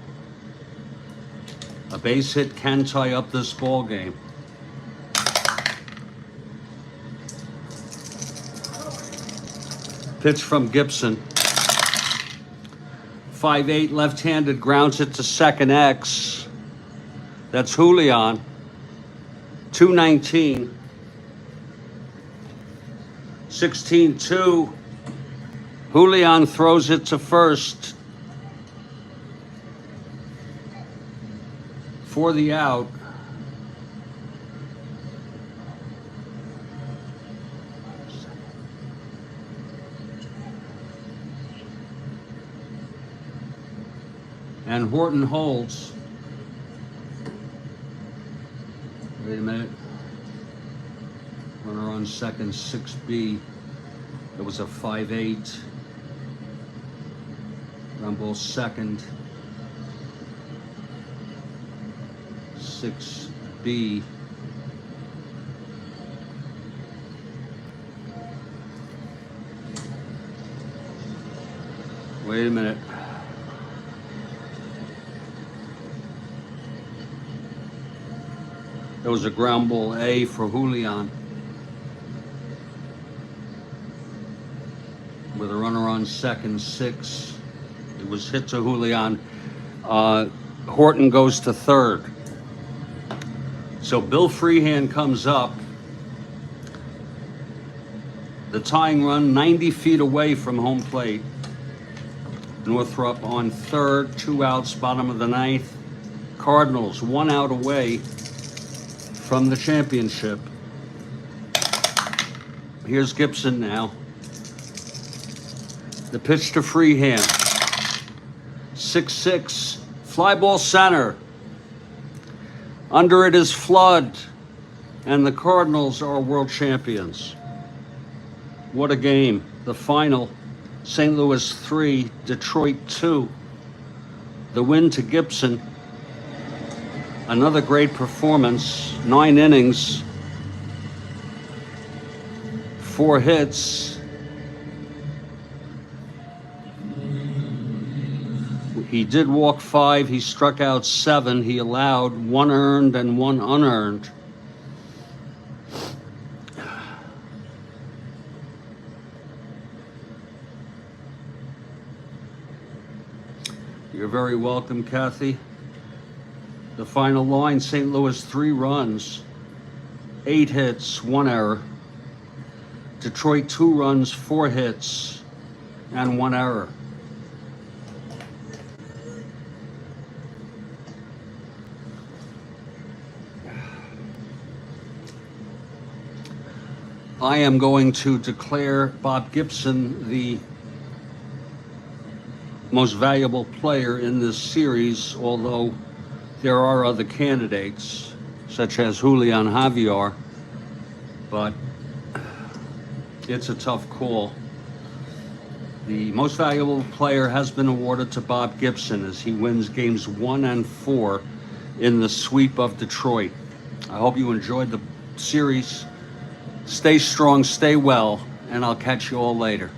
A base hit can tie up this ball game. Pitch from Gibson. 5-8 left-handed, grounds it to second X. That's Julian. 2-19. 16-2. Julian throws it to first for the out. And Horton holds. Wait a minute. Runner on second, 6B. It was a 5-8. Ground ball second. 6B. Wait a minute. There was a ground ball A for Julian. With a runner on second, 6. It was hit to Julian. Horton goes to third. So Bill Freehand comes up. The tying run 90 feet away from home plate. Northrop on third, 2 outs, bottom of the ninth. Cardinals 1 out away from the championship. Here's Gibson now. The pitch to Freehand. 6-6, fly ball center. Under it is Flood, and the Cardinals are world champions. What a game. The final. St. Louis 3, Detroit 2. The win to Gibson. Another great performance. 9 innings, 4 hits. He did walk 5. He struck out 7. He allowed 1 earned and 1 unearned. You're very welcome, Kathy. The final line, St. Louis 3 runs, 8 hits, 1 error. Detroit 2 runs, 4 hits, and 1 error. I am going to declare Bob Gibson the most valuable player in this series, although there are other candidates, such as Julian Javier, but it's a tough call. The most valuable player has been awarded to Bob Gibson as he wins games 1 and 4 in the sweep of Detroit. I hope you enjoyed the series. Stay strong, stay well, and I'll catch you all later.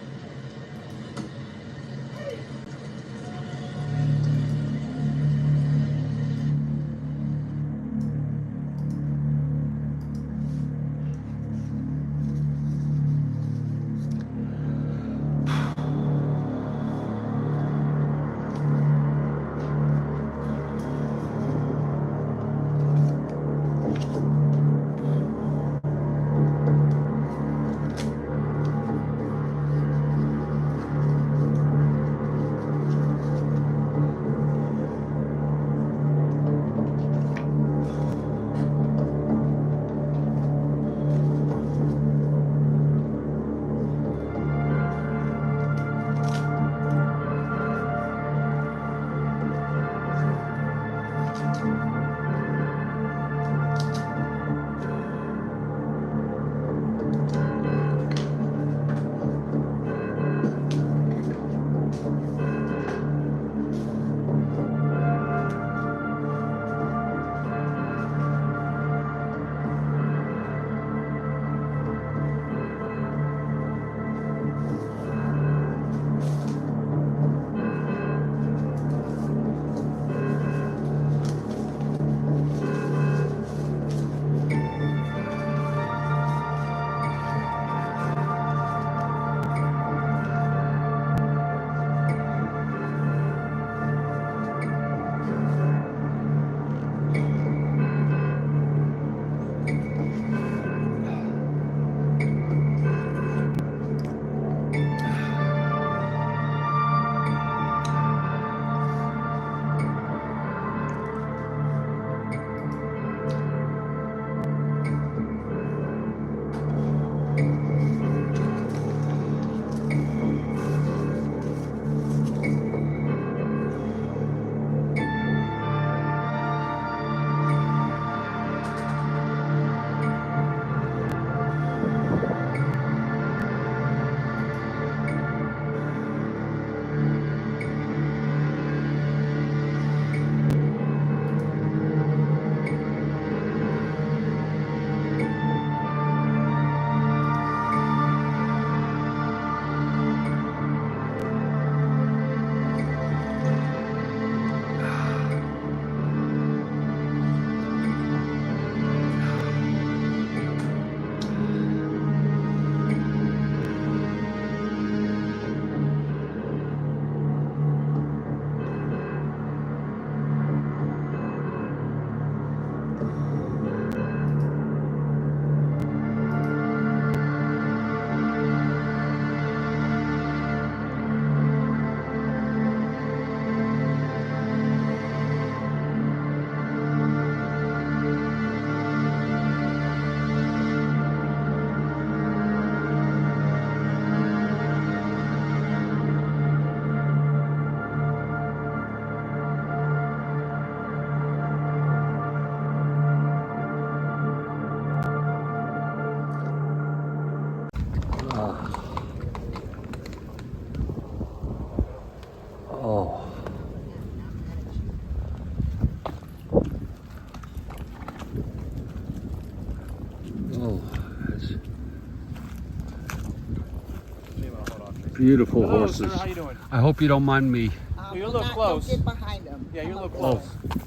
Beautiful Hello, horses. sir. How you doing? I hope you don't mind me You're a little close. Don't get behind them. Yeah, you're a Come little up close.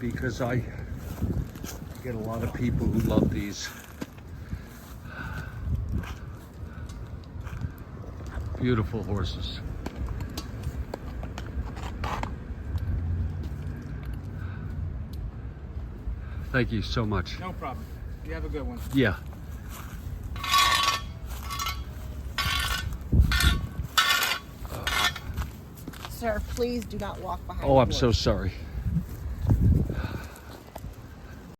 because I get a lot of people who love these. Beautiful horses. Thank you so much. No problem. You have a good one. Yeah. Sir, please do not walk behind Oh, the I'm so horse. sorry.